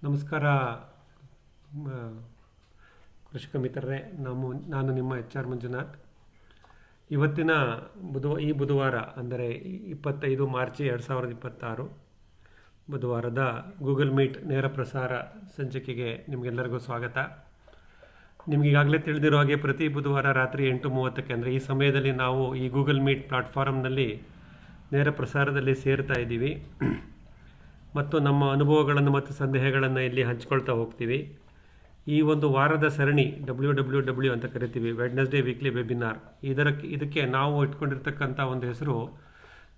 ನಮಸ್ಕಾರ ಕೃಷಿಕ ಮಿತ್ರರೇ. ನಾನು ನಿಮ್ಮ HR ಮಂಜುನಾಥ್. ಇವತ್ತಿನ ಬುಧವಾರ ಅಂದರೆ 25 ಮಾರ್ಚ್ 2026 ಬುಧವಾರದ ಗೂಗಲ್ ಮೀಟ್ ನೇರ ಪ್ರಸಾರ ಸಂಚಿಕೆಗೆ ನಿಮಗೆಲ್ಲರಿಗೂ ಸ್ವಾಗತ. ನಿಮಗೀಗಾಗಲೇ ತಿಳಿದಿರೋ ಹಾಗೆ ಪ್ರತಿ ಬುಧವಾರ ರಾತ್ರಿ 8:30ಕ್ಕೆ ಅಂದರೆ ಈ ಸಮಯದಲ್ಲಿ ನಾವು ಈ ಗೂಗಲ್ ಮೀಟ್ ಪ್ಲಾಟ್ಫಾರ್ಮ್ನಲ್ಲಿ ನೇರ ಪ್ರಸಾರದಲ್ಲಿ ಸೇರ್ತಾ ಇದ್ದೀವಿ ಮತ್ತು ನಮ್ಮ ಅನುಭವಗಳನ್ನು ಮತ್ತು ಸಂದೇಹಗಳನ್ನು ಇಲ್ಲಿ ಹಂಚ್ಕೊಳ್ತಾ ಹೋಗ್ತೀವಿ. ಈ ಒಂದು ವಾರದ ಸರಣಿ WWW ಅಂತ ಕರಿತೀವಿ, ವೆಡ್ನೆಸ್ಡೇ ವೀಕ್ಲಿ ವೆಬಿನಾರ್. ಇದಕ್ಕೆ ನಾವು ಇಟ್ಕೊಂಡಿರ್ತಕ್ಕಂಥ ಒಂದು ಹೆಸರು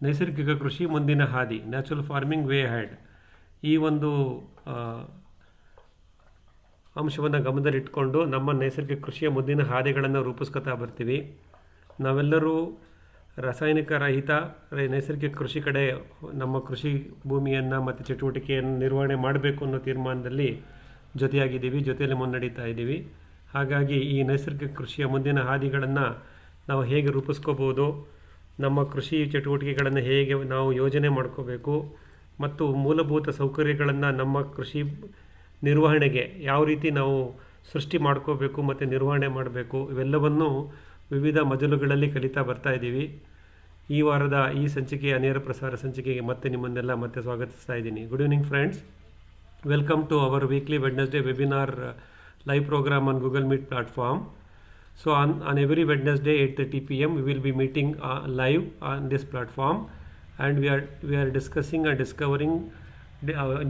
ನೈಸರ್ಗಿಕ ಕೃಷಿ ಮುಂದಿನ ಹಾದಿ, ನ್ಯಾಚುರಲ್ ಫಾರ್ಮಿಂಗ್ ವೇ ಹ್ಯಾಡ್. ಈ ಒಂದು ಅಂಶವನ್ನು ಗಮನದಲ್ಲಿಟ್ಕೊಂಡು ನಮ್ಮ ನೈಸರ್ಗಿಕ ಕೃಷಿಯ ಮುಂದಿನ ಹಾದಿಗಳನ್ನು ರೂಪಿಸ್ಕೊತಾ ಬರ್ತೀವಿ. ನಾವೆಲ್ಲರೂ ರಾಸಾಯನಿಕ ರಹಿತ ನೈಸರ್ಗಿಕ ಕೃಷಿ ಕಡೆ ನಮ್ಮ ಕೃಷಿ ಭೂಮಿಯನ್ನು ಮತ್ತು ಚಟುವಟಿಕೆಯನ್ನು ನಿರ್ವಹಣೆ ಮಾಡಬೇಕು ಅನ್ನೋ ತೀರ್ಮಾನದಲ್ಲಿ ಜೊತೆಯಲ್ಲಿ ಮುನ್ನಡೀತಾ ಇದ್ದೀವಿ. ಹಾಗಾಗಿ ಈ ನೈಸರ್ಗಿಕ ಕೃಷಿಯ ಮುಂದಿನ ಹಾದಿಗಳನ್ನು ನಾವು ಹೇಗೆ ರೂಪಿಸ್ಕೋಬೋದು, ನಮ್ಮ ಕೃಷಿ ಚಟುವಟಿಕೆಗಳನ್ನು ಹೇಗೆ ನಾವು ಯೋಜನೆ ಮಾಡ್ಕೋಬೇಕು ಮತ್ತು ಮೂಲಭೂತ ಸೌಕರ್ಯಗಳನ್ನು ನಮ್ಮ ಕೃಷಿ ನಿರ್ವಹಣೆಗೆ ಯಾವ ರೀತಿ ನಾವು ಸೃಷ್ಟಿ ಮಾಡ್ಕೋಬೇಕು ಮತ್ತು ನಿರ್ವಹಣೆ ಮಾಡಬೇಕು, ಇವೆಲ್ಲವನ್ನು ವಿವಿಧ ಮಜಲುಗಳಲ್ಲಿ ಕಲಿತಾ ಬರ್ತಾ ಇದ್ದೀವಿ. ಈ ವಾರದ ಈ ಸಂಚಿಕೆಯ ನೇರ ಪ್ರಸಾರ ಸಂಚಿಕೆಗೆ ನಿಮ್ಮನ್ನೆಲ್ಲ ಸ್ವಾಗತಿಸ್ತಾ ಇದ್ದೀನಿ. Good evening friends, welcome to our weekly Wednesday webinar live program on Google Meet platform. So on every Wednesday 8:30 p.m. we will be meeting live on this platform, and we are discussing and discovering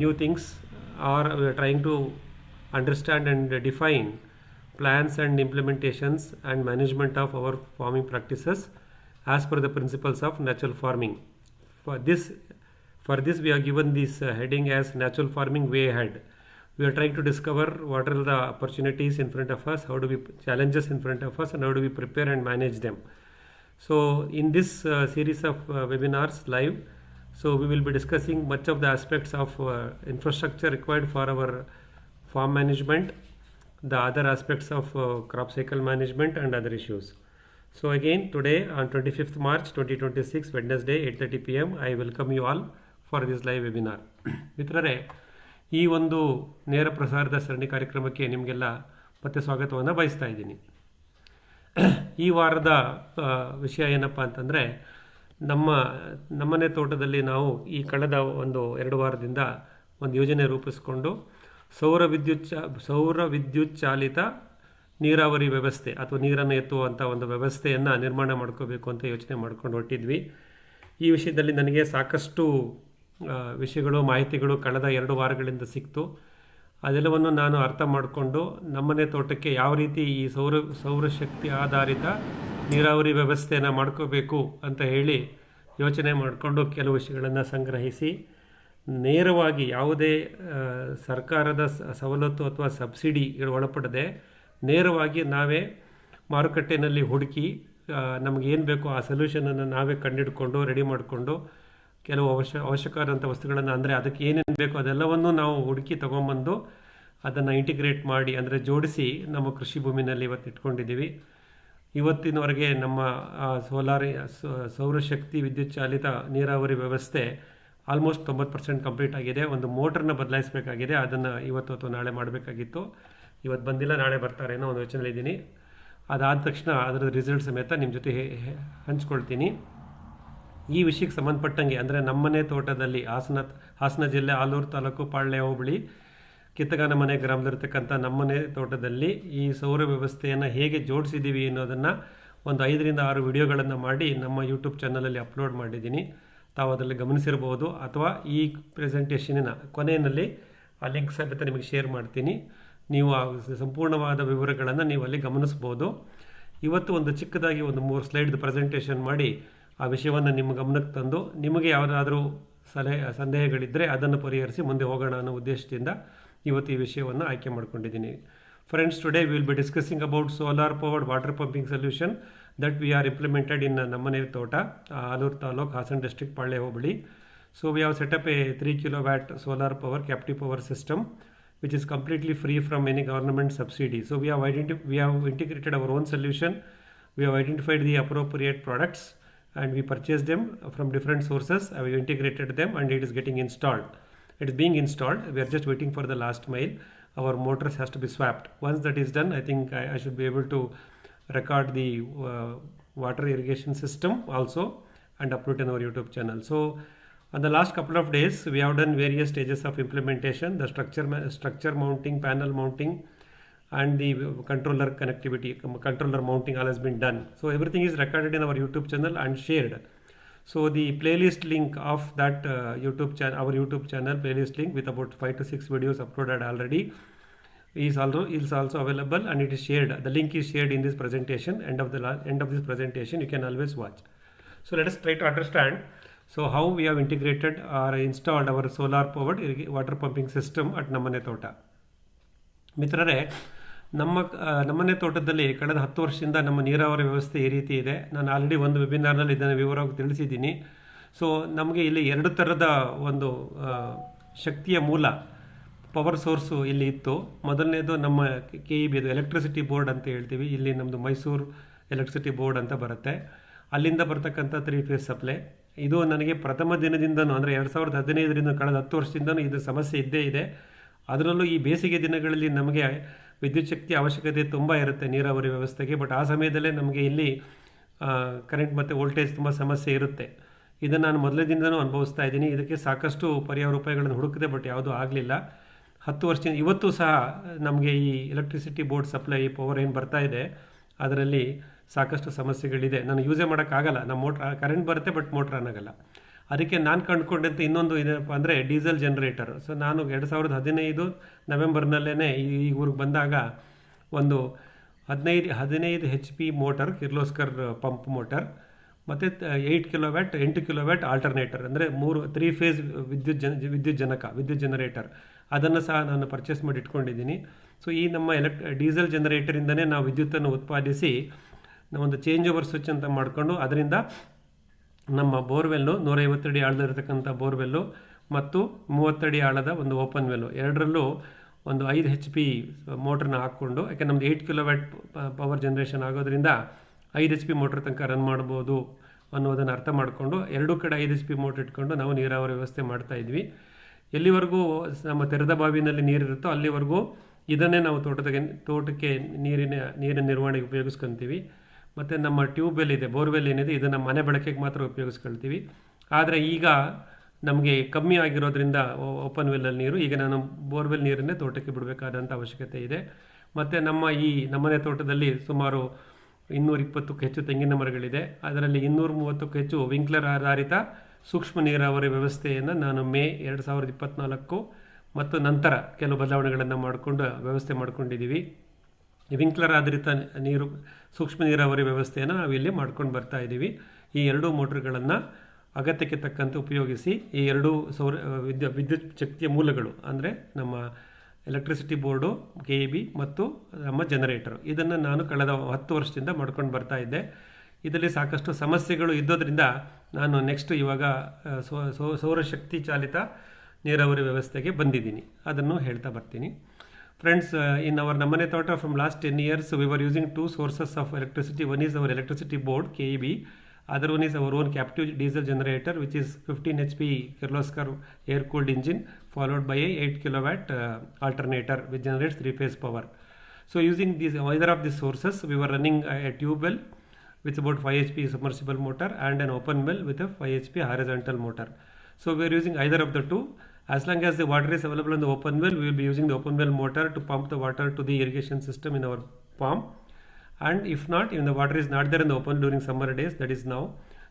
new things, or we are trying to understand and define plans and implementations and management of our farming practices as per the principles of natural farming. For this we are given this heading as natural farming way ahead. We are trying to discover what are the opportunities in front of us, challenges in front of us, and how do we prepare and manage them. So in this series of webinars live, so we will be discussing much of the aspects of infrastructure required for our farm management, the other aspects of crop cycle management and other issues. So again, today on 25th March 2026 Wednesday 8:30 p.m. I welcome you all for this live webinar. ಮಿತ್ರರೇ, ಈ ಒಂದು ನೇರ ಪ್ರಸಾರದ ಸರಣಿ ಕಾರ್ಯಕ್ರಮಕ್ಕೆ ನಿಮಗೆಲ್ಲ ಸ್ವಾಗತವನ್ನು ಬಯಸ್ತಾ ಇದ್ದೀನಿ. ಈ ವಾರದ ವಿಷಯ ಏನಪ್ಪ ಅಂತಂದರೆ, ನಮ್ಮನೆ ತೋಟದಲ್ಲಿ ನಾವು ಈ ಕಳೆದ 2 ವಾರದಿಂದ ಒಂದು ಯೋಜನೆ ರೂಪಿಸ್ಕೊಂಡು ಸೌರ ವಿದ್ಯುತ್ ಚಾಲಿತ ನೀರಾವರಿ ವ್ಯವಸ್ಥೆ ಅಥವಾ ನೀರನ್ನು ಎತ್ತುವಂಥ ಒಂದು ವ್ಯವಸ್ಥೆಯನ್ನು ನಿರ್ಮಾಣ ಮಾಡ್ಕೋಬೇಕು ಅಂತ ಯೋಚನೆ ಮಾಡ್ಕೊಂಡು ಹೊರಟಿದ್ವಿ. ಈ ವಿಷಯದಲ್ಲಿ ನನಗೆ ಸಾಕಷ್ಟು ವಿಷಯಗಳು, ಮಾಹಿತಿಗಳು ಕಳೆದ 2 ವಾರಗಳಿಂದ ಸಿಕ್ತು. ಅದೆಲ್ಲವನ್ನು ನಾನು ಅರ್ಥ ಮಾಡಿಕೊಂಡು ನಮ್ಮನೆ ತೋಟಕ್ಕೆ ಯಾವ ರೀತಿ ಈ ಸೌರಶಕ್ತಿ ಆಧಾರಿತ ನೀರಾವರಿ ವ್ಯವಸ್ಥೆಯನ್ನು ಮಾಡ್ಕೋಬೇಕು ಅಂತ ಹೇಳಿ ಯೋಚನೆ ಮಾಡಿಕೊಂಡು ಕೆಲವು ವಿಷಯಗಳನ್ನು ಸಂಗ್ರಹಿಸಿ, ನೇರವಾಗಿ ಯಾವುದೇ ಸರ್ಕಾರದ ಸವಲತ್ತು ಅಥವಾ ಸಬ್ಸಿಡಿ ಒಳಪಡದೆ ನೇರವಾಗಿ ನಾವೇ ಮಾರುಕಟ್ಟೆಯಲ್ಲಿ ಹುಡುಕಿ ನಮಗೇನು ಬೇಕೋ ಆ ಸೊಲ್ಯೂಷನನ್ನು ನಾವೇ ಕಂಡುಹಿಡ್ಕೊಂಡು ರೆಡಿ ಮಾಡಿಕೊಂಡು ಕೆಲವು ಅವಶ್ಯಕವಾದಂಥ ವಸ್ತುಗಳನ್ನು, ಅಂದರೆ ಅದಕ್ಕೆ ಏನೇನು ಬೇಕೋ ಅದೆಲ್ಲವನ್ನು ನಾವು ಹುಡುಕಿ ತೊಗೊಂಬಂದು ಅದನ್ನು ಇಂಟಿಗ್ರೇಟ್ ಮಾಡಿ, ಅಂದರೆ ಜೋಡಿಸಿ ನಮ್ಮ ಕೃಷಿ ಭೂಮಿನಲ್ಲಿ ಇವತ್ತು ಇಟ್ಕೊಂಡಿದ್ದೀವಿ. ಇವತ್ತಿನವರೆಗೆ ನಮ್ಮ ಸೌರಶಕ್ತಿ ವಿದ್ಯುತ್ ಚಾಲಿತ ನೀರಾವರಿ ವ್ಯವಸ್ಥೆ ಆಲ್ಮೋಸ್ಟ್ 90% ಕಂಪ್ಲೀಟ್ ಆಗಿದೆ. ಒಂದು ಮೋಟ್ರನ್ನ ಬದಲಾಯಿಸಬೇಕಾಗಿದೆ, ಅದನ್ನು ಇವತ್ತು ಅಥವಾ ನಾಳೆ ಮಾಡಬೇಕಾಗಿತ್ತು. ಇವತ್ತು ಬಂದಿಲ್ಲ, ನಾಳೆ ಬರ್ತಾರೆ ಅನ್ನೋ ಒಂದು ಯೋಚನೆಯಲ್ಲಿದ್ದೀನಿ. ಅದಾದ ತಕ್ಷಣ ಅದರ ರಿಸಲ್ಟ್ ಸಮೇತ ನಿಮ್ಮ ಜೊತೆ ಹಂಚ್ಕೊಳ್ತೀನಿ. ಈ ವಿಷಯಕ್ಕೆ ಸಂಬಂಧಪಟ್ಟಂಗೆ, ಅಂದರೆ ನಮ್ಮನೆ ತೋಟದಲ್ಲಿ ಹಾಸನ ಜಿಲ್ಲೆ ಆಲೂರು ತಾಲೂಕು ಪಾಳ್ಯ ಹೋಬಳಿ ಕಿತ್ತಗಾನಮನೆ ಗ್ರಾಮದಲ್ಲಿರ್ತಕ್ಕಂಥ ನಮ್ಮನೆ ತೋಟದಲ್ಲಿ ಈ ಸೌರ ವ್ಯವಸ್ಥೆಯನ್ನು ಹೇಗೆ ಜೋಡಿಸಿದ್ದೀವಿ ಅನ್ನೋದನ್ನು ಒಂದು 5-6 ವಿಡಿಯೋಗಳನ್ನು ಮಾಡಿ ನಮ್ಮ ಯೂಟ್ಯೂಬ್ ಚಾನಲಲ್ಲಿ ಅಪ್ಲೋಡ್ ಮಾಡಿದ್ದೀನಿ. ತಾವು ಅದರಲ್ಲಿ ಗಮನಿಸಿರ್ಬೋದು, ಅಥವಾ ಈ ಪ್ರೆಸೆಂಟೇಷನಿನ ಕೊನೆಯಲ್ಲಿ ಆ ಲಿಂಕ್ ಸಮೇತ ನಿಮಗೆ ಶೇರ್ ಮಾಡ್ತೀನಿ. ನೀವು ಆ ಸಂಪೂರ್ಣವಾದ ವಿವರಗಳನ್ನು ನೀವು ಅಲ್ಲಿ ಗಮನಿಸ್ಬೋದು. ಇವತ್ತು ಒಂದು ಚಿಕ್ಕದಾಗಿ 3 ಸ್ಲೈಡ್ದು ಪ್ರೆಸೆಂಟೇಷನ್ ಮಾಡಿ ಆ ವಿಷಯವನ್ನು ನಿಮ್ಮ ಗಮನಕ್ಕೆ ತಂದು, ನಿಮಗೆ ಯಾವುದಾದ್ರೂ ಸಂದೇಹಗಳಿದ್ದರೆ ಅದನ್ನು ಪರಿಹರಿಸಿ ಮುಂದೆ ಹೋಗೋಣ ಅನ್ನೋ ಉದ್ದೇಶದಿಂದ ಇವತ್ತು ಈ ವಿಷಯವನ್ನು ಆಯ್ಕೆ ಮಾಡ್ಕೊಂಡಿದ್ದೀನಿ. Friends, today we will be discussing about solar powered water pumping solution that we are implemented in Nammane Tota, Alur Taluk, Hassan district, Palle Hobli. So we have set up a 3 kilowatt solar power captive power system which is completely free from any government subsidy. So we have integrated our own solution. We have identified the appropriate products and we purchased them from different sources. We integrated them and it is getting installed. It is being installed. We are just waiting for the last mile. Our motors has to be swapped. Once that is done, I think I should be able to record the water irrigation system also and upload in our YouTube channel. So on the last couple of days, we have done various stages of implementation, the structure mounting, panel mounting, and the controller connectivity, controller mounting all has been done. So everything is recorded in our YouTube channel and shared. So the playlist link of that our YouTube channel playlist link with about 5 to 6 videos uploaded already is also available, and it is shared. The link is shared in this presentation. End of this presentation, you can always watch. So let us try to understand how we have integrated or installed our solar powered water pumping system at ನಮ್ಮನೆ ತೋಟ. ಮಿತ್ರರೇ, ನಮ್ಮನೆ ತೋಟದಲ್ಲಿ ಕಳೆದ 10 ವರ್ಷದಿಂದ ನಮ್ಮ ನೀರಾವರಿ ವ್ಯವಸ್ಥೆ ಈ ರೀತಿ ಇದೆ. ನಾನು ಆಲ್ರೆಡಿ ಒಂದು ವೆಬಿನಾರ್ನಲ್ಲಿ ಇದನ್ನು ವಿವರವಾಗಿ ತಿಳಿಸಿದ್ದೀನಿ. ಸೊ ನಮಗೆ ಇಲ್ಲಿ 2 ಥರದ ಒಂದು ಶಕ್ತಿಯ ಮೂಲ ಪವರ್ ಸೋರ್ಸು ಇಲ್ಲಿ ಇತ್ತು. ಮೊದಲನೇದು ನಮ್ಮ KEB, ಇದು ಎಲೆಕ್ಟ್ರಿಸಿಟಿ ಬೋರ್ಡ್ ಅಂತ ಹೇಳ್ತೀವಿ. ಇಲ್ಲಿ ನಮ್ಮದು ಮೈಸೂರು ಎಲೆಕ್ಟ್ರಿಸಿಟಿ ಬೋರ್ಡ್ ಅಂತ ಬರುತ್ತೆ. ಅಲ್ಲಿಂದ ಬರ್ತಕ್ಕಂಥ 3 ಫೇಸ್ ಸಪ್ಲೈ. ಇದು ನನಗೆ ಪ್ರಥಮ ದಿನದಿಂದನೂ ಅಂದರೆ 2015ರಿಂದ ಕಳೆದ 10 ವರ್ಷದಿಂದನೂ ಇದು ಸಮಸ್ಯೆ ಇದ್ದೇ ಇದೆ. ಅದರಲ್ಲೂ ಈ ಬೇಸಿಗೆ ದಿನಗಳಲ್ಲಿ ನಮಗೆ ವಿದ್ಯುತ್ ಶಕ್ತಿ ಅವಶ್ಯಕತೆ ತುಂಬ ಇರುತ್ತೆ ನೀರಾವರಿ ವ್ಯವಸ್ಥೆಗೆ. ಬಟ್ ಆ ಸಮಯದಲ್ಲೇ ನಮಗೆ ಇಲ್ಲಿ ಕರೆಂಟ್ ಮತ್ತು ವೋಲ್ಟೇಜ್ ತುಂಬ ಸಮಸ್ಯೆ ಇರುತ್ತೆ. ಇದನ್ನು ನಾನು ಮೊದಲದಿಂದನೂ ಅನುಭವಿಸ್ತಾ ಇದ್ದೀನಿ. ಇದಕ್ಕೆ ಸಾಕಷ್ಟು ಪರ್ಯಾಯ ಉಪಾಯಗಳನ್ನು ಹುಡುಕಿದೆ, ಬಟ್ ಯಾವುದೂ ಆಗಲಿಲ್ಲ. 10 ವರ್ಷದಿಂದ ಇವತ್ತು ಸಹ ನಮಗೆ ಈ ಎಲೆಕ್ಟ್ರಿಸಿಟಿ ಬೋರ್ಡ್ ಸಪ್ಲೈ ಪವರ್ ಏನು ಬರ್ತಾ ಇದೆ ಅದರಲ್ಲಿ ಸಾಕಷ್ಟು ಸಮಸ್ಯೆಗಳಿದೆ. ನಾನು ಯೂಸೇ ಮಾಡೋಕ್ಕಾಗಲ್ಲ. ನಮ್ಮ ಮೋಟ್ರ್ ಕರೆಂಟ್ ಬರುತ್ತೆ, ಬಟ್ ಮೋಟ್ರ್ ಆನಾಗಲ್ಲ. ಅದಕ್ಕೆ ನಾನು ಕಂಡುಕೊಂಡಂತೆ ಇನ್ನೊಂದು ಏನಪ್ಪ ಅಂದರೆ ಡೀಸೆಲ್ ಜನರೇಟರ್. ಸೊ ನಾನು 2015 ನವೆಂಬರ್ನಲ್ಲೇ ಈ ಊರಿಗೆ ಬಂದಾಗ ಒಂದು 15 HP motor, Kirloskar pump motor, ಮತ್ತು 8 ಕಿಲೋವ್ಯಾಟ್ ಆಲ್ಟರ್ನೇಟರ್ ಅಂದರೆ 3 ಫೇಸ್ ವಿದ್ಯುತ್ ಜನರೇಟರ್, ಅದನ್ನು ಸಹ ನಾನು ಪರ್ಚೇಸ್ ಮಾಡಿ ಇಟ್ಕೊಂಡಿದ್ದೀನಿ. ಸೊ ಈ ನಮ್ಮ ಡೀಸೆಲ್ ಜನರೇಟರಿಂದನೇ ನಾವು ವಿದ್ಯುತ್ತನ್ನು ಉತ್ಪಾದಿಸಿ ಒಂದು ಚೇಂಜ್ ಓವರ್ ಸ್ವಿಚ್ ಅಂತ ಮಾಡಿಕೊಂಡು ಅದರಿಂದ ನಮ್ಮ ಬೋರ್ವೆಲ್ಲು 150 ಅಡಿ ಆಳದಲ್ಲಿರತಕ್ಕಂಥ ಬೋರ್ವೆಲ್ಲು ಮತ್ತು 30 ಅಡಿ ಆಳದ ಒಂದು ಓಪನ್ ವೆಲ್ಲು, ಎರಡರಲ್ಲೂ ಒಂದು 5 HP ಮೋಟ್ರನ್ನ ಹಾಕ್ಕೊಂಡು, ಯಾಕೆ ನಮ್ಮದು 8 ಕಿಲೋವ್ಯಾಟ್ ಪವರ್ ಜನ್ರೇಷನ್ ಆಗೋದ್ರಿಂದ 5 HP ಮೋಟ್ರ್ ತನಕ ರನ್ ಮಾಡ್ಬೋದು ಅನ್ನೋದನ್ನು ಅರ್ಥ ಮಾಡಿಕೊಂಡು 2 ಕಡೆ 5 HP ಮೋಟ್ರ್ ಇಟ್ಕೊಂಡು ನಾವು ನೀರಾವರಿ ವ್ಯವಸ್ಥೆ ಮಾಡ್ತಾಯಿದ್ವಿ. ಎಲ್ಲಿವರೆಗೂ ನಮ್ಮ ತೆರೆದ ಬಾವಿನಲ್ಲಿ ನೀರಿರುತ್ತೋ ಅಲ್ಲಿವರೆಗೂ ಇದನ್ನೇ ನಾವು ತೋಟಕ್ಕೆ ನೀರಿನ ನಿರ್ವಹಣೆಗೆ ಉಪಯೋಗಿಸ್ಕೊತೀವಿ. ಮತ್ತು ನಮ್ಮ ಟ್ಯೂಬ್ವೆಲ್ ಇದೆ, ಬೋರ್ವೆಲ್ ಏನಿದೆ, ಇದನ್ನು ಮನೆ ಬಳಕೆಗೆ ಮಾತ್ರ ಉಪಯೋಗಿಸ್ಕೊಳ್ತೀವಿ. ಆದರೆ ಈಗ ನಮಗೆ ಕಮ್ಮಿ ಆಗಿರೋದ್ರಿಂದ ಓಪನ್ ವೆಲ್ಲಲ್ಲಿ ನೀರು, ಈಗ ನಾನು ಬೋರ್ವೆಲ್ ನೀರನ್ನೇ ತೋಟಕ್ಕೆ ಬಿಡಬೇಕಾದಂಥ ಅವಶ್ಯಕತೆ ಇದೆ. ಮತ್ತು ನಮ್ಮನೆ ತೋಟದಲ್ಲಿ ಸುಮಾರು 220ಕ್ಕೂ ಹೆಚ್ಚು ತೆಂಗಿನ ಮರಗಳಿದೆ. ಅದರಲ್ಲಿ 230ಕ್ಕೂ ಹೆಚ್ಚು ವಿಂಕ್ಲರ್ ಆಧಾರಿತ ಸೂಕ್ಷ್ಮ ನೀರಾವರಿ ವ್ಯವಸ್ಥೆಯನ್ನು ನಾನು ಮೇ 2024 ಮತ್ತು ನಂತರ ಕೆಲವು ಬದಲಾವಣೆಗಳನ್ನು ಮಾಡಿಕೊಂಡು ವ್ಯವಸ್ಥೆ ಮಾಡ್ಕೊಂಡಿದ್ದೀವಿ. ವಿಂಕ್ಲರ್ ಆಧಾರಿತ ಸೂಕ್ಷ್ಮ ನೀರಾವರಿ ವ್ಯವಸ್ಥೆಯನ್ನು ನಾವು ಇಲ್ಲಿ ಮಾಡ್ಕೊಂಡು ಬರ್ತಾ ಇದ್ದೀವಿ. ಈ 2 ಮೋಟ್ರ್ಗಳನ್ನು ಅಗತ್ಯಕ್ಕೆ ತಕ್ಕಂತೆ ಉಪಯೋಗಿಸಿ ಈ 2 ವಿದ್ಯುತ್ ಶಕ್ತಿಯ ಮೂಲಗಳು ಅಂದರೆ ನಮ್ಮ ಎಲೆಕ್ಟ್ರಿಸಿಟಿ ಬೋರ್ಡು, KEB ಮತ್ತು ನಮ್ಮ ಜನರೇಟರು, ಇದನ್ನು ನಾನು ಕಳೆದ 10 ವರ್ಷದಿಂದ ಮಾಡ್ಕೊಂಡು ಬರ್ತಾ ಇದ್ದೆ. ಇದರಲ್ಲಿ ಸಾಕಷ್ಟು ಸಮಸ್ಯೆಗಳು ಇದ್ದೋದ್ರಿಂದ ನಾನು ನೆಕ್ಸ್ಟ್ ಇವಾಗ ಸೌರಶಕ್ತಿ ಚಾಲಿತ ನೀರಾವರಿ ವ್ಯವಸ್ಥೆಗೆ ಬಂದಿದ್ದೀನಿ. ಅದನ್ನು ಹೇಳ್ತಾ ಬರ್ತೀನಿ. Friends, in our Namane Tota from last 10 years, we were using 2 sources of electricity. One is our electricity board, KEB. Other one is our own captive diesel generator, which is 15 HP Kirloskar air-cooled engine, followed by a 8 kilowatt alternator, which generates 3-phase power. So using either of these sources, we were running a tube well with about 5 HP submersible motor and an open well with a 5 HP horizontal motor. So we are using either of the two. As long as the water is available in the open well, we will be using the open well motor to pump the water to the irrigation system in our farm. And if not, if the water is not there in the open during summer days, that is now,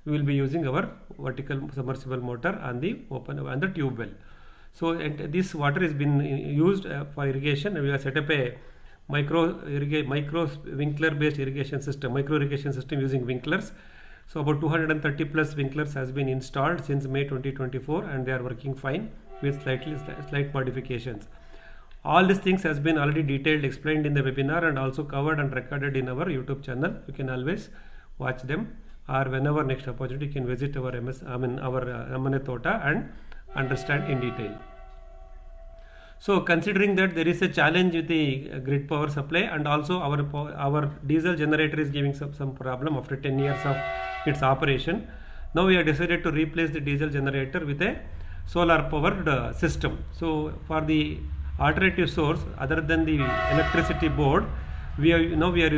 we will be using our vertical submersible motor on the tube well. So this water has been used for irrigation. We have set up a micro winkler based irrigation system, micro irrigation system using winklers. So about 230 plus winklers has been installed since May 2024 and they are working fine with slight modifications. All these things has been already detailed explained in the webinar and also covered and recorded in our YouTube channel. You can always watch them, or whenever next opportunity you can visit our Namane Tota and understand in detail. So considering that there is a challenge with the grid power supply and also our diesel generator is giving some problem after 10 years of its operation, now we have decided to replace the diesel generator with a solar powered system. So for the alternative source other than the electricity board, we are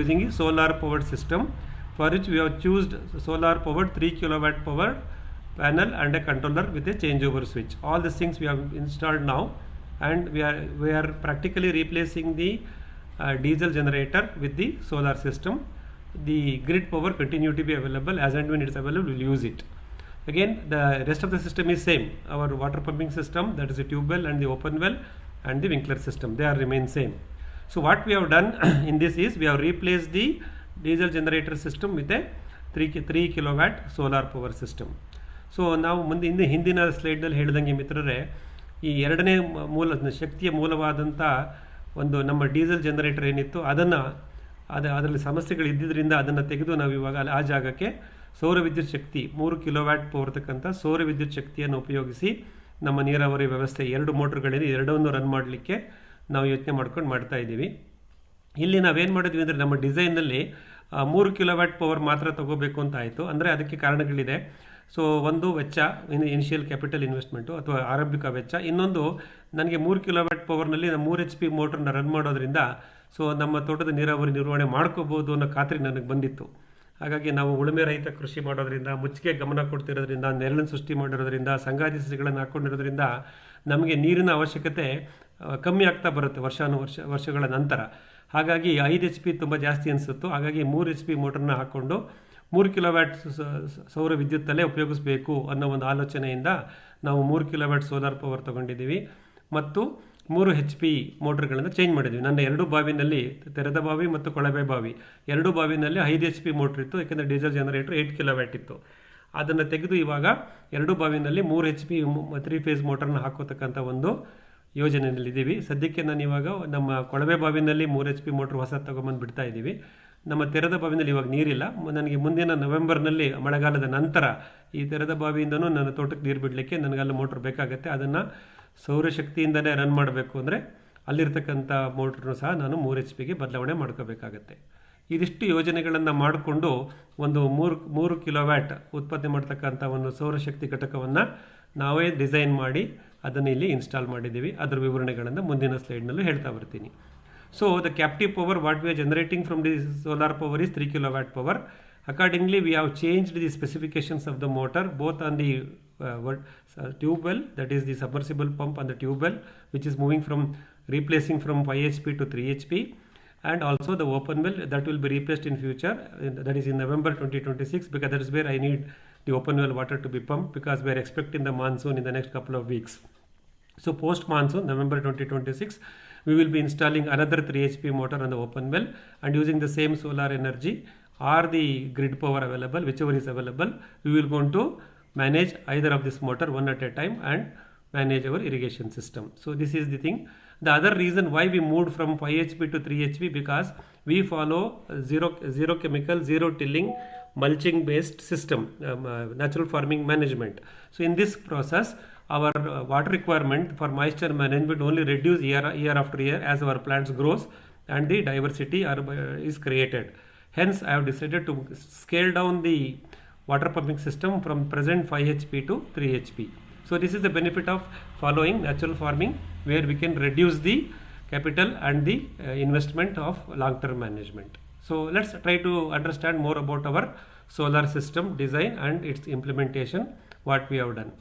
using a solar powered system, for which we have chosen solar powered 3 kilowatt power panel and a controller with a changeover switch. All these things we have installed now, and we are practically replacing the diesel generator with the solar system. The grid power continue to be available. As and when it is available, we will use it. Again, the rest of the system is same. Our water pumping system, that is the tube well and the open well and the Winkler system, they are remain same. So what we have done in this is, we have replaced the diesel generator system with a 3 kilowatt solar power system. So ನಾವು ಹಿಂದಿನ ಸ್ಲೈಡ್ನಲ್ಲಿ ಹೇಳಿದಂಗೆ ಮಿತ್ರರೇ, ಈ ಎರಡನೇ ಶಕ್ತಿಯ ಮೂಲವಾದಂಥ ಒಂದು ನಮ್ಮ ಡೀಸೆಲ್ ಜನರೇಟರ್ ಏನಿತ್ತು ಅದರಲ್ಲಿ ಸಮಸ್ಯೆಗಳು ಇದ್ದಿದ್ದರಿಂದ ಅದನ್ನು ತೆಗೆದು ನಾವು ಇವಾಗ ಆ ಜಾಗಕ್ಕೆ ಸೌರ ವಿದ್ಯುತ್ ಶಕ್ತಿ 3 ಕಿಲೋವ್ಯಾಟ್ ಬರ್ತಕ್ಕಂಥ ಸೌರ ವಿದ್ಯುತ್ ಶಕ್ತಿಯನ್ನು ಉಪಯೋಗಿಸಿ ನಮ್ಮ ನೀರಾವರಿ ವ್ಯವಸ್ಥೆ 2 ಮೋಟರ್ಗಳಿದೆ, ಎರಡನ್ನು ರನ್ ಮಾಡಲಿಕ್ಕೆ ನಾವು ಯೋಚನೆ ಮಾಡ್ಕೊಂಡು ಮಾಡ್ತಾ ಇದ್ದೀವಿ. ಇಲ್ಲಿ ನಾವೇನು ಮಾಡಿದ್ವಿ ಅಂದರೆ, ನಮ್ಮ ಡಿಸೈನ್ನಲ್ಲಿ 3 ಕಿಲೋವ್ಯಾಟ್ ಪವರ್ ಮಾತ್ರ ತಗೋಬೇಕು ಅಂತ ಆಯಿತು. ಅಂದರೆ ಅದಕ್ಕೆ ಕಾರಣಗಳಿದೆ. ಸೊ ಒಂದು ವೆಚ್ಚ, ಇನಿಷಿಯಲ್ ಕ್ಯಾಪಿಟಲ್ ಇನ್ವೆಸ್ಟ್ಮೆಂಟು ಅಥವಾ ಆರಂಭಿಕ ವೆಚ್ಚ. ಇನ್ನೊಂದು, ನನಗೆ 3 ಕಿಲೋವ್ಯಾಟ್ ಪವರ್ನಲ್ಲಿ 3 HP ಮೋಟ್ರನ್ನ ರನ್ ಮಾಡೋದ್ರಿಂದ ಸೊ ನಮ್ಮ ತೋಟದ ನೀರಾವರಿ ನಿರ್ವಹಣೆ ಮಾಡ್ಕೋಬೋದು ಅನ್ನೋ ಖಾತ್ರಿ ನನಗೆ ಬಂದಿತ್ತು. ಹಾಗಾಗಿ ನಾವು ಉಳುಮೆ ರಹಿತ ಕೃಷಿ ಮಾಡೋದ್ರಿಂದ, ಮುಚ್ಚಿಗೆ ಗಮನ ಕೊಡ್ತಿರೋದ್ರಿಂದ, ನೆರಳನ್ನು ಸೃಷ್ಟಿ ಮಾಡಿರೋದ್ರಿಂದ, ಸಂಗಾತಿ ಸಸಿಗಳನ್ನು ಹಾಕ್ಕೊಂಡಿರೋದ್ರಿಂದ ನಮಗೆ ನೀರಿನ ಅವಶ್ಯಕತೆ ಕಮ್ಮಿ ಆಗ್ತಾ ಬರುತ್ತೆ ವರ್ಷಗಳ ನಂತರ. ಹಾಗಾಗಿ 5 HP ತುಂಬ ಜಾಸ್ತಿ ಅನಿಸುತ್ತು. ಹಾಗಾಗಿ 3 HP ಮೋಟ್ರನ್ನ ಹಾಕ್ಕೊಂಡು 3 ಕಿಲೋವ್ಯಾಟ್ ಸೌರ ವಿದ್ಯುತ್ತಲ್ಲೇ ಉಪಯೋಗಿಸಬೇಕು ಅನ್ನೋ ಒಂದು ಆಲೋಚನೆಯಿಂದ ನಾವು 3 ಕಿಲೋವ್ಯಾಟ್ ಸೋಲಾರ್ ಪವರ್ ತೊಗೊಂಡಿದ್ದೀವಿ ಮತ್ತು 3 HP ಮೋಟ್ರ್ಗಳನ್ನು ಚೇಂಜ್ ಮಾಡಿದ್ವಿ. ನನ್ನ 2 ಬಾವಿನಲ್ಲಿ, ತೆರೆದ ಬಾವಿ ಮತ್ತು ಕೊಳವೆ ಬಾವಿ 2 ಬಾವಿನಲ್ಲಿ 5 HP ಮೋಟ್ರ್ ಇತ್ತು, ಯಾಕೆಂದರೆ ಡೀಸೆಲ್ ಜನರೇಟರ್ 8 ಕಿಲೋವ್ಯಾಟ್ ಇತ್ತು. ಅದನ್ನು ತೆಗೆದು ಇವಾಗ 2 ಬಾವಿನಲ್ಲಿ 3 HP 3 ಫೇಸ್ ಮೋಟ್ರನ್ನ ಹಾಕೋತಕ್ಕಂಥ ಒಂದು ಯೋಜನೆಯಲ್ಲಿದ್ದೀವಿ. ಸದ್ಯಕ್ಕೆ ನಾನು ಇವಾಗ ನಮ್ಮ ಕೊಳವೆ ಬಾವಿನಲ್ಲಿ 3 HP ಮೋಟ್ರ್ ಹೊಸ ತೊಗೊಂಬಂದು ಬಿಡ್ತಾ ಇದ್ದೀವಿ. ನಮ್ಮ ತೆರೆದ ಬಾವಿನಲ್ಲಿ ಇವಾಗ ನೀರಿಲ್ಲ. ನನಗೆ ಮುಂದಿನ ನವೆಂಬರ್ನಲ್ಲಿ, ಮಳೆಗಾಲದ ನಂತರ, ಈ ತೆರೆದ ಬಾವಿಯಿಂದನೂ ನನ್ನ ತೋಟಕ್ಕೆ ನೀರು ಬಿಡಲಿಕ್ಕೆ ನನಗಲ್ಲಿ ಮೋಟ್ರ್ ಬೇಕಾಗುತ್ತೆ. ಅದನ್ನು ಸೌರಶಕ್ತಿಯಿಂದಲೇ ರನ್ ಮಾಡಬೇಕು ಅಂದರೆ ಅಲ್ಲಿರ್ತಕ್ಕಂಥ ಮೋಟ್ರನ್ನು ಸಹ ನಾನು 3 HP ಬದಲಾವಣೆ ಮಾಡ್ಕೋಬೇಕಾಗತ್ತೆ. ಇದಿಷ್ಟು ಯೋಜನೆಗಳನ್ನು ಮಾಡಿಕೊಂಡು ಒಂದು 3 ಕಿಲೋವ್ಯಾಟ್ ಉತ್ಪಾದನೆ ಮಾಡ್ತಕ್ಕಂಥ ಒಂದು ಸೌರಶಕ್ತಿ ಘಟಕವನ್ನು ನಾವೇ ಡಿಸೈನ್ ಮಾಡಿ ಅದನ್ನು ಇಲ್ಲಿ ಇನ್ಸ್ಟಾಲ್ ಮಾಡಿದ್ದೀವಿ. ಅದರ ವಿವರಣೆಗಳನ್ನು ಮುಂದಿನ ಸ್ಲೈಡ್ನಲ್ಲೂ ಹೇಳ್ತಾ ಬರ್ತೀನಿ. So the captive power what we are generating from the solar power is 3 kilowatt power. Accordingly, we have changed the specifications of the motor both on the tube well, that is the submersible pump on the tube well, which is replacing from 5 HP to 3 HP, and also the open well that will be replaced in future, that is in November 2026, because that is where I need the open well water to be pumped, because we are expecting the monsoon in the next couple of weeks. So post monsoon, November 2026, we will be installing another 3 HP motor on the open well, and using the same solar energy or the grid power available, whichever is available, we will going to manage either of this motor one at a time and manage our irrigation system. So this is the thing. The other reason why we moved from 5 HP to 3 HP, because we follow zero chemical, zero tilling, mulching based system, natural farming management. So in this process, our water requirement for moisture management only reduce year after year as our plants grows and the diversity is created. Hence, I have decided to scale down the water pumping system from present 5 HP to 3 HP. So this is the benefit of following natural farming, where we can reduce the capital and the investment of long-term management. So let's try to understand more about our solar system design and its implementation, what we have done.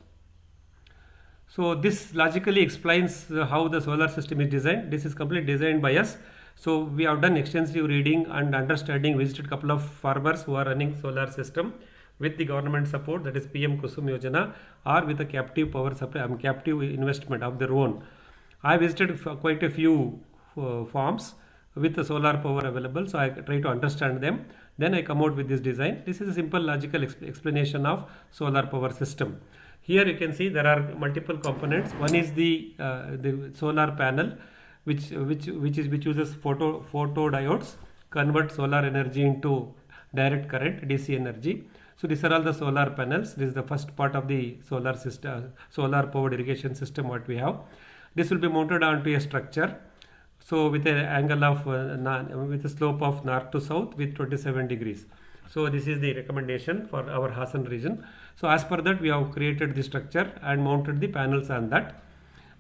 So this logically explains how the solar system is designed. This is completely designed by us. So we have done extensive reading and understanding, visited couple of farmers who are running solar system with the government support, that is PM Kusum Yojana, or with a captive power supply, captive investment of their own. I visited quite a few farms with the solar power available, so I try to understand them. Then I come out with this design. This is a simple logical explanation of solar power system. Here you can see there are multiple components. One is the solar panel, which uses photodiodes, convert solar energy into direct current, DC energy. So these are all the solar panels. This is the first part of the solar system, solar powered irrigation system what we have. This will be mounted onto a structure. So with an angle of with a slope of north to south with 27 degrees. So this is the recommendation for our Hassan region. So as per that, we have created the structure and mounted the panels on that.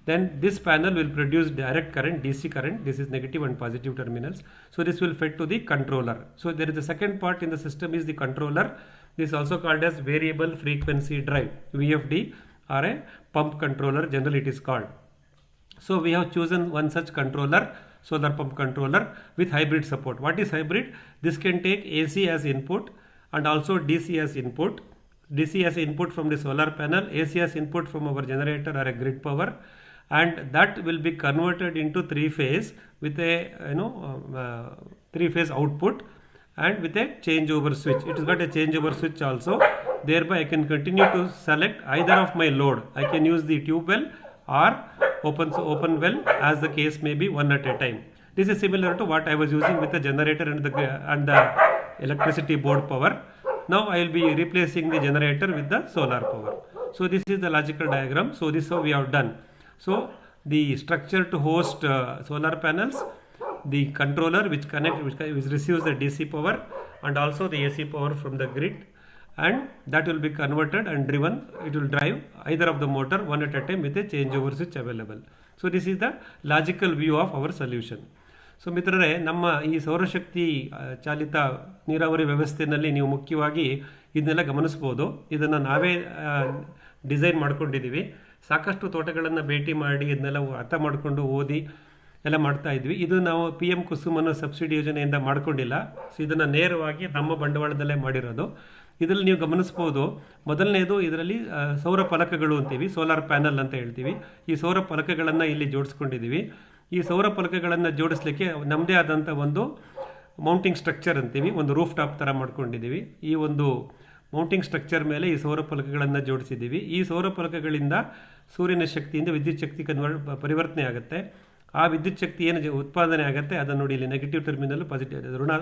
Then this panel will produce direct current, DC current. This is negative and positive terminals. So this will fed to the controller. So there is the second part in the system is the controller. This is also called as variable frequency drive, VFD, or a pump controller, generally it is called. So we have chosen one such controller, solar pump controller with hybrid support. What is hybrid? This can take AC as input and also DC as input. DC as input from the solar panel, AC as input from our generator or a grid power, and that will be converted into three-phase with a three-phase output and with a changeover switch. It has got a changeover switch also. Thereby I can continue to select either of my load. I can use the tube well or open well, as the case may be, one at a time. This is similar to what I was using with the generator and the electricity board power. Now I will be replacing the generator with the solar power. So this is the logical diagram. So this is how we have done. So the structure to host solar panels, the controller which receives the DC power and also the AC power from the grid, and that will be converted and driven. It will drive either of the motor one at a time with a changeover switch available. So this is the logical view of our solution. So ಮಿತ್ರರೇ, ನಮ್ಮ ಈ ಸೌರಶಕ್ತಿ ಚಾಲಿತ ನೀರಾವರಿ ವ್ಯವಸ್ಥೆಯಲ್ಲಿ ನೀವು ಮುಖ್ಯವಾಗಿ ಇದನ್ನೆಲ್ಲ ಗಮನಿಸ್ಬೋದು. ಇದನ್ನು ನಾವೇ ಡಿಸೈನ್ ಮಾಡ್ಕೊಂಡಿದ್ದೀವಿ. ಸಾಕಷ್ಟು ತೋಟಗಳನ್ನು ಭೇಟಿ ಮಾಡಿ ಇದನ್ನೆಲ್ಲ ಅರ್ಥ ಮಾಡಿಕೊಂಡು ಓದಿ ಎಲ್ಲ ಮಾಡ್ತಾ ಇದ್ವಿ. ಇದು ನಾವು PM ಕುಸುಮನ ಸಬ್ಸಿಡಿ ಯೋಜನೆಯಿಂದ ಮಾಡ್ಕೊಂಡಿಲ್ಲ. ಸೊ ಇದನ್ನು ನೇರವಾಗಿ ನಮ್ಮ ಬಂಡವಾಳದಲ್ಲೇ ಮಾಡಿರೋದು. ಇದರಲ್ಲಿ ನೀವು ಗಮನಿಸ್ಬೋದು, ಮೊದಲನೇದು ಇದರಲ್ಲಿ ಸೌರ ಫಲಕಗಳು ಅಂತೀವಿ, ಸೋಲಾರ್ ಪ್ಯಾನಲ್ ಅಂತ ಹೇಳ್ತೀವಿ. ಈ ಸೌರ ಫಲಕಗಳನ್ನು ಇಲ್ಲಿ ಜೋಡಿಸ್ಕೊಂಡಿದ್ದೀವಿ. ಈ ಸೌರ ಫಲಕಗಳನ್ನು ಜೋಡಿಸ್ಲಿಕ್ಕೆ ನಮ್ಮದೇ ಆದಂಥ ಒಂದು ಮೌಂಟಿಂಗ್ ಸ್ಟ್ರಕ್ಚರ್ ಅಂತೀವಿ, ಒಂದು ರೂಫ್ ಟಾಪ್ ಥರ ಮಾಡ್ಕೊಂಡಿದ್ದೀವಿ. ಈ ಒಂದು ಮೌಂಟಿಂಗ್ ಸ್ಟ್ರಕ್ಚರ್ ಮೇಲೆ ಈ ಸೌರ ಫಲಕಗಳನ್ನು ಜೋಡಿಸಿದ್ದೀವಿ. ಈ ಸೌರ ಫಲಕಗಳಿಂದ ಸೂರ್ಯನ ಶಕ್ತಿಯಿಂದ ವಿದ್ಯುತ್ ಶಕ್ತಿ ಪರಿವರ್ತನೆ ಆಗುತ್ತೆ. ಆ ವಿದ್ಯುತ್ ಶಕ್ತಿ ಏನು ಉತ್ಪಾದನೆ ಆಗುತ್ತೆ ಅದನ್ನು ನೋಡಿ, ಇಲ್ಲಿ ನೆಗೆಟಿವ್ ಟರ್ಮಿನಲ್, ಪಾಸಿಟಿವ್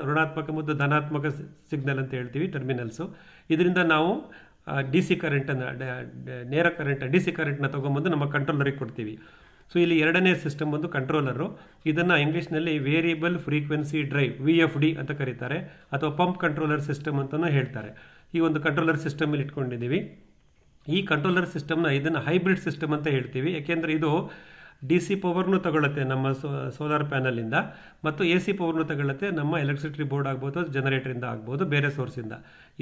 ಋಣಾತ್ಮಕ ಮತ್ತು ಧನಾತ್ಮಕ ಸಿಗ್ನಲ್ ಅಂತ ಹೇಳ್ತೀವಿ ಟರ್ಮಿನಲ್ಸು. ಇದರಿಂದ ನಾವು DC ಕರೆಂಟನ್ನು, ನೇರ ಕರೆಂಟ್ DC ಕರೆಂಟ್ನ ತೊಗೊಂಬಂದು ನಮ್ಮ ಕಂಟ್ರೋಲರಿಗೆ ಕೊಡ್ತೀವಿ. ಸೊ ಇಲ್ಲಿ ಎರಡನೇ ಸಿಸ್ಟಮ್ ಒಂದು ಕಂಟ್ರೋಲರು. ಇದನ್ನು ಇಂಗ್ಲೀಷ್ನಲ್ಲಿ ವೇರಿಯಬಲ್ ಫ್ರೀಕ್ವೆನ್ಸಿ ಡ್ರೈವ್, VFD ಅಂತ ಕರೀತಾರೆ, ಅಥವಾ ಪಂಪ್ ಕಂಟ್ರೋಲರ್ ಸಿಸ್ಟಮ್ ಅಂತಲೂ ಹೇಳ್ತಾರೆ. ಈ ಒಂದು ಕಂಟ್ರೋಲರ್ ಸಿಸ್ಟಮಲ್ಲಿ ಇಟ್ಕೊಂಡಿದ್ದೀವಿ. ಈ ಕಂಟ್ರೋಲರ್ ಸಿಸ್ಟಮ್ನ ಇದನ್ನು ಹೈಬ್ರಿಡ್ ಸಿಸ್ಟಮ್ ಅಂತ ಹೇಳ್ತೀವಿ. ಯಾಕೆಂದರೆ ಇದು DC ಪವರ್ನು ತಗೊಳುತ್ತೆ ನಮ್ಮ ಸೋಲಾರ್ ಪ್ಯಾನಲಿಂದ, ಮತ್ತು AC ಪವರ್ನು ತಗೊಳುತ್ತೆ ನಮ್ಮ ಎಲೆಕ್ಟ್ರಿಸಿಟಿ ಬೋರ್ಡ್ ಆಗ್ಬೋದು, ಜನರೇಟರಿಂದ ಆಗ್ಬೋದು, ಬೇರೆ ಸೋರ್ಸಿಂದ.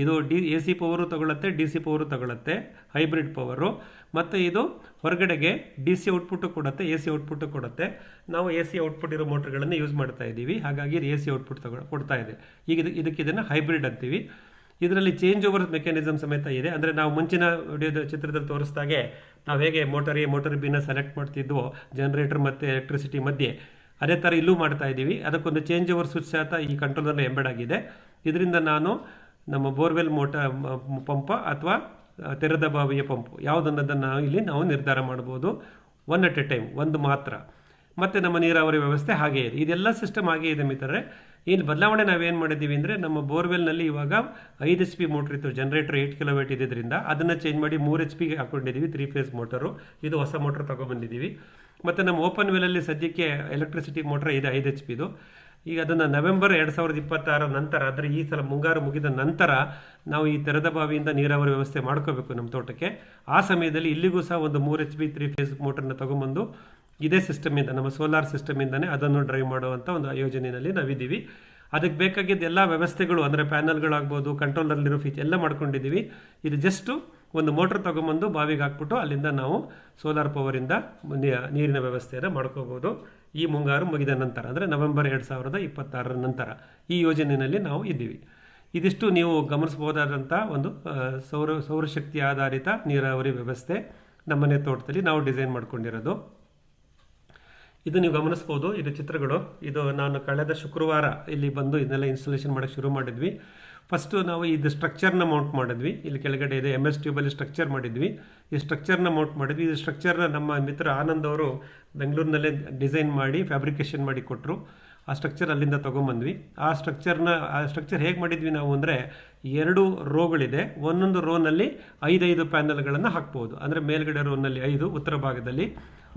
ಇದು AC ಪವರು ತಗೊಳುತ್ತೆ, DC ಪವರು ತಗೊಳುತ್ತೆ, ಹೈಬ್ರಿಡ್ ಪವರು. ಮತ್ತು ಇದು ಹೊರಗಡೆಗೆ DC ಔಟ್ಪುಟ್ಟು ಕೊಡುತ್ತೆ, AC ಔಟ್ಪುಟ್ಟು ಕೊಡುತ್ತೆ. ನಾವು AC ಔಟ್ಪುಟ್ ಇರೋ ಮೋಟರ್ಗಳನ್ನು ಯೂಸ್ ಮಾಡ್ತಾ ಇದ್ದೀವಿ, ಹಾಗಾಗಿ ಇದು AC ಔಟ್ಪುಟ್ ಕೊಡ್ತಾ ಇದೆ. ಈಗ ಇದನ್ನು ಹೈಬ್ರಿಡ್ ಅಂತೀವಿ. ಇದರಲ್ಲಿ ಚೇಂಜ್ ಓವರ್ ಮೆಕ್ಯಾನಿಸಮ್ ಸಮೇತ ಇದೆ. ಅಂದರೆ ನಾವು ಮುಂಚಿನ ವಿಡಿಯೋದ ಚಿತ್ರದಲ್ಲಿ ತೋರಿಸಿದಾಗೆ ನಾವು ಹೇಗೆ ಮೋಟರ್ ಬಿನ ಸೆಲೆಕ್ಟ್ ಮಾಡ್ತಿದ್ವೋ ಜನರೇಟರ್ ಮತ್ತು ಎಲೆಕ್ಟ್ರಿಸಿಟಿ ಮಧ್ಯೆ, ಅದೇ ಥರ ಇಲ್ಲೂ ಮಾಡ್ತಾ ಇದ್ದೀವಿ. ಅದಕ್ಕೊಂದು ಚೇಂಜ್ ಓವರ್ ಸ್ವಿಚ್ ಸಹ ಈ ಕಂಟ್ರೋಲಲ್ಲಿ ಎಂಬೆಡ್ ಆಗಿದೆ. ಇದರಿಂದ ನಾನು ನಮ್ಮ ಬೋರ್ವೆಲ್ ಪಂಪ ಅಥವಾ ತೆರೆದ ಬಾವಿಯ ಪಂಪು ಯಾವುದನ್ನೋದನ್ನು ನಾವು ನಿರ್ಧಾರ ಮಾಡ್ಬೋದು, ಒನ್ ಅಟ್ ಎ ಟೈಮ್, ಒಂದು ಮಾತ್ರ. ಮತ್ತು ನಮ್ಮ ನೀರಾವರಿ ವ್ಯವಸ್ಥೆ ಹಾಗೇ ಇದೆ. ಇದೆಲ್ಲ ಸಿಸ್ಟಮ್ ಹಾಗೇ ಇದೆ ಮಿತ್ರರೇ. ಏನು ಬದಲಾವಣೆ ನಾವೇನು ಮಾಡಿದ್ದೀವಿ ಅಂದರೆ, ನಮ್ಮ ಬೋರ್ವೆಲ್ನಲ್ಲಿ ಇವಾಗ 5 HP ಮೋಟ್ರ್ ಇತ್ತು, ಜನರೇಟರ್ 8 kW ಇದ್ದಿದ್ದರಿಂದ ಅದನ್ನು ಚೇಂಜ್ ಮಾಡಿ 3 HP ಹಾಕ್ಕೊಂಡಿದ್ದೀವಿ, 3-phase ಮೋಟರು. ಇದು ಹೊಸ ಮೋಟ್ರ್ ತೊಗೊಬಂದಿದ್ದೀವಿ. ಮತ್ತು ನಮ್ಮ ಓಪನ್ ವೆಲಲ್ಲಿ ಸದ್ಯಕ್ಕೆ ಎಲೆಕ್ಟ್ರಿಸಿಟಿ ಮೋಟ್ರ್ ಇದೆ 5 HP. ಈಗ ಅದನ್ನು ನವೆಂಬರ್ 2026 ನಂತರ, ಅಂದರೆ ಈ ಸಲ ಮುಂಗಾರು ಮುಗಿದ ನಂತರ ನಾವು ಈ ತೆರೆದ ಬಾವಿಯಿಂದ ನೀರಾವರಿ ವ್ಯವಸ್ಥೆ ಮಾಡ್ಕೋಬೇಕು ನಮ್ಮ ತೋಟಕ್ಕೆ. ಆ ಸಮಯದಲ್ಲಿ ಇಲ್ಲಿಗೂ ಸಹ ಒಂದು 3 HP 3-phase ಮೋಟರ್ನ ತೊಗೊಂಬಂದು ಇದೇ ಸಿಸ್ಟಮಿಂದ, ನಮ್ಮ ಸೋಲಾರ್ ಸಿಸ್ಟಮಿಂದನೇ ಅದನ್ನು ಡ್ರೈವ್ ಮಾಡುವಂಥ ಒಂದು ಯೋಜನೆಯಲ್ಲಿ ನಾವಿದ್ದೀವಿ. ಅದಕ್ಕೆ ಬೇಕಾಗಿದ್ದ ಎಲ್ಲ ವ್ಯವಸ್ಥೆಗಳು, ಅಂದರೆ ಪ್ಯಾನಲ್ಗಳಾಗ್ಬೋದು, ಕಂಟ್ರೋಲರ್ಲಿರೋ ಫೀಚರ್ ಎಲ್ಲ ಮಾಡ್ಕೊಂಡಿದ್ದೀವಿ. ಇದು ಜಸ್ಟು ಒಂದು ಮೋಟ್ರ್ ತೊಗೊಂಬಂದು ಬಾವಿಗೆ ಹಾಕ್ಬಿಟ್ಟು ಅಲ್ಲಿಂದ ನಾವು ಸೋಲಾರ್ ಪವರಿಂದ ನೀರಿನ ವ್ಯವಸ್ಥೆಯನ್ನು ಮಾಡ್ಕೋಬೋದು. ಈ ಮುಂಗಾರು ಮುಗಿದ ನಂತರ, ಅಂದರೆ ನವೆಂಬರ್ 2026 ನಂತರ ಈ ಯೋಜನೆಯಲ್ಲಿ ನಾವು ಇದ್ದೀವಿ. ಇದಿಷ್ಟು ನೀವು ಗಮನಿಸಬಹುದಾದಂಥ ಒಂದು ಸೌರಶಕ್ತಿ ಆಧಾರಿತ ನೀರಾವರಿ ವ್ಯವಸ್ಥೆ ನಮ್ಮನೆ ತೋಟದಲ್ಲಿ ನಾವು ಡಿಸೈನ್ ಮಾಡ್ಕೊಂಡಿರೋದು. ಇದು ನೀವು ಗಮನಿಸ್ಬೋದು, ಇದು ಚಿತ್ರಗಳು. ಇದು ನಾನು ಕಳೆದ ಶುಕ್ರವಾರ ಇಲ್ಲಿ ಬಂದು ಇದನ್ನೆಲ್ಲ ಇನ್ಸ್ಟಾಲೇಷನ್ ಮಾಡೋಕ್ಕೆ ಶುರು ಮಾಡಿದ್ವಿ. ಫಸ್ಟು ನಾವು ಇದು ಸ್ಟ್ರಕ್ಚರ್ನ ಮೌಂಟ್ ಮಾಡಿದ್ವಿ. ಇಲ್ಲಿ ಕೆಳಗಡೆ ಇದೆ MS ಟ್ಯೂಬಲ್ಲಿ ಸ್ಟ್ರಕ್ಚರ್ ಮಾಡಿದ್ವಿ. ಈ ಸ್ಟ್ರಕ್ಚರ್ನ ಮೌಂಟ್ ಮಾಡಿದ್ವಿ. ಈ ಸ್ಟ್ರಕ್ಚರ್ನ ನಮ್ಮ ಮಿತ್ರ ಆನಂದ್ ಅವರು ಬೆಂಗಳೂರಿನಲ್ಲೇ ಡಿಸೈನ್ ಮಾಡಿ ಫ್ಯಾಬ್ರಿಕೇಷನ್ ಮಾಡಿ ಕೊಟ್ಟರು. ಆ ಸ್ಟ್ರಕ್ಚರ್ ಅಲ್ಲಿಂದ ತೊಗೊಂಬಂದ್ವಿ. ಆ ಸ್ಟ್ರಕ್ಚರ್ ಹೇಗೆ ಮಾಡಿದ್ವಿ ನಾವು ಅಂದರೆ, 2 ರೋಗಳಿದೆ. ಒಂದೊಂದು ರೋನಲ್ಲಿ 5 ಪ್ಯಾನಲ್ಗಳನ್ನು ಹಾಕ್ಬೋದು. ಅಂದರೆ ಮೇಲ್ಗಡೆ ರೋನಲ್ಲಿ 5, ಉತ್ತರ ಭಾಗದಲ್ಲಿ,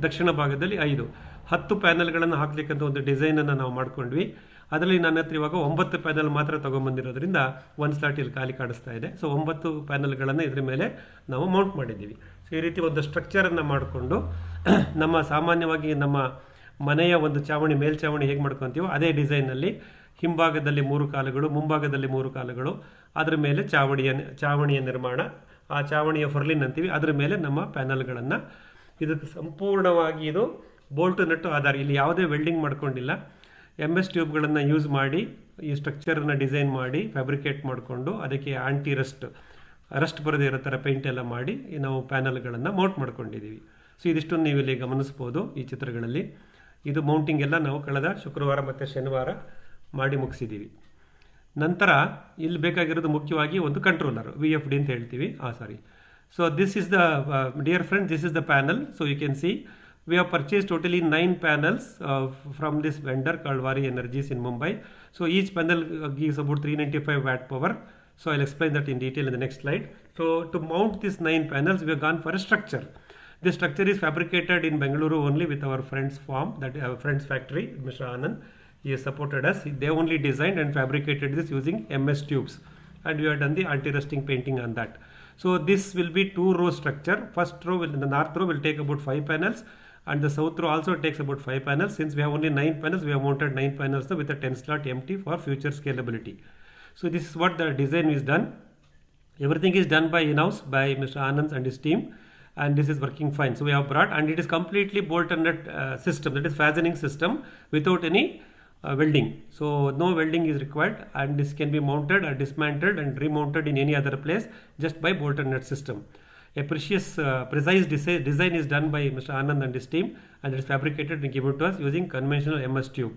ದಕ್ಷಿಣ ಭಾಗದಲ್ಲಿ 5, 10 ಪ್ಯಾನಲ್ಗಳನ್ನು ಹಾಕ್ಲಿಕ್ಕಂತ ಒಂದು ಡಿಸೈನನ್ನು ನಾವು ಮಾಡ್ಕೊಂಡ್ವಿ. ಅದರಲ್ಲಿ ನನ್ನ ಹತ್ರ ಇವಾಗ 9 ಪ್ಯಾನಲ್ ಮಾತ್ರ ತೊಗೊಂಬಂದಿರೋದ್ರಿಂದ ಒಂದು ಸ್ಲಾಟ್ ಇಲ್ಲಿ ಖಾಲಿ ಕಾಣಿಸ್ತಾ ಇದೆ. ಸೊ 9 ಪ್ಯಾನಲ್ಗಳನ್ನು ಇದ್ರ ಮೇಲೆ ನಾವು ಮೌಂಟ್ ಮಾಡಿದ್ದೀವಿ. ಸೊ ಈ ರೀತಿ ಒಂದು ಸ್ಟ್ರಕ್ಚರನ್ನು ಮಾಡಿಕೊಂಡು ನಮ್ಮ ಸಾಮಾನ್ಯವಾಗಿ ನಮ್ಮ ಮನೆಯ ಒಂದು ಚಾವಣಿ ಮೇಲ್ಚಾವಣಿ ಹೇಗೆ ಮಾಡ್ಕೊತೀವೋ ಅದೇ ಡಿಸೈನಲ್ಲಿ ಹಿಂಭಾಗದಲ್ಲಿ 3 ಕಾಲುಗಳು, ಮುಂಭಾಗದಲ್ಲಿ 3 ಕಾಲುಗಳು, ಅದರ ಮೇಲೆ ಚಾವಣಿಯ ನಿರ್ಮಾಣ, ಆ ಚಾವಣಿಯ ಫರ್ಲಿನ್ ಅಂತೀವಿ, ಅದರ ಮೇಲೆ ನಮ್ಮ ಪ್ಯಾನಲ್ಗಳನ್ನು. ಇದಕ್ಕೆ ಸಂಪೂರ್ಣವಾಗಿ ಇದು ಬೋಲ್ಟು ನಟ್ಟು ಆಧಾರ, ಇಲ್ಲಿ ಯಾವುದೇ ವೆಲ್ಡಿಂಗ್ ಮಾಡ್ಕೊಂಡಿಲ್ಲ. MS ಟ್ಯೂಬ್ಗಳನ್ನು ಯೂಸ್ ಮಾಡಿ ಈ ಸ್ಟ್ರಕ್ಚರನ್ನು ಡಿಸೈನ್ ಮಾಡಿ ಫ್ಯಾಬ್ರಿಕೇಟ್ ಮಾಡಿಕೊಂಡು ಅದಕ್ಕೆ ಆಂಟಿ ರಸ್ಟ್ ಬರದೇ ಇರೋ ಥರ ಪೇಂಟ್ ಎಲ್ಲ ಮಾಡಿ ನಾವು ಪ್ಯಾನಲ್ಗಳನ್ನು ಮೌಂಟ್ ಮಾಡ್ಕೊಂಡಿದ್ದೀವಿ. ಸೊ ಇದಿಷ್ಟನ್ನು ನೀವು ಇಲ್ಲಿ ಗಮನಿಸ್ಬೋದು ಈ ಚಿತ್ರಗಳಲ್ಲಿ. ಇದು ಮೌಂಟಿಂಗ್ ಎಲ್ಲ ನಾವು ಕಳೆದ ಶುಕ್ರವಾರ ಮತ್ತು ಶನಿವಾರ ಮಾಡಿ ಮುಗಿಸಿದ್ದೀವಿ. ನಂತರ ಇಲ್ಲಿ ಬೇಕಾಗಿರೋದು ಮುಖ್ಯವಾಗಿ ಒಂದು ಕಂಟ್ರೋಲರ್, VFD ಅಂತ ಹೇಳ್ತೀವಿ. So this is the dear friend, this is the panel. So you can see we have purchased totally 9 panels from this vendor called Vari Energies in Mumbai. So each panel gives about 395 watt power. So I'll explain that in detail in the next slide. So to mount these 9 panels, we have gone for a structure. This structure is fabricated in Bengaluru only with our friend's farm, that our friend's factory, Mr. Anand. He has supported us. They only designed and fabricated this using MS tubes, and we have done the anti-rusting painting on that. So this will be 2-row structure. First row, the north row will take about 5 panels, and the south row also takes about 5 panels. Since we have only 9 panels, we have mounted 9 panels with a 10 slot empty for future scalability. So this is what the design is done. Everything is done by in-house by Mr. Anand and his team, and this is working fine. So we have brought, and it is completely bolt and nut system, that is fastening system without any welding. So no welding is required, and this can be mounted or dismantled and remounted in any other place just by bolt and nut system. A precise design is done by Mr. Anand and his team, and it is fabricated and given to us using conventional MS tube.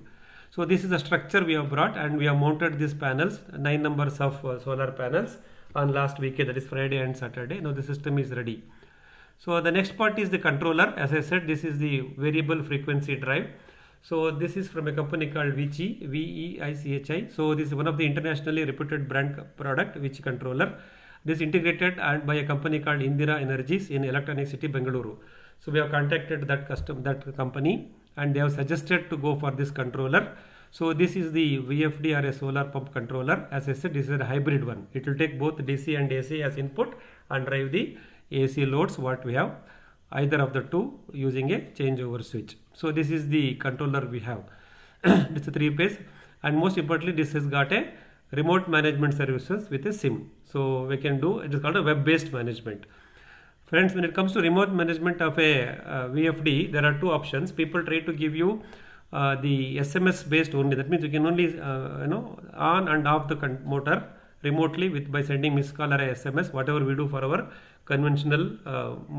So this is the structure we have brought, and we have mounted these panels, 9 numbers of solar panels on last weekend, that is Friday and Saturday. Now the system is ready. So the next part is the controller. As I said, this is the variable frequency drive. So this is from a company called Vici, VEICHI. So this is one of the internationally reputed brand product, Vici controller. This integrated and by a company called Indira Energies in Electronic City, Bengaluru. So we have contacted that company, and they have suggested to go for this controller. So this is the VFD or a solar pump controller. As I said, this is a hybrid one. It will take both DC and AC as input and drive the AC loads what we have, either of the two, using a changeover switch. So this is the controller we have. This is a 3-phase, and most importantly, this has got a remote management services with a SIM. So we can do, it is called a web-based management. Friends, when it comes to remote management of a VFD, there are 2 options. People try to give you the SMS based only. That means you can only on and off the motor remotely by sending missed call or a SMS, whatever we do for our conventional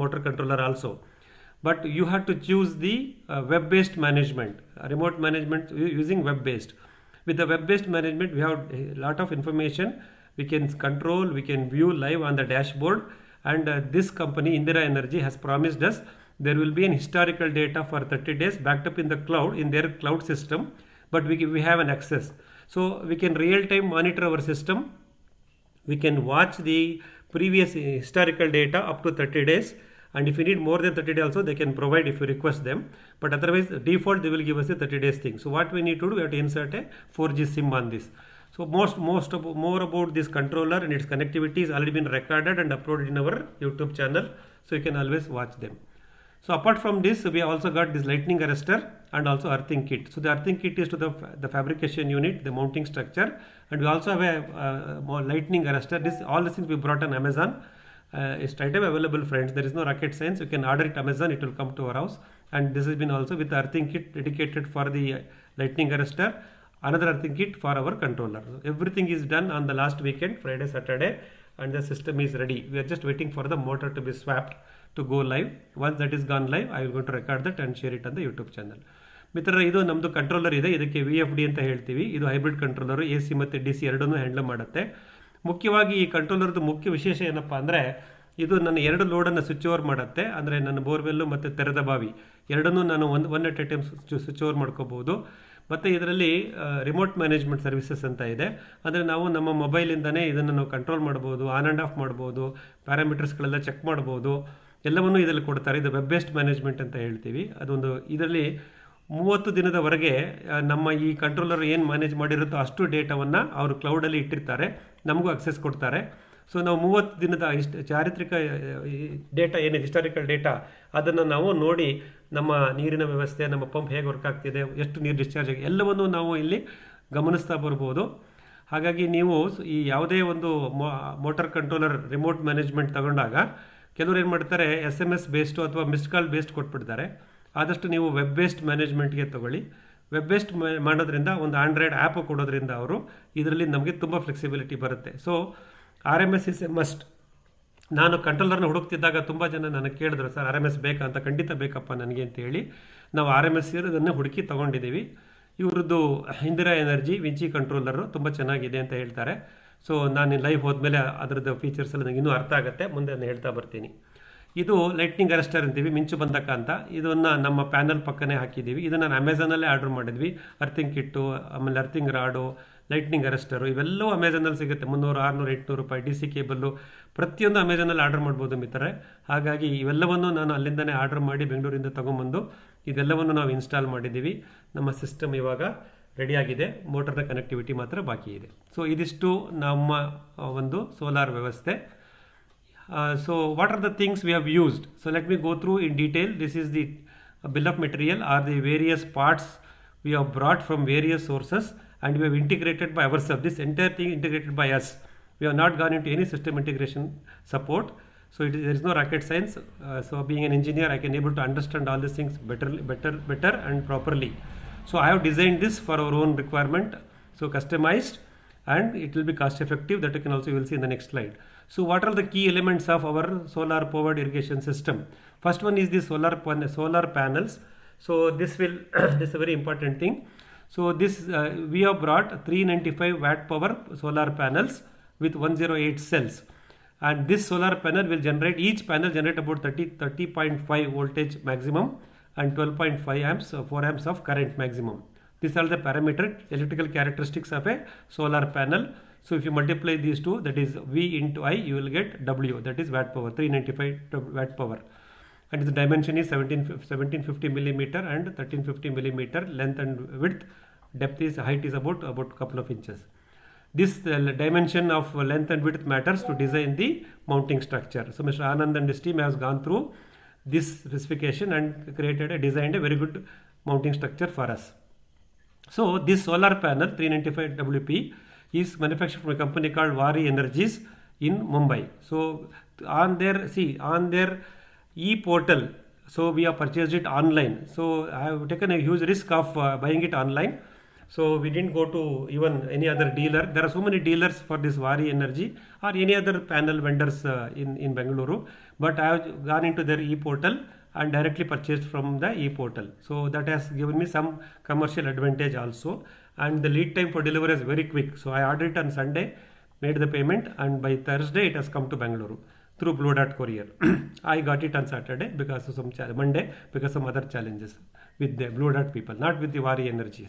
motor controller also. But you have to choose the web-based management, remote management using web-based. With the web-based management, we have a lot of information. We can control, we can view live on the dashboard, and this company, Indira Energy, has promised us there will be an historical data for 30 days backed up in the cloud, in their cloud system, but we have an access. So we can real-time monitor our system. We can watch the previous historical data up to 30 days. And if you need more than 30 days also, they can provide if you request them. But otherwise, default, they will give us a 30 days thing. So what we need to do, we have to insert a 4G SIM on this. So more about this controller and its connectivity is already been recorded and uploaded in our YouTube channel. So you can always watch them. So apart from this, we have also got this lightning arrestor and also earthing kit. So the earthing kit is to the fabrication unit, the mounting structure. And we also have a lightning arrestor. All the things we brought on Amazon. It's straight away available, friends. There is no rocket science. You can order it Amazon, it will come to our house. And this has been also with the earthing kit dedicated for the lightning arrestor, another earthing kit for our controller. So everything is done on the last weekend, Friday, Saturday, and the system is ready. We are just waiting for the motor to be swapped to go live. Once that is gone live, I will go to record that and share it on the YouTube channel. ಮಿತ್ರರ, ಇದು ನಮ್ಮದು controller ಇದೆ. ಇದಕ್ಕೆ VFD ಅಂತ ಹೇಳ್ತೀವಿ. ಇದು hybrid controller, AC ಮತ್ತು DC ಎರಡನ್ನೂ handle ಮಾಡುತ್ತೆ. ಮುಖ್ಯವಾಗಿ ಈ ಕಂಟ್ರೋಲರ್ದು ಮುಖ್ಯ ವಿಶೇಷ ಏನಪ್ಪ ಅಂದರೆ, ಇದು ನನ್ನ 2 ಲೋಡನ್ನು ಸ್ವಿಚ್ ಓವರ್ ಮಾಡುತ್ತೆ. ಅಂದರೆ ನನ್ನ ಬೋರ್ವೆಲ್ಲು ಮತ್ತು ತೆರೆದ ಬಾವಿ ಎರಡನ್ನೂ ನಾನು one at a time switch over ಮಾಡ್ಕೋಬೋದು. ಮತ್ತು ಇದರಲ್ಲಿ ರಿಮೋಟ್ ಮ್ಯಾನೇಜ್ಮೆಂಟ್ ಸರ್ವಿಸಸ್ ಅಂತ ಇದೆ. ಅಂದರೆ ನಾವು ನಮ್ಮ ಮೊಬೈಲಿಂದನೇ ಇದನ್ನು ನಾವು ಕಂಟ್ರೋಲ್ ಮಾಡ್ಬೋದು, ಆನ್ ಆ್ಯಂಡ್ ಆಫ್ ಮಾಡ್ಬೋದು, ಪ್ಯಾರಾಮೀಟರ್ಸ್ಗಳೆಲ್ಲ ಚೆಕ್ ಮಾಡ್ಬೋದು, ಎಲ್ಲವನ್ನೂ ಇದರಲ್ಲಿ ಕೊಡ್ತಾರೆ. ಇದು ವೆಬ್ ಬೇಸ್ಡ್ ಮ್ಯಾನೇಜ್ಮೆಂಟ್ ಅಂತ ಹೇಳ್ತೀವಿ. ಅದೊಂದು ಇದರಲ್ಲಿ 30 ದಿನದವರೆಗೆ ನಮ್ಮ ಈ ಕಂಟ್ರೋಲರ್ ಏನು ಮ್ಯಾನೇಜ್ ಮಾಡಿರುತ್ತೋ ಅಷ್ಟು ಡೇಟಾವನ್ನು ಅವರು ಕ್ಲೌಡಲ್ಲಿ ಇಟ್ಟಿರ್ತಾರೆ, ನಮಗೂ ಅಕ್ಸೆಸ್ ಕೊಡ್ತಾರೆ. ಸೊ ನಾವು 30 ದಿನದ ಚಾರಿತ್ರಿಕ ಡೇಟಾ ಏನಿದೆ, ಹಿಸ್ಟಾರಿಕಲ್ ಡೇಟಾ, ಅದನ್ನು ನಾವು ನೋಡಿ ನಮ್ಮ ನೀರಿನ ವ್ಯವಸ್ಥೆ, ನಮ್ಮ ಪಂಪ್ ಹೇಗೆ ವರ್ಕ್ ಆಗ್ತಿದೆ, ಎಷ್ಟು ನೀರು ಡಿಸ್ಚಾರ್ಜ್ ಆಗಿ ಎಲ್ಲವನ್ನೂ ನಾವು ಇಲ್ಲಿ ಗಮನಿಸ್ತಾ ಬರ್ಬೋದು. ಹಾಗಾಗಿ ನೀವು ಈ ಯಾವುದೇ ಒಂದು ಮೋಟಾರ್ ಕಂಟ್ರೋಲರ್ ರಿಮೋಟ್ ಮ್ಯಾನೇಜ್ಮೆಂಟ್ ತಗೊಂಡಾಗ ಕೆಲವರು ಏನು ಮಾಡ್ತಾರೆ, SMS ಬೇಸ್ಡು ಅಥವಾ ಮಿಸ್ಡ್ ಕಾಲ್ ಬೇಸ್ಡ್ ಕೊಟ್ಬಿಡ್ತಾರೆ. ಆದಷ್ಟು ನೀವು ವೆಬ್ ಬೇಸ್ಡ್ ಮ್ಯಾನೇಜ್ಮೆಂಟ್ಗೆ ತಗೊಳ್ಳಿ. ವೆಬ್ ಬೇಸ್ಡ್ ಮಾಡೋದ್ರಿಂದ, ಒಂದು ಆಂಡ್ರಾಯ್ಡ್ ಆ್ಯಪ್ ಕೊಡೋದ್ರಿಂದ ಅವರು ಇದರಲ್ಲಿ ನಮಗೆ ತುಂಬ ಫ್ಲೆಕ್ಸಿಬಿಲಿಟಿ ಬರುತ್ತೆ. So RMS is A must. ನಾನು ಕಂಟ್ರೋಲರ್ನ ಹುಡುಕ್ತಿದ್ದಾಗ ತುಂಬ ಜನ ನನಗೆ ಕೇಳಿದ್ರು, ಸರ್ RMS ಬೇಕಾ ಅಂತ. ಖಂಡಿತ ಬೇಕಪ್ಪ ನನಗೆ ಅಂತ ಹೇಳಿ ನಾವು RMS ಇರೋದನ್ನು ಹುಡುಕಿ ತೊಗೊಂಡಿದ್ದೀವಿ. ಇವ್ರದ್ದು ಇಂದಿರಾ ಎನರ್ಜಿ ವಿಂಚಿ ಕಂಟ್ರೋಲರು ತುಂಬ ಚೆನ್ನಾಗಿದೆ ಅಂತ ಹೇಳ್ತಾರೆ. ಸೊ ನಾನು ಲೈವ್ ಹೋದ್ಮೇಲೆ ಅದರದ್ದು ಫೀಚರ್ಸ್ ಎಲ್ಲ ನನಗೆ ಇನ್ನೂ ಅರ್ಥ ಆಗುತ್ತೆ, ಮುಂದೆ ನಾನು ಹೇಳ್ತಾ ಬರ್ತೀನಿ. ಇದು ಲೈಟ್ನಿಂಗ್ ಅರೆಸ್ಟರ್ ಅಂತೀವಿ, ಮಿಂಚು ಬಂಧಕ ಅಂತ. ಇದನ್ನು ನಮ್ಮ ಪ್ಯಾನಲ್ ಪಕ್ಕನೇ ಹಾಕಿದ್ದೀವಿ. ಇದನ್ನು ನಾನು ಅಮೆಝಾನಲ್ಲೇ ಆರ್ಡರ್ ಮಾಡಿದ್ವಿ. ಅರ್ಥಿಂಗ್ ಕಿಟ್ಟು, ಆಮೇಲೆ ಅರ್ಥಿಂಗ್ ರಾಡು, ಲೈಟ್ನಿಂಗ್ ಅರೆಸ್ಟರು ಇವೆಲ್ಲವೂ ಅಮೆಝಾನಲ್ಲಿ ಸಿಗುತ್ತೆ. 300, 600, 800 ರೂಪಾಯಿ. DC ಕೇಬಲ್ಲು ಪ್ರತಿಯೊಂದು ಅಮೆಝಾನಲ್ಲಿ ಆರ್ಡರ್ ಮಾಡ್ಬೋದು ಮಿತ್ರರೆ. ಹಾಗಾಗಿ ಇವೆಲ್ಲವನ್ನು ನಾನು ಅಲ್ಲಿಂದನೇ ಆರ್ಡರ್ ಮಾಡಿ ಬೆಂಗಳೂರಿಂದ ತೊಗೊಂಬಂದು ಇದೆಲ್ಲವನ್ನು ನಾವು ಇನ್ಸ್ಟಾಲ್ ಮಾಡಿದ್ದೀವಿ. ನಮ್ಮ ಸಿಸ್ಟಮ್ ಇವಾಗ ರೆಡಿಯಾಗಿದೆ, ಮೋಟರ್ನ ಕನೆಕ್ಟಿವಿಟಿ ಮಾತ್ರ ಬಾಕಿ ಇದೆ. ಸೊ ಇದಿಷ್ಟು ನಮ್ಮ ಒಂದು ಸೋಲಾರ್ ವ್ಯವಸ್ಥೆ. So what are the things we have used? So let me go through in detail. This is the bill of material, are the various parts we have brought from various sources and we have integrated by ourselves. This entire thing integrated by us. We have not gone into any system integration support. So there is no rocket science. So being an engineer, I can able to understand all these things better and properly. So I have designed this for our own requirement. So customized, and it will be cost effective. That you can also, you will see in the next slide. So what are the key elements of our solar powered irrigation system? First one is the solar panels. So this will this is a very important thing. So this we have brought 395 watt power solar panels with 108 cells, and this solar panel will generate, each panel generate about 30.5 voltage maximum and 12.5 amps, 4 amps of current maximum. These are the parameter electrical characteristics of a solar panel. So if you multiply these two, that is V into I, you will get W, that is watt power, 395 watt power. And the dimension is 1750 millimeter and 1350 millimeter length and width. Depth is, height is about couple of inches. This dimension of length and width matters to design the mounting structure. So Mr. Anand and his team has gone through this specification and designed a very good mounting structure for us. So this solar panel 395 WP is manufactured from a company called Waaree Energies in Mumbai. So on their e-portal, so we have purchased it online. So I have taken a huge risk of buying it online. So we didn't go to even any other dealer. There are so many dealers for this Waaree Energy or any other panel vendors in Bengaluru, but I have gone into their e-portal and directly purchased from the e-portal. So that has given me some commercial advantage also, and the lead time for delivery is very quick. So I ordered it on Sunday, made the payment, and by Thursday it has come to Bengaluru through Blue Dart Courier. I got it on Saturday because of some Monday because of some other challenges with the Blue Dart people, not with the Waaree Energies.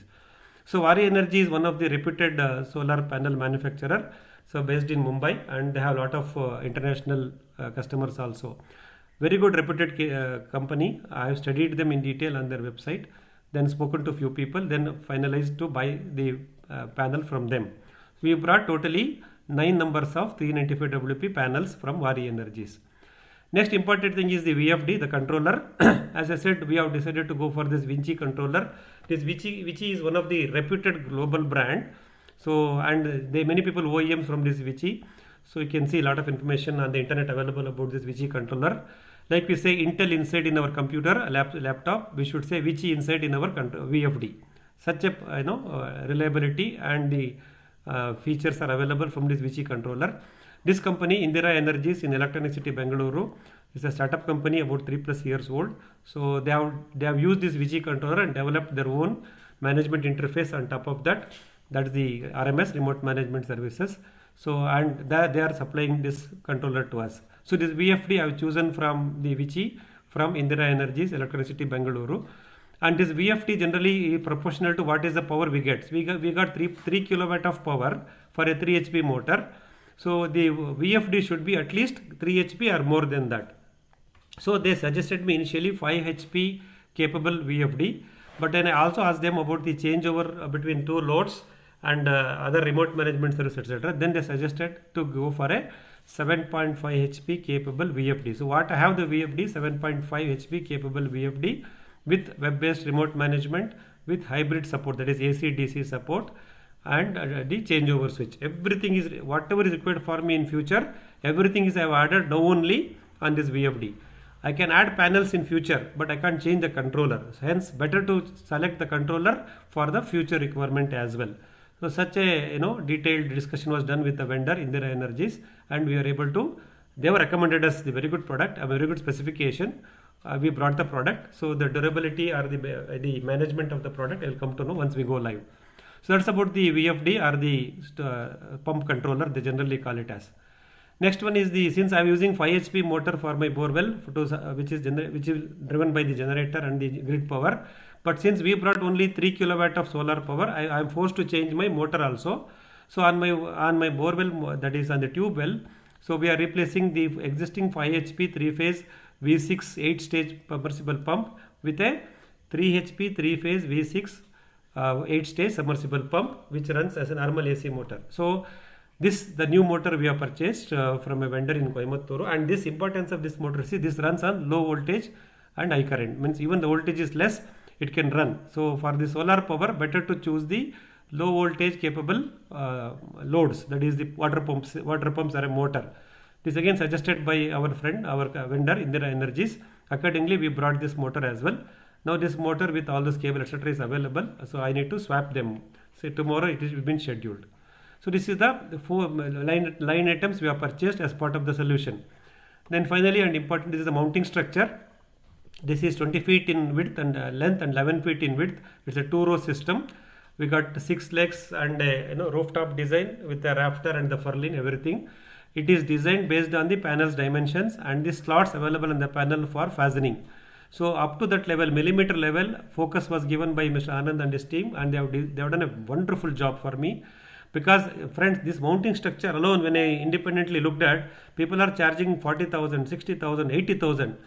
So Waaree Energy is one of the reputed solar panel manufacturer, so based in Mumbai, and they have a lot of international customers also. Very good reputed company. I have studied them in detail on their website, then spoken to few people, then finalized to buy the panel from them. We brought totally 9 numbers of 395 WP panels from Waaree Energies. Next important thing is the VFD, the controller. As I said, we have decided to go for this Vinci controller. This Vinci is one of the reputed global brand. So, and many people OEMs from this Vinci. So you can see a lot of information on the internet available about this Vinci controller. Like we say Intel inside in our computer laptop, we should say Vinci inside in our VFD. Such a reliability and the features are available from this Vinci controller. This company, Indira Energies in Electronic City, Bengaluru, is a startup company about 3+ years old. So they have used this Vinci controller and developed their own management interface on top of that. That's the RMS, Remote Management Services. So and they are supplying this controller to us. So this VFD I have chosen from the Vinci from Indira Energies, Electronic City, Bengaluru. And this VFD generally is proportional to what is the power we get. So we got 3 kilowatt of power for a 3 HP motor. So the VFD should be at least 3 HP or more than that. So they suggested me initially 5 HP capable VFD, But then I also asked them about the changeover between two loads and other remote management service, etc. Then they suggested to go for a 7.5 HP capable VFD. So what I have the VFD, 7.5 HP capable VFD with web-based remote management with hybrid support, that is AC DC support, and the changeover switch. Everything is, whatever is required for me in future, everything is I have added now only on this VFD. I can add panels in future, but I can't change the controller. Hence, better to select the controller for the future requirement as well. So such a detailed discussion was done with the vendor Indira Energies, and we are able to. They have recommended us the very good product, a very good specification. We brought the product, so the durability or the management of the product I will come to know once we go live. So that's about the VFD or the pump controller, they generally call it as. Next one is since I am using 5 HP motor for my borewell, which is driven by the generator and the grid power. But since we brought only 3 kilowatt of solar power, I am forced to change my motor also. So on my borewell, that is on the tube well, so we are replacing the existing 5 HP 3-phase V6 8-stage submersible pump with a 3 HP 3-phase V6 8-stage submersible pump, which runs as a normal AC motor. So the new motor we have purchased from a vendor in Coimbatore, and this importance of this motor, see, this runs on low voltage and high current, means even the voltage is less, it can run. So for the solar power, better to choose the low voltage capable loads, that is the water pumps or a motor. This again suggested by our friend, our vendor Indira Energies. Accordingly, we brought this motor as well. Now this motor with all this cable etc. is available, so I need to swap them. So tomorrow it is been scheduled. So this is the 4 line items we have purchased as part of the solution. Then finally and important, this is the mounting structure. This is 20 feet in width and length and 11 feet in width. It's a 2-row system. We got 6 legs and a rooftop design with the rafter and the furling, everything. It is designed based on the panel's dimensions and the slots available in the panel for fastening. So up to that level, millimeter level, focus was given by Mr. Anand and his team, and they have done a wonderful job for me. Because friends, this mounting structure alone, when I independently looked at, people are charging 40,000, 60,000, 80,000.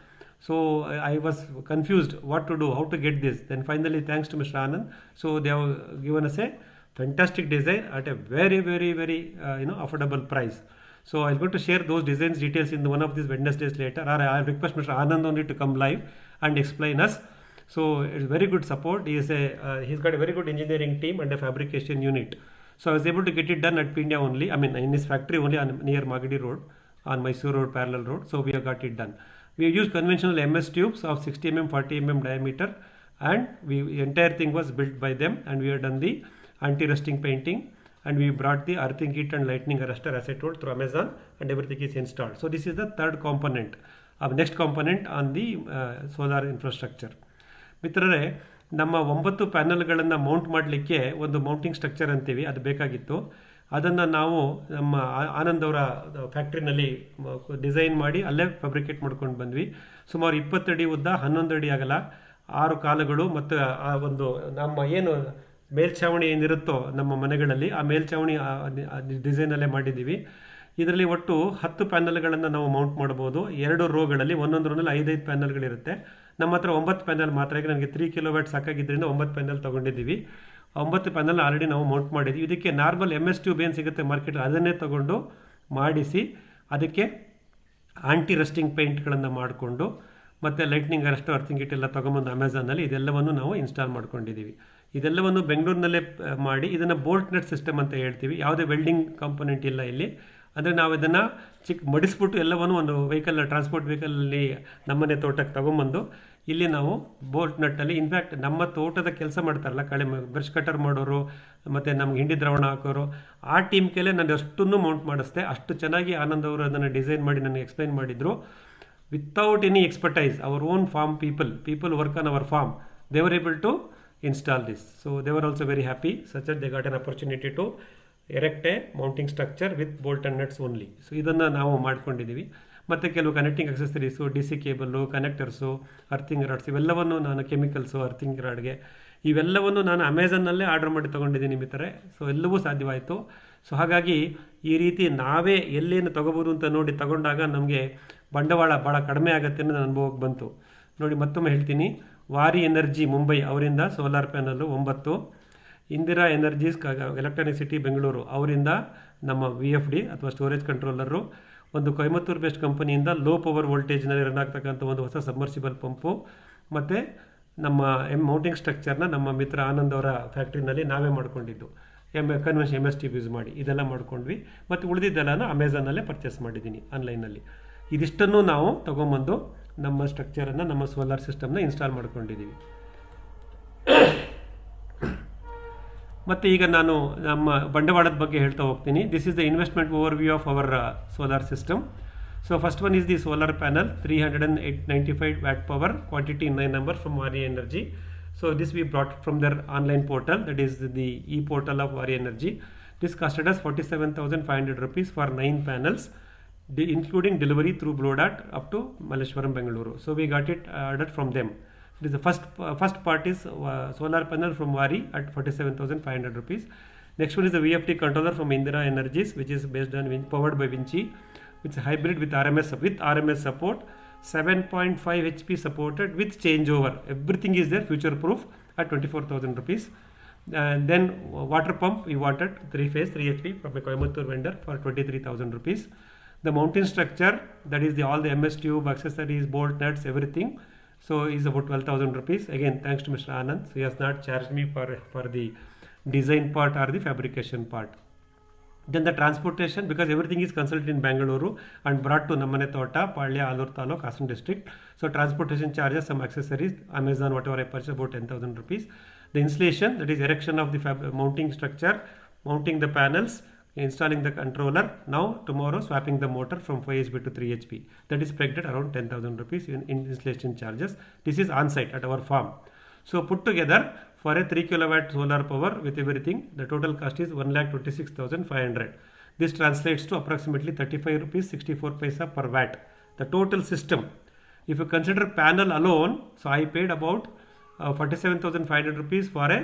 So I was confused what to do, how to get this. Then finally, thanks to Mr. Anand, so they have given us a fantastic design at a very, very, very affordable price. So I'm going to share those designs details in one of these Wednesdays later, or I'll request Mr. Anand only to come live and explain us. So it's very good support. He's got a very good engineering team and a fabrication unit. So I was able to get it done at Pindia only, I mean in his factory only near Magadi Road, on Mysore Road, parallel road. So we have got it done. We have used conventional MS tubes of 60 mm, 40 mm diameter, and the entire thing was built by them, and we have done the anti-rusting painting, and we brought the earthing kit and lightning arrestor, as I told, through Amazon, and everything is installed. So this is the third component, next component on the solar infrastrucstructure. ಮಿತ್ರರೇ, ನಮ್ಮ 9 ಪ್ಯಾನಲ್ಗಳನ್ನು Mount ಮಾಡಲಿಕ್ಕೆ ಒಂದು mounting structure ಅಂತೀವಿ, ಅದು ಬೇಕಾಗಿತ್ತು. ಅದನ್ನು ನಾವು ನಮ್ಮ ಆನಂದ್ ಅವರ ಫ್ಯಾಕ್ಟ್ರಿನಲ್ಲಿ ಡಿಸೈನ್ ಮಾಡಿ ಅಲ್ಲೇ ಫ್ಯಾಬ್ರಿಕೇಟ್ ಮಾಡ್ಕೊಂಡು ಬಂದ್ವಿ. ಸುಮಾರು 20 ಅಡಿ ಉದ್ದ, 11 ಅಡಿ ಅಗಲ, 6 ಕಾಲುಗಳು, ಮತ್ತು ಆ ಒಂದು ನಮ್ಮ ಏನು ಮೇಲ್ಛಾವಣಿ ಏನಿರುತ್ತೋ ನಮ್ಮ ಮನೆಗಳಲ್ಲಿ, ಆ ಮೇಲ್ಛಾವಣಿ ಡಿಸೈನಲ್ಲೇ ಮಾಡಿದ್ದೀವಿ. ಇದರಲ್ಲಿ ಒಟ್ಟು 10 ಪ್ಯಾನಲ್ಗಳನ್ನು ನಾವು ಮೌಂಟ್ ಮಾಡ್ಬೋದು. 2 ರೋಗಳಲ್ಲಿ, ಒಂದೊಂದು ರೋನಲ್ಲಿ 5 ಪ್ಯಾನಲ್ಗಳಿರುತ್ತೆ. ನಮ್ಮ ಹತ್ರ 9 ಪ್ಯಾನಲ್ ಮಾತ್ರ, ಈಗ ನನಗೆ 3 ಕಿಲೋವ್ಯಾಟ್ ಸಾಕಾಗಿದ್ದರಿಂದ 9 ಪ್ಯಾನಲ್ ತೊಗೊಂಡಿದ್ದೀವಿ. 9 ಪ್ಯಾನಲ್ ಆಲ್ರೆಡಿ ನಾವು ಮೌಂಟ್ ಮಾಡಿದ್ದೀವಿ. ಇದಕ್ಕೆ ನಾರ್ಮಲ್ MS ಟ್ಯೂಬ್ ಏನು ಸಿಗುತ್ತೆ ಮಾರ್ಕೆಟ್, ಅದನ್ನೇ ತೊಗೊಂಡು ಮಾಡಿಸಿ ಅದಕ್ಕೆ ಆಂಟಿ ರಸ್ಟಿಂಗ್ ಪೇಂಟ್ಗಳನ್ನು ಮಾಡಿಕೊಂಡು ಮತ್ತು ಲೈಟ್ನಿಂಗ್ ಅರೆಸ್ಟು, ಅರ್ಥಿಂಗ್ ಕಿಟ್ ಎಲ್ಲ ತೊಗೊಂಬಂದು ಅಮೆಝಾನಲ್ಲಿ ಇದೆಲ್ಲವನ್ನು ನಾವು ಇನ್ಸ್ಟಾಲ್ ಮಾಡ್ಕೊಂಡಿದ್ದೀವಿ. ಇದೆಲ್ಲವನ್ನು ಬೆಂಗಳೂರಿನಲ್ಲೇ ಮಾಡಿ ಇದನ್ನು ಬೋಲ್ಟ್ ನಟ್ ಸಿಸ್ಟಮ್ ಅಂತ ಹೇಳ್ತೀವಿ. ಯಾವುದೇ ವೆಲ್ಡಿಂಗ್ ಕಾಂಪೊನೆಂಟ್ ಇಲ್ಲ ಇಲ್ಲಿ. ಅಂದರೆ ನಾವು ಇದನ್ನು ಮಡಿಸ್ಬಿಟ್ಟು ಎಲ್ಲವನ್ನು ಒಂದು ಟ್ರಾನ್ಸ್ಪೋರ್ಟ್ ವೆಹಿಕಲಲ್ಲಿ ನಮ್ಮನೆ ತೋಟಕ್ಕೆ ತೊಗೊಂಬಂದು ಇಲ್ಲಿ ನಾವು ಬೋಲ್ಟ್ ನಟ್ಟಲ್ಲಿ, ಇನ್ಫ್ಯಾಕ್ಟ್ ನಮ್ಮ ತೋಟದ ಕೆಲಸ ಮಾಡ್ತಾರಲ್ಲ, ಬ್ರಷ್ ಕಟರ್ ಮಾಡೋರು ಮತ್ತು ನಮ್ಗೆ ಹಿಂಡಿ ದ್ರಾವಣ ಹಾಕೋರು, ಆ ಟೀಮ್ ಕೆಲೆ ನಾನು ಅಷ್ಟನ್ನು ಮೌಂಟ್ ಮಾಡಿಸ್ದೆ. ಅಷ್ಟು ಚೆನ್ನಾಗಿ ಆನಂದ್ ಅವರು ಅದನ್ನು ಡಿಸೈನ್ ಮಾಡಿ ನನಗೆ ಎಕ್ಸ್ಪ್ಲೈನ್ ಮಾಡಿದರು. Without any expertise, our own farm people work on our farm, they were able to install this. So they were also very happy, such that they got an opportunity to erect a mounting structure with bolt and nuts only. So ಇದನ್ನು ನಾವು ಮಾಡ್ಕೊಂಡಿದ್ದೀವಿ. ಮತ್ತು ಕೆಲವು connecting accessories, DC cable, connectors, earthing rods, ಇವೆಲ್ಲವನ್ನು ನಾನು chemicals, earthing ರಾಡ್ಗೆ ಇವೆಲ್ಲವನ್ನು ನಾನು ಅಮೆಝಾನ್ನಲ್ಲೇ order ಮಾಡಿ ತೊಗೊಂಡಿದ್ದೀನಿ ಮಿತ್ರರೆ. ಸೊ ಎಲ್ಲವೂ ಸಾಧ್ಯವಾಯಿತು. ಸೊ ಹಾಗಾಗಿ ಈ ರೀತಿ ನಾವೇ ಎಲ್ಲೇನು ತೊಗೋಬೋದು ಅಂತ ನೋಡಿ ತಗೊಂಡಾಗ ನಮಗೆ ಬಂಡವಾಳ ಭಾಳ ಕಡಿಮೆ ಆಗುತ್ತೆ ಅನ್ನೋ ಅನುಭವಕ್ಕೆ ಬಂತು. ನೋಡಿ ಮತ್ತೊಮ್ಮೆ ಹೇಳ್ತೀನಿ, ವಾರಿ ಎನರ್ಜಿ ಮುಂಬೈ ಅವರಿಂದ solar panel 9, Indira energies electronic city Bengaluru ಅವರಿಂದ ನಮ್ಮ VFD ಅಥವಾ ಸ್ಟೋರೇಜ್ ಕಂಟ್ರೋಲರು, ಒಂದು ಕೊಯಮತ್ತೂರು ಬೇಸ್ಡ್ ಕಂಪನಿಯಿಂದ ಲೋ ಪವರ್ ವೋಲ್ಟೇಜ್ನಲ್ಲಿ ರನ್ ಆಗ್ತಕ್ಕಂಥ ಒಂದು ಹೊಸ ಸಬ್ಮರ್ಸಿಬಲ್ ಪಂಪು, ಮತ್ತು ನಮ್ಮ ಮೌಂಟಿಂಗ್ ಸ್ಟ್ರಕ್ಚರ್ನ ನಮ್ಮ ಮಿತ್ರ ಆನಂದ್ ಅವರ ಫ್ಯಾಕ್ಟ್ರಿನಲ್ಲಿ ನಾವೇ ಮಾಡ್ಕೊಂಡಿದ್ದು, ಕನ್ವೆನ್ಷನ್ MS-TB ಯೂಸ್ ಮಾಡಿ ಇದೆಲ್ಲ ಮಾಡ್ಕೊಂಡ್ವಿ. ಮತ್ತು ಉಳಿದಿದ್ದೆಲ್ಲನೂ ಅಮೆಝಾನಲ್ಲೇ ಪರ್ಚೇಸ್ ಮಾಡಿದ್ದೀನಿ ಆನ್ಲೈನಲ್ಲಿ. ಇದಿಷ್ಟನ್ನು ನಾವು ತೊಗೊಂಬಂದು ನಮ್ಮ ಸ್ಟ್ರಕ್ಚರನ್ನು, ನಮ್ಮ ಸೋಲಾರ್ ಸಿಸ್ಟಮ್ನ ಇನ್ಸ್ಟಾಲ್ ಮಾಡ್ಕೊಂಡಿದ್ದೀವಿ. ಮತ್ತು ಈಗ ನಾನು ನಮ್ಮ ಬಂಡವಾಳದ ಬಗ್ಗೆ ಹೇಳ್ತಾ ಹೋಗ್ತೀನಿ. This is the investment overview of our solar system. So first one is the solar panel, 395 watt power, quantity 9 numbers from Waaree Energy. So this we brought from their online portal, that is the e-portal of Waaree Energy. This costed us 47,500 rupees for 9 panels, including delivery through Blue Dart up to Malleshwaram, Bengaluru. So we got it ordered from them. It is the first part is solar panel from Waaree at 47,500 rupees. Next one is the VFD controller from Indira Energies, which is based on powered by Vinci. It's a hybrid with RMS support, 7.5 HP supported with changeover. Everything is there, future proof at 24,000 rupees. And then water pump we wanted 3-phase 3 HP from a Coimbatore vendor for 23,000 rupees. The mounting structure, that is all the MS tube, accessories, bolt nuts, everything. So is about 12,000 rupees. Again, thanks to Mr. Anand. He has not charged me for the design part or the fabrication part. Then the transportation, because everything is consulted in Bangalore and brought to Namane Tota, Palya, Alur Taluk, Hassan district. So transportation charges, some accessories, Amazon, whatever I purchased, about 10,000 rupees. The installation, that is erection of the mounting structure, mounting the panels, installing the controller. Now tomorrow swapping the motor from 5 HP to 3 HP. That is pegged at around 10,000 rupees in installation charges. This is on site at our farm. So put together, for a 3 kilowatt solar power with everything, the total cost is 1,26,500. This translates to approximately 35 rupees 64 paisa per watt. The total system, if you consider panel alone, so I paid about 47,500 rupees for a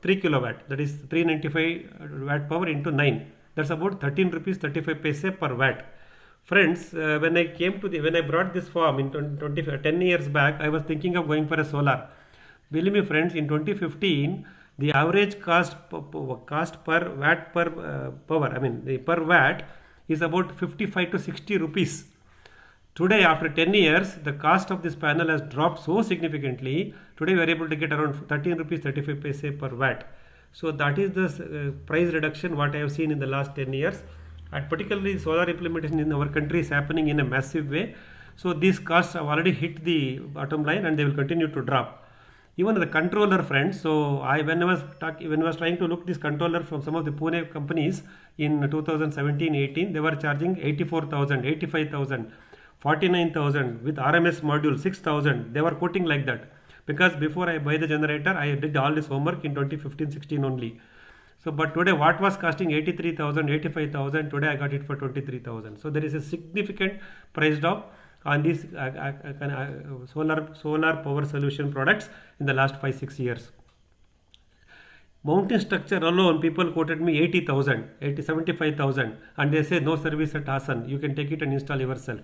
3 kilowatt, that is 395 watt power into 9. That's about 13 rupees 35 paisa per watt. Friends, when I brought this farm in 10 years back, I was thinking of going for a solar. Believe me friends, in 2015 the average cost per watt per watt is about 55 to 60 rupees. Today, after 10 years, the cost of this panel has dropped so significantly. Today we are able to get around 13 rupees 35 paise per watt. So that is the price reduction what I have seen in the last 10 years. And particularly solar implementation in our country is happening in a massive way. So these costs have already hit the bottom line and they will continue to drop. Even the controller, friends, so when I was trying to look this controller from some of the Pune companies in 2017-18, they were charging 84,000, 85,000, 49,000 with RMS module 6,000. They were quoting like that, because before I buy the generator, I did all this homework in 2015-16 only. So but today what was costing 83,000, 85,000, today I got it for 23,000. So there is a significant price drop on these solar power solution products in the last 5-6 years. Mounting structure alone, people quoted me 80,000, 75,000, and they say no service at Hassan, you can take it and install yourself.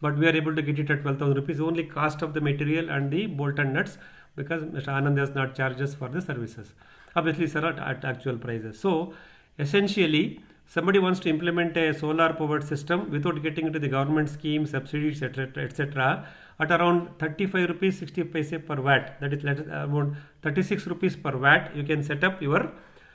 But we are able to get it at 12,000 rupees, only cost of the material and the bolt and nuts, because Mr. Anand has not charged us for the services. Obviously, sir, at actual prices. So essentially, somebody wants to implement a solar powered system without getting into the government schemes, subsidies, etc., at around 35 rupees 60 paise per watt, that is around 36 rupees per watt, you can set up your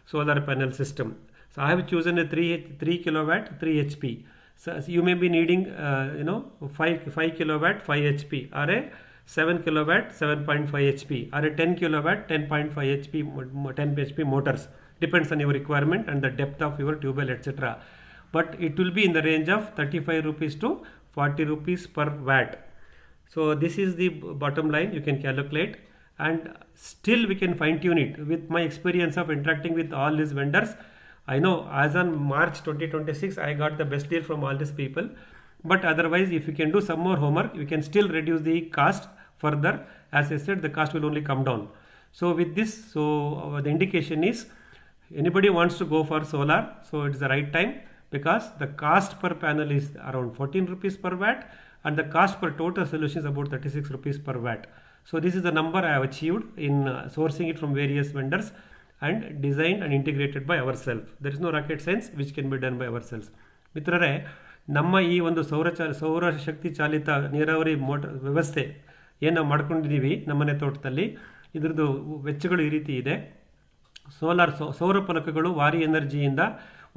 solar panel system. So I have chosen a 3 kilowatt 3 HP. So you may be needing 5 kilowatt 5 HP, or a 7 kilowatt 7.5 HP, or a 10 kilowatt 10.5 HP 10 HP motors. Depends on your requirement and the depth of your tube well, etc. But it will be in the range of 35 rupees to 40 rupees per watt. So this is the bottom line, you can calculate, and still we can fine tune it. With my experience of interacting with all these vendors, I know as on March 2026 I got the best deal from all these people. But otherwise, if you can do some more homework, you can still reduce the cost further. As I said, the cost will only come down. So with this, the indication is, anybody wants to go for solar, so it is the right time, because the cost per panel is around 14 rupees per watt, and the cost per total solution is about 36 rupees per watt. So this is the number I have achieved in sourcing it from various vendors and designed and integrated by ourselves. There is no rocket science which can be done by ourselves. ಮಿತ್ರರೇ, ನಮ್ಮ ಈ ಒಂದು ಸೌರಶಕ್ತಿ ಚಾಲಿತ ನೀರಾವರಿ motor ವ್ಯವಸ್ಥೆ ಏನು ನಾವು ಮಾಡ್ಕೊಂಡಿದ್ದೀವಿ ನಮ್ಮನೆ ತೋಟದಲ್ಲಿ, ಇದ್ರದ್ದು ವೆಚ್ಚಗಳು ಈ ರೀತಿ ಇದೆ. ಸೌರ ಫಲಕಗಳು ವಾರಿ ಎನರ್ಜಿಯಿಂದ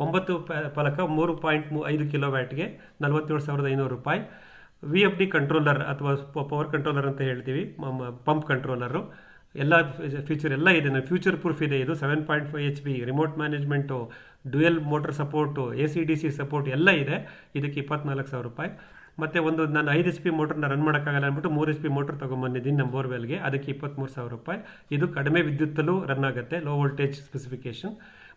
9 ಫಲಕ 3.5 ಕಿಲೋವ್ಯಾಟ್ಗೆ 47,500 ರೂಪಾಯಿ. VFD ಕಂಟ್ರೋಲರ್ ಅಥವಾ ಪವರ್ ಕಂಟ್ರೋಲರ್ ಅಂತ ಹೇಳ್ತೀವಿ, ಪಂಪ್ ಕಂಟ್ರೋಲರು, ಎಲ್ಲ ಫೀಚರ್ ಎಲ್ಲ ಇದೆ, ಫ್ಯೂಚರ್ ಪ್ರೂಫ್ ಇದೆ. ಇದು 7.5 HP remote management, dual motor support, AC/DC support ಎಲ್ಲ ಇದೆ. ಇದಕ್ಕೆ 24,000 ರೂಪಾಯಿ. ಮತ್ತು ನಾನು 5 HP ಮೋಟ್ರನ್ನ ರನ್ ಮಾಡೋಕ್ಕಾಗಲ್ಲ ಅಂದ್ಬಿಟ್ಟು 3 HP ಮೋಟ್ರ್ ತೊಗೊಂಬಂದಿದ್ದೀನಿ ನಮ್ಮ ಬೋರ್ವೆಲ್ಗೆ, ಅದಕ್ಕೆ 23,000 ರೂಪಾಯಿ. ಇದು ಕಡಿಮೆ ವಿದ್ಯುತ್ತಲ್ಲೂ ರನ್ ಆಗುತ್ತೆ, ಲೋ ವೋಲ್ಟೇಜ್ ಸ್ಪೆಸಿಫಿಕೇಶನ್.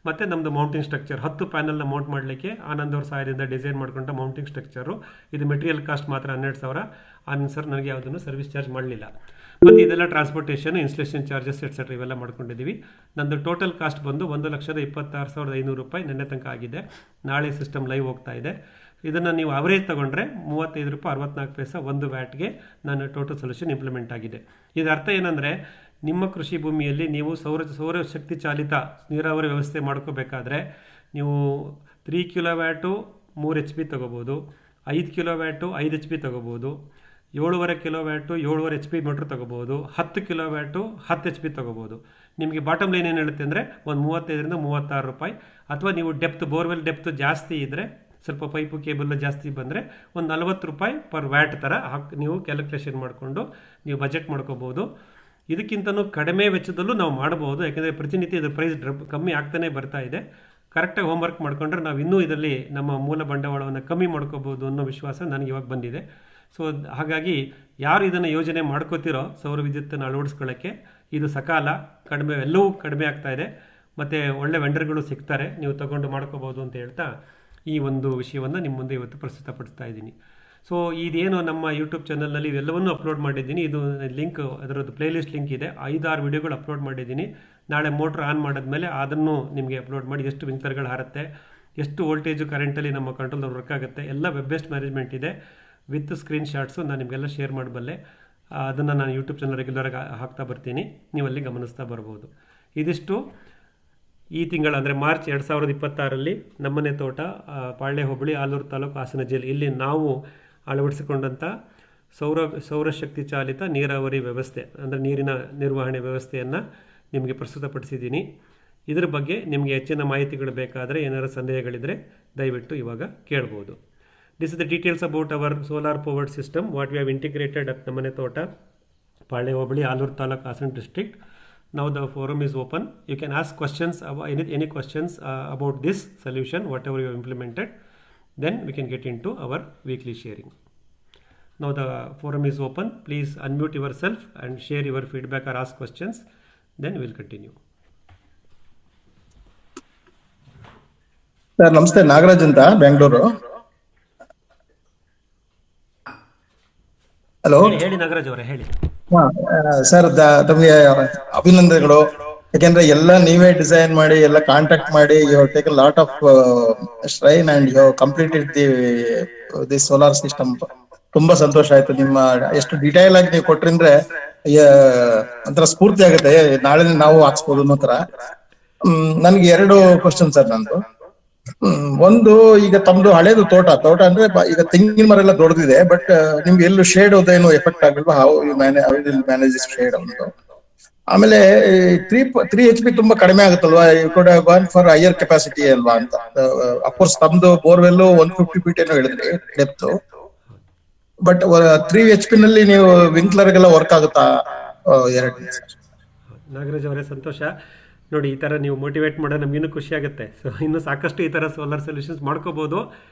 ಮತ್ತು ನಮ್ಮದು ಮೌಂಟಿಂಗ್ ಸ್ಟ್ರಕ್ಚರ್ 10 ಪ್ಯಾನಲ್ನ ಮೌಂಟ್ ಮಾಡಲಿಕ್ಕೆ ಆನಂದ್ ಅವ್ರ ಸಹಾಯದಿಂದ ಡಿಸೈನ್ ಮಾಡ್ಕೊಂಡ ಮೌಂಟಿಂಗ್ ಸ್ಟ್ರಕ್ಚರು. ಇದು ಮೆಟೀರಿಯಲ್ ಕಾಸ್ಟ್ ಮಾತ್ರ 12,000. ಆನಂದ್ ಸರ್ ನನಗೆ ಯಾವುದನ್ನು ಸರ್ವಿಸ್ ಚಾರ್ಜ್ ಮಾಡಲಿಲ್ಲ. ಮತ್ತು ಇದೆಲ್ಲ ಟ್ರಾನ್ಸ್ಪೋರ್ಟೇಷನ್, ಇನ್ಸ್ಟಲೇಷನ್ ಚಾರ್ಜಸ್ ಎಟ್ಸೆಟ್ರಾ ಇವೆಲ್ಲ ಮಾಡ್ಕೊಂಡಿದ್ದೀವಿ. ನಂದು ಟೋಟಲ್ ಕಾಸ್ಟ್ ಬಂದು 1,26,500 ರೂಪಾಯಿ ನೆನ್ನೆ ತನಕ ಆಗಿದೆ. ನಾಳೆ ಸಿಸ್ಟಮ್ ಲೈವ್ ಹೋಗ್ತಾ ಇದೆ. ಇದನ್ನು ನೀವು ಅವರೇಜ್ ತೊಗೊಂಡ್ರೆ 35 ರೂಪಾಯಿ 64 ಪೈಸೆ 1 ವ್ಯಾಟ್ಗೆ ನಾನು ಟೋಟಲ್ ಸೊಲ್ಯೂಷನ್ ಇಂಪ್ಲಿಮೆಂಟ್ ಆಗಿದೆ. ಇದರ ಅರ್ಥ ಏನಂದರೆ, ನಿಮ್ಮ ಕೃಷಿ ಭೂಮಿಯಲ್ಲಿ ನೀವು ಸೌರಶಕ್ತಿ ಚಾಲಿತ ನೀರಾವರಿ ವ್ಯವಸ್ಥೆ ಮಾಡ್ಕೋಬೇಕಾದ್ರೆ ನೀವು 3 ಕಿಲೋವ್ಯಾಟು 3 HP ತೊಗೋಬೋದು, 5 ಕಿಲೋವ್ಯಾಟು 5 HP ತೊಗೋಬೋದು, 7.5 ಕಿಲೋವ್ಯಾಟು 7.5 HP ಮೋಟ್ರ್ ತೊಗೋಬೋದು, 10 ಕಿಲೋವ್ಯಾಟು 10 HP ತೊಗೋಬೋದು. ನಿಮಗೆ ಬಾಟಮ್ ಲೈನ್ ಏನು ಹೇಳುತ್ತೆ ಅಂದರೆ ಒಂದು 35ರಿಂದ 36 ರೂಪಾಯಿ. ಅಥವಾ ನೀವು ಬೋರ್ವೆಲ್ ಡೆಪ್ತ್ ಜಾಸ್ತಿ ಇದ್ದರೆ, ಸ್ವಲ್ಪ ಪೈಪು ಕೇಬಲ್ ಜಾಸ್ತಿ ಬಂದರೆ ಒಂದು 40 ರೂಪಾಯಿ ಪರ್ ವ್ಯಾಟ್ ಥರ ನೀವು ಕ್ಯಾಲ್ಕುಲೇಷನ್ ಮಾಡಿಕೊಂಡು ನೀವು ಬಜೆಟ್ ಮಾಡ್ಕೋಬೋದು. ಇದಕ್ಕಿಂತಲೂ ಕಡಿಮೆ ವೆಚ್ಚದಲ್ಲೂ ನಾವು ಮಾಡ್ಬೋದು, ಯಾಕೆಂದರೆ ಪ್ರತಿನಿತ್ಯ ಇದರ ಪ್ರೈಸ್ ಕಮ್ಮಿ ಆಗ್ತಾನೆ ಬರ್ತಾ ಇದೆ. ಕರೆಕ್ಟಾಗಿ ಹೋಮ್ವರ್ಕ್ ಮಾಡಿಕೊಂಡ್ರೆ ನಾವು ಇನ್ನೂ ಇದರಲ್ಲಿ ನಮ್ಮ ಮೂಲ ಬಂಡವಾಳವನ್ನು ಕಮ್ಮಿ ಮಾಡ್ಕೋಬೋದು ಅನ್ನೋ ವಿಶ್ವಾಸ ನನಗೆ ಇವಾಗ ಬಂದಿದೆ. ಸೊ ಹಾಗಾಗಿ ಯಾರು ಇದನ್ನು ಯೋಜನೆ ಮಾಡ್ಕೋತಿರೋ ಸೌರ ವಿದ್ಯುತ್ತನ್ನು ಅಳವಡಿಸ್ಕೊಳ್ಳೋಕ್ಕೆ, ಇದು ಸಕಾಲ, ಕಡಿಮೆ, ಎಲ್ಲವೂ ಕಡಿಮೆ ಆಗ್ತಾ ಇದೆ. ಮತ್ತು ಒಳ್ಳೆ ವೆಂಡರ್ಗಳು ಸಿಗ್ತಾರೆ, ನೀವು ತಗೊಂಡು ಮಾಡ್ಕೋಬೋದು ಅಂತ ಹೇಳ್ತಾ ಈ ಒಂದು ವಿಷಯವನ್ನು ನಿಮ್ಮ ಮುಂದೆ ಇವತ್ತು ಪ್ರಸ್ತುತಪಡಿಸ್ತಾ ಇದ್ದೀನಿ. ಸೊ ಇದೇನು ನಮ್ಮ ಯೂಟ್ಯೂಬ್ ಚಾನಲ್ನಲ್ಲಿ ಇವೆಲ್ಲವನ್ನೂ ಅಪ್ಲೋಡ್ ಮಾಡಿದ್ದೀನಿ. ಇದು ಲಿಂಕ್, ಅದರದ್ದು ಪ್ಲೇಲಿಸ್ಟ್ ಲಿಂಕ್ ಇದೆ. 5-6 ವಿಡಿಯೋಗಳು ಅಪ್ಲೋಡ್ ಮಾಡಿದ್ದೀನಿ. ನಾಳೆ ಮೋಟ್ರ್ ಆನ್ ಮಾಡಿದ್ಮೇಲೆ ಅದನ್ನು ನಿಮಗೆ ಅಪ್ಲೋಡ್ ಮಾಡಿ, ಎಷ್ಟು ವಿಂಕರ್ಗಳು ಹಾರುತ್ತೆ, ಎಷ್ಟು ವೋಲ್ಟೇಜು ಕರೆಂಟಲ್ಲಿ ನಮ್ಮ ಕಂಟ್ರೋಲ್ ವರ್ಕ್ ಆಗುತ್ತೆ, ಎಲ್ಲ ವೆಬ್ ಬೇಸ್ಡ್ ಮ್ಯಾನೇಜ್ಮೆಂಟ್ ಇದೆ ವಿತ್ ಸ್ಕ್ರೀನ್ ಶಾಟ್ಸು. ನಾನು ನಿಮಗೆಲ್ಲ ಶೇರ್ ಮಾಡಬಲ್ಲೆ. ಅದನ್ನು ನಾನು ಯೂಟ್ಯೂಬ್ ಚಾನಲ್ ರೆಗ್ಯುಲರಾಗಿ ಹಾಕ್ತಾ ಬರ್ತೀನಿ, ನೀವಲ್ಲಿ ಗಮನಿಸ್ತಾ ಬರ್ಬೋದು. ಇದಿಷ್ಟು ಈ ತಿಂಗಳ ಅಂದರೆ ಮಾರ್ಚ್ 2026ರಲ್ಲಿ ನಮ್ಮನೆ ತೋಟ, ಪಾಳ್ಯ ಹೋಬಳಿ, ಆಲೂರು ತಾಲೂಕು, ಹಾಸನ ಜಿಲ್ಲೆ, ಇಲ್ಲಿ ನಾವು ಅಳವಡಿಸಿಕೊಂಡಂಥ ಸೌರಶಕ್ತಿ ಚಾಲಿತ ನೀರಾವರಿ ವ್ಯವಸ್ಥೆ, ಅಂದರೆ ನೀರಿನ ನಿರ್ವಹಣೆ ವ್ಯವಸ್ಥೆಯನ್ನು ನಿಮಗೆ ಪ್ರಸ್ತುತಪಡಿಸಿದ್ದೀನಿ. ಇದರ ಬಗ್ಗೆ ನಿಮಗೆ ಹೆಚ್ಚಿನ ಮಾಹಿತಿಗಳು ಬೇಕಾದರೆ, ಏನಾದರೂ ಸಂದೇಹಗಳಿದ್ದರೆ ದಯವಿಟ್ಟು ಇವಾಗ ಕೇಳ್ಬೋದು. This is the details about our solar powered system, what we have integrated at Namane Tota, Palde Hobli, Alur Taluk, Hassan district. Now the forum is open. You can ask questions, any questions about this solution, whatever you have implemented. Then we can get into our weekly sharing. Now the forum is open. Please unmute yourself and share your feedback or ask questions. Then we will continue. Sir, namaste, Nagaraj anta, Bangalore. Hello, ಹೇಳಿ ನಾಗರಾಜ್ ಅವರೇ, ಹೇಳಿ. Sir, ತಮಗೆ ಅಭಿನಂದನೆಗಳು. ಯಾಕೆಂದ್ರೆ ಎಲ್ಲ ನೀವೇ design ಮಾಡಿ, ಎಲ್ಲ ಕಾಂಟ್ಯಾಕ್ಟ್ ಮಾಡಿ, you have taken lot of strain and you have completed the solar system. ತುಂಬಾ ಸಂತೋಷ ಆಯ್ತು. ನಿಮ್ಮ ಎಷ್ಟು ಡಿಟೈಲ್ ಆಗಿ ನೀವು ಕೊಟ್ರಿಂದ್ರೆ ಒಂಥರ ಸ್ಫೂರ್ತಿ ಆಗುತ್ತೆ, ನಾಳೆ ನಾವು ಹಾಕ್ಸ್ಬೋದು ಅನ್ನೋ ತರ. ನನ್ಗೆ 2 ಕ್ವಶನ್ ಸರ್ ನಂದು. ಒಂದು, ಈಗ ತಮ್ದು ಹಳೇದು ತೋಟ ಅಂದ್ರೆ ಈಗ ತೆಂಗಿನ ಮರ ಎಲ್ಲ ದೊಡ್ಡದಿದೆ, ಬಟ್ ನಿಮ್ಗೆ ಎಲ್ಲೂ ಶೇಡ್ ಅದೇನು ಎಫೆಕ್ಟ್ ಆಗಿಲ್ವಾ? ಹೌ ಯು ಮ್ಯಾನೇಜ್ ಶೇಡ್ ಅಂತ. ಆಮೇಲೆ 3 HP ತುಂಬಾ ಕಡಿಮೆ ಆಗುತ್ತಲ್ವಾ? You could have gone for higher capacity ಅಲ್ವಾ ಅಂತ. ಅಫ್ಕೋರ್ಸ್ ತಮ್ದು ಬೋರ್ವೆಲ್ 150 ಫೀಟ್ ಏನೋ ಹೇಳಿದ್ರಿ ಡೆಪ್ತ್, ಬಟ್ 3 HP ನಲ್ಲಿ ನೀವು ವಿಂಕ್ಲರ್ಗೆಲ್ಲ ವರ್ಕ್ ಆಗುತ್ತಾ? ನಾಗರಾಜ್ ಅವರೇ, ಸಂತೋಷ. ನೋಡಿ, ಈ ಥರ ನೀವು ಮೋಟಿವೇಟ್ ಮಾಡೋ ನಮಗಿನ್ನೂ ಖುಷಿ ಆಗುತ್ತೆ. ಸೊ ಇನ್ನೂ ಸಾಕಷ್ಟು ಈ ಥರ ಸೋಲಾರ್ ಸೊಲ್ಯೂಷನ್ಸ್ ಮಾಡ್ಕೋಬೋದು.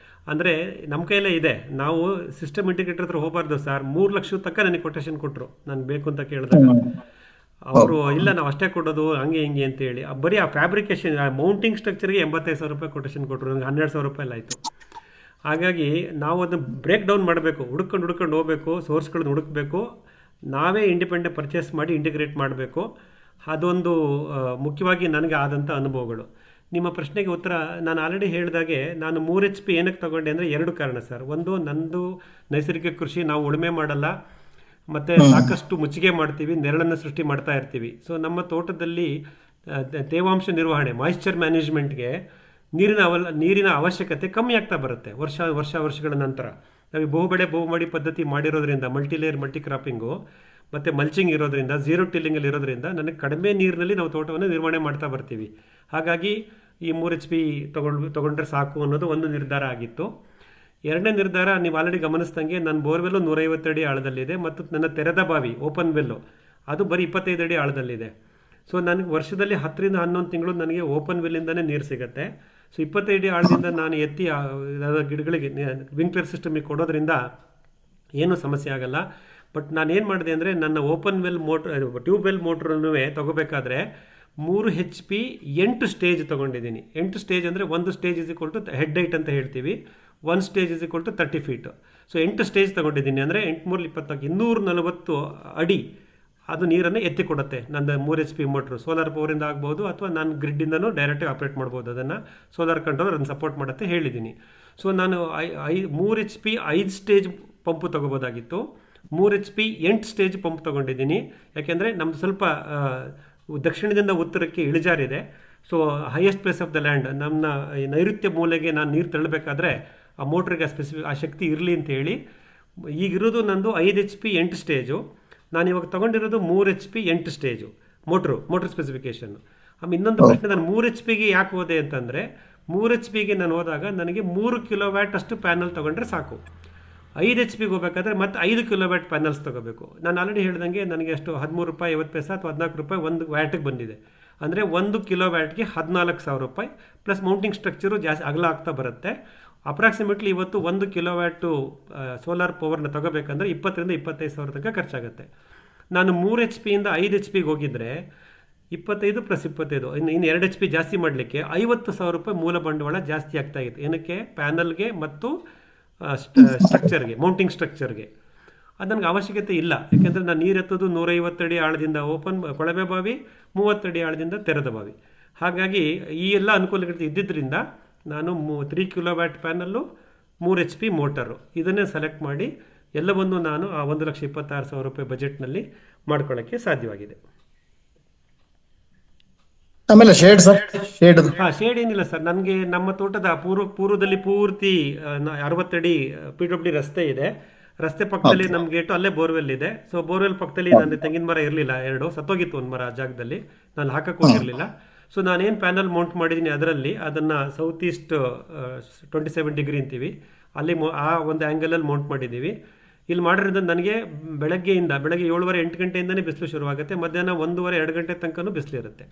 ಅಂದರೆ ನಮ್ಮ ಕೈಯಲ್ಲೇ ಇದೆ. ನಾವು ಸಿಸ್ಟಮ್ ಇಂಟಿಗ್ರೇಟರ್ ಹತ್ರ ಹೋಗಬಾರ್ದು ಸರ್. 3 ಲಕ್ಷದ ತನಕ ನನಗೆ ಕೊಟೇಶನ್ ಕೊಟ್ಟರು, ನಾನು ಬೇಕು ಅಂತ ಕೇಳಿದಾಗ. ಅವರು ಇಲ್ಲ, ನಾವು ಅಷ್ಟೇ ಕೊಡೋದು, ಹಂಗೆ ಹಿಂಗೆ ಅಂತೇಳಿ ಬರೀ ಆ ಫ್ಯಾಬ್ರಿಕೇಷನ್, ಆ ಮೌಂಟಿಂಗ್ ಸ್ಟ್ರಕ್ಚರ್ಗೆ 85,000 ರೂಪಾಯಿ ಕೊಟೇಶನ್ ಕೊಟ್ಟರು. ನನಗೆ 12,000 ರೂಪಾಯಿ ಆಯಿತು. ಹಾಗಾಗಿ ನಾವು ಅದನ್ನು ಬ್ರೇಕ್ ಡೌನ್ ಮಾಡಬೇಕು, ಹುಡ್ಕೊಂಡು ಹೋಗಬೇಕು, ಸೋರ್ಸ್ಗಳನ್ನ ಹುಡುಕಬೇಕು, ನಾವೇ ಇಂಡಿಪೆಂಡೆಂಟ್ ಪರ್ಚೇಸ್ ಮಾಡಿ ಇಂಟಿಗ್ರೇಟ್ ಮಾಡಬೇಕು. ಅದೊಂದು ಮುಖ್ಯವಾಗಿ ನನಗೆ ಆದಂಥ ಅನುಭವಗಳು. ನಿಮ್ಮ ಪ್ರಶ್ನೆಗೆ ಉತ್ತರ ನಾನು ಆಲ್ರೆಡಿ ಹೇಳಿದಾಗೆ, ನಾನು 3 HP ಏನಕ್ಕೆ ತಗೊಂಡೆ ಅಂದರೆ 2 ಕಾರಣ ಸರ್. ಒಂದು, ನಂದು ನೈಸರ್ಗಿಕ ಕೃಷಿ, ನಾವು ಉಳುಮೆ ಮಾಡಲ್ಲ, ಮತ್ತು ಸಾಕಷ್ಟು ಮುಚ್ಚಿಗೆ ಮಾಡ್ತೀವಿ, ನೆರಳನ್ನು ಸೃಷ್ಟಿ ಮಾಡ್ತಾ ಇರ್ತೀವಿ. ಸೊ ನಮ್ಮ ತೋಟದಲ್ಲಿ ತೇವಾಂಶ ನಿರ್ವಹಣೆ, ಮಾಯಿಶ್ಚರ್ ಮ್ಯಾನೇಜ್ಮೆಂಟ್ಗೆ ನೀರಿನ ಅವಶ್ಯಕತೆ ಕಮ್ಮಿ ಆಗ್ತಾ ಬರುತ್ತೆ ವರ್ಷಗಳ ನಂತರ. ನಾವು ಬಹುಮಡಿ ಪದ್ಧತಿ ಮಾಡಿರೋದ್ರಿಂದ, ಮಲ್ಟಿಲೇಯರ್ ಮಲ್ಟಿ ಕ್ರಾಪಿಂಗು ಮತ್ತು ಮಲ್ಚಿಂಗ್ ಇರೋದ್ರಿಂದ, ಝೀರೋ ಟಿಲ್ಲಿಂಗಲ್ಲಿ ಇರೋದ್ರಿಂದ ನನಗೆ ಕಡಿಮೆ ನೀರಿನಲ್ಲಿ ನಾವು ತೋಟವನ್ನು ನಿರ್ವಹಣೆ ಮಾಡ್ತಾ ಬರ್ತೀವಿ. ಹಾಗಾಗಿ ಈ 3 HP ತೊಗೊಂಡ್ರೆ ಸಾಕು ಅನ್ನೋದು ಒಂದು ನಿರ್ಧಾರ ಆಗಿತ್ತು. ಎರಡನೇ ನಿರ್ಧಾರ, ನೀವು ಆಲ್ರೆಡಿ ಗಮನಿಸ್ದಂಗೆ ನನ್ನ ಬೋರ್ವೆಲ್ಲು 150 ಅಡಿ ಆಳದಲ್ಲಿದೆ, ಮತ್ತು ನನ್ನ ತೆರೆದ ಬಾವಿ ಓಪನ್ ವೆಲ್ಲು ಅದು ಬರೀ 25 ಅಡಿ ಆಳದಲ್ಲಿದೆ. ಸೊ ನನಗೆ ವರ್ಷದಲ್ಲಿ 10 ರಿಂದ 11 ತಿಂಗಳು ನನಗೆ ಓಪನ್ ವೆಲ್ಲಿಂದನೇ ನೀರು ಸಿಗುತ್ತೆ. ಸೊ 25 ಅಡಿ ಆಳದಿಂದ ನಾನು ಎತ್ತಿ ಗಿಡಗಳಿಗೆ ವಿಂಕ್ಲರ್ ಸಿಸ್ಟಮಿಗೆ ಕೊಡೋದ್ರಿಂದ ಏನೂ ಸಮಸ್ಯೆ ಆಗಲ್ಲ. ಬಟ್ ನಾನು ಏನು ಮಾಡಿದೆ ಅಂದರೆ, ನನ್ನ ಓಪನ್ ವೆಲ್ ಟ್ಯೂಬ್ ವೆಲ್ ಮೋಟ್ರನ್ನು ತಗೋಬೇಕಾದ್ರೆ 3 HP 8 ಸ್ಟೇಜ್ ತೊಗೊಂಡಿದ್ದೀನಿ. 8 ಸ್ಟೇಜ್ ಅಂದರೆ, ಒಂದು ಸ್ಟೇಜ್ = ಹೆಡ್ ಹೈಟ್ ಅಂತ ಹೇಳ್ತೀವಿ, 1 ಸ್ಟೇಜ್ = 30 ಫೀಟ್. ಸೊ 8 ಸ್ಟೇಜ್ ತೊಗೊಂಡಿದ್ದೀನಿ ಅಂದರೆ 8 3 24 240 ಅಡಿ ಅದು ನೀರನ್ನು ಎತ್ತಿ ಕೊಡುತ್ತೆ. ನನ್ನ 3 HP ಮೋಟ್ರು ಸೋಲಾರ್ ಪವರಿಂದ ಆಗ್ಬೋದು, ಅಥವಾ ನಾನು ಗ್ರಿಡ್ಡಿಂದನೂ ಡೈರೆಕ್ಟಾಗಿ ಆಪ್ರೇಟ್ ಮಾಡ್ಬೋದು. ಅದನ್ನು ಸೋಲಾರ್ ಕಂಟ್ರೋಲರ್ ಅದನ್ನು ಸಪೋರ್ಟ್ ಮಾಡುತ್ತೆ ಹೇಳಿದ್ದೀನಿ. ಸೊ ನಾನು 3 HP 5 ಸ್ಟೇಜ್ ಪಂಪು ತೊಗೋಬೋದಾಗಿತ್ತು. 3 HP 8 ಸ್ಟೇಜ್ ಪಂಪ್ ತೊಗೊಂಡಿದ್ದೀನಿ. ಯಾಕೆಂದರೆ ನಮ್ಮದು ಸ್ವಲ್ಪ ದಕ್ಷಿಣದಿಂದ ಉತ್ತರಕ್ಕೆ ಇಳಿಜಾರಿದೆ. So highest place of the land, ನಮ್ಮ ನೈಋತ್ಯ ಮೂಲೆಗೆ ನಾನು ನೀರು ತಳ್ಳಬೇಕಾದ್ರೆ ಆ ಮೋಟ್ರಿಗೆ ಆ ಶಕ್ತಿ ಇರಲಿ ಅಂತ ಹೇಳಿ ಈಗಿರೋದು ನಂದು 5 HP 8 ಸ್ಟೇಜು. ನಾನು ಇವಾಗ ತೊಗೊಂಡಿರೋದು 3 HP 8 ಸ್ಟೇಜು ಮೋಟ್ರ್ ಸ್ಪೆಸಿಫಿಕೇಷನ್ನು. ಆಮೇಲೆ ಇನ್ನೊಂದು ಪ್ರಶ್ನೆ, ನಾನು 3 HP ಯಾಕೆ ಹೋದೆ ಅಂತಂದರೆ, 3 HP ನಾನು ಹೋದಾಗ ನನಗೆ 3 ಕಿಲೋವ್ಯಾಟ್ ಅಷ್ಟು ಪ್ಯಾನಲ್ ತೊಗೊಂಡ್ರೆ ಸಾಕು. 5 HP ಹೋಗಬೇಕಾದ್ರೆ ಮತ್ತೆ 5 ಕಿಲೋವ್ಯಾಟ್ ಪ್ಯಾನಲ್ಸ್ ತೊಗೋಬೇಕು. ನಾನು ಆಲ್ರೆಡಿ ಹೇಳ್ದಂಗೆ ನನಗೆ ಅಷ್ಟು ₹13.50 ಅಥವಾ ₹14 ಒಂದು ವ್ಯಾಟಿಗೆ ಬಂದಿದೆ. ಅಂದರೆ 1 ಕಿಲೋವ್ಯಾಟ್ಗೆ ₹14,000 ಪ್ಲಸ್ ಮೌಂಟಿಂಗ್ ಸ್ಟ್ರಕ್ಚರು ಜಾಸ್ತಿ ಅಗಲ ಆಗ್ತಾ ಬರುತ್ತೆ. ಅಪ್ರಾಕ್ಸಿಮೇಟ್ಲಿ ಇವತ್ತು 1 ಕಿಲೋವ್ಯಾಟು ಸೋಲಾರ್ ಪವರ್ನ ತಗೋಬೇಕಂದ್ರೆ 20,000 ರಿಂದ 25,000 ತನಕ ಖರ್ಚಾಗುತ್ತೆ. ನಾನು 3 HP ಇಂದ 5 HP ಹೋಗಿದ್ರೆ 25 + 25 ಇನ್ನು 2 HP ಜಾಸ್ತಿ ಮಾಡಲಿಕ್ಕೆ ₹50,000 ಮೂಲ ಬಂಡವಾಳ ಜಾಸ್ತಿ ಆಗ್ತಾ ಇತ್ತು. ಏನಕ್ಕೆ? ಪ್ಯಾನಲ್ಗೆ ಮತ್ತು ಸ್ಟ್ರಕ್ಚರ್ಗೆ, ಮೌಂಟಿಂಗ್ ಸ್ಟ್ರಕ್ಚರ್ಗೆ. ಅದು ನನಗೆ ಅವಶ್ಯಕತೆ ಇಲ್ಲ. ಯಾಕೆಂದರೆ ನಾನು ನೀರು ಎತ್ತೋದು 150 ಅಡಿ ಆಳದಿಂದ ಓಪನ್ ಕೊಳವೆ ಬಾವಿ, 30 ಅಡಿ ಆಳದಿಂದ ತೆರೆದ ಬಾವಿ. ಹಾಗಾಗಿ ಈ ಎಲ್ಲ ಅನುಕೂಲಗಳು ಇದ್ದಿದ್ದರಿಂದ ನಾನು 3 ಕಿಲೋವ್ಯಾಟ್ ಪ್ಯಾನಲ್ಲು, 3 HP ಮೋಟರು ಇದನ್ನೇ ಸೆಲೆಕ್ಟ್ ಮಾಡಿ ಎಲ್ಲವನ್ನು ನಾನು ಆ ₹1,26,000 ಬಜೆಟ್ನಲ್ಲಿ ಮಾಡ್ಕೊಳ್ಳೋಕ್ಕೆ ಸಾಧ್ಯವಾಗಿದೆ. ಆಮೇಲೆ ಶೇಡ್ ಸರ್, ಶೇಡ್ ಏನಿಲ್ಲ ಸರ್. ನನಗೆ ನಮ್ಮ ತೋಟದ ಪೂರ್ವದಲ್ಲಿ ಪೂರ್ತಿ 60 ಅಡಿ PWD ರಸ್ತೆ ಇದೆ. ರಸ್ತೆ ಪಕ್ಕದಲ್ಲಿ ನಮ್ಮ ಗೇಟು, ಅಲ್ಲೇ ಬೋರ್ವೆಲ್ ಇದೆ. ಸೊ ಬೋರ್ವೆಲ್ ಪಕ್ಕದಲ್ಲಿ ನನ್ನ ತೆಂಗಿನ ಮರ ಇರಲಿಲ್ಲ, 2 ಸತ್ತೋಗಿತ್ತು. ಒಂದು ಮರ ಆ ಜಾಗದಲ್ಲಿ ನಾನು ಹಾಕಕ್ಕೆ ಹೋಗಿರಲಿಲ್ಲ. ಸೊ ನಾನೇನು ಪ್ಯಾನಲ್ ಮೌಂಟ್ ಮಾಡಿದ್ದೀನಿ ಅದರಲ್ಲಿ ಅದನ್ನು ಸೌತ್ ಈಸ್ಟ್ 27 ಡಿಗ್ರಿ ಅಂತೀವಿ, ಅಲ್ಲಿ ಆ ಒಂದು ಆ್ಯಂಗಲಲ್ಲಿ ಮೌಂಟ್ ಮಾಡಿದ್ದೀವಿ. ಇಲ್ಲಿ ಮಾಡಿರೋದ್ರಿಂದ ನನಗೆ ಬೆಳಗ್ಗೆ 7:30 8 ಗಂಟೆಯಿಂದನೇ ಬಿಸಿಲು ಶುರುವಾಗುತ್ತೆ. ಮಧ್ಯಾಹ್ನ 1:30 2 ಗಂಟೆ ತನಕನೂ ಬಿಸಿಲು ಇರುತ್ತೆ.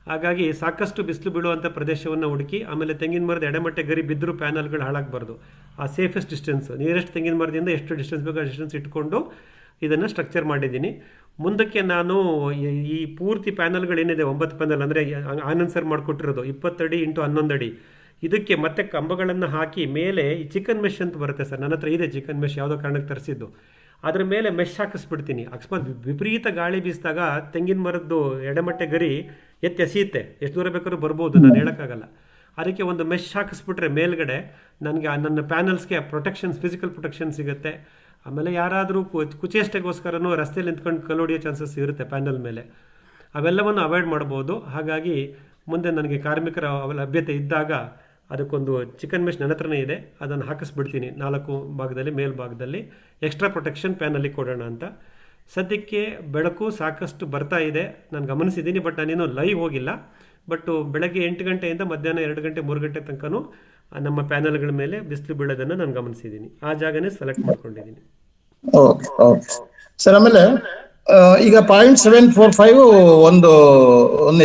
ಹಾಗಾಗಿ ಸಾಕಷ್ಟು ಬಿಸಿಲು ಬೀಳುವಂಥ ಪ್ರದೇಶವನ್ನು ಹುಡುಕಿ, ಆಮೇಲೆ ತೆಂಗಿನ ಮರದ ಎಡೆಮಟ್ಟೆ ಗರಿ ಬಿದ್ದರೂ ಪ್ಯಾನಲ್ಗಳು ಹಾಳಾಗಬಾರ್ದು. ಆ ಸೇಫೆಸ್ಟ್ ಡಿಸ್ಟೆನ್ಸ್, ನಿಯರೆಸ್ಟ್ ತೆಂಗಿನ ಮರದಿಂದ ಎಷ್ಟು ಡಿಸ್ಟೆನ್ಸ್ ಬೇಕೋ ಆ ಡಿಸ್ಟೆನ್ಸ್ ಇಟ್ಕೊಂಡು ಇದನ್ನು ಸ್ಟ್ರಕ್ಚರ್ ಮಾಡಿದ್ದೀನಿ. ಮುಂದಕ್ಕೆ ನಾನು ಈ ಪೂರ್ತಿ ಪ್ಯಾನಲ್ಗಳೇನಿದೆ 9 ಪ್ಯಾನಲ್, ಅಂದರೆ ಆನಂದ್ ಸರ್ ಮಾಡಿಕೊಟ್ಟಿರೋದು 20 ಅಡಿ × 11 ಅಡಿ, ಇದಕ್ಕೆ ಮತ್ತೆ ಕಂಬಗಳನ್ನು ಹಾಕಿ ಮೇಲೆ ಈ ಚಿಕನ್ ಮೆಶ್ ಅಂತ ಬರುತ್ತೆ ಸರ್. ನನ್ನ ಹತ್ರ ಇದೆ ಚಿಕನ್ ಮೆಶ್, ಯಾವುದೋ ಕಾರಣಕ್ಕೆ ತರಿಸಿದ್ದು. ಅದರ ಮೇಲೆ ಮೆಶ್ ಹಾಕಿಸ್ಬಿಡ್ತೀನಿ. ಅಕಸ್ಮಾತ್ ವಿಪರೀತ ಗಾಳಿ ಬೀಸಿದಾಗ ತೆಂಗಿನ ಮರದ್ದು ಎಡೆಮಟ್ಟೆ ಗರಿ ಎತ್ತಿ ಎಸೆಯುತ್ತೆ, ಎಷ್ಟು ದೂರ ಬೇಕಾದ್ರೂ ಬರ್ಬೋದು, ನಾನು ಹೇಳೋಕ್ಕಾಗಲ್ಲ. ಅದಕ್ಕೆ ಒಂದು ಮೆಶ್ ಹಾಕಿಸ್ಬಿಟ್ರೆ ಮೇಲ್ಗಡೆ ನನಗೆ ನನ್ನ ಪ್ಯಾನಲ್ಸ್ಗೆ ಫಿಸಿಕಲ್ ಪ್ರೊಟೆಕ್ಷನ್ ಸಿಗುತ್ತೆ. ಆಮೇಲೆ ಯಾರಾದರೂ ಕುಚೇಷ್ಟೆಗೋಸ್ಕರನೂ ರಸ್ತೆಯಲ್ಲಿ ನಿಂತ್ಕೊಂಡು ಕಲ್ಲೊಡಿಯೋ ಚಾನ್ಸಸ್ ಇರುತ್ತೆ ಪ್ಯಾನಲ್ ಮೇಲೆ, ಅವೆಲ್ಲವನ್ನು ಅವಾಯ್ಡ್ ಮಾಡ್ಬೋದು. ಹಾಗಾಗಿ ಮುಂದೆ ನನಗೆ ಕಾರ್ಮಿಕರ ಲಭ್ಯತೆ ಇದ್ದಾಗ ಅದಕ್ಕೊಂದು ಚಿಕನ್ ಮೆಶ್ ನನ್ನ ಹತ್ರನೇ ಇದೆ, ಅದನ್ನು ಹಾಕಿಸ್ಬಿಡ್ತೀನಿ 4 ಭಾಗದಲ್ಲಿ, ಮೇಲ್ಭಾಗದಲ್ಲಿ ಎಕ್ಸ್ಟ್ರಾ ಪ್ರೊಟೆಕ್ಷನ್ ಪ್ಯಾನಲ್ಲಿ ಕೊಡೋಣ ಅಂತ. ಸದ್ಯಕ್ಕೆ ಬೆಳಕು ಸಾಕಷ್ಟು ಬರ್ತಾ ಇದೆ, ನಾನು ಗಮನಿಸಿದ್ದೀನಿ. ಬಟ್ ನಾನೇನು ಲೈವ್ ಹೋಗಿಲ್ಲ. ಬಟ್ ಬೆಳಗ್ಗೆ 8 ಗಂಟೆಯಿಂದ ಮಧ್ಯಾಹ್ನ 2 ಗಂಟೆ 3 ಗಂಟೆ ತನಕನೂ ನಮ್ಮ ಪ್ಯಾನಲ್ಗಳ ಮೇಲೆ ಬಿಸಿಲು ಬೀಳೋದನ್ನು ನಾನು ಗಮನಿಸಿದ್ದೀನಿ. ಆ ಜಾಗನೇ ಸೆಲೆಕ್ಟ್ ಮಾಡ್ಕೊಂಡಿದ್ದೀನಿ. Okay okay sir. ಆಮೇಲೆ ಈಗ 0.745 ಒಂದು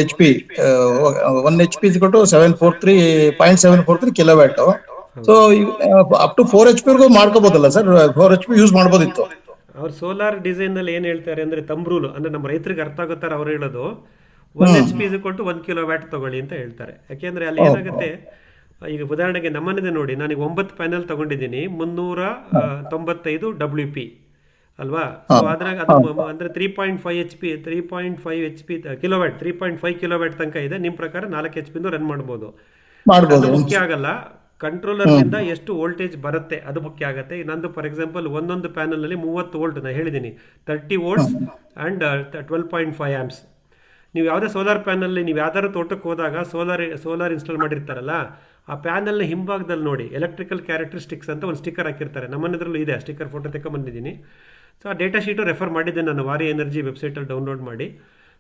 HP 1 HP = 0.743 kilowatt. So up to 4 HP ವರೆಗೂ ಮಾಡ್ಕೋಬಹುದಲ್ಲ ಸರ್? 4 HP ಯೂಸ್ ಮಾಡ್ಬೋದಿತ್ತು. ಅವ್ರು ಸೋಲಾರ್ ಡಿಸೈನಲ್ಲಿ ಏನು ಹೇಳ್ತಾರೆ ಅಂದರೆ, ತಮ್ಮ ರೂಲ್ ಅಂದರೆ ನಮ್ಮ ರೈತರಿಗೆ ಅರ್ಥ ಆಗುತ್ತಾರೆ. ಅವ್ರು ಹೇಳೋದು 1 HP = 1 ಕಿಲೋವ್ಯಾಟ್ ತಗೊಳ್ಳಿ ಅಂತ ಹೇಳ್ತಾರೆ. ಯಾಕೆಂದರೆ ಅಲ್ಲಿ ಏನಾಗುತ್ತೆ, ಈಗ ಉದಾಹರಣೆಗೆ ನಮ್ಮನಿದೆ ನೋಡಿ, ನನಗೆ 9 ಪ್ಯಾನಲ್ ತೊಗೊಂಡಿದ್ದೀನಿ, 395 WP ಅಲ್ವಾ? ಹಾ ಸೊ ಅದ್ರಾಗ ಅದು ಹಾ ಅಂದರೆ 3.5 ಕಿಲೋವ್ಯಾಟ್ 3.5 ಕಿಲೋವ್ಯಾಟ್ ತನಕ ಇದೆ. ನಿಮ್ಮ ಪ್ರಕಾರ 4 HP ರನ್ ಮಾಡ್ಬೋದು. ಬಟ್ ಅದು ಮಾಡ್ಬೋದು. ಮುಖ್ಯ ಆಗಲ್ಲ. ಹ್ಮ್ ಕಂಟ್ರೋಲರ್ನಿಂದ ಎಷ್ಟು ವೋಲ್ಟೇಜ್ ಬರುತ್ತೆ ಅದು ಮುಖ್ಯ ಆಗುತ್ತೆ. ನಂದು ಫಾರ್ ಎಕ್ಸಾಂಪಲ್ ಒಂದೊಂದು ಪ್ಯಾನಲ್ನಲ್ಲಿ 30 ವೋಲ್ಟ್ ನಾನು ಹೇಳಿದ್ದೀನಿ, 30 ವೋಲ್ಟ್ಸ್ ಆ್ಯಂಡ್ 12.5 amps. ನೀವು ಯಾವುದೇ ಸೋಲಾರ್ ಪ್ಯಾನಲ್ಲಿ ನೀವು ಯಾವ್ದಾದ್ರು ತೋಟಕ್ಕೆ ಹೋದಾಗ ಸೋಲಾರ್ ಇನ್ಸ್ಟಾಲ್ ಮಾಡಿರ್ತಾರಲ್ಲ, ಆ ಪ್ಯಾನಲ್ನ ಹಿಂಭಾಗದಲ್ಲಿ ನೋಡಿ ಎಲೆಕ್ಟ್ರಿಕಲ್ ಕ್ಯಾರೆಕ್ಟರಿಸ್ಟಿಕ್ಸ್ ಅಂತ ಒಂದು ಸ್ಟಿಕ್ಕರ್ ಹಾಕಿರ್ತಾರೆ. ನಮ್ಮನೆದ್ರಲ್ಲೂ ಇದೆ, ಆ ಸ್ಟಿಕ್ಕರ್ ಫೋಟೋ ಬಂದಿದ್ದೀನಿ. ಸೊ ಆ ಡೇಟಾ ಶೀಟು ರೆಫರ್ ಮಾಡಿದ್ದೆ ನಾನು ವಾರಿ ಎನರ್ಜಿ ವೆಬ್ಸೈಟಲ್ಲಿ ಡೌನ್ಲೋಡ್ ಮಾಡಿ.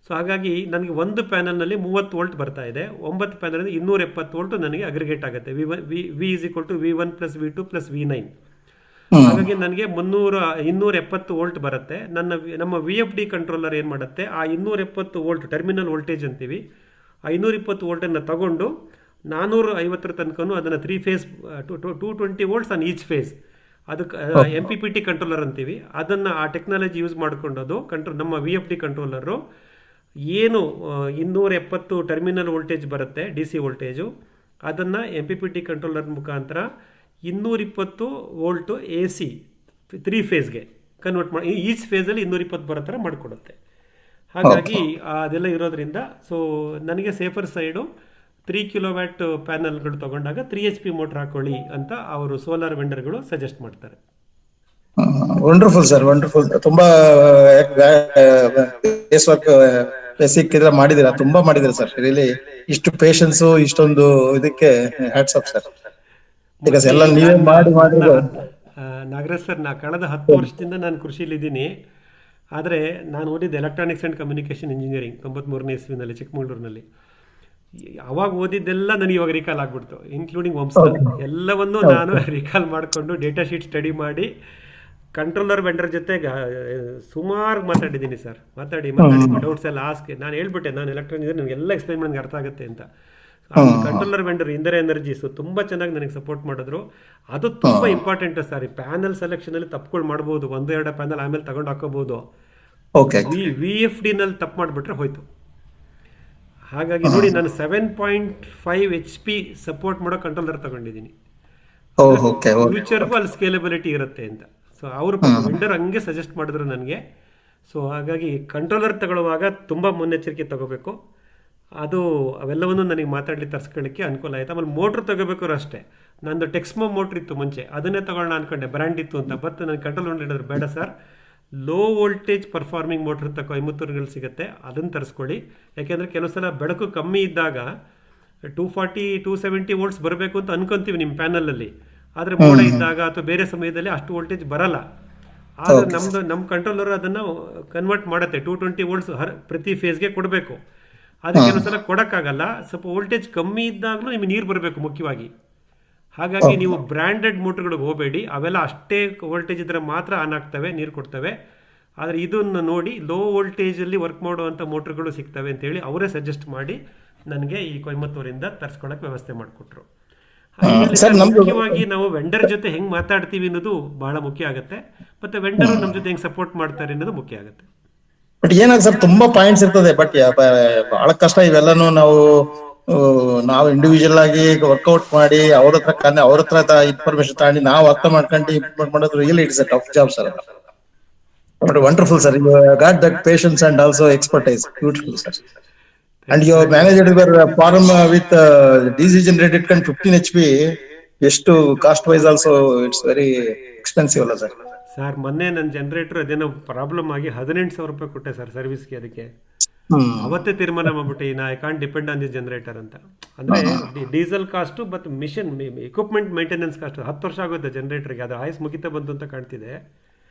ಸೊ ಹಾಗಾಗಿ ನನಗೆ ಒಂದು ಪ್ಯಾನಲ್ನಲ್ಲಿ 30 ವೋಲ್ಟ್ ಬರ್ತಾ ಇದೆ, 9 ಪ್ಯಾನಲ್ನಲ್ಲಿ 270 ವೋಲ್ಟ್ ನನಗೆ ಅಗ್ರಿಗೇಟ್ ಆಗುತ್ತೆ. V1 + V2 + V9. ಹ್ಮ್ ಹಾಗಾಗಿ ನನಗೆ 270 ವೋಲ್ಟ್ ಬರುತ್ತೆ. ನಮ್ಮ VFD ಕಂಟ್ರೋಲರ್ ಏನು ಮಾಡುತ್ತೆ, ಆ 270 ವೋಲ್ಟ್ ಟರ್ಮಿನಲ್ ವೋಲ್ಟೇಜ್ ಅಂತೀವಿ, ಆ 220 ವೋಲ್ಟನ್ನು ತಗೊಂಡು 450 ತನಕನೂ ಅದನ್ನು 3 phase 220 volts on each phase, ಅದಕ್ಕೆ MPPT ಕಂಟ್ರೋಲರ್ ಅಂತೀವಿ. ಅದನ್ನು ಆ ಟೆಕ್ನಾಲಜಿ ಯೂಸ್ ಮಾಡಿಕೊಂಡು ಅದು ನಮ್ಮ VFD ಕಂಟ್ರೋಲರು ಏನು 270 ಟರ್ಮಿನಲ್ ವೋಲ್ಟೇಜ್ ಬರುತ್ತೆ DC ವೋಲ್ಟೇಜು, ಅದನ್ನು MPPT ಕಂಟ್ರೋಲರ್ ಮುಖಾಂತರ 220 ವೋಲ್ಟ್ AC 3 ಫೇಸ್ಗೆ ಕನ್ವರ್ಟ್ ಮಾಡಿ ಈಚ್ ಫೇಸಲ್ಲಿ 220 ಬರೋ ಥರ ಮಾಡಿಕೊಡುತ್ತೆ. ಹಾಗಾಗಿ ಅದೆಲ್ಲ ಇರೋದ್ರಿಂದ ಸೊ ನನಗೆ ಸೇಫರ್ ಸೈಡು 3 ಕಿಲೋವ್ಯಾಟ್ ಪ್ಯಾನಲ್ಗಳು ತೊಗೊಂಡಾಗ 3 HP ಮೋಟ್ರ್ ಹಾಕೊಳ್ಳಿ ಅಂತ ಅವರು ಸೋಲಾರ್ ವೆಂಡರ್ಗಳು ಸಜೆಸ್ಟ್ ಮಾಡ್ತಾರೆ. Wonderful sir, wonderful. ತುಂಬಾ ಬೇಸ್ ವರ್ಕ್ ಬೇಸಿಕ್ ಇದ್ರ ಮಾಡಿದೀರಾ, ತುಂಬಾ ಮಾಡಿದಿರಾ ಸರ್. ರಿಯಲಿ ಇಷ್ಟು ಪೇಷನ್ಸ್, ಇಷ್ಟೊಂದು ಇದಕ್ಕೆ ಹ್ಯಾಟ್ಸ್ ಆಫ್ ಸರ್. ಬಿಕಾಸ್ ಎಲ್ಲ ನೀವೇ ಮಾಡಿದ್ರೆ. ನಾಗರಾಜ್ ಸರ್, ಕಳೆದ 10 ವರ್ಷದಿಂದ ನಾನು ಕೃಷಿಲಿದ್ದೀನಿ. ಆದರೆ ನಾನು ಓದಿದ್ದು ಎಲೆಕ್ಟ್ರಾನಿಕ್ಸ್ ಆ್ಯಂಡ್ ಕಮ್ಯುನಿಕೇಷನ್ ಇಂಜಿನಿಯರಿಂಗ್ 93ನೇ ಇಸ್ವಿನಲ್ಲಿ ಚಿಕ್ಕಮಗಳೂರಿನಲ್ಲಿ. ಅವಾಗ ಓದಿದ್ದೆಲ್ಲ ನನಗೆ ಇವಾಗ ರೀಕಾಲ್ ಆಗಿಬಿಡ್ತು, ಇನ್ಕ್ಲೂಡಿಂಗ್ ವಂಶಸ್ಥಾನ ಎಲ್ಲವನ್ನೂ ನಾನು ರೀಕಾಲ್ ಮಾಡಿಕೊಂಡು ಡೇಟಾ ಶೀಟ್ ಸ್ಟಡಿ ಮಾಡಿ ಕಂಟ್ರೋಲರ್ ವೆಂಡರ್ ಜೊತೆಗೆ ಸುಮಾರು ಮಾತಾಡಿದ್ದೀನಿ ಸರ್. ಮಾತಾಡಿ ಡೌಟ್ಸ್ ಎಲ್ಲ ನಾನು ಹೇಳ್ಬಿಟ್ಟೆ, ನಾನು ಎಲೆಕ್ಟ್ರಾನಿಕ್ ನನಗೆಲ್ಲ ಎಕ್ಸ್ಪ್ಲೈನ್ ಮಾಡಿ ನನಗೆ ಅರ್ಥ ಆಗುತ್ತೆ ಅಂತ. ಕಂಟ್ರೋಲರ್ ವೆಂಡರ್ ಇಂದಿರಾ ಎನರ್ಜೀಸು ತುಂಬ ಚೆನ್ನಾಗಿ ನನಗೆ ಸಪೋರ್ಟ್ ಮಾಡಿದ್ರು. ಅದು ತುಂಬ ಇಂಪಾರ್ಟೆಂಟು ಸರ್. ಈ ಪ್ಯಾನಲ್ ಸೆಲೆಕ್ಷನಲ್ಲಿ ತಪ್ಪುಗಳು ಮಾಡ್ಬೋದು, 1-2 ಪ್ಯಾನಲ್ ಆಮೇಲೆ ತಗೊಂಡು ಹಾಕೋಬೋದು. VFDನಲ್ಲಿ ತಪ್ಪು ಮಾಡಿಬಿಟ್ರೆ ಹೋಯ್ತು. ಹಾಗಾಗಿ ನೋಡಿ, ನಾನು 7.5 HP ಸಪೋರ್ಟ್ ಮಾಡೋ ಕಂಟ್ರೋಲರ್ ತಗೊಂಡಿದ್ದೀನಿ. ಫ್ಯೂಚರ್ಗೂ ಅಲ್ಲಿ ಸ್ಕೇಲೆಬಿಲಿಟಿ ಇರುತ್ತೆ ಅಂತ. ಸೊ ಅವರು ವೆಂಡರ್ ಹಂಗೆ ಸಜೆಸ್ಟ್ ಮಾಡಿದ್ರು ನನಗೆ. ಸೊ ಹಾಗಾಗಿ ಕಂಟ್ರೋಲರ್ ತಗೊಳ್ಳುವಾಗ ತುಂಬ ಮುನ್ನೆಚ್ಚರಿಕೆ ತಗೋಬೇಕು. ಅದು ಅವೆಲ್ಲವನ್ನು ನನಗೆ ಮಾತಾಡಲಿ ತರಿಸ್ಕೊಳ್ಳಿಕ್ಕೆ ಅನುಕೂಲ ಆಯಿತು. ಆಮೇಲೆ ಮೋಟ್ರ್ ತಗೋಬೇಕಾದ್ರು ಅಷ್ಟೇ, ನಂದು ಟೆಕ್ಸ್ಮೋ ಮೋಟ್ರ್ ಇತ್ತು ಮುಂಚೆ, ಅದನ್ನೇ ತಗೊಳ್ಳೋಣ ಅನ್ಕೊಂಡೆ, ಬ್ರ್ಯಾಂಡ್ ಇತ್ತು ಅಂತ. ಬಟ್ ನನ್ನ ಕಂಟ್ರೋಲರ್ ಹೇಳಿದ್ರು ಬೇಡ sir, low voltage performing motor ಅಂತ ಕೊಯಮತ್ತೂರುಗಳು ಸಿಗುತ್ತೆ, ಅದನ್ನು ತರಿಸ್ಕೊಳ್ಳಿ. ಯಾಕೆಂದರೆ ಕೆಲವು ಸಲ ಬೆಳಕು ಕಮ್ಮಿ ಇದ್ದಾಗ 240-270 ವೋಲ್ಟ್ಸ್ ಬರಬೇಕು ಅಂತ ಅನ್ಕೊಂತೀವಿ ನಿಮ್ಮ ಪ್ಯಾನಲಲ್ಲಿ. ಆದರೆ ಮೋಡ ಇದ್ದಾಗ ಅಥವಾ ಬೇರೆ ಸಮಯದಲ್ಲಿ ಅಷ್ಟು ವೋಲ್ಟೇಜ್ ಬರಲ್ಲ. ಆದರೆ ನಮ್ಮ ಕಂಟ್ರೋಲರ್ ಅದನ್ನು ಕನ್ವರ್ಟ್ ಮಾಡುತ್ತೆ, 220 ವೋಲ್ಟ್ಸ್ ಪ್ರತಿ ಫೇಸ್ಗೆ ಕೊಡಬೇಕು. ಅದಕ್ಕೆ ಕೆಲವು ಸಲ ಕೊಡೋಕ್ಕಾಗಲ್ಲ, ಸ್ವಲ್ಪ ವೋಲ್ಟೇಜ್ ಕಮ್ಮಿ ಇದ್ದಾಗಲೂ ನಿಮಗೆ ನೀರು ಬರಬೇಕು ಮುಖ್ಯವಾಗಿ. ಹಾಗಾಗಿ ನೀವು ಬ್ರ್ಯಾಂಡೆಡ್ ಮೋಟ್ರ್ಗಳಿಗೆ ಹೋಗಬೇಡಿ, ಅವೆಲ್ಲ ಅಷ್ಟೇ ವೋಲ್ಟೇಜ್ ಇದ್ದರೆ ಮಾತ್ರ ಆನ್ ಆಗ್ತವೆ, ನೀರು ಕೊಡ್ತವೆ. ಆದರೆ ಇದನ್ನು ನೋಡಿ ಲೋ ವೋಲ್ಟೇಜಲ್ಲಿ ವರ್ಕ್ ಮಾಡುವಂಥ ಮೋಟ್ರ್ಗಳು ಸಿಗ್ತವೆ ಅಂತೇಳಿ ಅವರೇ ಸಜೆಸ್ಟ್ ಮಾಡಿ ನನಗೆ ಈ ಕೊಯಮತ್ತೂರಿಂದ ತರಿಸ್ಕೊಳ್ಳೋಕೆ ವ್ಯವಸ್ಥೆ ಮಾಡಿಕೊಟ್ರು. ಮುಖ್ಯವಾಗಿ ನಾವು ವೆಂಡರ್ ಜೊತೆ ಹೆಂಗೆ ಮಾತಾಡ್ತೀವಿ ಅನ್ನೋದು ಬಹಳ ಮುಖ್ಯ ಆಗುತ್ತೆ, ಮತ್ತು ವೆಂಡರು ನಮ್ಮ ಜೊತೆ ಹೆಂಗೆ ಸಪೋರ್ಟ್ ಮಾಡ್ತಾರೆ ಅನ್ನೋದು ಮುಖ್ಯ ಆಗುತ್ತೆ. ಬಟ್ ಏನಾಗ ಸರ್, ತುಂಬಾ ಪಾಯಿಂಟ್ಸ್ ಇರ್ತದೆ, ಬಟ್ ಬಹಳ ಕಷ್ಟ ಇವೆಲ್ಲನೂ ನಾವು ಇಂಡಿವಿಜುವಲ್ ಆಗಿ ವರ್ಕೌಟ್ ಮಾಡಿ ಅವ್ರ ಹತ್ರ ಇನ್ಫಾರ್ಮೇಶನ್ ತಗೊಂಡು ನಾವು ಅರ್ಥ ಮಾಡ್ಕೊಂಡು ಇಂಪ್ಲಿಮೆಂಟ್ ಮಾಡೋದು really it's a tough job sir. But wonderful sir, you got that patience and also expertise. Beautiful sir. And you managed your farm with DC generated 15 HP. ಎಷ್ಟು cost wise also it's very expensive ಅಲ್ಲ sir? Sir, ಮೊನ್ನೆ ನನ್ನ generator ಅದೇನೋ problem ಆಗಿ 18,000 ರೂಪಾಯಿ ಕೊಟ್ಟೆ sir ಸರ್ವಿಸ್ಗೆ. ಅದಕ್ಕೆ ಅವತ್ತೇ ತೀರ್ಮಾನ ಮಾಡ್ಬಿಟ್ಟೆ, I can't depend on this generator ಅಂತ. ಅಂದರೆ ಡೀಸೆಲ್ ಕಾಸ್ಟು ಮತ್ತು ಮಿಷನ್ ಎಕ್ವಿಪ್ಮೆಂಟ್ ಮೇಂಟೆನೆನ್ಸ್ ಕಾಸ್ಟ್ 10 ವರ್ಷ ಆಗುತ್ತೆ ಜನರೇಟರ್ಗೆ. ಅದು ಆಯಸ್ ಮುಗಿತಾ ಬಂತು ಅಂತ ಕಾಣ್ತಿದೆ.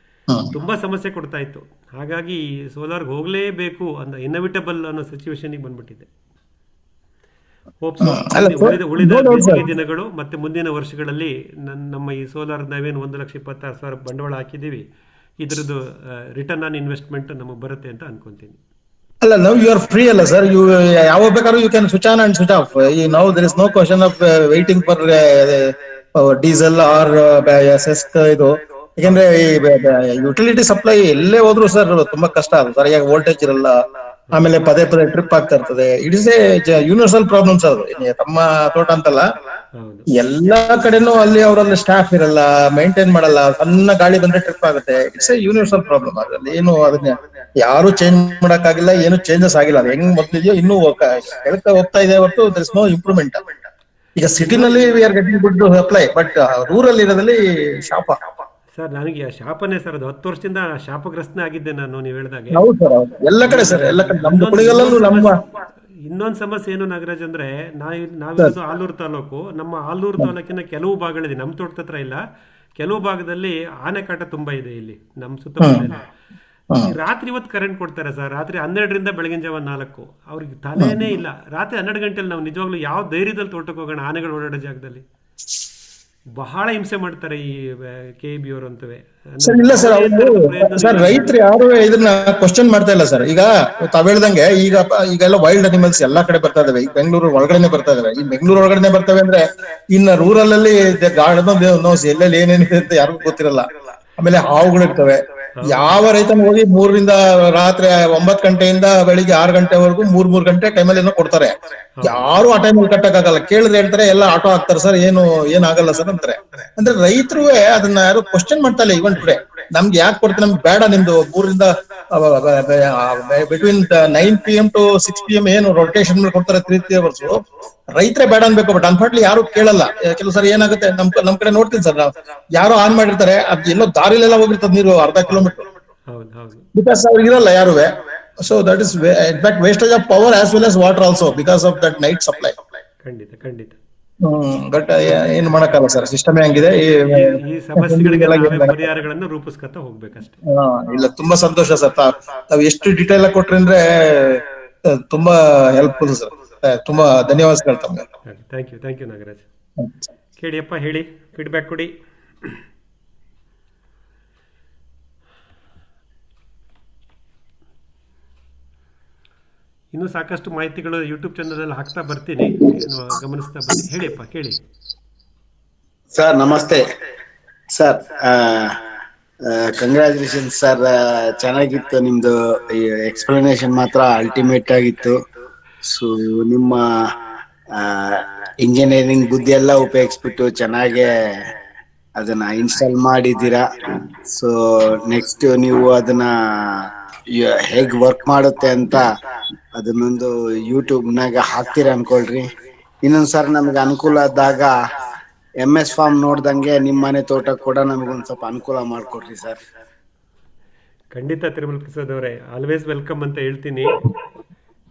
ತುಂಬ ಸಮಸ್ಯೆ ಕೊಡ್ತಾ ಇತ್ತು. ಹಾಗಾಗಿ ಸೋಲಾರ್ಗೆ ಹೋಗಲೇಬೇಕು ಅಂತ ಇನ್ಎವಿಟಬಲ್ ಅನ್ನೋ ಸಿಚುವೇಶನಿಗೆ ಬಂದ್ಬಿಟ್ಟಿದೆ. ಉಳಿದ ಬೇಸಿಗೆ ದಿನಗಳು ಮತ್ತು ಮುಂದಿನ ವರ್ಷಗಳಲ್ಲಿ ನಮ್ಮ ಈ ಸೋಲಾರ್ ನಾವೇನು 1,26,000 ಬಂಡವಾಳ ಹಾಕಿದ್ದೀವಿ, ಇದರದ್ದು ರಿಟರ್ನ್ ಆನ್ ಇನ್ವೆಸ್ಟ್ಮೆಂಟ್ ನಮಗೆ ಬರುತ್ತೆ ಅಂತ ಅನ್ಕೊಂತೀನಿ. ಅಲ್ಲ, ನೌ ಯು ಆರ್ ಫ್ರೀ ಅಲ್ಲ ಸರ್? ಯಾವಾಗ ಬೇಕಾದ್ರೂ you can switch on and switch off. Now there is no question of waiting for diesel or SS. ಇದು ಯಾಕಂದ್ರೆ ಈ ಯುಟಿಲಿಟಿ ಸಪ್ಲೈ ಎಲ್ಲೇ ಹೋದ್ರು ಸರ್ ತುಂಬಾ ಕಷ್ಟ ಅದು. ಸರಿಯಾಗಿ ವೋಲ್ಟೇಜ್ ಇರಲ್ಲ, ಆಮೇಲೆ ಪದೇ ಟ್ರಿಪ್ ಆಗ್ತಾ ಇರ್ತದೆ. It is A universal problem sir. ತಮ್ಮ ತೋಟ ಅಂತಲ್ಲ, ಹೌದು. ಎಲ್ಲಾ ಕಡೆನೂ ಅಲ್ಲಿ ಅವರಲ್ಲಿ ಸ್ಟಾಫ್ ಇರಲ್ಲ, ಮೇಂಟೈನ್ ಮಾಡಲ್ಲ, ಸಣ್ಣ ಗಾಳಿ ಬಂದ್ರೆ ಟ್ರಿಪ್ ಆಗುತ್ತೆ. It's A universal problem. ಅದ್ರಲ್ಲಿ ಏನು ಅದನ್ನ ಯಾರು ಚೇಂಜ್ ಮಾಡಕ್ಕಾಗಿಲ್ಲ, ಏನು ಚೇಂಜಸ್ ಆಗಿಲ್ಲ. ಅದು ಹೆಂಗ್ ಮೊದ್ಲಿದೆಯೋ ಇನ್ನೂ ಕೆಳಕ್ಕೆ ಹೋಗ್ತಾ ಇದೆ ಹೊರತು ದರ್ ಇಸ್ ನೋ ಇಂಪ್ರೂವ್ಮೆಂಟ್. ಈಗ ಇನ್ನೊಂದು ಸಿಟಿನಲ್ಲಿ we are getting good apply, but rural ಇರೋದ್ರಲ್ಲಿ ಶಾಪ. ಸರ್, ನನಗೆ ಆ ಶಾಪನೇ ಸರ್, ಅದು 10 ವರ್ಷದಿಂದ ಶಾಪಗ್ರಸ್ತನೇ ಆಗಿದ್ದೆ ನಾನು, ನೀವು ಹೇಳ್ದಾಗೆ. ಹೌದು ಸರ್, ಹೌದು. ಎಲ್ಲ ಕಡೆ ಆಮೇಲೆ ಸರ್, ಎಲ್ಲ ಕಡೆ ನಮ್ದು ಇನ್ನೊಂದು ಕುಣಿಗಲ್ಲೂ ನಮ್ಮ ಇನ್ನೊಂದು ಸಮಸ್ಯೆ ಏನು ನಾಗರಾಜ್ ಅಂದ್ರೆ, ಸರ್. ನಾವಿರೋದು ಆಲೂರು ತಾಲೂಕು. ನಮ್ಮ ಆಲೂರು ತಾಲೂಕಿನ ಕೆಲವು ಭಾಗಗಳಿದೆ, ನಮ್ಮ ತೋಟದ ಹತ್ರ ಇಲ್ಲ, ಕೆಲವು ಭಾಗದಲ್ಲಿ ಆನೆಕಾಟ ತುಂಬಾ ಇದೆ ಇಲ್ಲಿ ನಮ್ಮ ಸುತ್ತಮುತ್ತ. ಈ ರಾತ್ರಿ ಹೊತ್ತು ಕರೆಂಟ್ ಕೊಡ್ತಾರೆ ಸರ್, ರಾತ್ರಿ 12ರಿಂದ ಬೆಳಗಿನ ಜಾವ 4. ಅವ್ರಿಗೆ ತಲೆನೇ ಇಲ್ಲ. ರಾತ್ರಿ 12 ಗಂಟೆಲಿ ನಾವು ನಿಜವಾಗ್ಲೂ ಯಾವ ಧೈರ್ಯದಲ್ಲಿ ತೋಟಕ್ಕೆ ಹೋಗೋಣ ಆನೆಗಳು ಓಡಾಡೋ ಜಾಗದಲ್ಲಿ? ಬಹಳ ಹಿಂಸೆ ಮಾಡ್ತಾರೆ ಈ KEB ಅವರು ಅಂತವೇ. ಸರ್ ಇಲ್ಲ ಸರ್, ಸರ್ ರೈತರು ಯಾರು ಇದನ್ನ ಕ್ವಶನ್ ಮಾಡ್ತಾ ಇಲ್ಲ ಸರ್. ಈಗ ತಾವ್ ಹೇಳ್ದಂಗೆ ಈಗೆಲ್ಲ ವೈಲ್ಡ್ ಅನಿಮಲ್ಸ್ ಎಲ್ಲಾ ಕಡೆ ಬರ್ತಾ ಇದಾವೆ. ಈಗ ಬೆಂಗಳೂರು ಒಳಗಡೆ ಬರ್ತಾ ಇದಾವೆ. ಈ ಬೆಂಗಳೂರು ಒಳಗಡೆ ಬರ್ತವೆ ಅಂದ್ರೆ ಇನ್ನ ರೂರಲ್ ಅಲ್ಲಿ ಗಾರ್ಡನ್ ನೋಸ್ ಎಲ್ಲೆಲ್ಲಿ ಏನೇನಿದೆ ಅಂತ ಯಾರಿಗೂ ಗೊತ್ತಿರಲ್ಲ. ಆಮೇಲೆ ಹಾವುಗಳು ಇರ್ತವೆ. ಯಾವ ರೈತನ ಹೋಗಿ 3ರಿಂದ ರಾತ್ರಿ 9 ಗಂಟೆಯಿಂದ ಬೆಳಿಗ್ಗೆ 6 ಗಂಟೆವರೆಗೂ 3 ಗಂಟೆ ಟೈಮಲ್ಲಿ ಏನೋ ಕೊಡ್ತಾರೆ. ಯಾರು ಆ ಟೈಮಲ್ಲಿ ಕಟ್ಟಕ್ಕಾಗಲ್ಲ. ಕೇಳಿದ್ರೆ ಹೇಳ್ತಾರೆ ಎಲ್ಲ ಆಟೋ ಹಾಕ್ತಾರೆ ಸರ್, ಏನ್ ಆಗಲ್ಲ ಸರ್ ಅಂತಾರೆ. ಅಂದ್ರೆ ರೈತರು ಅದನ್ನ ಯಾರು ಕ್ವಶನ್ ಮಾಡ್ತಾ ಇಲ್ಲ ಇವನ್ ಟುಡೇ. ನಮ್ಗೆ ಯಾಕೆ ಕೊಡ್ತೀವಿ, ನಮ್ಗೆ ಬೇಡ ನಿಮ್ದು 3ರಿಂದ ಬಿಟ್ವೀನ್ 9 PM to 6 PM ಏನು ರೊಟೇಷನ್ ಮೇಲೆ ಕೊಡ್ತಾರೆ 3 hours. ರೈತರೇ ಬೇಡ ಅನ್ಬೇಕು. ಬಟ್ ಅನ್ಫಾರ್ಟ್ಲಿ ಯಾರು ಕೇಳಲ್ಲ. ಕೆಲವು ಸರಿ ಏನಾಗುತ್ತೆ, ನಮ್ ಕಡೆ ನೋಡ್ತೀನಿ ಸರ್, ನಾವು ಯಾರೋ ಆನ್ ಮಾಡಿರ್ತಾರೆ, ಅದ್ ಎಲ್ಲೋ ದಾರಿಲೆಲ್ಲ ಹೋಗಿರ್ತದೆ ನೀರು ಅರ್ಧ ಕಿಲೋಮೀಟರ್, ಬಿಕಾಸ್ ಅವ್ರಿಗೆ ಇರಲ್ಲ ಯಾರುವೆ. So that is in fact wastage of power as well as water also because of that night supply. ಖಂಡಿತ ಖಂಡಿತ. ಬಟ್ ಏನ್ ಮಾಡಕ್ಕಲ್ಲ ಸರ್, ಸಿಸ್ಟಮೇ ಹಂಗಿದೆ. ಈ ಸಮಸ್ಯೆಗಳಿಗೆ ನಾವೇ ಪರಿಹಾರಗಳನ್ನು ರೂಪಿಸ್ಕೊತಾ ಹೋಗ್ಬೇಕಷ್ಟೇ. ಇಲ್ಲ, ತುಂಬಾ ಸಂತೋಷ ಸರ್. ತಾವ್ ಎಷ್ಟು ಡೀಟೇಲ್ ಆಗಿ ಕೊಟ್ರಿ ಅಂದ್ರೆ ತುಂಬಾ ಹೆಲ್ಪ್ಫುಲ್ ಸರ್. ತುಂಬಾ ಧನ್ಯವಾದಗಳು ತಮ್ಗೆ. Thank you Nagaraj. ಕೇಳಿಯಪ್ಪ, ಹೇಳಿ, ಫೀಡ್ಬ್ಯಾಕ್ ಕೊಡಿ. ಇನ್ನೂ ಸಾಕಷ್ಟು ಮಾಹಿತಿಗಳು ಯೂಟ್ಯೂಬ್ ಚಾನಲಲ್ಲಿ ಹಾಕ್ತಾ ಬರ್ತೀನಿ, ಗಮನಿಸ್ತಾ ಬನ್ನಿ. ಹೇಳಿಯಪ್ಪ, ಕೇಳಿ. ಸರ್ ನಮಸ್ತೆ ಸರ್. Congratulations sir. ಚೆನ್ನಾಗಿತ್ತು ನಿಮ್ದು ಎಕ್ಸ್ಪ್ಲನೇಷನ್, ಮಾತ್ರ ಅಲ್ಟಿಮೇಟ್ ಆಗಿತ್ತು. ಸೊ ನಿಮ್ಮ ಇಂಜಿನಿಯರಿಂಗ್ ಬುದ್ಧಿ ಎಲ್ಲ ಉಪಯೋಗಿಸ್ಬಿಟ್ಟು ಚೆನ್ನಾಗೆ ಅದನ್ನ ಇನ್ಸ್ಟಾಲ್ ಮಾಡಿದ್ದೀರಾ. ಸೊ ನೆಕ್ಸ್ಟ್ ನೀವು ಅದನ್ನ ಹೇಗ್ ವರ್ಕ್ ಮಾಡುತ್ತೆ ಅಂತ ಅದನ್ನೊಂದು ಯೂಟ್ಯೂಬ್ನಾಗ ಹಾಕ್ತೀರ ಅನ್ಕೊಳ್ರಿ. ಇನ್ನೊಂದ್ಸರ್ ನಮ್ಗೆ ಅನುಕೂಲ ಆದಾಗ MS ಫಾರ್ಮ್ ನೋಡ್ದಂಗೆ ನಿಮ್ಮ ಮನೆ ತೋಟ ಕೂಡ ನಮಗೊಂದ್ ಸ್ವಲ್ಪ ಅನುಕೂಲ ಮಾಡ್ಕೊಡ್ರಿ ಸರ್. ಖಂಡಿತ ತಿರುಮಲ ಪ್ರಸಾದ್ ಅವರೇ, ಆಲ್ವೇಸ್ ವೆಲ್ಕಮ್ ಅಂತ ಹೇಳ್ತೀನಿ.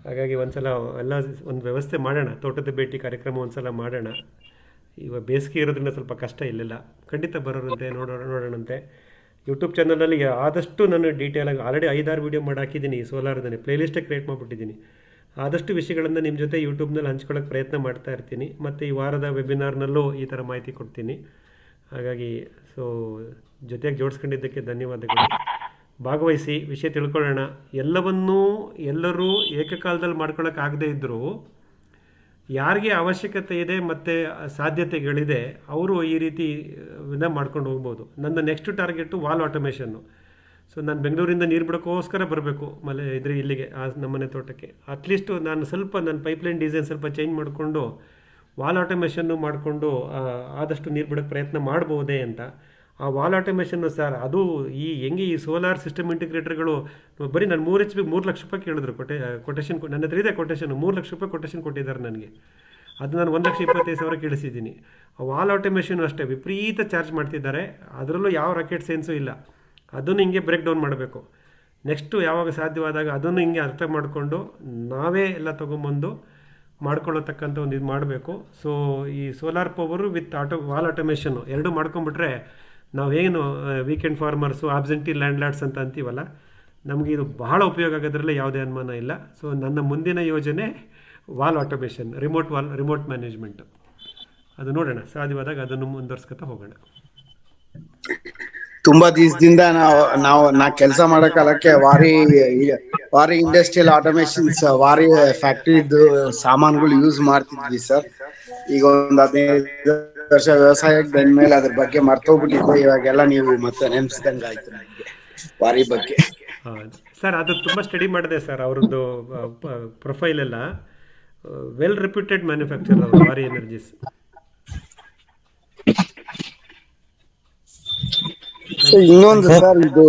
ಹಾಗಾಗಿ ಒಂದ್ಸಲ ಎಲ್ಲ ಒಂದು ವ್ಯವಸ್ಥೆ ಮಾಡೋಣ, ತೋಟದ ಭೇಟಿ ಕಾರ್ಯಕ್ರಮ ಒಂದ್ಸಲ ಮಾಡೋಣ. ಇವಾಗ ಬೇಸಿಗೆ ಇರೋದ್ರಿಂದ ಸ್ವಲ್ಪ ಕಷ್ಟ ಇಲ್ಲೆಲ್ಲ. ಖಂಡಿತ ಬರೋರಂತೆ, ನೋಡೋಣಂತೆ. ಯೂಟ್ಯೂಬ್ ಚಾನಲಲ್ಲಿ ಆದಷ್ಟು ನಾನು ಡೀಟೇಲಾಗಿ ಆಲ್ರೆಡಿ 5-6 ವೀಡಿಯೋ ಮಾಡಿ ಹಾಕಿದ್ದೀನಿ. ಸೋಲಾರ್ದೇ ಪ್ಲೇಲಿಸ್ಟೇ ಕ್ರಿಯೇಟ್ ಮಾಡಿಬಿಟ್ಟಿದ್ದೀನಿ. ಆದಷ್ಟು ವಿಷಯಗಳನ್ನು ನಿಮ್ಮ ಜೊತೆ ಯೂಟ್ಯೂಬ್ನಲ್ಲಿ ಹಂಚ್ಕೊಳ್ಳೋಕೆ ಪ್ರಯತ್ನ ಮಾಡ್ತಾ ಇರ್ತೀನಿ. ಮತ್ತು ಈ ವಾರದ ವೆಬಿನಾರ್ನಲ್ಲೂ ಈ ಥರ ಮಾಹಿತಿ ಕೊಡ್ತೀನಿ. ಹಾಗಾಗಿ ಜೊತೆಗೆ ಜೋಡಿಸ್ಕೊಂಡಿದ್ದಕ್ಕೆ ಧನ್ಯವಾದಗಳು. ಭಾಗವಹಿಸಿ, ವಿಷಯ ತಿಳ್ಕೊಳ್ಳೋಣ. ಎಲ್ಲರೂ ಏಕಕಾಲದಲ್ಲಿ ಮಾಡ್ಕೊಳ್ಳೋಕ್ಕಾಗದೇ ಇದ್ದರೂ ಯಾರಿಗೆ ಅವಶ್ಯಕತೆ ಇದೆ ಮತ್ತು ಸಾಧ್ಯತೆಗಳಿದೆ ಅವರು ಈ ರೀತಿ ಮಾಡ್ಕೊಂಡು ಹೋಗ್ಬೋದು. ನನ್ನ ನೆಕ್ಸ್ಟ್ ಟಾರ್ಗೆಟು ವಾಲ್ ಆಟೋಮೇಷನ್ನು. ಸೊ ನಾನು ಬೆಂಗಳೂರಿಂದ ನೀರು ಬಿಡೋಕ್ಕೋಸ್ಕರ ಬರಬೇಕು ಇಲ್ಲಿಗೆ ನಮ್ಮನೆ ತೋಟಕ್ಕೆ. ಅಟ್ಲೀಸ್ಟು ನಾನು ಸ್ವಲ್ಪ ನನ್ನ ಪೈಪ್ಲೈನ್ ಡಿಸೈನ್ ಸ್ವಲ್ಪ ಚೇಂಜ್ ಮಾಡಿಕೊಂಡು ವಾಲ್ ಆಟೋಮೇಷನ್ನು ಮಾಡಿಕೊಂಡು ಆದಷ್ಟು ನೀರು ಬಿಡೋಕ್ಕೆ ಪ್ರಯತ್ನ ಮಾಡ್ಬೋದೇ ಅಂತ. ಆ ವಾಲ್ ಆಟೋಮೇಷನ್ನು ಸರ್, ಅದು ಹೆಂಗೆ ಈ ಸೋಲಾರ್ ಸಿಸ್ಟಮ್ ಇಂಟಿಗ್ರೇಟರ್ಗಳು ಬರೀ ನಾನು 3 HP 3 ಲಕ್ಷ ರೂಪಾಯಿ ಕೇಳಿದ್ರು. ಕೊಟೇಶನ್ ನನ್ನ ಹತ್ರ ಇದೆ. ಕೊಟೇಶನ್ 3 ಲಕ್ಷ ರೂಪಾಯಿ ಕೊಟೇಶನ್ ಕೊಟ್ಟಿದ್ದಾರೆ ನನಗೆ. ಅದು ನಾನು 1,25,000 ಕೇಳಿಸಿದ್ದೀನಿ. ಆ ವಾಲ್ ಆಟೋಮೇಷನ್ನು ಅಷ್ಟೇ ವಿಪರೀತ ಚಾರ್ಜ್ ಮಾಡ್ತಿದ್ದಾರೆ. ಅದರಲ್ಲೂ ಯಾವ ರಾಕೆಟ್ ಸೈನ್ಸು ಇಲ್ಲ. ಅದನ್ನು ಹಿಂಗೆ ಬ್ರೇಕ್ ಡೌನ್ ಮಾಡಬೇಕು. ನೆಕ್ಸ್ಟು ಯಾವಾಗ ಸಾಧ್ಯವಾದಾಗ ಅದನ್ನು ಹಿಂಗೆ ಅರ್ಥ ಮಾಡಿಕೊಂಡು ನಾವೇ ಎಲ್ಲ ತೊಗೊಂಬಂದು ಮಾಡ್ಕೊಳ್ಳತಕ್ಕಂಥ ಒಂದು ಇದು ಮಾಡಬೇಕು. ಸೊ ಈ ಸೋಲಾರ್ ಪವರು ವಿತ್ ವಾಲ್ ಆಟೋಮೇಷನ್ನು ಎರಡೂ ಮಾಡ್ಕೊಂಬಿಟ್ರೆ ನಾವೇನು ವೀಕೆಂಡ್ ಫಾರ್ಮರ್ಸು, ಆಬ್ಸೆಂಟಿ ಲ್ಯಾಂಡ್ಲಾರ್ಡ್ಸ್ ಅಂತ ಅಂತೀವಲ್ಲ, ನಮಗೆ ಇದು ಬಹಳ ಉಪಯೋಗ ಆಗೋದ್ರಲ್ಲೇ ಯಾವುದೇ ಅನುಮಾನ ಇಲ್ಲ. ಸೊ ನನ್ನ ಮುಂದಿನ ಯೋಜನೆ ವಾಲ್ ಆಟೋಮೇಷನ್, ರಿಮೋಟ್ ಮ್ಯಾನೇಜ್ಮೆಂಟು. ಅದು ನೋಡೋಣ, ಸಾಧ್ಯವಾದಾಗ ಅದನ್ನು ಮುಂದುವರ್ಸ್ಕೊತಾ ಹೋಗೋಣ. ತುಂಬಾ ದಿವಸದಿಂದ ನಾ ಕೆಲಸ ಮಾಡೋ ಕಾಲಕ್ಕೆ ವಾರಿ ಇಂಡಸ್ಟ್ರಿಯಲ್ ಆಟೋಮೇಷನ್ಸ್, ವಾರಿ ಫ್ಯಾಕ್ಟ್ರಿದು ಸಾಮಾನುಗಳು ಯೂಸ್ ಮಾಡ್ತಿದ್ವಿ ಸರ್. ಈಗ ಒಂದು 15 ವರ್ಷ ವ್ಯವಸಾಯಕ್ಕೆ ಬಂದ್ಮೇಲೆ ಅದ್ರ ಬಗ್ಗೆ ಮರ್ತೋಗ್ಬಿಟ್ಟಿದ್ದೆ. ಇವಾಗೆಲ್ಲ ನೀವು ಮತ್ತೆ ನೆನ್ಸ್ದಂಗ ಆಯ್ತು ನನಗೆ ವಾರಿ ಬಗ್ಗೆ. ಸರ್, ಅದು ತುಂಬ ಸ್ಟಡಿ ಮಾಡಿದೆ ಸರ್. ಅವ್ರದ್ದು ಪ್ರೊಫೈಲ್ ಎಲ್ಲ ವೆಲ್ ರೆಪ್ಯೂಟೆಡ್ ಮ್ಯಾನುಫ್ಯಾಕ್ಚರ್ ಅವರು, ವಾರಿ ಎನರ್ಜೀಸ್. ಸೊ ಇನ್ನೊಂದು ಸರ್, ಇದು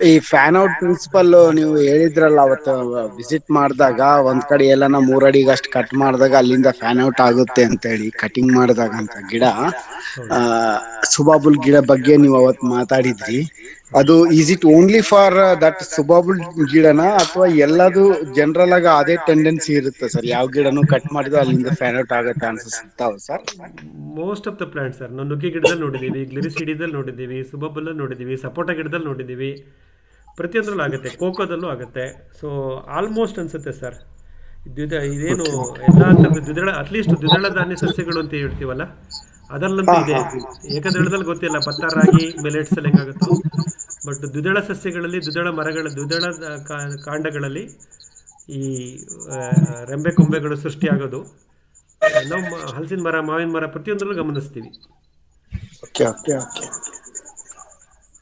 ಈ ಫ್ಯಾನ್ ಔಟ್ ಪ್ರಿನ್ಸಿಪಲ್ ನೀವು ಹೇಳಿದ್ರಲ್ಲ ಅವತ್ತು ವಿಸಿಟ್ ಮಾಡಿದಾಗ, ಒಂದ್ ಕಡೆ ಎಲ್ಲಾನ 3 ಅಡಿಗೆ ಅಷ್ಟು ಕಟ್ ಮಾಡಿದಾಗ ಅಲ್ಲಿಂದ ಫ್ಯಾನ್ ಔಟ್ ಆಗುತ್ತೆ ಅಂತ ಹೇಳಿ ಕಟಿಂಗ್ ಮಾಡಿದಾಗ ಅಂತ ಗಿಡ, ಆ ಸುಬಾಬುಲ್ ಗಿಡ ಬಗ್ಗೆ ನೀವು ಅವತ್ತು ಮಾತಾಡಿದ್ರಿ. ಅದು is it only for that subabul ಗಿಡನ, ಅಥವಾ ಎಲ್ಲದು ಜನರಲ್ ಆಗಿ ಅದೇ ಟೆಂಡೆನ್ಸಿ ಇರುತ್ತೆ ಸರ್? ಯಾವ ಗಿಡನು ಕಟ್ ಮಾಡಿದ್ರೆ ಅಲ್ಲಿಂದ ಫ್ಯಾನ್ ಔಟ್ ಆಗೋ ಚಾನ್ಸಸ್ ಇರ್ತಾವ sir? Most of the plant sir, ನಾವು ನುಗ್ಗೆ ಗಿಡದಲ್ಲಿ ನೋಡಿದ್ದೀವಿ, ಗ್ಲಿರಿಸಿಡಿದಲ್ಲಿ ನೋಡಿದ್ದೀವಿ, ಸುಬಬಲ್ಲಿ ನೋಡಿದ್ದೀವಿ, ಸಪೋಟ ಗಿಡದಲ್ಲಿ ನೋಡಿದ್ದೀವಿ, ಪ್ರತಿಯೊಂದರಲ್ಲೂ ಆಗುತ್ತೆ, ಕೋಕೋದಲ್ಲೂ ಆಗುತ್ತೆ. ಸೊ ಆಲ್ಮೋಸ್ಟ್ ಅನಿಸುತ್ತೆ ಸರ್, ಇದೇನು ಎಲ್ಲ ಥರದ ದ್ವಿದಳ, ಅಟ್ಲೀಸ್ಟ್ ದ್ವಿದಳ ಧಾನ್ಯ ಸಸ್ಯಗಳು ಅಂತ ಹೇಳ್ತೀವಲ್ಲ ಅದರಲ್ಲಂತೂ ಇದೆ. ಏಕದಳದಲ್ಲಿ ಗೊತ್ತಿಲ್ಲ, ಭತ್ತ ರಾಗಿ ಮಿಲೆಟ್ಸ್ ಅಲ್ಲಿ ಹೆಂಗಾಗುತ್ತೋ, ಬಟ್ ದ್ವಿದಳ ಸಸ್ಯಗಳಲ್ಲಿ, ದ್ವಿದಳ ಮರಗಳ, ದ್ವಿದಳ ಕಾಂಡಗಳಲ್ಲಿ ಈ ರೆಂಬೆ ಕೊಂಬೆಗಳು ಸೃಷ್ಟಿಯಾಗೋದು ನಾವು ಹಲಸಿನ ಮರ, ಮಾವಿನ ಮರ ಪ್ರತಿಯೊಂದರಲ್ಲೂ ಗಮನಿಸ್ತೀವಿ. Okay okay okay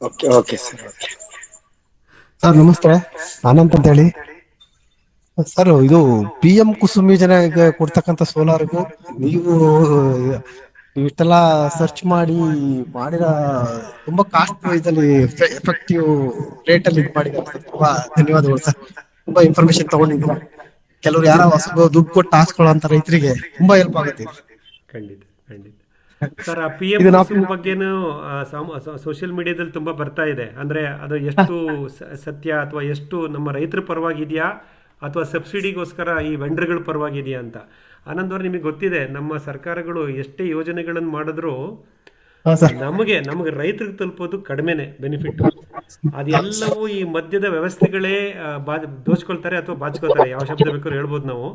okay okay sir. Okay sir ನಮಸ್ತೆ, ಅನಂತ್ ಅಂತ ಹೇಳಿ. ಸರ್ ಇದು PM ಕುಸುಮ್ ಯೋಜನೆಗೆ ಕೊಡ್ತಕ್ಕಂಥ ಸೋಲಾರ್ಗೂ ನೀವು ಇಷ್ಟೆಲ್ಲ ಸರ್ಚ್ ಮಾಡಿರೋ ತುಂಬಾ ಕಾಸ್ಟ್ ಇದಲ್ಲಿ ಎಫೆಕ್ಟಿವ್ ರೇಟ್ ಅಲ್ಲಿ ಇದು ಮಾಡಿದ್ದಾರೆ. ತುಂಬಾ ಧನ್ಯವಾದಗಳು ಸರ್. ತುಂಬಾ ಇನ್ಫಾರ್ಮೇಶನ್ ತಗೊಂಡಿದ್ದೀರಾ. ಕೆಲವರು ಯಾರೋ ಹೊಸ ದುಡ್ಡು ಕೊಟ್ಟು ಹಾಸ್ಕೊಳ್ಳೋಂತ ರೈತರಿಗೆ ತುಂಬಾ ಹೆಲ್ಪ್ ಆಗುತ್ತೆ. ಖಂಡಿತ ಖಂಡಿತ ಸರ್. ಆ PM ಕುಸುಮ್ ಬಗ್ಗೆನೂ ಸೋಷಿಯಲ್ ಮೀಡಿಯಾದಲ್ಲಿ ತುಂಬ ಬರ್ತಾ ಇದೆ. ಅಂದರೆ ಅದು ಎಷ್ಟು ಸತ್ಯ, ಅಥವಾ ಎಷ್ಟು ನಮ್ಮ ರೈತರ ಪರವಾಗಿದೆಯಾ, ಅಥವಾ ಸಬ್ಸಿಡಿಗೋಸ್ಕರ ಈ ವೆಂಡರ್ಗಳ ಪರವಾಗಿದೆಯಾ ಅಂತ. ಆನಂದವ್ರು, ನಿಮಗೆ ಗೊತ್ತಿದೆ, ನಮ್ಮ ಸರ್ಕಾರಗಳು ಎಷ್ಟೇ ಯೋಜನೆಗಳನ್ನು ಮಾಡಿದ್ರೂ ನಮಗೆ ರೈತರಿಗೆ ತಲುಪೋದು ಕಡಿಮೆನೆ ಬೆನಿಫಿಟ್. ಅದೆಲ್ಲವೂ ಈ ಮಧ್ಯದ ವ್ಯವಸ್ಥೆಗಳೇ ದೋಚ್ಕೊಳ್ತಾರೆ ಅಥವಾ ಬಾಚ್ಕೊಳ್ತಾರೆ, ಯಾವ ಶಬ್ದ ಬೇಕಾದ್ರೂ ಹೇಳ್ಬೋದು ನಾವು.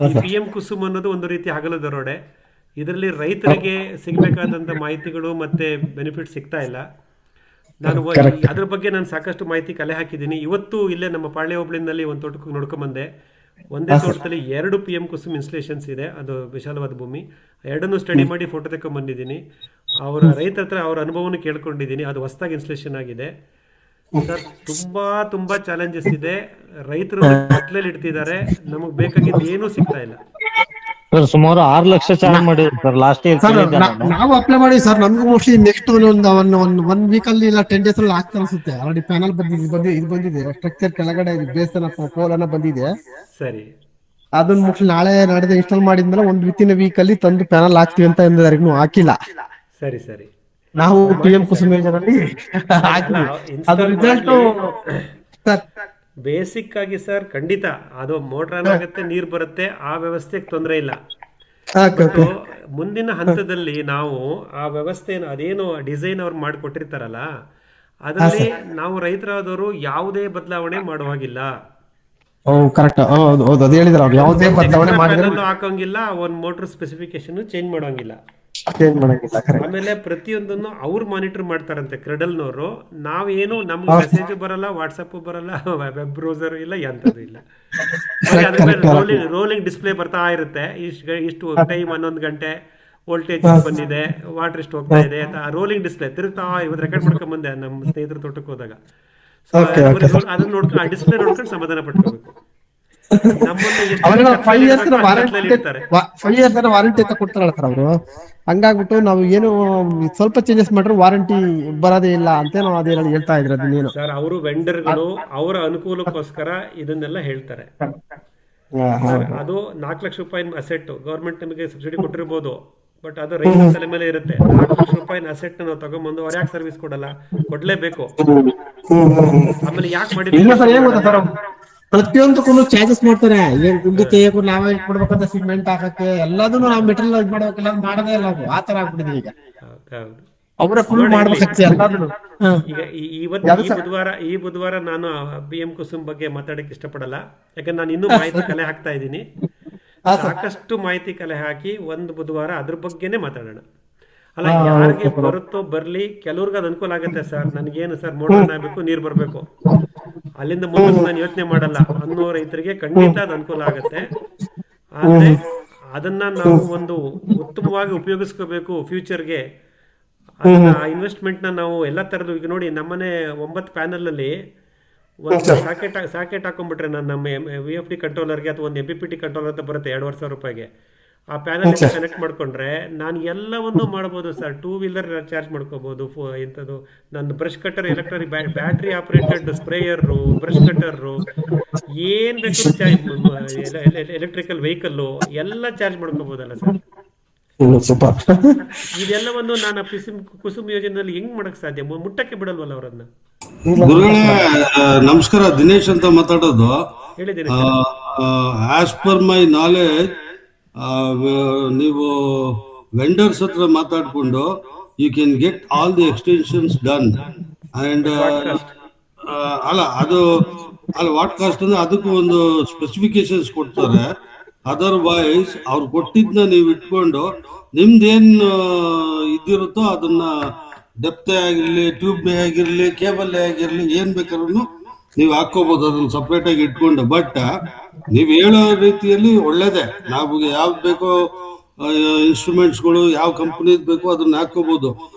ಈ PM ಕುಸುಮ್ ಅನ್ನೋದು ಒಂದು ರೀತಿ ಹಗಲು ದರೋಡೆ. ಇದರಲ್ಲಿ ರೈತರಿಗೆ ಸಿಗಬೇಕಾದಂಥ ಮಾಹಿತಿಗಳು ಮತ್ತು ಬೆನಿಫಿಟ್ ಸಿಗ್ತಾ ಇಲ್ಲ. ನಾನು ಅದ್ರ ಬಗ್ಗೆ ನಾನು ಸಾಕಷ್ಟು ಮಾಹಿತಿ ಕಲೆ ಹಾಕಿದ್ದೀನಿ. ಇವತ್ತು ಇಲ್ಲೇ ನಮ್ಮ ಪಾಳ್ಯ ಹೋಬಳಿನಲ್ಲಿ ಒಂದು ತೋಟಕ್ಕೆ ನೋಡ್ಕೊಂಬಂದೆ. ಒಂದೇ ತೋಟದಲ್ಲಿ 2 PM ಕುಸುಮ್ ಇನ್ಸ್ಟಲೇಷನ್ಸ್ ಇದೆ. ಅದು ವಿಶಾಲವಾದ ಭೂಮಿ. ಎರಡನ್ನೂ ಸ್ಟಡಿ ಮಾಡಿ ಫೋಟೋ ತಗೊಂಡ್ಬಂದಿದ್ದೀನಿ. ಅವರ ರೈತರ ಹತ್ರ ಅವ್ರ ಅನುಭವವನ್ನು ಕೇಳ್ಕೊಂಡಿದ್ದೀನಿ. ಅದು ಹೊಸದಾಗಿ ಇನ್ಸ್ಟಲೇಷನ್ ಆಗಿದೆ ಸರ್. ತುಂಬ ಚಾಲೆಂಜಸ್ ಇದೆ. ರೈತರು ಕತ್ಲೆಯಲ್ಲಿ ಇಡ್ತಿದ್ದಾರೆ. ನಮಗೆ ಬೇಕಾಗಿದ್ದು ಏನೂ ಸಿಗ್ತಾ ಇಲ್ಲ ಸರ್. ಸುಮಾರು 6 ಲಕ್ಷ ಚಾರ್ಜ್ ಮಾಡಿದ್ರು ಸರ್ ಲಾಸ್ಟ್ ಇಯರ್. ನಾವು ಅಪ್ಲೈ ಮಾಡಿ ಸರ್, ನಮ್ಗೂ ಮೋಸ್ಟ್ಲಿ ನೆಕ್ಸ್ಟ್ ಒನ್ ವೀಕ್ ಅಲ್ಲಿ ಇಲ್ಲ 10 days ಅಲ್ಲಿ ಆಗ್ತಾ ಅನ್ಸುತ್ತೆ. ಆಲ್ರೆಡಿ ಪ್ಯಾನಲ್ ಬಂದಿದೆ, ಸ್ಟ್ರಕ್ಚರ್ ಕೆಳಗಡೆ ಬೇಸನ ಪೋಲನ್ನ ಬಂದಿದೆ. ಸರಿ, ಅದನ್ನ ಮೋಸ್ಟ್ಲಿ ನಾಳೆ ನಾಡಿದ ಇನ್ಸ್ಟಾಲ್ ಮಾಡಿದ್ಮೇಲೆ ಒಂದು ವಿತಿನ್ ವೀಕ್ ಅಲ್ಲಿ ತಂದು ಪ್ಯಾನಲ್ ಹಾಕ್ತಿವಿ ಅಂತ ಎಂದಿದ್ದಾರೆ. ಇನ್ನೂ ಹಾಕಿಲ್ಲ. ಸರಿ ಸರಿ. ನಾವು PM ಕುಸುಮ್ ಯೋಜನೆಯಲ್ಲಿ ಹಾಕಿದ್ವಿ. ಅದ್ರ ರಿಸಲ್ಟ್ ಬೇಸಿಕ್ ಆಗಿ ಸರ್ ಖಂಡಿತ ಅದು ಮೋಟ್ರಾನ್ ಆಗುತ್ತೆ, ನೀರು ಬರುತ್ತೆ, ಆ ವ್ಯವಸ್ಥೆಗೆ ತೊಂದರೆ ಇಲ್ಲ. ಮುಂದಿನ ಹಂತದಲ್ಲಿ ನಾವು ಆ ವ್ಯವಸ್ಥೆನ, ಅದೇನು ಡಿಸೈನ್ ಅವ್ರು ಮಾಡಿಕೊಟ್ಟಿರ್ತಾರಲ್ಲ, ಅದರಲ್ಲಿ ನಾವು ರೈತರಾದವರು ಯಾವುದೇ ಬದಲಾವಣೆ ಮಾಡುವಾಗಿಲ್ಲ. ಹಾಕೋಂಗಿಲ್ಲ, ಒಂದು ಮೋಟರ್ ಸ್ಪೆಸಿಫಿಕೇಶನ್ ಚೇಂಜ್ ಮಾಡೋಂಗಿಲ್ಲ. ಆಮೇಲೆ ಪ್ರತಿಯೊಂದನ್ನು ಅವ್ರು ಮಾನಿಟರ್ ಮಾಡ್ತಾರಂತೆ ಕ್ರೆಡಲ್ನವರು. ನಾವೇನು, ನಮ್ಗೆ ಮೆಸೇಜ್ ಬರಲ್ಲ, ವಾಟ್ಸಪ್ ಬರಲ್ಲ, ವೆಬ್ ಬ್ರೌಸರ್ ಇಲ್ಲ, ಎಂಥದ್ದು ಇಲ್ಲ. ಅದ್ರ ಮೇಲೆ ರೋಲಿಂಗ್ ಡಿಸ್ಪ್ಲೇ ಬರ್ತಾ ಇರುತ್ತೆ. ಇಷ್ಟು ಟೈಮ್ 11 ಗಂಟೆ, ವೋಲ್ಟೇಜ್ ಬಂದಿದೆ, ವಾಟರ್ ಇಷ್ಟು ಹೋಗ್ತಾ ಇದೆ ಅಂತ ರೋಲಿಂಗ್ ಡಿಸ್ಪ್ಲೇ ತಿರುಗ್ತಾ. ಇವತ್ತು ರೆಕಾರ್ಡ್ ಮಾಡ್ಕೊಂಡ್ ಬಂದೆ ನಮ್ಮ ಸ್ನೇಹಿತರ ತೋಟಕ್ಕೆ ಹೋದಾಗ. ಸೊ ಅದನ್ನ ನೋಡ್ಕೊಂಡು, ಆ ಡಿಸ್ಪ್ಲೇ ನೋಡ್ಕೊಂಡು ಸಮಾಧಾನ ಪಟ್ಕೋಬೇಕು. ವಾರಂಟಿ ಅಂತ ಕೊಡ್ತಾರಲ್ಲ ಸರ್ ಅವರು. ಹಂಗಾಗ್ಬಿಟ್ಟು ನಾವು ಏನು ಸ್ವಲ್ಪ ಚೇಂಜಸ್ ಮಾಡ್ರೆ ವಾರಂಟಿ ಬರೋದೇ ಇಲ್ಲ ಅಂತ ನಾವು ಅದೇನು ಹೇಳ್ತಾ ಇದ್ರೆ ಅದನ್ನೇನು ಸರ್. ಅವರು ವೆಂಡರ್ಗಳು ಅವರ ಅನುಕೂಲಕ್ಕೋಸ್ಕರ ಇದನ್ನೆಲ್ಲ ಹೇಳ್ತಾರೆ. ಅದು 4 ಲಕ್ಷ ರೂಪಾಯಿ ಅಸೆಟ್ ಗೌರ್ಮೆಂಟ್ ನಮಗೆ ಸಬ್ಸಿಡಿ ಕೊಟ್ಟಿರ್ಬೋದು, ಬಟ್ ಅದು ರೈತರ ತಲೆ ಮೇಲೆ ಇರುತ್ತೆ. 4 ಲಕ್ಷ ರೂಪಾಯಿ ಅಸೆಟ್ ನಾವು ತಗೊಂಡ್ಬಂದು ಅವ್ರು ಯಾಕೆ ಸರ್ವಿಸ್ ಕೊಡಲ್ಲ? ಕೊಡ್ಲೇಬೇಕು. ಆಮೇಲೆ ಯಾಕೆ ಮಾಡಿ ಪ್ರತಿಯೊಂದಕ್ಕೂ ಚಾರ್ಜಸ್ ಮಾಡ್ತಾರೆ. ಏನ್ ದುಡ್ಡು ತೆಗೆಯಕ್ಕೂ ನಾವೇ ಕೊಡ್ಬೇಕಂತ ಸಿಮೆಂಟ್ ಹಾಕಕ್ಕೆ ಎಲ್ಲದನ್ನು ನಾವು ಮೆಟೀರಿಯಲ್ ಇದು ಮಾಡ್ಬೇಕಲ್ಲ, ಮಾಡದೇ ಇಲ್ಲ. ಆ ತರ ಆಗ್ಬಿಟ್ಟಿದೆ ಈಗ. ಅವರ ಫುಲ್ ಮಾಡ್ಬೇಕಾಗ್ತದೆ ಎಲ್ಲಾದ್ರೂ. ಈಗ ಈ ಬುಧವಾರ ನಾನು PM ಕುಸುಮ್ ಬಗ್ಗೆ ಮಾತಾಡಕ್ಕೆ ಇಷ್ಟಪಡಲ್ಲ, ಯಾಕಂದ್ರೆ ನಾನು ಇನ್ನೂ ಮಾಹಿತಿ ಕಲೆ ಹಾಕ್ತಾ ಇದ್ದೀನಿ. ಸಾಕಷ್ಟು ಮಾಹಿತಿ ಕಲೆ ಹಾಕಿ ಒಂದು ಬುಧವಾರ ಅದ್ರ ಬಗ್ಗೆನೆ ಮಾತಾಡೋಣ. ಅಲ್ಲ, ಯಾರಿಗೆ ಬರುತ್ತೋ ಬರ್ಲಿ, ಕೆಲವ್ರಿಗೆ ಅದು ಅನುಕೂಲ ಆಗುತ್ತೆ ಸರ್. ನನಗೇನು ಸರ್, ಮೋಟರ್ ಆಗ್ಬೇಕು, ನೀರು ಬರಬೇಕು, ಅಲ್ಲಿಂದ ಮುಂದೆ ನಾನು ಯೋಚನೆ ಮಾಡಲ್ಲ ಅನ್ನೋ ರೈತರಿಗೆ ಖಂಡಿತ ಅದು ಅನುಕೂಲ ಆಗುತ್ತೆ. ಆದ್ರೆ ಅದನ್ನ ನಾವು ಒಂದು ಉತ್ತಮವಾಗಿ ಉಪಯೋಗಿಸ್ಕೋಬೇಕು ಫ್ಯೂಚರ್ಗೆ. ಅದನ್ನ ಇನ್ವೆಸ್ಟ್ಮೆಂಟ್ನ ನಾವು ಎಲ್ಲ ಥರದ್ದು, ಈಗ ನೋಡಿ ನಮ್ಮನೆ 9 ಪ್ಯಾನಲ್ ಅಲ್ಲಿ ಒಂದು ಸಾಕೆಟ್ ಹಾಕೊಂಡ್ಬಿಟ್ರೆ, ನಾನು ನಮ್ಮ VFD ಕಂಟ್ರೋಲರ್ಗೆ ಅಥವಾ ಒಂದು MPPT ಕಂಟ್ರೋಲರ್ ಅಂತ ಬರುತ್ತೆ 2,500 ರೂಪಾಯಿಗೆ, ಆ ಪ್ಯಾನಲ್ ಕನೆಕ್ಟ್ ಮಾಡ್ಕೊಂಡ್ರೆ ನಾನು ಎಲ್ಲವನ್ನು ಮಾಡ್ಬೋದು ಸರ್. 2 ವೀಲರ್ ಚಾರ್ಜ್ ಮಾಡ್ಕೋಬಹುದು, ಎಂಥದ್ದು ನನ್ನ brush cutter, electronic battery operated sprayer, brush cutter, ಏನ್ ಬೇಕಾದ್ರೂ ಚಾರ್ಜ್, ಎಲೆಕ್ಟ್ರಿಕಲ್ ವೆಹಿಕಲ್ಲು ಎಲ್ಲ ಚಾರ್ಜ್ ಮಾಡ್ಕೋಬಹುದಲ್ಲ ಸರ್. ಸೂಪರ್. ಇದೆಲ್ಲವನ್ನು ನಾನು ಕುಸುಮ್ ಯೋಜನೆಯಲ್ಲಿ ಹೆಂಗ್ ಮಾಡಕ್ ಸಾಧ್ಯ? ಮುಟ್ಟಕ್ಕೆ ಬಿಡಲ್ವಲ್ಲ ಅವರನ್ನ. ಗುರುಗಳೇ ನಮಸ್ಕಾರ, ದಿನೇಶ್ ಅಂತ ಮಾತಾಡೋದು. ಹೇಳಿದ್ದೀನಿ ಆಸ್ ಪರ್ ಮೈ ನಾಲೆಜ್ ನೀವು ವೆಂಡರ್ಸ್ ಹತ್ರ ಮಾತಾಡ್ಕೊಂಡು you can get all the extensions done and ಅಲ್ಲ ವಾಟ್ ಕಾಸ್ಟ್ ಅಂದ್ರೆ ಅದಕ್ಕೂ ಒಂದು ಸ್ಪೆಸಿಫಿಕೇಶನ್ಸ್ ಕೊಡ್ತಾರೆ. ಅದರ್ವೈಸ್ ಅವ್ರು ಕೊಟ್ಟಿದ್ನ ನೀವು ಇಟ್ಕೊಂಡು ನಿಮ್ದೇನ್ ಇದಿರುತ್ತೋ ಅದನ್ನ ಡೆಪ್ತೆ ಆಗಿರ್ಲಿ, ಟ್ಯೂಬ್ ಆಗಿರ್ಲಿ, ಕೇಬಲ್ ಆಗಿರ್ಲಿ, ಏನ್ ಬೇಕಾದ್ರೂ ನೀವು ಹಾಕೋಬಹುದು ಅದನ್ನ ಸಪ್ರೇಟ್ ಆಗಿ ಇಟ್ಕೊಂಡು. ಬಟ್ ನೀವ್ ಹೇಳೋ ರೀತಿಯಲ್ಲಿ ಒಳ್ಳೇದೇ, ನಾವು ಯಾವ್ದು ಬೇಕೋ ಇನ್ಸ್ಟ್ರೂಮೆಂಟ್ಸ್ಗಳು ಯಾವ ಕಂಪನಿ ಬೇಕೋ ಅದನ್ನ ಹಾಕೋಬಹುದು.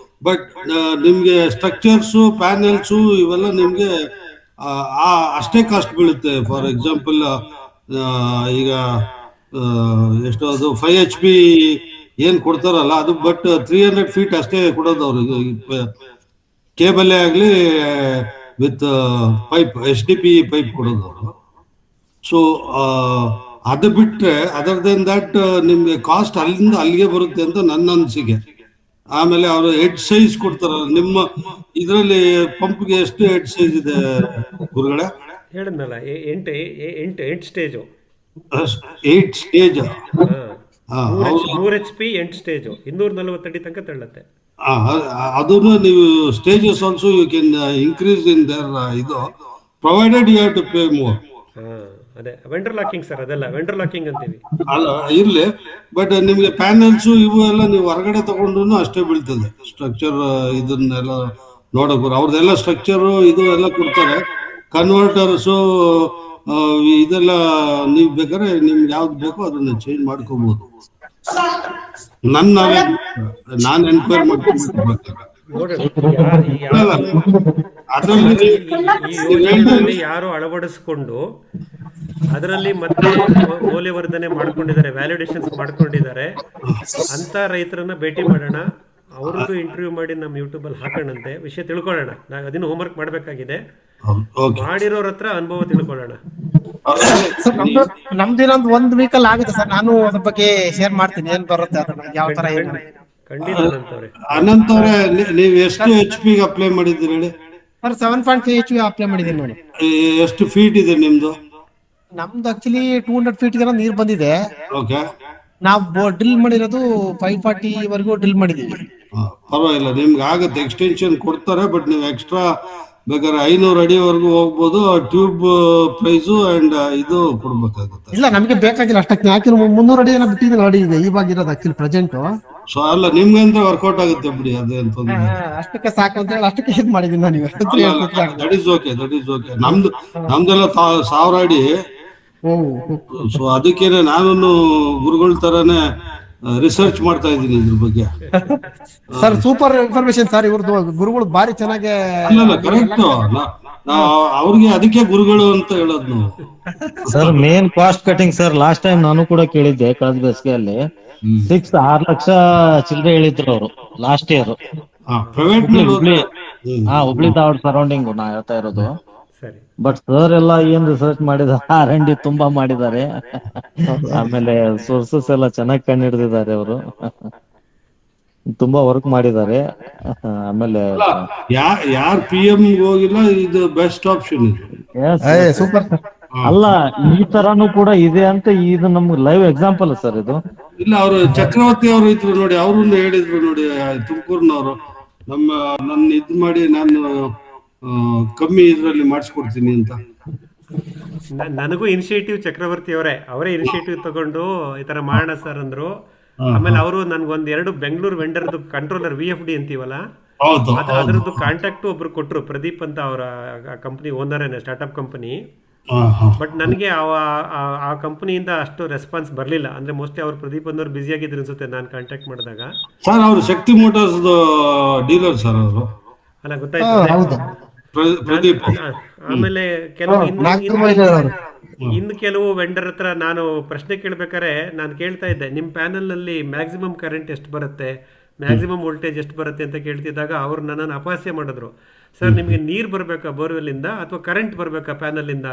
ಬಟ್ ನಿಮ್ಗೆ ಸ್ಟ್ರಕ್ಚರ್ಸು, ಪ್ಯಾನೆಲ್ಸು ಇವೆಲ್ಲ ನಿಮ್ಗೆ ಅಷ್ಟೇ ಕಾಸ್ಟ್ ಬೀಳುತ್ತೆ. ಫಾರ್ ಎಕ್ಸಾಂಪಲ್ ಈಗ ಎಷ್ಟು ಅದು 5 HP ಏನ್ ಕೊಡ್ತಾರಲ್ಲ ಅದು, ಬಟ್ 300 feet ಅಷ್ಟೇ ಕೊಡೋದು ಅವ್ರಿಗೆ. ಕೇಬಲ್ಲೇ ಆಗ್ಲಿ ವಿತ್ ಪೈಪ್, SDP ಪೈಪ್ ಕೊಡೋದು ಅವರು. ಸೊ ಅದು ಬಿಟ್ರೆ ಅದರ್ ದೆನ್ ದಟ್ ನಿಮ್ಗೆ ಕಾಸ್ಟ್ ಅಲ್ಲಿಂದ ಅಲ್ಲಿಗೆ ಬರುತ್ತೆ ಅಂತ ನನ್ನ ಅನಿಸಿಕೆ. ಆಮೇಲೆ ಅವರು ಹೆಡ್ ಸೈಜ್ ಕೊಡ್ತಾರಲ್ಲ, ನಿಮ್ಮ ಇದರಲ್ಲಿ ಪಂಪ್ಗೆ ಎಷ್ಟು ಹೆಡ್ ಸೈಜ್ ಇದೆ ಗುರುಗಳೇ? ಹೇಳಿದ್ನಲ್ಲ, 8 ಸ್ಟೇಜು, 8 ಸ್ಟೇಜ್. 3 HP 8 ಸ್ಟೇಜು, 240 ಅಡಿ ತನಕ ತಳ್ಳುತ್ತೆ. ಅದನ್ನು ನೀವು stages also you can increase in there ಇದು, provided you have to pay more. ಅದೇ ವೆಂಡರ್ ಲಾಕಿಂಗ್ ಸರ್, ಅದೆಲ್ಲ ವೆಂಡರ್ ಲಾಕಿಂಗ್ ಅಂತೀವಿ. ಅಲ್ಲ ಇರ್ಲಿ, ಬಟ್ ನಿಮ್ಗೆ ಪ್ಯಾನಲ್ಸ್ ಇವು ಎಲ್ಲ ನೀವು ಹೊರಗಡೆ ತಗೊಂಡ್ರು ಅಷ್ಟೇ ಬೀಳ್ತದೆ. ಸ್ಟ್ರಕ್ಚರ್ ಇದನ್ನೆಲ್ಲ ನೋಡಕ್ ಅವ್ರದ್ದೆಲ್ಲ ಸ್ಟ್ರಕ್ಚರ್ ಇದು ಎಲ್ಲ ಕೊಡ್ತಾರೆ. ಕನ್ವರ್ಟರ್ಸು ಇದೆಲ್ಲ ನೀವು ಬೇಕಾದ್ರೆ ನಿಮ್ಗೆ ಯಾವ್ದು ಬೇಕೋ ಅದನ್ನ ಚೇಂಜ್ ಮಾಡ್ಕೋಬಹುದು. ನಾನು ಎನ್ಕ್ವೈರಿ ಯೋಜನೆಯಲ್ಲಿ ಯಾರು ಅಳವಡಿಸ್ಕೊಂಡು ಅದರಲ್ಲಿ ಮತ್ತೆ ಮೌಲ್ಯವರ್ಧನೆ ಮಾಡ್ಕೊಂಡಿದ್ದಾರೆ, ವ್ಯಾಲಿಡೇಷನ್ಸ್ ಮಾಡ್ಕೊಂಡಿದ್ದಾರೆ ಅಂತ ರೈತರನ್ನ ಭೇಟಿ ಮಾಡೋಣ. ಅವ್ರದ್ದು ಇಂಟರ್ವ್ಯೂ ಮಾಡಿ ನಮ್ಮ ಯೂಟ್ಯೂಬಲ್ಲಿ ಹಾಕೋಣಂತೆ, ವಿಷಯ ತಿಳ್ಕೊಳ್ಳೋಣ. ನಾವು ಅದನ್ನು ಹೋಮ್ವರ್ಕ್ ಮಾಡಬೇಕಾಗಿದೆ, ಮಾಡಿರೋರ ಹತ್ರ ಅನುಭವ ತಿಳ್ಕೊಳ್ಳೋಣ. ನಮ್ದಿನೊಂದು 1 ವೀಕಲ್ಲಿ ಆಗುತ್ತೆ ಸರ್. ನಾನು ಅದ್ರ ಬಗ್ಗೆ ಶೇರ್ ಮಾಡ್ತೀನಿ, ಏನ್ ಬರುತ್ತೆ ಅದನ್ನ ಯಾವ ತರ ಏನು. ಖಂಡಿತ ಅನಂತವ್ರೆ. ಅನಂತವ್ರೆ, ನೀವು ಎಷ್ಟು HP ಗೆ ಅಪ್ಲೈ ಮಾಡಿದ್ದೀರಿ ಹೇಳಿ? ಸರ್ 7.5 HP ಅಪ್ಲೈ ಮಾಡಿದ್ದೀನಿ ನೋಡಿ. ಎಷ್ಟು ಫೀಟ್ ಇದೆ ನಿಮ್ದು? ನಮ್ದು ಆಕ್ಚುಲಿ 200 feet ನೀರ್ ಬಂದಿದೆ. ಓಕೆ. ನಾವು ಡ್ರಿಲ್ ಮಾಡಿರೋದು 540 ವರೆಗೂ ಡ್ರಿಲ್ ಮಾಡಿದೀವಿ. ಪರವಾಗಿಲ್ಲ, ನಿಮ್ಗೆ ಆಗತ್ತೆ. ಎಕ್ಸ್ಟೆನ್ಷನ್ ಕೊಡ್ತಾರೆ, ಬಟ್ ನೀವು ಎಕ್ಸ್ಟ್ರಾ ಬೇಕಾದ್ರೆ 500 ಅಡಿವರೆಗೂ ಹೋಗ್ಬೋದು. ಟ್ಯೂಬ್ ಪ್ರೈಸು ಅಂಡ್ ಇದು ಕೊಡ್ಬೇಕಾಗುತ್ತೆ. ಇಲ್ಲ, ನಮಗೆ ಬೇಕಾಗಿಲ್ಲ ಅಷ್ಟಕ್ಕೆ. ಯಾಕೆ 300 ಅಡಿ ಬಿಟ್ಟಿದ್ದೀನಿ ನೋಡಿ ಈಗ ಇವಾಗ ಇರೋದು ಆಕ್ಚುಲಿ ಪ್ರೆಸೆಂಟ್. ಸೊ ಅಲ್ಲ, ನಿಮ್ಗೆ ಅಂದ್ರೆ ವರ್ಕೌಟ್ ಆಗುತ್ತೆ ಬಿಡಿ, ಅದೇ ಅಂತ ಅಷ್ಟಕ್ಕೆ ಸಾಕು ಅಂತ ಹೇಳಿ ಅಷ್ಟಕ್ಕೆ ಇದು ಮಾಡಿದೀನಿ ನಾನು. That is okay. ನಮ್ದೆಲ್ಲ 1000 ಅಡಿ. ಸೊ ಅದಕ್ಕೇನೆ ನಾನು ಗುರುಗಳ ತರಾನೇ ರಿಸರ್ಚ್ ಮಾಡ್ತಾ ಇದ್ದೀನಿ ಇದ್ರ ಬಗ್ಗೆ. ಸರ್ ಸೂಪರ್ ಇನ್ಫಾರ್ಮೇಶನ್ ಸರ್, ಇವ್ರದ್ದು ಗುರುಗಳು ಬಾರಿ ಚೆನ್ನಾಗಿ. ಕರೆಕ್ಟ್, ಅವ್ರಿಗೆ ಅದಕ್ಕೆ ಗುರುಗಳು ಅಂತ ಹೇಳೋದು ನಾವು. Sir main cost cutting sir. Last time ನಾನು ಕೂಡ ಕೇಳಿದ್ದೆ, ಕಳೆದ ಬೇಸಿಗೆಯಲ್ಲಿ 6 ಲಕ್ಷ ಚಿಲ್ಲರೆ ಹೇಳಿದ್ರು ಅವರು last year. Hubli Dharwad surrounding ನಾ ಹೇಳ್ತಾ ಇರೋದು. ಬಟ್ ಸರ್ ಎಲ್ಲ ಏನ್ ರಿಸರ್ಚ್ ಮಾಡಿದಾರೆ, R&D ತುಂಬಾ ಮಾಡಿದ್ದಾರೆ. ಆಮೇಲೆ ಸೋರ್ಸಸ್ ಎಲ್ಲ ಚೆನ್ನಾಗಿ ಕಂಡು ಹಿಡಿದಿದ್ದಾರೆ ಅವರು, ತುಂಬಾ ವರ್ಕ್ ಮಾಡಿದ್ದಾರೆ. ಆಮೇಲೆ ಯಾರು PM ಹೋಗಿಲ್ಲ, ಇದು ಬೆಸ್ಟ್ ಆಪ್ಷನ್ ಇದು. ಸೂಪರ್. ಅಲ್ಲ, ಈ ತರಾನು ಕೂಡ ಇದೆ ಅಂತ ಇದು ನಮ್ಗೆ ಲೈವ್ ಎಕ್ಸಾಂಪಲ್ ಸರ್ ಇದು. ಇಲ್ಲ, ಅವರು ಚಕ್ರವರ್ತಿ ಅವರು ಇದ್ರು ನೋಡಿ, ಅವ್ರನ್ನ ಹೇಳಿದ್ರು ನೋಡಿ, ತುಮಕೂರಿನವರು. ನನ್ನ ಇದ್ ಮಾಡಿ ನಾನು ಕಮ್ಮಿ ಇದ್ರಲ್ಲಿ ಮಾಡಿಸ್ಕೊಡ್ತೀನಿ ಅಂತ. ನನಗೂ ಇನಿಷಿಯೇಟಿವ್ ಚಕ್ರವರ್ತಿ ಅವರೇ ಇನಿಷಿಯೇಟಿವ್ ತಗೊಂಡು ಈ ತರ ಮಾಡೋಣ ಸರ್ ಅಂದ್ರು. ಆಮೇಲೆ ಅವರು ನನ್ಗೊಂದ್ 2 ಬೆಂಗಳೂರು ವೆಂಡರ್ದು ಕಂಟ್ರೋಲರ್ VFD ಅಂತೀವಲ್ಲ, ಅದ್ರದ್ದು ಕಾಂಟ್ಯಾಕ್ಟ್ ಒಬ್ರು ಕೊಟ್ರು, ಪ್ರದೀಪ್ ಅಂತ. ಅವರ company owner, startup company. But ನನಗೆ ಆ ಕಂಪನಿಯಿಂದ ಅಷ್ಟು ರೆಸ್ಪಾನ್ಸ್ ಬರಲಿಲ್ಲ. ಅಂದ್ರೆ ಮೋಸ್ಟ್ಲಿ ಅವ್ರು ಪ್ರದೀಪ್ ಅನ್ನೋರು ಬ್ಯುಸಿ ಆಗಿದ್ರು ಅನ್ಸುತ್ತೆ ನಾನು ಕಾಂಟ್ಯಾಕ್ಟ್ ಮಾಡಿದಾಗ. ಸರ್ ಅವರು ಶಕ್ತಿ ಮೋಟಾರ್ಸ್ ಡೀಲರ್ ಸರ್ ಅವರು. ಅಲ್ಲ, ಗೊತ್ತಾಯ್ತು ಪ್ರದೀಪ್. ಆಮೇಲೆ ಕೆಲವು ಇನ್ನು ಕೆಲವು ವೆಂಡರ್ ಹತ್ರ ನಾನು ಪ್ರಶ್ನೆ ಕೇಳ್ಬೇಕಾದ್ರೆ ನಾನು ಕೇಳ್ತಾ ಇದ್ದೆ, ನಿಮ್ಮ ಪ್ಯಾನಲ್ನಲ್ಲಿ ಮ್ಯಾಕ್ಸಿಮಮ್ ಕರೆಂಟ್ ಎಷ್ಟು ಬರುತ್ತೆ, ಮ್ಯಾಕ್ಸಿಮಮ್ ವೋಲ್ಟೇಜ್ ಎಷ್ಟು ಬರುತ್ತೆ ಅಂತ ಕೇಳ್ತಿದ್ದಾಗ ಅವ್ರು ನನ್ನನ್ನು ಅಪಹಾಸ್ಯ ಮಾಡಿದ್ರು. ಸರ್, ನಿಮಗೆ ನೀರು ಬರಬೇಕಾ ಬೋರ್ವೆಲ್ಲಿಂದ ಅಥವಾ ಕರೆಂಟ್ ಬರಬೇಕಾ ಪ್ಯಾನಲಿಂದ,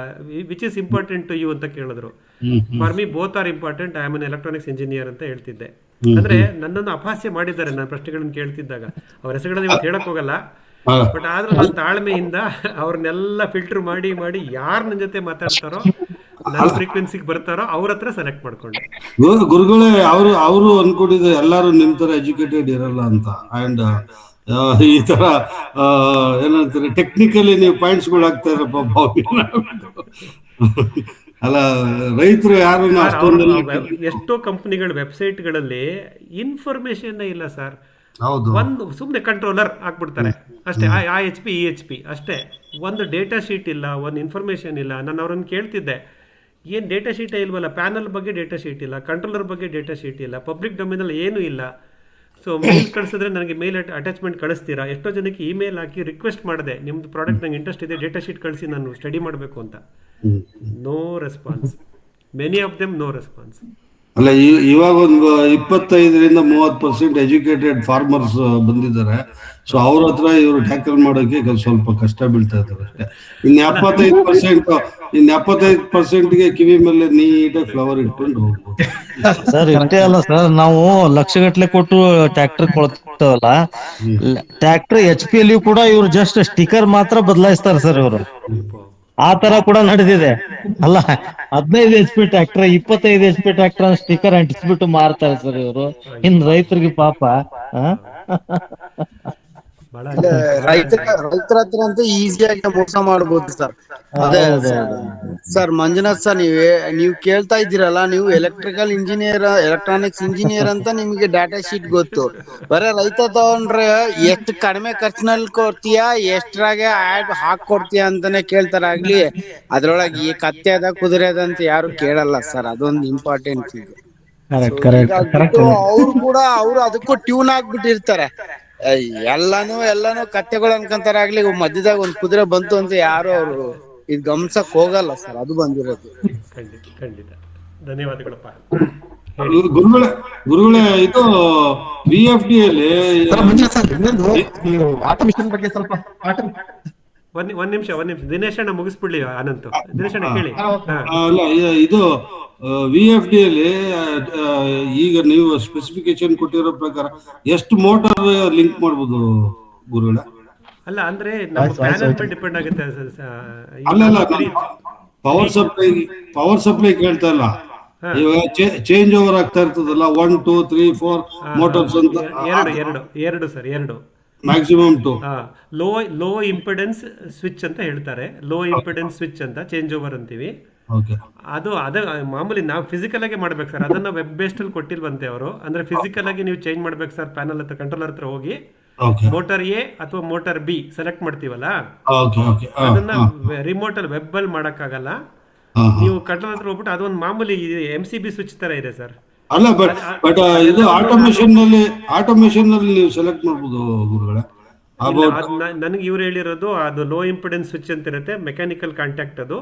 which is important to you ಅಂತ ಕೇಳಿದ್ರು. For me both are important, I am an electronics engineer ಅಂತ ಹೇಳ್ತಿದ್ದೆ. ಅಂದ್ರೆ ನನ್ನನ್ನು ಅಪಹಾಸ್ಯ ಮಾಡಿದ್ದಾರೆ ನಾನು ಪ್ರಶ್ನೆಗಳನ್ನು ಕೇಳ್ತಿದ್ದಾಗ. ಅವ್ರ ಹೆಸರುಗಳನ್ನ ಇವತ್ತು ಹೇಳಕ್ ಹೋಗಲ್ಲ, ಬಟ್ ಆದ್ರೂ ನನ್ನ ತಾಳ್ಮೆಯಿಂದ ಅವ್ರನ್ನೆಲ್ಲ ಫಿಲ್ಟರ್ ಮಾಡಿ ಮಾಡಿ ಯಾರು ನನ್ನ ಜೊತೆ ಮಾತಾಡ್ತಾರೋ, ನನ್ನ ಫ್ರೀಕ್ವೆನ್ಸಿಗೆ ಬರ್ತಾರೋ ಅವ್ರ ಹತ್ರ ಸೆಲೆಕ್ಟ್ ಮಾಡ್ಕೊಂಡೆ. ಗುರುಗಳೇ, ಅವರು ಅನ್ಕೊಂಡಿದ್ದೆ ಎಲ್ಲಾರು ನಿಮ್ ತರ ಎಜುಕೇಟೆಡ್ ಇರಲ್ಲ ಅಂತ. ಅಂಡ್ ಈ ತರ ಏನಂತಾರೆ, ಟೆಕ್ನಿಕಲಿ ನೀವು ಪಾಯಿಂಟ್ಸ್ ಗಳು ಆಗ್ತಾ ಇರಪ್ಪ. ಅಲ್ಲ, ರೈತರು ಯಾರು ಎಷ್ಟೋ ಕಂಪನಿಗಳ ವೆಬ್ಸೈಟ್ಗಳಲ್ಲಿ ಇನ್ಫಾರ್ಮೇಶನ್ ಇಲ್ಲ ಸರ್. ಹೌದು, ಒಂದು ಸುಮ್ಮನೆ ಕಂಟ್ರೋಲರ್ ಹಾಕ್ಬಿಡ್ತಾರೆ ಅಷ್ಟೇ, HP EHP ಅಷ್ಟೇ. ಒಂದು ಡೇಟಾ ಶೀಟ್ ಇಲ್ಲ, ಒಂದು ಇನ್ಫಾರ್ಮೇಶನ್ ಇಲ್ಲ. ನಾನು ಅವ್ರನ್ನ ಕೇಳ್ತಿದ್ದೆ, ಏನು ಡೇಟಾ ಶೀಟೇ ಇಲ್ವಲ್ಲ, ಪ್ಯಾನಲ್ ಬಗ್ಗೆ ಡೇಟಾ ಶೀಟ್ ಇಲ್ಲ, ಕಂಟ್ರೋಲರ್ ಬಗ್ಗೆ ಡೇಟಾ ಶೀಟ್ ಇಲ್ಲ, ಪಬ್ಲಿಕ್ ಡೊಮೇನಲ್ಲಿ ಏನೂ ಇಲ್ಲ. ಸೊ ಮೇಲ್ ಕಳಿಸಿದ್ರೆ ನನಗೆ ಮೇಲ್ ಅಟ್ಯಾಚ್ಮೆಂಟ್ ಕಳಿಸ್ತೀರಾ? ಎಷ್ಟೋ ಜನಕ್ಕೆ ಇಮೇಲ್ ಹಾಕಿ ರಿಕ್ವೆಸ್ಟ್ ಮಾಡಿದೆ, ನಿಮ್ದು ಪ್ರಾಡಕ್ಟ್ ನಂಗೆ ಇಂಟ್ರೆಸ್ಟ್ ಇದೆ, ಡೇಟಾ ಶೀಟ್ ಕಳಿಸಿ, ನಾನು ಸ್ಟಡಿ ಮಾಡಬೇಕು ಅಂತ. No response, many of them no response. ಅಲ್ಲ, ಇವಾಗ ಒಂದು 25-30% ಎಜುಕೇಟೆಡ್ ಫಾರ್ಮರ್ಸ್ ಬಂದಿದ್ದಾರೆ. ಸೊ ಅವ್ರ ಹತ್ರ ಇವರು ಟ್ಯಾಕಲ್ ಮಾಡೋಕೆ ಸ್ವಲ್ಪ ಕಷ್ಟ ಬೀಳ್ತಾ ಇದ್ದಾರೆ ಅಷ್ಟೇ. ಇನ್ನು 75%ಗೆ ಕಿವಿ ಮೇಲೆ ನೀಟಾಗಿ ಫ್ಲವರ್ ಇಟ್ಕೊಂಡು ಹೋಗ್ಬೋದು. ಸರ್, ಇಷ್ಟೇ ಅಲ್ಲ ಸರ್, ನಾವು ಲಕ್ಷಗಟ್ಲೆ ಕೊಟ್ಟು ಟ್ರ್ಯಾಕ್ಟರ್ ಕೊಡ್ತೇವಲ್ಲ, ಟ್ರ್ಯಾಕ್ಟರ್ HP ಅಲ್ಲಿ ಕೂಡ ಇವ್ರು ಜಸ್ಟ್ ಸ್ಟಿಕರ್ ಮಾತ್ರ ಬದಲಾಯಿಸ್ತಾರೆ ಸರ್ ಇವರು. ಆ ತರ ಕೂಡ ನಡೆದಿದೆ. ಅಲ್ಲ, 15 HP tractor, 25 HP tractor sticker ಅಂಟಿಸ್ಬಿಟ್ಟು ಮಾರ್ತಾರೆ ಸರ್ ಇವರು. ಇನ್ ರೈತರಿಗೆ ಪಾಪ. ರೈತರ ಹತ್ರ ಅಂತ ಈಸಿಯಾಗಿ ಮೋಸ ಮಾಡಬಹುದು ಸರ್. ಅದೇ ಸರ್, ಮಂಜುನಾಥ್ ಸರ್, ನೀವು ಕೇಳ್ತಾ ಇದ್ದೀರಲ್ಲ, ನೀವು ಎಲೆಕ್ಟ್ರಿಕಲ್ ಇಂಜಿನಿಯರ್, ಎಲೆಕ್ಟ್ರಾನಿಕ್ಸ್ ಇಂಜಿನಿಯರ್ ಅಂತ ನಿಮ್ಗೆ ಡಾಟಾ ಶೀಟ್ ಗೊತ್ತು. ಬರೀ ರೈತ ತಗೊಂಡ್ರೆ ಎಷ್ಟು ಕಡಿಮೆ ಖರ್ಚಿನಲ್ಲಿ ಕೊಡ್ತೀಯಾ, ಎಷ್ಟ್ರಾಗೆ ಆಡ್ ಹಾಕೊಡ್ತೀಯಾ ಅಂತಾನೆ ಕೇಳ್ತಾರ. ಆಗ್ಲಿ ಅದ್ರೊಳಗೆ ಈ ಕತ್ತೆ ಅದ ಕುದುರೆ ಅದ ಅಂತ ಯಾರು ಕೇಳಲ್ಲ ಸರ್. ಅದೊಂದು ಇಂಪಾರ್ಟೆಂಟ್ ಈಗ. ಅವ್ರು ಕೂಡ ಅದಕ್ಕೂ ಟ್ಯೂನ್ ಆಗ್ಬಿಟ್ಟಿರ್ತಾರೆ. ಎಲ್ಲಾನು ಕತ್ತೆಗಳು ಅನ್ಕೊಂತಾರ. ಆಗ್ಲಿ ಮಧ್ಯದಾಗ ಒಂದ್ ಕುದುರೆ ಬಂತು ಅಂತ ಯಾರು ಅವ್ರು ಇದು ಗಮನಿಸಕ್ ಹೋಗಲ್ಲ ಸರ್. ಅದು ಬಂದಿರೋದು. ಖಂಡಿತ. ಧನ್ಯವಾದಗಳಪ್ಪ ಗುರುಗಳೇ. ಇದು VFD ಅಲ್ಲಿ ಆಟೋಮೇಷನ್ ಬಗ್ಗೆ ಸ್ವಲ್ಪ ಒಂದ್ ನಿಮಿಷ ದಿನೇಶಣ್ಣ ಮುಗಿಸ್ಬಿಡ್ಲಿ. ಅನಂತ, ದಿನೇಶಣ್ಣ ಕೇಳಿ. ಅಲ್ಲ, ಇದು VFD ಅಲ್ಲಿ ಈಗ ನೀವು ಸ್ಪೆಸಿಫಿಕೇಶನ್ ಕೊಟ್ಟಿರೋ ಪ್ರಕಾರ ಎಷ್ಟು ಮೋಟಾರ್ ಲಿಂಕ್ ಮಾಡ್ಬೋದು ಗುರುಗಳ? ಅಲ್ಲ, ಅಂದ್ರೆ ನಮ್ಮ ಪ್ಯಾನಲ್ ಮೇಲೆ ಡಿಪೆಂಡ್ ಆಗುತ್ತೆ. ಅಲ್ಲ, ಪವರ್ ಸಪ್ಲೈ ಕೇಳ್ತಾ ಇಲ್ಲ. ಇವಾಗ ಚೇಂಜ್ ಓವರ್ ಆಗ್ತಾ ಇರ್ತದಲ್ಲ, 1 2 3 4 ಮೋಟಾರ್ಸ್ ಅಂತ. ಎರಡು ಸರ್, ಎರಡು ಮ್ಯಾಕ್ಸಿಮಮ್ 2. ಲೋ ಇಂಪಿಡೆನ್ಸ್ ಸ್ವಿಚ್ ಅಂತ ಹೇಳ್ತಾರೆ. ಲೋ ಇಂಪಿಡೆನ್ಸ್ ಸ್ವಿಚ್ ಅಂತ ಚೇಂಜ್ ಓವರ್ ಅಂತೀವಿ. ಅದು ಮಾಮೂಲಿ ನಾವು ಫಿಸಿಕಲ್ ಆಗಿ ಮಾಡ್ಬೇಕು ಸರ್. ಅದನ್ನ ವೆಬ್ ಬೇಸ್ಡ್ ಅಲ್ಲಿ ಕೊಟ್ಟಿಲ್ವಂತೆ ಅವರು. ಅಂದ್ರೆ ಫಿಸಿಕಲ್ ಆಗಿ ನೀವು ಚೇಂಜ್ ಮಾಡ್ಬೇಕು ಸರ್. ಪ್ಯಾನಲ್ ಹತ್ರ, ಕಂಟ್ರೋಲರ್ ಹತ್ರ ಹೋಗಿ ಮೋಟಾರ್ A ಅಥವಾ ಮೋಟಾರ್ B ಸೆಲೆಕ್ಟ್ ಮಾಡ್ತೀವಲ್ಲ, ಅದನ್ನ ರಿಮೋಟ್ ಅಲ್ಲಿ ವೆಬ್ ಅಲ್ಲಿ ಮಾಡಕ್ಕಾಗಲ್ಲ. ನೀವು ಕಂಟ್ರೋಲರ್ ಹತ್ರ ಹೋಗ್ಬಿಟ್ಟು ಅದೊಂದು ಮಾಮೂಲಿ MCB ಸ್ವಿಚ್ ತರ ಇದೆ ಸರ್. ಅಲ್ಲ, ಬಟ್ ಇದು ಆಟೋಮೇಷನ್ ನಲ್ಲಿ ನೀವು ಸೆಲೆಕ್ಟ್ ಮಾಡಬಹುದು ಗುರುಗಳೇ. ನನಗೆ ಇವ್ರು ಹೇಳಿರೋದು ಅದು ಲೋ ಇಂಪಿಡೆನ್ಸ್ ಸ್ವಿಚ್ ಅಂತ ಇರುತ್ತೆ, ಮೆಕ್ಯಾನಿಕಲ್ ಕಾಂಟ್ಯಾಕ್ಟ್ ಅದು.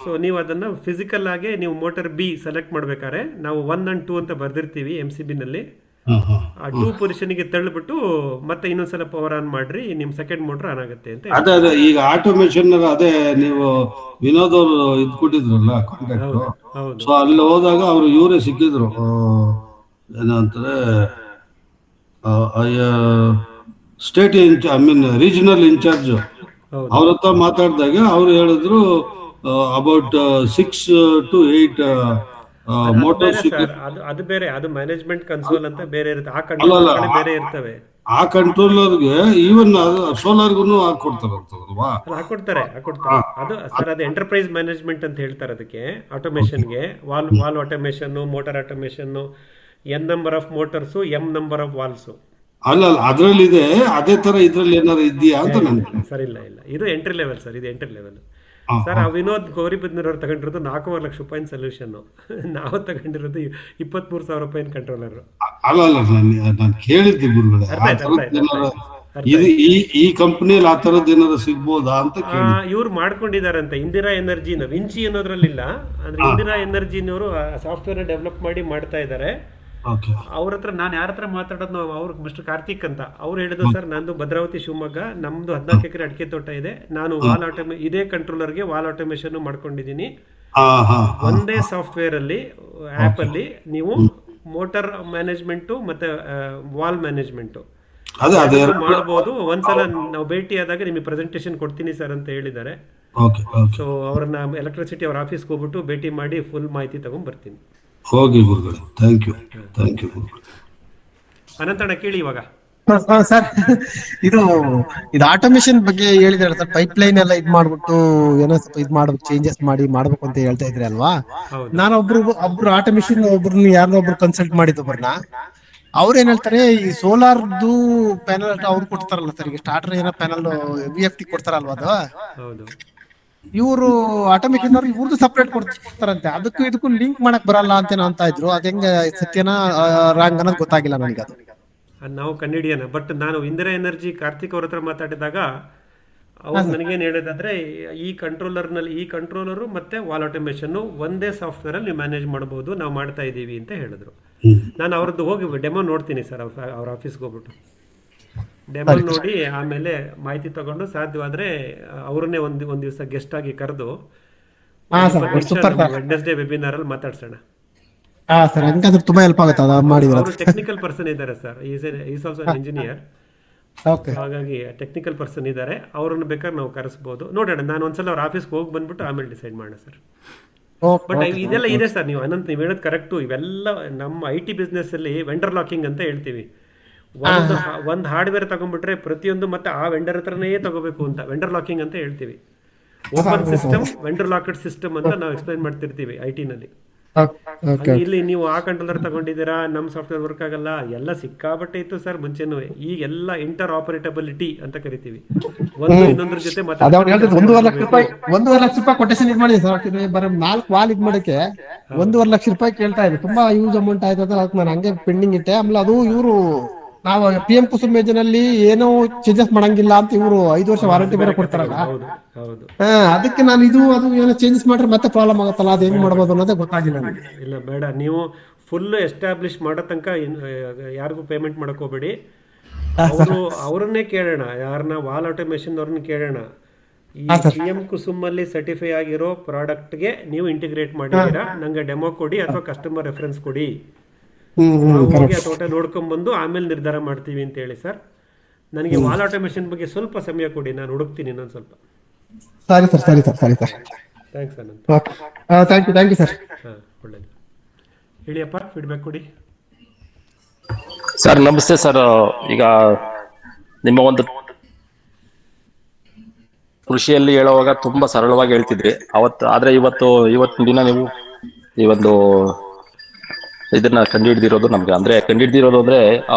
ಸೊ ನೀವು ಅದನ್ನ ಫಿಸಿಕಲ್ ಆಗಿ ನೀವು ಮೋಟಾರ್ B ಸೆಲೆಕ್ಟ್ ಮಾಡ್ಬೇಕಾದ್ರೆ ನಾವು 1 and 2 ಅಂತ ಬರ್ದಿರ್ತೀವಿ MCB ನಲ್ಲಿ. ಆ 2 ಪೊಸಿಷನ್ಗೆ ತಳ್ಳಿಬಿಟ್ಟು ಮತ್ತೆ ಇನ್ನೊಂದ್ಸಲ ಪವರ್ ಆನ್ ಮಾಡ್ರಿ, ನಿಮ್ ಸೆಕೆಂಡ್ ಮೋಟರ್ ಆನ್ ಆಗುತ್ತೆ ಅಂತ. ಅದೇ ಈಗ ಆಟೋಮೇಷನ್ ಅದೇ ನೀವು ವಿನೋದ್ ಅವರು ಇದ್ ಕೊಟ್ಟಿದ್ರಲ್ಲ ಕಾಂಟ್ಯಾಕ್ಟ್. ಸೊ ಅಲ್ಲಿ ಹೋದಾಗ ಅವ್ರು ಇವರೇ ಸಿಕ್ಕಿದ್ರು, ಏನಂತಾರೆ ಸ್ಟೇಟ್ ರೀಜನಲ್ ಇನ್ಚಾರ್ಜ್. ಅವ್ರ ಹತ್ರ ಮಾತಾಡಿದಾಗ ಅವ್ರು ಹೇಳಿದ್ರು ಅಬೌಟ್ 6 to 8 ಮೋಟಾರ್ಸ್. ಅದು ಬೇರೆ, ಅದು ಮ್ಯಾನೇಜ್ಮೆಂಟ್ ಕನ್ಸೋಲ್ ಅಂತ ಬೇರೆ ಇರುತ್ತೆ. ಆ ಕಂಟ್ರೋಲರ್ ಬೇರೆ ಇರ್ತವೆ. ಆ ಕಂಟ್ರೋಲರ್ಗೆ ಈವನ್ ಸೋಲಾರ್ಗು ಹಾಕೊಡ್ತಾರಂತಲ್ವಾ? ಹಾಕೊಡ್ತಾರೆ. ಅದು ಸರ್, ಅದು ಎಂಟರ್ಪ್ರೈಸ್ ಮ್ಯಾನೇಜ್ಮೆಂಟ್ ಅಂತ ಹೇಳ್ತಾರೆ ಅದಕ್ಕೆ. ಆಟೋಮೇಷನ್ಗೆ valve automation, motor automation, N number of motors, M number of valves. ಅಲ್ಲ, ಅದ್ರಲ್ಲಿ ಇದೆ. ಅದೇ ತರ ಇದ್ರಲ್ಲಿ ಏನಾದ್ರು ಇದೆಯಾ ಅಂತ ನನ್ಗೆ ಸರ್. ಇಲ್ಲ, ಇದು ಎಂಟ್ರಿ ಲೆವೆಲ್ ಸರ್. ಇದು ಎಂಟ್ರಿ ಲೆವೆಲ್ ಸರ್. ಆ ವಿನೋದ್ ಗೌರಿಬಿದನೂರವ್ರು ತಗೊಂಡಿರೋದು 4.5 ಲಕ್ಷ ರೂಪಾಯಿನ ಸೊಲ್ಯೂಷನ್. ನಾವು ತಗೊಂಡಿರೋದು 23,000 ರೂಪಾಯಿನ ಕಂಟ್ರೋಲರ್. ಅಲ್ಲ, ನಾನು ಕೇಳಿದ್ದೆ ಗುರುಗಳೇ. ಇದು ಈ ಕಂಪನಿಯಲ್ಲಿ ಆ ತರದ್ ಏನಾದ್ರು ಸಿಗ್ಬೋದಾ ಅಂತ ಕೇಳಿ. ಇವ್ರು ಮಾಡ್ಕೊಂಡಿದಾರಂತೆ ಇಂದಿರಾ ಎನರ್ಜಿನ, ವಿಂಚಿ ಅನ್ನೋದ್ರಲ್ಲಿಲ್ಲ ಅಂದ್ರೆ ಇಂದಿರಾ ಎನರ್ಜಿನವರು ಸಾಫ್ಟ್ವೇರ್ ಡೆವಲಪ್ ಮಾಡಿ ಮಾಡ್ತಾ ಇದ್ದಾರೆ. ಅವ್ರ ಹತ್ರ ನಾನು ಯಾರ ಹತ್ರ ಮಾತಾಡೋದು, ಅವ್ರು ಮಿಸ್ಟರ್ ಕಾರ್ತಿಕ್ ಅಂತ, ಅವ್ರು ಹೇಳಿದ್ರು ಸರ್ ನಂದು ಭದ್ರಾವತಿ ಶಿವಮೊಗ್ಗ, ನಮ್ದು 14 ಎಕರೆ ಅಡಿಕೆ ತೋಟ ಇದೆ, ನಾನು ಇದೇ ಕಂಟ್ರೋಲರ್ಗೆ ವಾಲ್ ಆಟೋಮೇಶನ್ ಮಾಡ್ಕೊಂಡಿದ್ದೀನಿ. ಒಂದೇ ಸಾಫ್ಟ್ವೇರ್ ಅಲ್ಲಿ ಆಪ್ ಅಲ್ಲಿ ನೀವು ಮೋಟರ್ ಮ್ಯಾನೇಜ್ಮೆಂಟು ಮತ್ತೆ ವಾಲ್ ಮ್ಯಾನೇಜ್ಮೆಂಟು ಮಾಡಬಹುದು. ಒಂದ್ಸಲ ನಾವು ಭೇಟಿ ಆದಾಗ ನಿಮಗೆ ಪ್ರೆಸೆಂಟೇಶನ್ ಕೊಡ್ತೀನಿ ಸರ್ ಅಂತ ಹೇಳಿದ್ದಾರೆ. ಸೊ ಅವ್ರನ್ನ ಎಲೆಕ್ಟ್ರಿಸಿಟಿ ಅವ್ರ ಆಫೀಸ್ಗೆ ಹೋಗ್ಬಿಟ್ಟು ಭೇಟಿ ಮಾಡಿ ಫುಲ್ ಮಾಹಿತಿ ತಗೊಂಡ್ ಬರ್ತೀನಿ. ಹೋಗಿ ಗುರುಗಳೇ, ಥ್ಯಾಂಕ್ ಯು ಅನಂತಣ್ಣ ಕೇಳಿ ಇವಾಗ. ಸರ್ ಇದು ಆಟೋಮೇಶನ್ ಬಗ್ಗೆ ಹೇಳಿದ್ರೆ ಸರ್, ಪೈಪ್ ಲೈನ್ ಎಲ್ಲ ಇದ್ ಮಾಡ್ಬಿಟ್ಟು ಏನೋ ಸ್ವಲ್ಪ ಇದ್ ಮಾಡ್ಬೇಕು, ಚೇಂಜಸ್ ಮಾಡ್ಬೇಕು ಅಂತ ಹೇಳ್ತಾ ಇದ್ರಿ ಅಲ್ವಾ. ನಾನು ಒಬ್ರು ಆಟೋಮೇಶನ್ ಒಬ್ರನ್ನ ಯಾರನ್ನೋ ಒಬ್ರು ಕನ್ಸಲ್ಟ್ ಮಾಡಿದ್ದು ಒಬ್ಬರನ್ನ, ಅವ್ರು ಏನ್ ಹೇಳ್ತಾರೆ, ಈ ಸೋಲಾರ್ದು ಪ್ಯಾನಲ್ ಅವ್ರು ಕೊಡ್ತಾರಲ್ಲ ಸರ್, ಈಗ ಸ್ಟಾರ್ಟರ್ ಏನೋ ಪ್ಯಾನಲ್ VFT ಕೊಡ್ತಾರಲ್ವಾ ಅದು, ಇವರು ಆಟೋಮೇಶನ್ ಅವ್ರು ಇವ್ರದ್ದು ಸಪ್ರೇಟ್ ಕೊಡ್ತಾರಂತೆ, ಇದಕ್ಕೂ ಲಿಂಕ್ ಮಾಡಕ್ ಬರಲ್ಲ ಅಂತ ಇದ್ರು. ಅದ ಹೆಂಗ ಸತ್ಯನ ರಾಂಗ್ ಅನ್ನೋದು ಗೊತ್ತಾಗಿಲ್ಲ ನನಗೆ. ಅದು ನಾವು ಕಂಡಿಡಿಯೋಣ. ಬಟ್ ನಾನು ಇಂದಿರಾ ಎನರ್ಜಿ ಕಾರ್ತಿಕ್ ಅವ್ರ ಹತ್ರ ಮಾತಾಡಿದಾಗ ಅವ್ರು ನನಗೇನು ಹೇಳಿದಂದ್ರೆ, ಈ ಕಂಟ್ರೋಲರು ಮತ್ತೆ ವಾಲ್ ಆಟೋಮೇಶನ್ ಒಂದೇ ಸಾಫ್ಟ್ವೇರ್ ಅಲ್ಲಿ ನೀವು ಮ್ಯಾನೇಜ್ ಮಾಡಬಹುದು, ನಾವು ಮಾಡ್ತಾ ಇದ್ದೀವಿ ಅಂತ ಹೇಳಿದ್ರು. ನಾನು ಅವ್ರದ್ದು ಹೋಗಿ ಡೆಮೋ ನೋಡ್ತೀನಿ ಸರ್, ಅವ್ರ ಆಫೀಸ್ಗೆ ಹೋಗ್ಬಿಟ್ಟು ಡೆಮೋ ನೋಡಿ ಆಮೇಲೆ ಮಾಹಿತಿ ತಗೊಂಡು ಸಾಧ್ಯವಾದ್ರೆ ಅವ್ರನ್ನೇ ಒಂದ್ ದಿವಸ ಗೆಸ್ಟ್ ಆಗಿ ಕರೆದು ವೆಡ್ನೆಸ್ಡೇ ವೆಬಿನಾರ್ ಅಲ್ಲಿ ಮಾತಾಡ್ಸೋಣ. ತುಂಬಾ ಹೆಲ್ಪ್ ಆಗುತ್ತೆ. ಅವರು ಟೆಕ್ನಿಕಲ್ ಪರ್ಸನ್ ಇದ್ದಾರೆ ಸರ್, ಈಸ್ ಆಲ್ಸೋ ಇಂಜಿನಿಯರ್. ಹಾಗಾಗಿ ಟೆಕ್ನಿಕಲ್ ಪರ್ಸನ್ ಇದ್ದಾರೆ, ಅವ್ರನ್ನ ಬೇಕಾದ್ರೆ ನಾವು ಕರೆಸ್ಬೋದು. ನೋಡೋಣ, ನಾನು ಒಂದ್ಸಲ ಅವ್ರ ಆಫೀಸ್ಗೆ ಹೋಗಿ ಬಂದ್ಬಿಟ್ಟು ಆಮೇಲೆ ಡಿಸೈಡ್ ಮಾಡೋಣ ಸರ್. ಬಟ್ ಇದೆಲ್ಲ ಇದೆ ಸರ್, ನೀವು ಹೇಳೋದು ಕರೆಕ್ಟು. ಇವೆಲ್ಲ ನಮ್ಮ IT ಬಿಸ್ನೆಸ್ ಅಲ್ಲಿ ವೆಂಡರ್ ಲಾಕಿಂಗ್ ಅಂತ ಹೇಳ್ತೀವಿ. ಒಂದು ಹಾರ್ಡ್ವೇರ್ ತಗೊಂಡ್ಬಿಟ್ರೆ ಪ್ರತಿಯೊಂದು ಮತ್ತೆ ಆ ವೆಂಡರ್ ಹತ್ರನೇ ತಗೋಬೇಕು ಅಂತ ವೆಂಡರ್ ಲಾಕಿಂಗ್ ಅಂತ ಹೇಳ್ತೀವಿ. ಓಪನ್ ಸಿಸ್ಟಮ್, ವೆಂಡರ್ ಲಾಕೆಡ್ ಸಿಸ್ಟಮ್ ಅಂತ ನಾವು ಎಕ್ಸ್ಪ್ಲೈನ್ ಮಾಡ್ತಿರ್ತೀವಿ IT ನಲ್ಲಿ. ಇಲ್ಲಿ ನೀವು ಆ ಕಂಟ್ರೋಲರ್ ತಗೊಂಡಿದ್ದೀರಾ, ನಮ್ಮ ಸಾಫ್ಟ್ವೇರ್ ವರ್ಕ್ ಆಗಲ್ಲ, ಎಲ್ಲ ಸಿಕ್ಕಾಬಟ್ಟೆ ಇತ್ತು ಸರ್ ಮುಂಚೆನೂ. ಈಗೆಲ್ಲ ಇಂಟರ್ ಆಪರೇಟಬಿಲಿಟಿ ಅಂತ ಕರಿತೀವಿ, ಒಂದು ಇನ್ನೊಂದ್ರ ಜೊತೆ. 1.5 ಲಕ್ಷ ರೂಪಾಯಿ ಕೊಟೇಶನ್ ಇದ್ ಮಾಡಿ ಸರ್, ಬರೀ 4 ವಾಲ್ ಇದ್ ಮಾಡಕ್ಕೆ 1.5 ಲಕ್ಷ ರೂಪಾಯಿ ಕೇಳ್ತಾ ಇದ್ರು. ತುಂಬಾ ಯೂಸ್ ಅಮೌಂಟ್ ಆಯ್ತು ಅಂತ ನಾನು ಹಂಗೆ ಪೆಂಡಿಂಗ್ ಇಟ್ಟೆ. ಆಮೇಲೆ ಅದು ಇವರು ನಾವು PM ಕುಸುಮ್ ಯೋಜನೆಯಲ್ಲಿ ಏನೋ ಚೇಂಜಸ್ ಮಾಡಂಗಿಲ್ಲ ಅಂತ ಇವರು 5 ವರ್ಷ ವಾರಂಟಿ ಬೇರೆ ಕೊಡ್ತಾರಲ್ಲ, ಅದಕ್ಕೆ ನಾನು ಅದು ಏನೋ ಚೇಂಜಸ್ ಮಾಡ್ರೆ ಮತ್ತೆ ಪ್ರಾಬ್ಲಮ್ ಆಗುತ್ತಲ್ಲ, ಅದು ಹೆಂಗ್ ಮಾಡ್ಬೋದು ಅನ್ನೋದೇ ಗೊತ್ತಾಗಿಲ್ಲ ನನಗೆ. ಇಲ್ಲ ಬೇಡ, ನೀವು ಫುಲ್ ಎಸ್ಟಾಬ್ಲಿಷ್ ಮಾಡೋ ತನಕ ಯಾರಿಗೂ ಪೇಮೆಂಟ್ ಮಾಡಕ್ ಹೋಗ್ಬೇಡಿ. ಅವ್ರನ್ನೇ ಕೇಳೋಣ, ಯಾರನ್ನ ವಾಲ್ ಆಟೋಮೇಶನ್ ಅವ್ರನ್ನ ಕೇಳೋಣ. ಈ PM ಕುಸುಮ್ ಅಲ್ಲಿ ಸರ್ಟಿಫೈ ಆಗಿರೋ ಪ್ರಾಡಕ್ಟ್ಗೆ ನೀವು ಇಂಟಿಗ್ರೇಟ್ ಮಾಡಿದ್ದೀರಾ, ನಂಗೆ ಡೆಮೋ ಕೊಡಿ ಅಥವಾ ಕಸ್ಟಮರ್ ರೆಫರೆನ್ಸ್ ಕೊಡಿ, ಹೋಗಿ ಆ ತೋಟ ನೋಡ್ಕೊಂಡ್ಬಂದು ಆಮೇಲೆ ನಿರ್ಧಾರ ಮಾಡ್ತೀವಿ ಅಂತ ಹೇಳಿ ಸರ್. ನನಗೆ ವಾಲ್ ಆಟೋಮೇಶನ್ ಬಗ್ಗೆ ಸ್ವಲ್ಪ ಸಮಯ ಕೊಡಿ, ನಾನು ಹುಡುಕ್ತೀನಿ ಇನ್ನೊಂದು ಸ್ವಲ್ಪ. ಸರಿ sir. Thanks Anant. Thank you sir. ಒಳ್ಳೇದು. ಹೇಳಿಯಪ್ಪ, ಫೀಡ್ಬ್ಯಾಕ್ ಕೊಡಿ ಸರ್. ನಮಸ್ತೆ ಸರ್. ಈಗ ನಿಮ್ಮ ಒಂದು ಕೃಷಿಯಲ್ಲಿ ಹೇಳುವಾಗ ತುಂಬಾ ಸರಳವಾಗಿ ಹೇಳ್ತಿದ್ರಿ ಅವತ್ತು, ಆದ್ರೆ ಇವತ್ತಿನ ದಿನ ನೀವು ಈ ಒಂದು ಇದನ್ನ ಕಂಡುಹಿಡಿದಿರೋದು ನಮ್ಗೆ, ಅಂದ್ರೆ ಕಂಡುಹಿಡಿದಿರೋದು ಅಂದ್ರೆ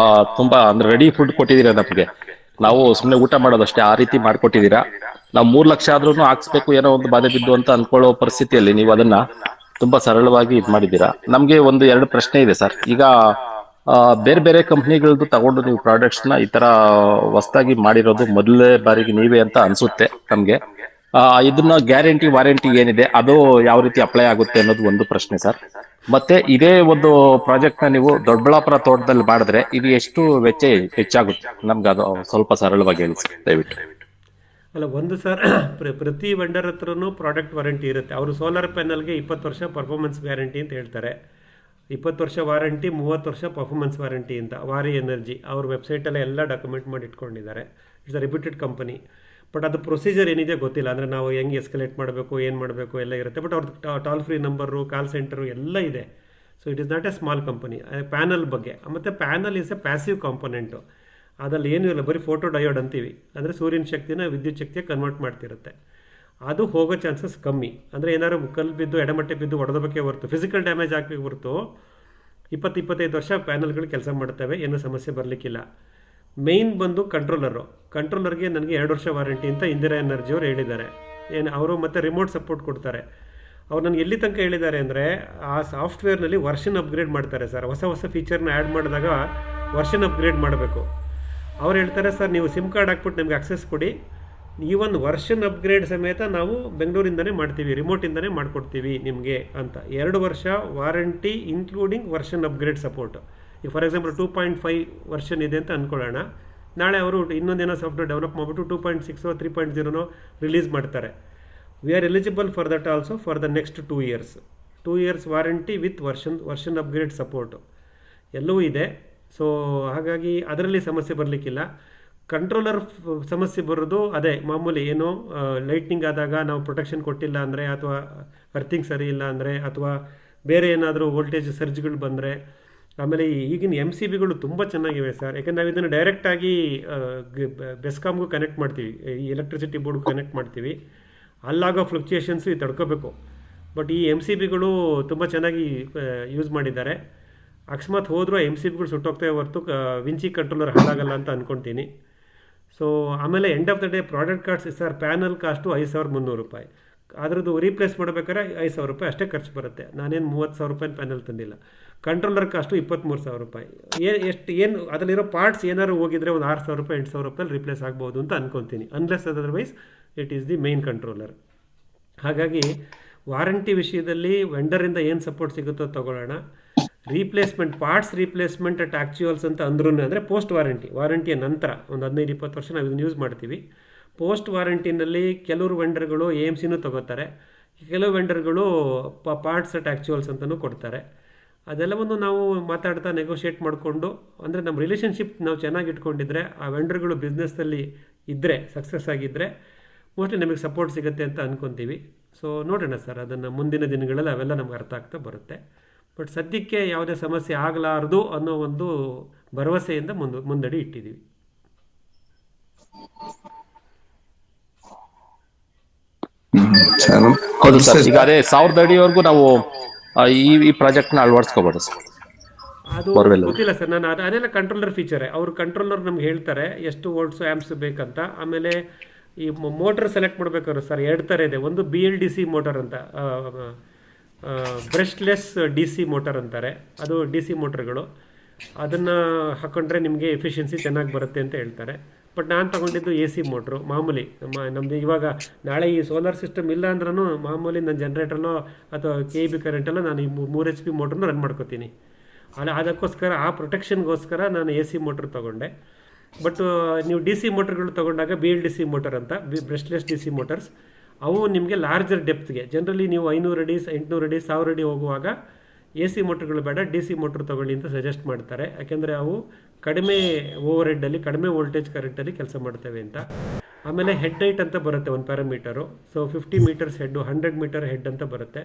ತುಂಬಾ ಅಂದ್ರೆ ರೆಡಿ ಫುಡ್ ಕೊಟ್ಟಿದ್ದೀರಾ ನಮ್ಗೆ. ನಾವು ಸುಮ್ಮನೆ ಊಟ ಮಾಡೋದಷ್ಟೇ, ಆ ರೀತಿ ಮಾಡ್ಕೊಟ್ಟಿದ್ದೀರಾ. ನಾವು 3 ಲಕ್ಷ ಆದ್ರೂ ಹಾಕ್ಸ್ಬೇಕು ಏನೋ ಒಂದು ಬಾಧೆ ಬಿದ್ದು ಅಂತ ಅನ್ಕೊಳ್ಳೋ ಪರಿಸ್ಥಿತಿಯಲ್ಲಿ ನೀವು ಅದನ್ನ ತುಂಬಾ ಸರಳವಾಗಿ ಇದ್ ಮಾಡಿದ್ದೀರಾ. ನಮ್ಗೆ 2 ಪ್ರಶ್ನೆ ಇದೆ ಸರ್. ಈಗ ಬೇರೆ ಬೇರೆ ಕಂಪ್ನಿಗಳದ್ದು ತಗೊಂಡು ನೀವು ಪ್ರಾಡಕ್ಟ್ಸ್ ನ ಈ ತರ ಹೊಸದಾಗಿ ಮಾಡಿರೋದು ಮೊದಲನೇ ಬಾರಿಗೆ ನೀವೇ ಅಂತ ಅನ್ಸುತ್ತೆ ನಮ್ಗೆ. ಇದನ್ನ ಗ್ಯಾರಂಟಿ ವಾರಂಟಿ ಏನಿದೆ ಅದು ಯಾವ ರೀತಿ ಅಪ್ಲೈ ಆಗುತ್ತೆ ಅನ್ನೋದು ಒಂದು ಪ್ರಶ್ನೆ ಸರ್. ಮತ್ತೆ ಇದೇ ಒಂದು ಪ್ರಾಜೆಕ್ಟ್ ನ ನೀವು ದೊಡ್ಡಬಳ್ಳಾಪುರ ತೋಟದಲ್ಲಿ ಮಾಡಿದ್ರೆ ಇದು ಎಷ್ಟು ವೆಚ್ಚ ಹೆಚ್ಚಾಗುತ್ತೆ ನಮ್ಗೆ, ಅದು ಸ್ವಲ್ಪ ಸರಳವಾಗಿ ಹೇಳಿ ಸರ್ ದಯವಿಟ್ಟು. ಅಲ್ಲ, ಒಂದು ಸರ್, ಪ್ರತಿ ವೆಂಡರ್ ಹತ್ರನೂ ಪ್ರಾಡಕ್ಟ್ ವಾರಂಟಿ ಇರುತ್ತೆ. ಅವರು ಸೋಲಾರ್ ಪ್ಯಾನಲ್ಗೆ 20 ವರ್ಷ ಪರ್ಫಾರ್ಮೆನ್ಸ್ ಗ್ಯಾರಂಟಿ ಅಂತ ಹೇಳ್ತಾರೆ. 20 ವರ್ಷ ವಾರಂಟಿ, 30 ವರ್ಷ ಪರ್ಫಾರ್ಮೆನ್ಸ್ ವಾರಂಟಿ ಅಂತ ವಾರಿ ಎನರ್ಜಿ ಅವ್ರ ವೆಬ್ಸೈಟಲ್ಲೇ ಎಲ್ಲ ಡಾಕ್ಯುಮೆಂಟ್ ಮಾಡಿ ಇಟ್ಕೊಂಡಿದ್ದಾರೆ. It's a reputed company. But ಅದು ಪ್ರೊಸೀಜರ್ ಏನಿದೆ ಗೊತ್ತಿಲ್ಲ, ಅಂದರೆ ನಾವು ಹೆಂಗೆ ಎಸ್ಕಲೇಟ್ ಮಾಡಬೇಕು, ಏನು ಮಾಡಬೇಕು ಎಲ್ಲ ಇರುತ್ತೆ. ಬಟ್ ಅವ್ರದ್ದು ಟೋಲ್ ಫ್ರೀ ನಂಬರು, ಕಾಲ್ ಸೆಂಟರು ಎಲ್ಲ ಇದೆ. So it is not A small company. Panel ಬಗ್ಗೆ, ಮತ್ತು panel is A passive component. ಅದ್ರಲ್ಲಿ ಏನೂ ಇಲ್ಲ, ಬರೀ ಫೋಟೋ ಡಯೋಡ್ ಅಂತೀವಿ, ಅಂದರೆ ಸೂರ್ಯನ ಶಕ್ತಿನ ವಿದ್ಯುತ್ ಶಕ್ತಿಗೆ ಕನ್ವರ್ಟ್ ಮಾಡ್ತಿರುತ್ತೆ. ಅದು ಹೋಗೋ ಚಾನ್ಸಸ್ ಕಮ್ಮಿ. ಅಂದರೆ ಏನಾದ್ರು ಕಲ್ಲು ಬಿದ್ದು ಎಡಮಟ್ಟೆ ಬಿದ್ದು ಹೊಡೆದಬೇಕೇ ಹೊರತು, ಫಿಸಿಕಲ್ ಡ್ಯಾಮೇಜ್ ಆಗಬೇಕು ಹೊರತು 20-25 ವರ್ಷ ಪ್ಯಾನಲ್ಗಳು ಕೆಲಸ ಮಾಡ್ತವೆ, ಏನೂ ಸಮಸ್ಯೆ ಬರಲಿಕ್ಕಿಲ್ಲ. ಮೇಯ್ನ್ ಬಂದು ಕಂಟ್ರೋಲರ್ಗೆ ನನಗೆ 2 ವರ್ಷ ವಾರಂಟಿ ಅಂತ ಇಂದಿರಾ ಎನರ್ಜಿಯವರು ಹೇಳಿದ್ದಾರೆ. ಅವರು ಮತ್ತು ರಿಮೋಟ್ ಸಪೋರ್ಟ್ ಕೊಡ್ತಾರೆ. ಅವ್ರು ನನಗೆ ಎಲ್ಲಿ ತನಕ ಹೇಳಿದ್ದಾರೆ ಅಂದರೆ, ಆ ಸಾಫ್ಟ್ವೇರ್ನಲ್ಲಿ ವರ್ಷನ್ ಅಪ್ಗ್ರೇಡ್ ಮಾಡ್ತಾರೆ ಸರ್. ಹೊಸ ಫೀಚರ್ನ ಆ್ಯಡ್ ಮಾಡಿದಾಗ ವರ್ಷನ್ ಅಪ್ಗ್ರೇಡ್ ಮಾಡಬೇಕು. ಅವ್ರು ಹೇಳ್ತಾರೆ ಸರ್ ನೀವು ಸಿಮ್ ಕಾರ್ಡ್ ಹಾಕ್ಬಿಟ್ಟು ನಮಗೆ ಆಕ್ಸೆಸ್ ಕೊಡಿ, ಈವನ್ ವರ್ಷನ್ ಅಪ್ಗ್ರೇಡ್ ಸಮೇತ ನಾವು ಬೆಂಗಳೂರಿಂದನೇ ಮಾಡ್ತೀವಿ, ರಿಮೋಟಿಂದನೇ ಮಾಡಿಕೊಡ್ತೀವಿ ನಿಮಗೆ ಅಂತ. 2 ವರ್ಷ warranty including version upgrade support. ಈಗ ಫಾರ್ ಎಕ್ಸಾಂಪಲ್ 2.5 ವರ್ಷನ್ ಇದೆ ಅಂತ ಅಂದ್ಕೊಳ್ಳೋಣ, ನಾಳೆ ಅವರು ಇನ್ನೊಂದೇನೋ ಸಾಫ್ಟ್ವೇರ್ ಡೆವಲಪ್ ಮಾಡಿಬಿಟ್ಟು 2.6 3.0 ರಿಲೀಸ್ ಮಾಡ್ತಾರೆ. We are eligible for that also for the next 2 years. 2 years warranty with version upgrade support ಎಲ್ಲವೂ ಇದೆ. ಸೊ ಹಾಗಾಗಿ ಅದರಲ್ಲಿ ಸಮಸ್ಯೆ ಬರಲಿಕ್ಕಿಲ್ಲ. ಕಂಟ್ರೋಲರ್ ಸಮಸ್ಯೆ ಬರೋದು ಅದೇ ಮಾಮೂಲಿ, ಏನು ಲೈಟ್ನಿಂಗ್ ಆದಾಗ ನಾವು ಪ್ರೊಟೆಕ್ಷನ್ ಕೊಟ್ಟಿಲ್ಲ ಅಂದರೆ, ಅಥವಾ ಅರ್ಥಿಂಗ್ ಸರಿ ಇಲ್ಲ ಅಂದರೆ, ಅಥವಾ ಬೇರೆ ಏನಾದರೂ ವೋಲ್ಟೇಜ್ ಸರ್ಜ್ಗಳು ಬಂದರೆ. ಆಮೇಲೆ ಈಗಿನ MCBಗಳು ತುಂಬ ಚೆನ್ನಾಗಿವೆ ಸರ್, ಯಾಕೆಂದರೆ ನಾವು ಇದನ್ನು ಡೈರೆಕ್ಟಾಗಿ ಬೆಸ್ಕಾಮ್ಗೂ ಕನೆಕ್ಟ್ ಮಾಡ್ತೀವಿ, ಈ ಎಲೆಕ್ಟ್ರಿಸಿಟಿ ಬೋರ್ಡ್ಗೂ ಕನೆಕ್ಟ್ ಮಾಡ್ತೀವಿ. ಅಲ್ಲಾಗೋ ಫ್ಲಕ್ಚುಯೇಷನ್ಸು ಇದು ತಡ್ಕೋಬೇಕು. ಬಟ್ ಈ MCBಗಳು ತುಂಬ ಚೆನ್ನಾಗಿ ಯೂಸ್ ಮಾಡಿದ್ದಾರೆ. ಅಕಸ್ಮಾತ್ ಹೋದರೂ MCBಗಳು ಸುಟ್ಟೋಗ್ತವೆ ಹೊರತು ವಿಂಚಿ ಕಂಟ್ರೋಲರ್ ಹಾಳಾಗಲ್ಲ ಅಂತ ಅಂದ್ಕೊತೀನಿ. ಸೊ ಆಮೇಲೆ end of the day product cost sir, panel cost 5,300 ರೂಪಾಯಿ. ಅದರದ್ದು ರೀಪ್ಲೇಸ್ ಮಾಡಬೇಕಾದ್ರೆ 5,000 ರೂಪಾಯಿ ಅಷ್ಟೇ ಖರ್ಚು ಬರುತ್ತೆ. ನಾನೇನು 30,000 ರೂಪಾಯಿ ಪ್ಯಾನಲ್ ತಂದಿಲ್ಲ. ಕಂಟ್ರೋಲರ್ ಕಾಸ್ಟು 23,000 ರೂಪಾಯಿ. ಏನು ಅದರಲ್ಲಿರೋ ಪಾರ್ಟ್ಸ್ ಏನಾದ್ರು ಹೋಗಿದ್ರೆ ಒಂದು 6,000 ರೂಪಾಯಿ 8,000 ರೂಪಾಯಿ ರಿಪ್ಲೇಸ್ ಆಗ್ಬೋದು ಅಂತ ಅಂದ್ಕೊತೀನಿ, unless otherwise it is the main controller. ಹಾಗಾಗಿ ವಾರಂಟಿ ವಿಷಯದಲ್ಲಿ ವೆಂಡರಿಂದ ಏನು ಸಪೋರ್ಟ್ ಸಿಗುತ್ತೋ ತೊಗೊಳ್ಳೋಣ. Replacement, parts replacement at actuals ಅಂತ ಅಂದ್ರೂ, ಅಂದರೆ ಪೋಸ್ಟ್ ವಾರಂಟಿಯ ನಂತರ ಒಂದು 15-20 ವರ್ಷ ನಾವು ಇದನ್ನು ಯೂಸ್ ಮಾಡ್ತೀವಿ. ಪೋಸ್ಟ್ ವಾರಂಟಿನಲ್ಲಿ ಕೆಲವರು ವೆಂಡರ್ಗಳು AMCನೂ ತೊಗೋತಾರೆ, ಕೆಲವು ವೆಂಡರ್ಗಳು ಪಾರ್ಟ್ಸ್ ಅಟ್ ಆ್ಯಕ್ಚುಯಲ್ಸ್ ಅಂತಲೂ ಕೊಡ್ತಾರೆ. ಅದೆಲ್ಲವನ್ನು ನಾವು ಮಾತಾಡ್ತಾ ನೆಗೋಷಿಯೇಟ್ ಮಾಡಿಕೊಂಡು, ಅಂದರೆ ನಮ್ಮ ರಿಲೇಷನ್ಶಿಪ್ ನಾವು ಚೆನ್ನಾಗಿ ಇಟ್ಕೊಂಡಿದ್ರೆ, ಆ ವೆಂಡರ್ಗಳು ಬಿಸ್ನೆಸ್ಸಲ್ಲಿ ಇದ್ದರೆ, ಸಕ್ಸಸ್ ಆಗಿದ್ದರೆ ಮೋಸ್ಟ್ಲಿ ನಮಗೆ ಸಪೋರ್ಟ್ ಸಿಗುತ್ತೆ ಅಂತ ಅಂದ್ಕೊತೀವಿ. ಸೊ ನೋಡೋಣ ಸರ್, ಅದನ್ನು ಮುಂದಿನ ದಿನಗಳಲ್ಲಿ ಅವೆಲ್ಲ ನಮ್ಗೆ ಅರ್ಥ ಆಗ್ತಾ ಬರುತ್ತೆ. ಬಟ್ ಸದ್ಯಕ್ಕೆ ಯಾವುದೇ ಸಮಸ್ಯೆ ಆಗಲಾರದು ಅನ್ನೋ ಒಂದು ಭರವಸೆಯಿಂದ ಮುಂದಡಿ ಇಟ್ಟಿದ್ದೀವಿ. ಹೌದು ಸರ್, ಈಗ ಅದೇ 1000 ಅಡಿವರೆಗೂ ನಾವು ಈ ಪ್ರಾಜೆಕ್ಟ್ನ ಅಳವಡಿಸ್ಕೋಬೋದು ಸರ್. ಅದು ಗೊತ್ತಿಲ್ಲ ಸರ್, ನಾನು ಅದೆಲ್ಲ ಕಂಟ್ರೋಲರ್ ಫೀಚರೇ. ಅವರು ಕಂಟ್ರೋಲರ್ ನಮ್ಗೆ ಹೇಳ್ತಾರೆ ಎಷ್ಟು ವೋಲ್ಟ್ಸು ಆ್ಯಂಪ್ಸ್ ಬೇಕಂತ. ಆಮೇಲೆ ಈ ಮೋಟರ್ ಸೆಲೆಕ್ಟ್ ಮಾಡಬೇಕಾದ್ರೆ ಸರ್ 2 ಥರ ಇದೆ. ಒಂದು BLDC ಮೋಟರ್ ಅಂತ, ಬ್ರಷ್ಲೆಸ್ DC ಮೋಟರ್ ಅಂತಾರೆ, ಅದು DC ಮೋಟರ್ಗಳು. ಅದನ್ನು ಹಾಕ್ಕೊಂಡ್ರೆ ನಿಮಗೆ ಎಫಿಷಿಯನ್ಸಿ ಚೆನ್ನಾಗಿ ಬರುತ್ತೆ ಅಂತ ಹೇಳ್ತಾರೆ. ಬಟ್ ನಾನು ತೊಗೊಂಡಿದ್ದು AC ಮೋಟ್ರು ಮಾಮೂಲಿ. ನಮ್ಮದು ಇವಾಗ ನಾಳೆ ಈ ಸೋಲಾರ್ ಸಿಸ್ಟಮ್ ಇಲ್ಲ ಅಂದ್ರೂ ಮಾಮೂಲಿ ನನ್ನ ಜನ್ರೇಟರ್ನೋ ಅಥವಾ KEB ಕರೆಂಟಲ್ಲೋ ನಾನು ಈ 3 HP ಮೋಟ್ರನ್ನ ರನ್ ಮಾಡ್ಕೋತೀನಿ. ಅದಕ್ಕೋಸ್ಕರ ಆ ಪ್ರೊಟೆಕ್ಷನ್ಗೋಸ್ಕರ ನಾನು AC ಮೋಟ್ರ್ ತೊಗೊಂಡೆ. ಬಟ್ ನೀವು DC ಮೋಟ್ರ್ಗಳು ತೊಗೊಂಡಾಗ BLDC ಮೋಟರ್ ಅಂತ, ಬ್ರಷ್ಲೆಸ್ DC ಮೋಟರ್ಸ್, ಅವು ನಿಮಗೆ ಲಾರ್ಜರ್ ಡೆಪ್ತ್ಗೆ, ಜನರಲಿ ನೀವು 500 ಅಡಿ 800 ಅಡಿ 1000 ಅಡಿ ಹೋಗುವಾಗ AC ಮೋಟ್ರ್ಗಳು ಬೇಡ, DC ಮೋಟ್ರ್ ತೊಗೊಳ್ಳಿ ಅಂತ ಸಜೆಸ್ಟ್ ಮಾಡ್ತಾರೆ. ಯಾಕೆಂದರೆ ಅವು ಕಡಿಮೆ ಓವರ್ ಹೆಡ್ಡಲ್ಲಿ, ಕಡಿಮೆ ವೋಲ್ಟೇಜ್ ಕರೆಂಟಲ್ಲಿ ಕೆಲಸ ಮಾಡ್ತವೆ ಅಂತ. ಆಮೇಲೆ ಹೆಡ್ ಹೈಟ್ ಅಂತ ಬರುತ್ತೆ ಒಂದು parameter. So 50 metres head, 100 metre head ಅಂತ ಬರುತ್ತೆ.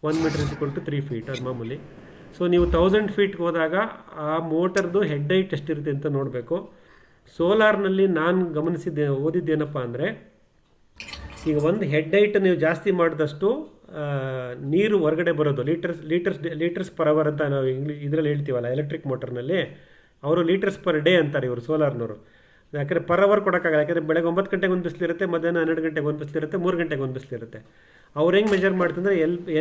1 ಮೀಟರ್ = 3 ಫೀಟ್, ಅದು ಮಾಮೂಲಿ. ಸೊ ನೀವು 1000 ಫೀಟ್ಗೆ ಹೋದಾಗ ಆ ಮೋಟರ್ದು ಹೆಡ್ ಹೈಟ್ ಎಷ್ಟಿರುತ್ತೆ ಅಂತ ನೋಡಬೇಕು. ಸೋಲಾರ್ನಲ್ಲಿ ನಾನು ಓದಿದ್ದೇನಪ್ಪ ಅಂದರೆ, ಈಗ ಒಂದು ಹೆಡ್ ಹೈಟ್ ನೀವು ಜಾಸ್ತಿ ಮಾಡಿದಷ್ಟು ನೀರು ಹೊರಗಡೆ ಬರೋದು, ಲೀಟರ್ಸ್ ಪರ್ ಅವರ್ ಅಂತ ನಾವು ಇದರಲ್ಲಿ ಹೇಳ್ತೀವಲ್ಲ ಎಲೆಕ್ಟ್ರಿಕ್ ಮೋಟರ್ನಲ್ಲಿ, ಅವರು ಲೀಟರ್ಸ್ ಪರ್ ಡೇ ಅಂತಾರೆ ಇವರು ಸೋಲಾರ್ನವರು. ಯಾಕಂದರೆ ಪರ್ ಅವರ್ ಕೊಡೋಕ್ಕಾಗಲ್ಲ, ಯಾಕಂದರೆ ಬೆಳಗ್ಗೆ 9 ಗಂಟೆಗೆ ಒಂದು ಬಿಸಿಲಿರುತ್ತೆ, ಮಧ್ಯಾಹ್ನ 12 ಗಂಟೆಗೆ ಒಂದು ಬಿಸಿಲಿರುತ್ತೆ, 3 ಗಂಟೆಗೆ ಒಂದು ಬಿಸಿಲಿರುತ್ತೆ. ಅವ್ರು ಹೆಂಗೆ ಮೆಜರ್ ಮಾಡ್ತಂದರೆ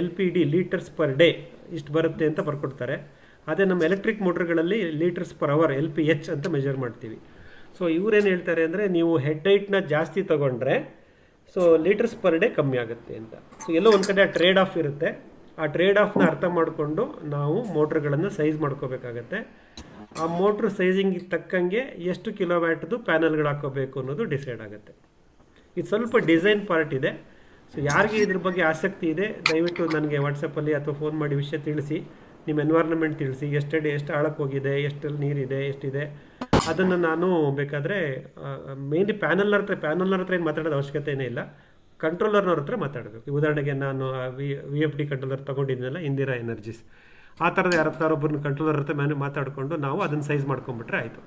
LPD ಲೀಟರ್ಸ್ ಪರ್ ಡೇ ಇಷ್ಟು ಬರುತ್ತೆ ಅಂತ ಬರ್ಕೊಡ್ತಾರೆ. ಅದೇ ನಮ್ಮ ಎಲೆಕ್ಟ್ರಿಕ್ ಮೋಟ್ರ್ಗಳಲ್ಲಿ ಲೀಟರ್ಸ್ ಪರ್ ಅವರ್ LPH ಅಂತ ಮೆಜರ್ ಮಾಡ್ತೀವಿ. ಸೊ ಇವರೇನು ಹೇಳ್ತಾರೆ ಅಂದರೆ, ನೀವು ಹೆಡ್ ಹೈಟ್ನ ಜಾಸ್ತಿ ತೊಗೊಂಡ್ರೆ ಸೊ ಲೀಟರ್ಸ್ ಪರ್ ಡೇ ಕಮ್ಮಿ ಆಗುತ್ತೆ ಅಂತ. ಸೊ ಎಲ್ಲೋ ಒಂದು ಕಡೆ ಆ ಟ್ರೇಡ್ ಆಫ್ ಇರುತ್ತೆ. ಆ ಟ್ರೇಡ್ ಆಫ್ನ ಅರ್ಥ ಮಾಡಿಕೊಂಡು ನಾವು ಮೋಟ್ರ್ಗಳನ್ನು ಸೈಜ್ ಮಾಡ್ಕೋಬೇಕಾಗತ್ತೆ. ಆ ಮೋಟ್ರ್ ಸೈಜಿಂಗಿಗೆ ತಕ್ಕಂಗೆ ಎಷ್ಟು ಕಿಲೋವ್ಯಾಟ್ದು ಪ್ಯಾನಲ್ಗಳು ಹಾಕೋಬೇಕು ಅನ್ನೋದು ಡಿಸೈಡ್ ಆಗುತ್ತೆ. ಇದು ಸ್ವಲ್ಪ ಡಿಸೈನ್ ಪಾರ್ಟ್ ಇದೆ. ಸೊ ಯಾರಿಗೆ ಇದ್ರ ಬಗ್ಗೆ ಆಸಕ್ತಿ ಇದೆ ದಯವಿಟ್ಟು ನನಗೆ ವಾಟ್ಸಪ್ಪಲ್ಲಿ ಅಥವಾ ಫೋನ್ ಮಾಡಿ ವಿಷಯ ತಿಳಿಸಿ. ನಿಮ್ಮ ಎನ್ವೈರ್ನ್ಮೆಂಟ್ ತಿಳಿಸಿ, ಎಷ್ಟು ಆಳಕ್ಕೆ ಹೋಗಿದೆ, ಎಷ್ಟಲ್ಲಿ ನೀರಿದೆ, ಎಷ್ಟಿದೆ, ಅದನ್ನು ನಾನು ಬೇಕಾದರೆ ಮೇನ್ಲಿ ಪ್ಯಾನಲ್ನರ್ ಹತ್ರ ಏನು ಮಾತಾಡೋದು ಅವಶ್ಯಕತೆಯೇ ಇಲ್ಲ, ಕಂಟ್ರೋಲರ್ನವ್ರ ಹತ್ರ ಮಾತಾಡಬೇಕು. ಉದಾಹರಣೆಗೆ ನಾನು VFD ಕಂಟ್ರೋಲರ್ ತೊಗೊಂಡಿದ್ದೀನಲ್ಲ, ಇಂದಿರಾ ಎನರ್ಜೀಸ್, ಆ ಥರದ ಯಾರೊಬ್ಬರನ್ನ ಕಂಟ್ರೋಲರ್ ಹತ್ರ ಮಾತಾಡಿಕೊಂಡು ನಾವು ಅದನ್ನು ಸೈಜ್ ಮಾಡ್ಕೊಂಬಿಟ್ರೆ ಆಯಿತು.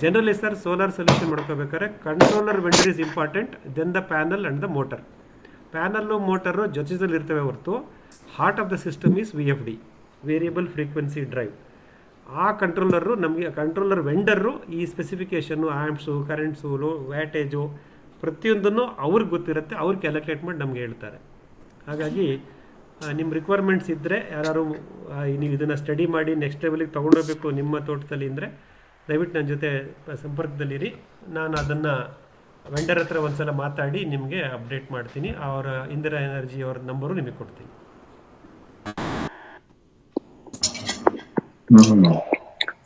ಜನರಲಿ ಸರ್ ಸೋಲಾರ್ ಸೊಲ್ಯೂಷನ್ ಮಾಡ್ಕೋಬೇಕಾದ್ರೆ controller vendor is important, then the panel and the motor. Panel motor ಜೊತೆಯಲ್ಲಿ ಇರ್ತವೆ ಹೊರತು heart of the system is VFD, variable frequency drive. ಆ ಕಂಟ್ರೋಲರು ನಮಗೆ, ಕಂಟ್ರೋಲರ್ ವೆಂಡರು ಈ ಸ್ಪೆಸಿಫಿಕೇಷನ್ನು, ಆ್ಯಂಪ್ಸು, ಕರೆಂಟ್ಸು, ವ್ಯಾಟೇಜು ಪ್ರತಿಯೊಂದನ್ನು ಅವ್ರಿಗೆ ಗೊತ್ತಿರುತ್ತೆ, ಅವ್ರು ಕ್ಯಾಲ್ಕುಲೇಟ್ ಮಾಡಿ ನಮಗೆ ಹೇಳ್ತಾರೆ. ಹಾಗಾಗಿ ನಿಮ್ಮ ರಿಕ್ವೈರ್ಮೆಂಟ್ಸ್ ಇದ್ದರೆ, ಯಾರು ನೀವು ಇದನ್ನು ಸ್ಟಡಿ ಮಾಡಿ ನೆಕ್ಸ್ಟ್ ಲೆವೆಲಿಗೆ ತೊಗೊಂಡೋಗ್ಬೇಕು ನಿಮ್ಮ ತೋಟದಲ್ಲಿ ಅಂದರೆ ದಯವಿಟ್ಟು ನನ್ನ ಜೊತೆ ಸಂಪರ್ಕದಲ್ಲಿರಿ. ನಾನು ಅದನ್ನು ವೆಂಡರ್ ಹತ್ರ ಒಂದ್ಸಲ ಮಾತಾಡಿ ನಿಮಗೆ ಅಪ್ಡೇಟ್ ಮಾಡ್ತೀನಿ. ಅವರ ಇಂದಿರಾ ಎನರ್ಜಿ ಅವ್ರ ನಂಬರು ನಿಮಗೆ ಕೊಡ್ತೀನಿ.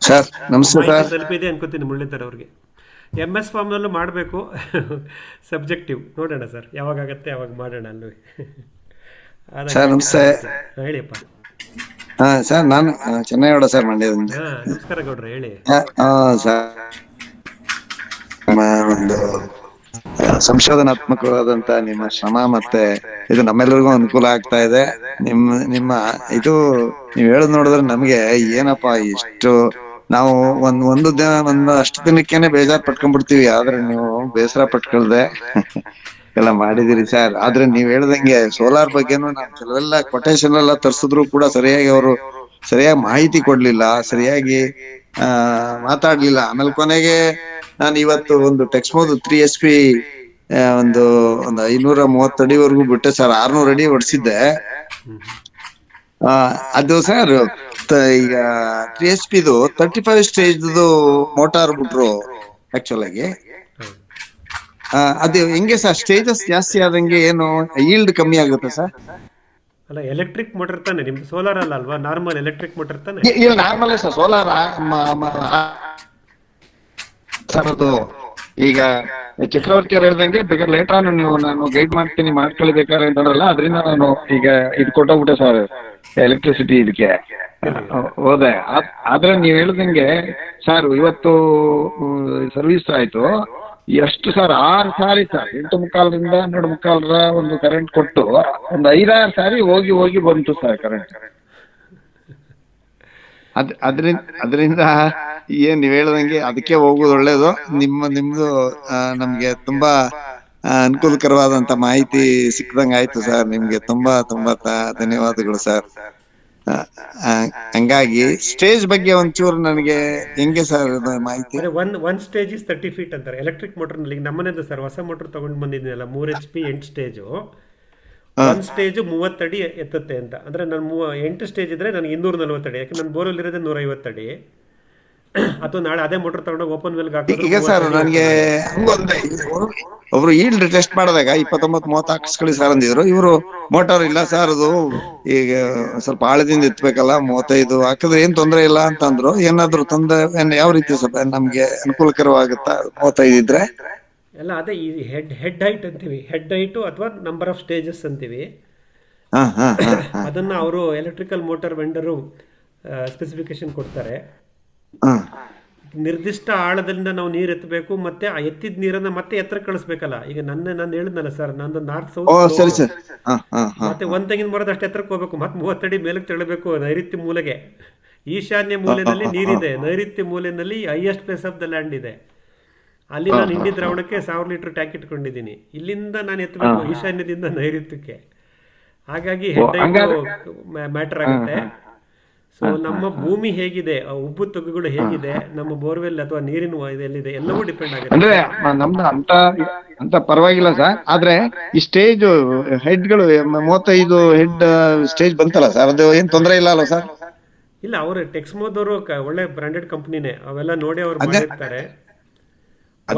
ಸರ್ ನಮಸ್ತೆ ಮಾಹಿತಿ ಸರ್. ತಲುಪಿದೆ ಅನ್ಕೋತೀನಿ ಮುರಳೀಧರ್ ಅವ್ರಿಗೆ. MS ಫಾರ್ಮ್ನಲ್ಲೂ ಮಾಡಬೇಕು, ಸಬ್ಜೆಕ್ಟಿವ್. ನೋಡೋಣ ಸರ್, ಯಾವಾಗತ್ತೆ ಅವಾಗ ಮಾಡೋಣ ಅಲ್ವೇ. ಸರ್ ನಮಸ್ತೆ. ಹೇಳಿಯಪ್ಪ. ಹಾ ಸರ್, ನಾನು ಚೆನ್ನೈಗೌಡ ಸರ್, ಮಂಡ್ಯದಿಂದ. ನಮಸ್ಕಾರ ಗೌಡ್ರೆ, ಹೇಳಿ. ಸರ್, ಒಂದು ಸಂಶೋಧನಾತ್ಮಕವಾದಂತ ನಿಮ್ಮ ಶ್ರಮ ಮತ್ತೆ ಇದು ನಮ್ಮೆಲ್ಲರಿಗೂ ಅನುಕೂಲ ಆಗ್ತಾ ಇದೆ. ನಿಮ್ಮ ಇದು ನೀವ್ ಹೇಳದ್ ನೋಡಿದ್ರೆ ನಮ್ಗೆ ಏನಪ್ಪಾ ಇಷ್ಟು ನಾವು ಅಷ್ಟು ದಿನಕ್ಕೇನೆ ಬೇಜಾರ್ ಪಟ್ಕೊಂಡ್ಬಿಡ್ತೀವಿ. ಆದ್ರೆ ನೀವು ಬೇಸರ ಪಟ್ಕೊಳ್ದೆ ಎಲ್ಲ ಮಾಡಿದಿರಿ ಸರ್. ಆದ್ರೆ ನೀವ್ ಹೇಳ್ದಂಗೆ ಸೋಲಾರ್ ಬಗ್ಗೆನು ನಾವು ಕೆಲವೆಲ್ಲ ಕೊಟೇಶನ್ ಎಲ್ಲ ತರ್ಸಿದ್ರು ಕೂಡ ಸರಿಯಾಗಿ ಅವರು ಮಾಹಿತಿ ಕೊಡ್ಲಿಲ್ಲ, ಸರಿಯಾಗಿ ಮಾತಾಡ್ಲಿಲ್ಲ. ಆಮೇಲೆ ಕೊನೆಗೆ ನಾನು ಇವತ್ತು ಒಂದು ಟೆಕ್ಸ್ಮೋದು 3SP ಒಂದು 530 ಅಡಿವರೆಗೂ ಬಿಟ್ಟೆ ಸರ್. 600 ಅಡಿ ಹೊಡ್ಸಿದ್ದೆ. ಅದು ಸರ್ ಈಗ 3SP 35 ಸ್ಟೇಜ್ ಮೋಟಾರ್ ಬಿಟ್ರು ಆಕ್ಚುಲ್ ಆಗಿ. ಅದು ಹೆಂಗೆ ಸರ್, ಸ್ಟೇಜಸ್ ಜಾಸ್ತಿ ಆದಂಗೆ ಏನು ಈಲ್ಡ್ ಕಮ್ಮಿ ಆಗುತ್ತೆ ಸರ್? ಅಲ್ಲ, ಎಲೆಕ್ಟ್ರಿಕ್ ಮೋಟರ್ ತಾನೆ ನಿಮ್ದು, ಸೋಲಾರ್ ಅಲ್ವಾ? ನಾರ್ಮಲ್ ಎಲೆಕ್ಟ್ರಿಕ್ ಮೋಟರ್ ತಾನೆ? ಇಲ್ಲ, ನಾರ್ಮಲ್ ಸರ್. ಸೋಲಾರ್ ಸರ್ ಅದು ಈಗ ಚಕ್ರವರ್ತಿ ಅವ್ರು ಹೇಳ್ದಂಗೆ ಬೇಕಾದ್ರೆ ಲೇಟ್ ಆನ್ ನಾನು ಗೈಡ್ ಮಾಡ್ತೀನಿ, ಮಾಡ್ಕೊಳ್ಬೇಕಾದ್ರೆ ಅಂತಂದ್ರಲ್ಲ, ಅದರಿಂದ ನಾನು ಈಗ ಇದು ಕೊಟ್ಟೋಗ್ಬಿಟ್ಟೆ ಸರ್, ಎಲೆಕ್ಟ್ರಿಸಿಟಿ ಇದಕ್ಕೆ ಹೋದೆ. ಆದ್ರೆ ನೀವ್ ಹೇಳ್ದಂಗೆ ಸರ್, ಇವತ್ತು ಸರ್ವಿಸ್ ಆಯ್ತು. ಎಷ್ಟು ಸರ್? 6 ಸಾರಿ ಸರ್, 8:15ರಿಂದ 12:15 ಒಂದು ಕರೆಂಟ್ ಕೊಟ್ಟು ಒಂದು 5-6 ಸಾರಿ ಹೋಗಿ ಬಂತು ಸರ್ ಕರೆಂಟ್. ಅದರಿಂದ ಏನ್ ನೀವ್ ಹೇಳ್ದಂಗೆ ಅದಕ್ಕೆ ಹೋಗೋದು ಒಳ್ಳೇದು. ನಿಮ್ದು ನಮ್ಗೆ ತುಂಬಾ ಅನುಕೂಲಕರವಾದಂತ ಮಾಹಿತಿ ಸಿಕ್ಕದಂಗ ಆಯ್ತು ಸರ್. ನಿಮ್ಗೆ ತುಂಬಾ ಧನ್ಯವಾದಗಳು ಸರ್. ಹಂಗಾಗಿ ಸ್ಟೇಜ್ ಬಗ್ಗೆ ಒಂಚೂರು ನನಗೆ ಹೆಂಗೆ ಸರ್ ಮಾಹಿತಿ? ಒನ್ ಸ್ಟೇಜ್ ಇಸ್ 30 feet ಅಂತಾರೆ ಎಲೆಕ್ಟ್ರಿಕ್ ಮೋಟರ್ ನಲ್ಲಿ. ನಮ್ಮನೇದು ಸರ್ ಹೊಸ ಮೋಟರ್ ತಗೊಂಡು ಬಂದಿದ್ದೀನಲ್ಲ, 3 HP 8 ಸ್ಟೇಜು. 1 ಸ್ಟೇಜ್ 30 ಅಡಿ ಎತ್ತುತ್ತೆ ಅಂತ. ಅಂದ್ರೆ ನಾನು 8 ಸ್ಟೇಜ್ ಇದ್ರೆ ನನಗೆ 240 ಅಡಿ. ಯಾಕೆ ನನ್ನ ಬೋರ್ವೆಲ್ ಇರೋದೇ 150 ಅಡಿ. ಅಥವಾ ನಾಳೆ ಅದೇ ಮೋಟರ್ ತಗೊಂಡೋಗಿ ಓಪನ್ ವೆಲ್ಗೆ ಹಾಕಿದ್ರೆ ಈಗ ಸರ್ ನನಗೆ ಒಬ್ರು ಈಲ್ಡ್ ಟೆಸ್ಟ್ ಮಾಡಿದಾಗ 29-30 ಹಾಕಿಸ್ಕೊಳ್ಳಿ ಸರ್ ಅಂದಿದ್ರು. ಇವರು ಮೋಟಾರ್ ಇಲ್ಲ ಸರ್, ಅದು ಈಗ ಸ್ವಲ್ಪ ಆಳದಿಂದ ಎತ್ತಬೇಕಲ್ಲ, 35 ಹಾಕಿದ್ರೆ ಏನ್ ತೊಂದರೆ ಇಲ್ಲ ಅಂತ ಅಂದ್ರು. ಏನಾದ್ರು ತೊಂದರೆ ಯಾವ ರೀತಿ ಸ್ವಲ್ಪ ನಮ್ಗೆ ಅನುಕೂಲಕರವಾಗುತ್ತಾ 35 ಇದ್ರೆ? ಎಲ್ಲ ಅದೇ ಈ ಹೆಡ್ ಹೈಟ್ ಅಂತೀವಿ, ಹೆಡ್ ಹೈಟು ಅಥವಾ ನಂಬರ್ ಆಫ್ ಸ್ಟೇಜಸ್ ಅಂತೀವಿ. ಅದನ್ನ ಅವರು ಎಲೆಕ್ಟ್ರಿಕಲ್ ಮೋಟಾರ್ ವೆಂಡರು ಸ್ಪೆಸಿಫಿಕೇಶನ್ ಕೊಡ್ತಾರೆ. ನಿರ್ದಿಷ್ಟ ಆಳದಿಂದ ನಾವು ನೀರು ಎತ್ತಬೇಕು, ಮತ್ತೆ ಆ ಎತ್ತಿದ ನೀರನ್ನ ಮತ್ತೆ ಎತ್ತರ ಕಳಿಸ್ಬೇಕಲ್ಲ. ಈಗ ನಾನು ಹೇಳಿದ್ನಲ್ಲ ಸರ್, ನಂದು ನಾರ್ತ್ ಸೌತ್, ಮತ್ತೆ ಒಂದ್ ತೆಂಗಿನ ಮರದ ಅಷ್ಟು ಎತ್ತರಕ್ಕೆ ಹೋಗ್ಬೇಕು, ಮತ್ತೆ 30 ಅಡಿ ಮೇಲಕ್ಕೆ ತೆರಳಬೇಕು. ನೈಋತ್ಯ ಮೂಲೆಗೆ, ಈಶಾನ್ಯ ಮೂಲೆಯಲ್ಲಿ ನೀರಿದೆ, ನೈಋತ್ಯ ಮೂಲೆಯಲ್ಲಿ highest place of the land ಇದೆ. ಅಲ್ಲಿ ನಾನು ಇಂಡಿ ದ್ರಾವಣಕ್ಕೆ 1000 ಲೀಟರ್ ಟ್ಯಾಂಕ್ ಇಟ್ಕೊಂಡಿದ್ದೀನಿ. ಇಲ್ಲಿಂದ ನಾನು ಎತ್ತಬೇಕು ಈಶಾನ್ಯದಿಂದ ನೈಋತ್ಯಕ್ಕೆ. ಹಾಗಾಗಿ ಹೆಡ್ ಮ್ಯಾಟರ್ ಆಗುತ್ತೆ. ಸೊ ನಮ್ಮ ಭೂಮಿ ಹೇಗಿದೆ, ಉಬ್ಬು ತೊಗ್ಗುಗಳು ಹೇಗಿದೆ, ನಮ್ಮ ಬೋರ್ವೆಲ್ ಅಥವಾ ನೀರಿನ ಎಲ್ಲಿದೆ, ಎಲ್ಲವೂ ಡಿಪೆಂಡ್ ಆಗುತ್ತೆ. ಅಂದ್ರೆ ನಮ್ದು ಅಂತ ಪರವಾಗಿಲ್ಲ ಸರ್. ಆದ್ರೆ ಈ ಸ್ಟೇಜ್ ಹೆಡ್ಗಳು 35 ಹೆಡ್ ಸ್ಟೇಜ್ ಬಂತಲ್ಲ ಸರ್, ಅದು ಏನ್ ತೊಂದರೆ ಇಲ್ಲ ಅಲ್ಲ ಸರ್? ಇಲ್ಲ, ಅವರು ಟೆಕ್ಸ್ಮೋದವರು ಒಳ್ಳೆ ಬ್ರಾಂಡೆಡ್ ಕಂಪ್ನಿನೇ, ಅವೆಲ್ಲ ನೋಡಿ ಅವ್ರು ಮಾಡಿರ್ತಾರೆ.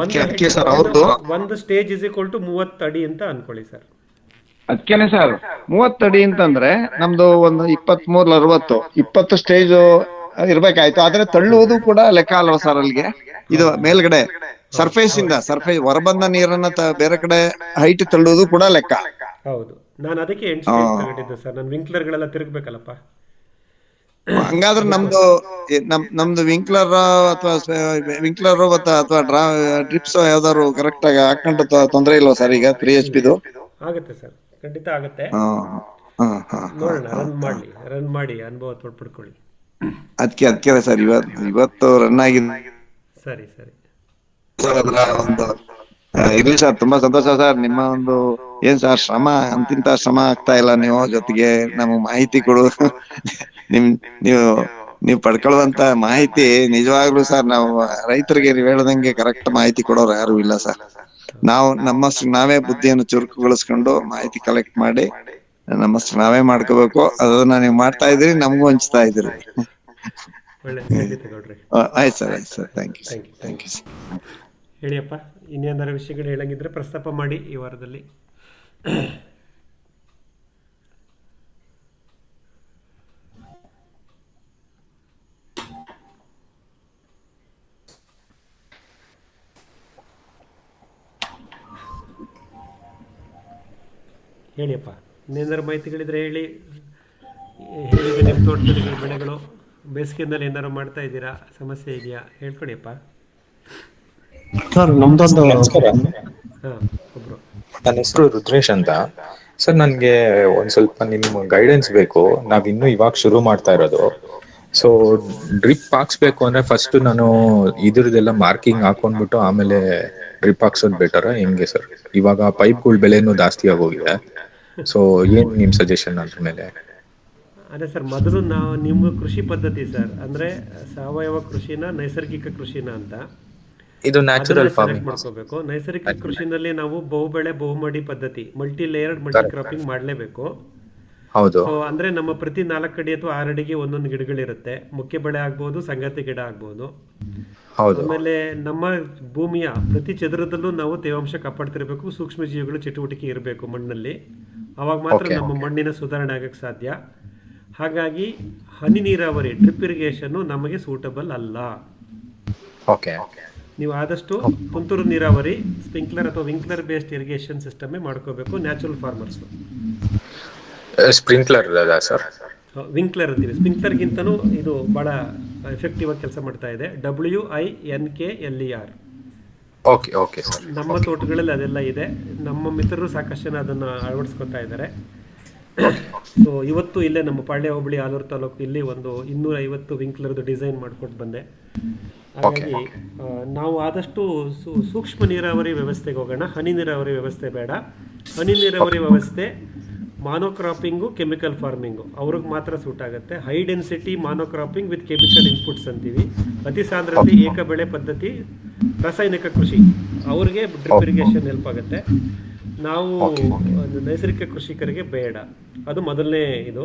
ಒಂದು ಸ್ಟೇಜ್ ಇಸ್ ಈಕ್ವಲ್ ಟು 30 ಅಡಿ ಅಂತ ಅನ್ಕೊಳ್ಳಿ ಸರ್. ಅದಕ್ಕೇನೆ ಸರ್ 30 ಅಡಿ ಅಂತಂದ್ರೆ ನಮ್ದು ಒಂದು 23-60 20 ಸ್ಟೇಜ್ ಇರ್ಬೇಕಾಯ್ತು. ಆದ್ರೆ ತಳ್ಳುವುದು ಕೂಡ ಲೆಕ್ಕ ಅಲ್ವಾ ಸರ್ ಅಲ್ಲಿಗೆ? ಇದು ಮೇಲ್ಗಡೆ ಸರ್ಫೇಸ್ ಹೊರಬಂದ ನೀರನ್ನ ಬೇರೆ ಕಡೆ ಹೈಟ್ ತಳ್ಳುವುದು ಕೂಡ ಲೆಕ್ಕ? ಹೌದು, ನಾನು ಅದಕ್ಕೆ 8 ಸ್ಟೇಜ್ ತಗೊಂಡಿದ್ದೆ ಸರ್. ನಾನು ವಿಂಕ್ಲರ್ಗಳೆಲ್ಲ ತಿರುಗ್ಬೇಕಲ್ಲಪ್ಪ. ಹಂಗಾದ್ರೆ ನಮ್ದು ವಿಂಕ್ಲರ್ ಅಥವಾ ಡ್ರಿಪ್ಸ್ ಯಾವ್ದಾದ್ರು ಕರೆಕ್ಟ್ ಆಗಿ ಹಾಕೊಂಡು ತೊಂದರೆ ಇಲ್ವಾ ಸರ್? ಈಗ 3HP ಆಗುತ್ತೆ ಸರ್, ಖಂಡಿತ ಆಗುತ್ತೆ. ನೋಡೋಣ, ರನ್ ಮಾಡಿ ಅನುಭವ ಪಡ್ಕೊಳ್ಳಿ. ಅದಕ್ಕೆ ಸರ್ ಇವತ್ತು ರನ್ ಆಗಿದೆ. ಸರಿ ಇರ್ಲಿ ಸರ್, ತುಂಬಾ ಸಂತೋಷ ಸರ್. ನಿಮ್ಮ ಒಂದು ಏನ್ ಸರ್ ಶ್ರಮ, ಅಂತಿಂತ ಶ್ರಮ ಆಗ್ತಾ ಇಲ್ಲ. ನೀವು ಜೊತೆಗೆ ನಮಗೆ ಮಾಹಿತಿ ಕೊಡು, ನೀವು ಪಡ್ಕೊಳ್ಳುವಂತ ಮಾಹಿತಿ ನಿಜವಾಗ್ಲೂ ಸರ್, ನಾವು ರೈತರಿಗೆ ನೀವು ಹೇಳ್ದಂಗೆ ಕರೆಕ್ಟ್ ಮಾಹಿತಿ ಕೊಡೋರು ಯಾರು ಇಲ್ಲ ಸರ್. ನಾವು ನಮ್ಮಷ್ಟು ನಾವೇ ಬುದ್ಧಿಯನ್ನು ಚುರುಕುಗೊಳಿಸ್ಕೊಂಡು ಮಾಹಿತಿ ಕಲೆಕ್ಟ್ ಮಾಡಿ ನಮ್ಮಷ್ಟು ನಾವೇ ಮಾಡ್ಕೋಬೇಕು. ಅದನ್ನ ನೀವು ಮಾಡ್ತಾ ಇದ್ರಿ, ನಮಗೂ ಹಂಚ್ತಾ ಇದ್ರಿ. ಒಳ್ಳೆ ಖಂಡಿತ ಗೌಡ್ರಿ. ಆಯ್ತು ಸರ್, ಆಯ್ತು sir, thank you thank you. Thank you. ಹೇಳಿಯಪ್ಪ, ಇನ್ನೇನಾರು ವಿಷಯಗಳು ಹೇಳಂಗಿದ್ರೆ ಪ್ರಸ್ತಾಪ ಮಾಡಿ ಈ ವಾರದಲ್ಲಿ. ಹೇಳಿಯಪ್ಪ, ಇನ್ನೇನಾರು ಮಾಹಿತಿಗಳಿದ್ರೆ ಹೇಳಿ. ಹೇಳಿದ ನಿಮ್ಮ ತೋಟದಲ್ಲಿ ಬೆಳೆಗಳು ಬೇಸಿಗೆಯಲ್ಲಿ ಏನಾರು ಮಾಡ್ತಾ ಇದ್ದೀರಾ, ಸಮಸ್ಯೆ ಇದೆಯಾ ಹೇಳ್ಕೊಡಿಯಪ್ಪ. ಸರ್ ನಮ್ದೊಂದು ಹಾಂ, ಒಬ್ರು. ನನ್ನ ಹೆಸರು ರುದ್ರೇಶ್ ಅಂತ ಸರ್. ನನಗೆ ಒಂದ್ ಸ್ವಲ್ಪ ನಿಮ್ಮ ಗೈಡೆನ್ಸ್ ಬೇಕು. ನಾವಿನ್ನೂ ಇವಾಗ ಶುರು ಮಾಡ್ತಾ ಇರೋದು. ಸೊ ಡ್ರಿಪ್ ಹಾಕ್ಸ್ಬೇಕು ಅಂದ್ರೆ ಫಸ್ಟ್ ನಾನು ಇದ್ರದ್ದೆಲ್ಲ ಮಾರ್ಕಿಂಗ್ ಹಾಕೊಂಡ್ಬಿಟ್ಟು ಆಮೇಲೆ ಡ್ರಿಪ್ ಹಾಕ್ಸೋದು ಬೆಟರ್ ಹೆಂಗೆ ಸರ್? ಇವಾಗ ಪೈಪ್ಗಳ ಬೆಲೆನೂ ಜಾಸ್ತಿ ಆಗೋಗಿದೆ. ಸೊ ಏನ್ ನಿಮ್ ಸಜೆಷನ್ ಅದ್ರ ಮೇಲೆ? ಅದೇ ಸರ್, ಮೊದಲು ನಾವು ನಿಮ್ಮ ಕೃಷಿ ಪದ್ಧತಿ ಸರ್, ಅಂದರೆ ಸಾವಯವ ಕೃಷಿನ ನೈಸರ್ಗಿಕ ಕೃಷಿನ ಅಂತ ಇದು ನ್ಯಾಚುರಲ್ ಸೆಲೆಕ್ಟ್ ಫಾರ್ಮಿಂಗ್ ಮಾಡ್ಕೋಬೇಕು. ನೈಸರ್ಗಿಕ ಕೃಷಿನಲ್ಲಿ ನಾವು ಬಹುಬೆಳೆ ಬಹುಮಡಿ ಪದ್ಧತಿ, ಮಲ್ಟಿ ಲೇಯರ್ಡ್ ಮಲ್ಟಿ ಕ್ರಾಪಿಂಗ್ ಮಾಡಲೇಬೇಕು. ಹೌದು. ಸೊ ಅಂದರೆ ನಮ್ಮ ಪ್ರತಿ 4 ಅಡಿ ಅಥವಾ 6 ಅಡಿಗೆ ಒಂದೊಂದು ಗಿಡಗಳಿರುತ್ತೆ. ಮುಖ್ಯ ಬೆಳೆ ಆಗ್ಬೋದು, ಸಂಗಾತಿ ಗಿಡ ಆಗ್ಬೋದು. ಹೌದು. ಆಮೇಲೆ ನಮ್ಮ ಭೂಮಿಯ ಪ್ರತಿ ಚದುರದಲ್ಲೂ ನಾವು ತೇವಾಂಶ ಕಾಪಾಡ್ತಿರ್ಬೇಕು. ಸೂಕ್ಷ್ಮ ಜೀವಿಗಳು ಚಟುವಟಿಕೆ ಇರಬೇಕು ಮಣ್ಣಲ್ಲಿ. ಅವಾಗ ಮಾತ್ರ ನಮ್ಮ ಮಣ್ಣಿನ ಸುಧಾರಣೆ ಆಗಕ್ಕೆ ಸಾಧ್ಯ. ಹಾಗಾಗಿ ಹನಿ ನೀರಾವರಿ ಡ್ರಿಪ್ ಇರಿಗೇಷನ್ನು ನಮಗೆ ಸೂಟಬಲ್ ಅಲ್ಲ. ಓಕೆ. ನೀವು ಆದಷ್ಟು ತುಂತುರು ನೀರಾವರಿ, ಸ್ಪ್ರಿಂಕ್ಲರ್ ಅಥವಾ ವಿಂಕ್ಲರ್ ಬೇಸ್ಡ್ ಇರಿಗೇಷನ್ ಸಿಸ್ಟಮೇ ಮಾಡ್ಕೋಬೇಕು. Natural farmers sprinkler sir? ವಿಂಕ್ಲರ್ ಅಂತೀವಿ. ಸ್ಪ್ರಿಂಕ್ಲರ್ಗಿಂತನೂ ಇದು ಭಾಳ ಎಫೆಕ್ಟಿವ್ ಆಗಿ ಕೆಲಸ ಮಾಡ್ತಾ ಇದೆ. WINKLER. Okay okay sir. ನಮ್ಮ ತೋಟಗಳಲ್ಲಿ ಅದೆಲ್ಲ ಇದೆ. ನಮ್ಮ ಮಿತ್ರರು ಸಾಕಷ್ಟು ಜನ ಅದನ್ನು ಅಳವಡಿಸ್ಕೊತಾ ಇದ್ದಾರೆ. ಸೊ ಇವತ್ತು ಇಲ್ಲೇ ನಮ್ಮ ಪಾಳ್ಯ ಹೋಬಳಿ ಆಲೂರು ತಾಲೂಕು ಇಲ್ಲಿ ಒಂದು 250 ವಿಂಕ್ಲರ್ದು ಡಿಸೈನ್ ಮಾಡ್ಕೊಟ್ಟು ಬಂದೆ. ಹಾಗಾಗಿ ನಾವು ಆದಷ್ಟು ಸೂಕ್ಷ್ಮ ನೀರಾವರಿ ವ್ಯವಸ್ಥೆಗೆ ಹೋಗೋಣ. ಹನಿ ನೀರಾವರಿ ವ್ಯವಸ್ಥೆ ಬೇಡ. ಹನಿ ನೀರಾವರಿ ವ್ಯವಸ್ಥೆ ಮಾನೋಕ್ರಾಪಿಂಗು, ಕೆಮಿಕಲ್ ಫಾರ್ಮಿಂಗು ಅವ್ರಿಗೆ ಮಾತ್ರ ಸೂಟ್ ಆಗುತ್ತೆ. High density monocropping with chemical inputs ಅಂತೀವಿ. ಅತಿ ಸಾಂದ್ರತೆ ಏಕ ಬೆಳೆ ಪದ್ಧತಿ ರಾಸಾಯನಿಕ ಕೃಷಿ ಅವ್ರಿಗೆ ಡ್ರಿಪ್ ಇರಿಗೇಷನ್ ಹೆಲ್ಪ್ ಆಗುತ್ತೆ. ನಾವು ನೈಸರ್ಗಿಕ ಕೃಷಿಕರಿಗೆ ಬೇಡ. ಅದು ಮೊದಲನೇ ಇದು.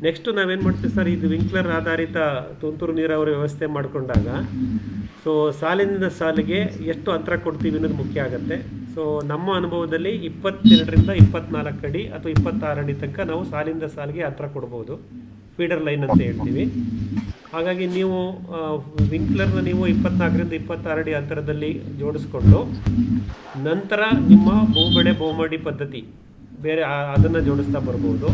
ನೆಕ್ಸ್ಟು ನಾವೇನು ಮಾಡ್ತೀವಿ ಸರ್, ಇದು ವಿಂಕ್ಲರ್ ಆಧಾರಿತ ತುಂತುರು ನೀರಾವರಿ ವ್ಯವಸ್ಥೆ ಮಾಡಿಕೊಂಡಾಗ ಸೊ ಸಾಲಿನಿಂದ ಸಾಲಿಗೆ ಎಷ್ಟು ಅಂತರ ಕೊಡ್ತೀವಿ ಅನ್ನೋದು ಮುಖ್ಯ ಆಗುತ್ತೆ. ಸೊ ನಮ್ಮ ಅನುಭವದಲ್ಲಿ 22ರಿಂದ 24 ಅಡಿ ಅಥವಾ 26 ಅಡಿ ತನಕ ನಾವು ಸಾಲಿಂದ ಸಾಲಿಗೆ ಅಂತರ ಕೊಡ್ಬೋದು. ಫೀಡರ್ ಲೈನ್ ಅಂತ ಹೇಳ್ತೀವಿ. ಹಾಗಾಗಿ ನೀವು ವಿಂಕ್ಲರ್ನ ನೀವು 24ರಿಂದ 26 ಅಡಿ ಅಂತರದಲ್ಲಿ ಜೋಡಿಸ್ಕೊಂಡು ನಂತರ ನಿಮ್ಮ ಬಹುಬೆಳೆ ಬಹುಮಡಿ ಪದ್ಧತಿ ಬೇರೆ ಅದನ್ನು ಜೋಡಿಸ್ತಾ ಬರ್ಬೋದು.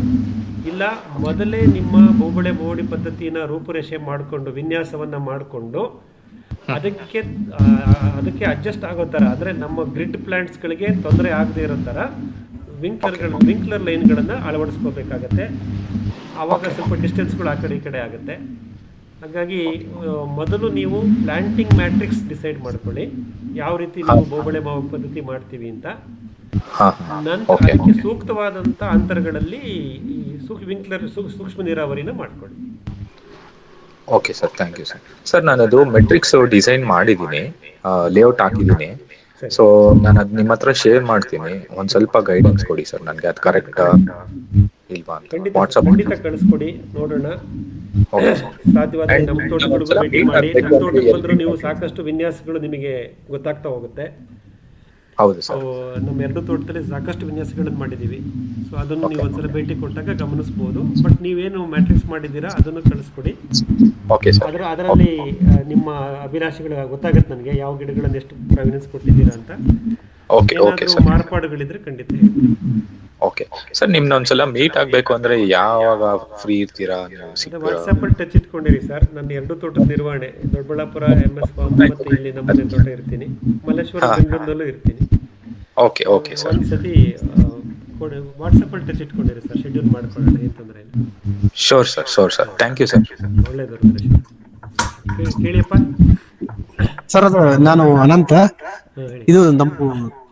ಇಲ್ಲ ಮೊದಲೇ ನಿಮ್ಮ ಬಹುಬೆಳೆ ಬಹುಮಡಿ ಪದ್ಧತಿನ ರೂಪುರೇಷೆ ಮಾಡಿಕೊಂಡು ವಿನ್ಯಾಸವನ್ನು ಮಾಡಿಕೊಂಡು ಅದಕ್ಕೆ ಅಡ್ಜಸ್ಟ್ ಆಗೋ ಥರ, ಅಂದರೆ ನಮ್ಮ ಗ್ರಿಡ್ ಪ್ಲಾಂಟ್ಸ್ಗಳಿಗೆ ತೊಂದರೆ ಆಗದೇ ಇರೋ ಥರ ವಿಂಕ್ಲರ್ ಲೈನ್ಗಳನ್ನು ಅಳವಡಿಸ್ಕೋಬೇಕಾಗತ್ತೆ. ಆವಾಗ ಸ್ವಲ್ಪ ಡಿಸ್ಟೆನ್ಸ್ಗಳು ಆ ಕಡೆ ಈ ಕಡೆ ಆಗುತ್ತೆ. ಹಾಗಾಗಿ ಮೊದಲು ನೀವು ಪ್ಲಾಂಟಿಂಗ್ ಮ್ಯಾಟ್ರಿಕ್ಸ್ ಡಿಸೈಡ್ ಮಾಡ್ಕೊಳ್ಳಿ, ಯಾವ ರೀತಿ ನೀವು ಬಹುಬೆಳೆ ಪದ್ಧತಿ ಮಾಡ್ತೀವಿ ಅಂತ. ನಂತರ ಅದಕ್ಕೆ ಸೂಕ್ತವಾದಂಥ ಅಂತರಗಳಲ್ಲಿ ಈ ವಿಂಕ್ಲರ್ ಸೂಕ್ಷ್ಮ ನೀರಾವರಿನ ಮಾಡ್ಕೊಳ್ಳಿ. Okay sir, thank you sir. Sir ನಾನದು ಮೆಟ್ರಿಕ್ಸ್ ಡಿಸೈನ್ ಮಾಡಿದ್ದೀನಿ, ಲೇಔಟ್ ಹಾಕಿದ್ದೀನಿ. ಸೊ ನಾನು ಅದು ನಿಮ್ಮ ಹತ್ರ ಶೇರ್ ಮಾಡ್ತೀನಿ. ಒಂದ್ ಸ್ವಲ್ಪ ಗೈಡೆನ್ಸ್ ಕೊಡಿ ಸರ್ ನನಗೆ, ಅದು ಕರೆಕ್ಟ್ ಇಲ್ವಾ ಅಂತ. ವಾಟ್ಸಪ್ ಖಂಡಿತ ಕಳಿಸ್ಕೊಡಿ, ನೋಡೋಣ. ಸಾಧ್ಯವಾದ ನಮ್ಮ ತೋಟಗಳಿಗೂ ಭೇಟಿ ಮಾಡಿ. ನಮ್ಮ ತೋಟಕ್ಕೆ ಬಂದರೂ ನೀವು ಸಾಕಷ್ಟು ವಿನ್ಯಾಸಗಳು ನಿಮಗೆ ಗೊತ್ತಾಗ್ತಾ ಹೋಗುತ್ತೆ. ಹೌದು ಸರ್. ನಮ್ಮ 2 ತೋಟದಲ್ಲಿ ಸಾಕಷ್ಟು ವಿನ್ಯಾಸಗಳನ್ನು ಮಾಡಿದ್ದೀವಿ. ಸೊ ಅದನ್ನು ನೀವು ಒಂದ್ಸಲ ಭೇಟಿ ಕೊಟ್ಟಾಗ ಗಮನಿಸ್ಬೋದು. ಬಟ್ ನೀವೇನು ಮ್ಯಾಟ್ರಿಕ್ಸ್ ಮಾಡಿದ್ದೀರಾ ಅದನ್ನು ಕಳಿಸ್ಕೊಡಿ. Okay sir. ಅದರಲ್ಲಿ ನಿಮ್ಮ ಅಭಿಲಾಷೆಗಳು ಗೊತ್ತಾಗುತ್ತೆ ನನಗೆ, ಯಾವ ಗಿಡಗಳನ್ನು ಎಷ್ಟು ಪ್ರಾವಿನೆನ್ಸ್ ಕೊಟ್ಟಿದ್ದೀರಾ ಅಂತ. ಏನಾದರೂ ಮಾರ್ಪಾಡುಗಳಿದ್ರೆ ಖಂಡಿತ ಹೇಳ್ತೀನಿ. ಓಕೆ ಸರ್, ನಿಮ್ನ ಒಂದ್ಸಲ ಮೀಟ್ ಆಗ್ಬೇಕು ಅಂದ್ರೆ ಯಾವಾಗ ಫ್ರೀ ಇರ್ತೀರಾ? ವಾಟ್ಸಪ್ ಅಲ್ಲಿ ಟಚ್ ಇಟ್ಕೊಂಡಿರಿ ಸರ್. ನನ್ನ 2 ತೋಟದ ನಿರ್ವಹಣೆ ದೊಡ್ಡಬಳ್ಳಾಪುರ MS ಫಾರ್ಮ್ ಮತ್ತೆ ಇಲ್ಲಿ ನಮ್ಮನೆ ತೋಟ ಇರ್ತೀನಿ, ಮಲ್ಲೇಶ್ವರ ಬೆಂಗಳೂರಲ್ಲೂ ಇರ್ತೀನಿ. Okay okay sir. ಒಂದ್ಸತಿ ವಾಟ್ಸಪ್ ಅಲ್ಲಿ ಟಚ್ ಇಟ್ಕೊಂಡಿರಿ ಸರ್, ಶೆಡ್ಯೂಲ್ ಮಾಡ್ಕೊಳ್ಳೋಣ, ಏನ್ ತೊಂದರೆ ಇಲ್ಲ. Sure sir, sure sir. Thank you sir. ಒಳ್ಳೇದು. ಕೇಳಿಯಪ್ಪ ಸರ್, ಅದು ನಾನು ಅನಂತ. ಇದು ನಮ್ಮ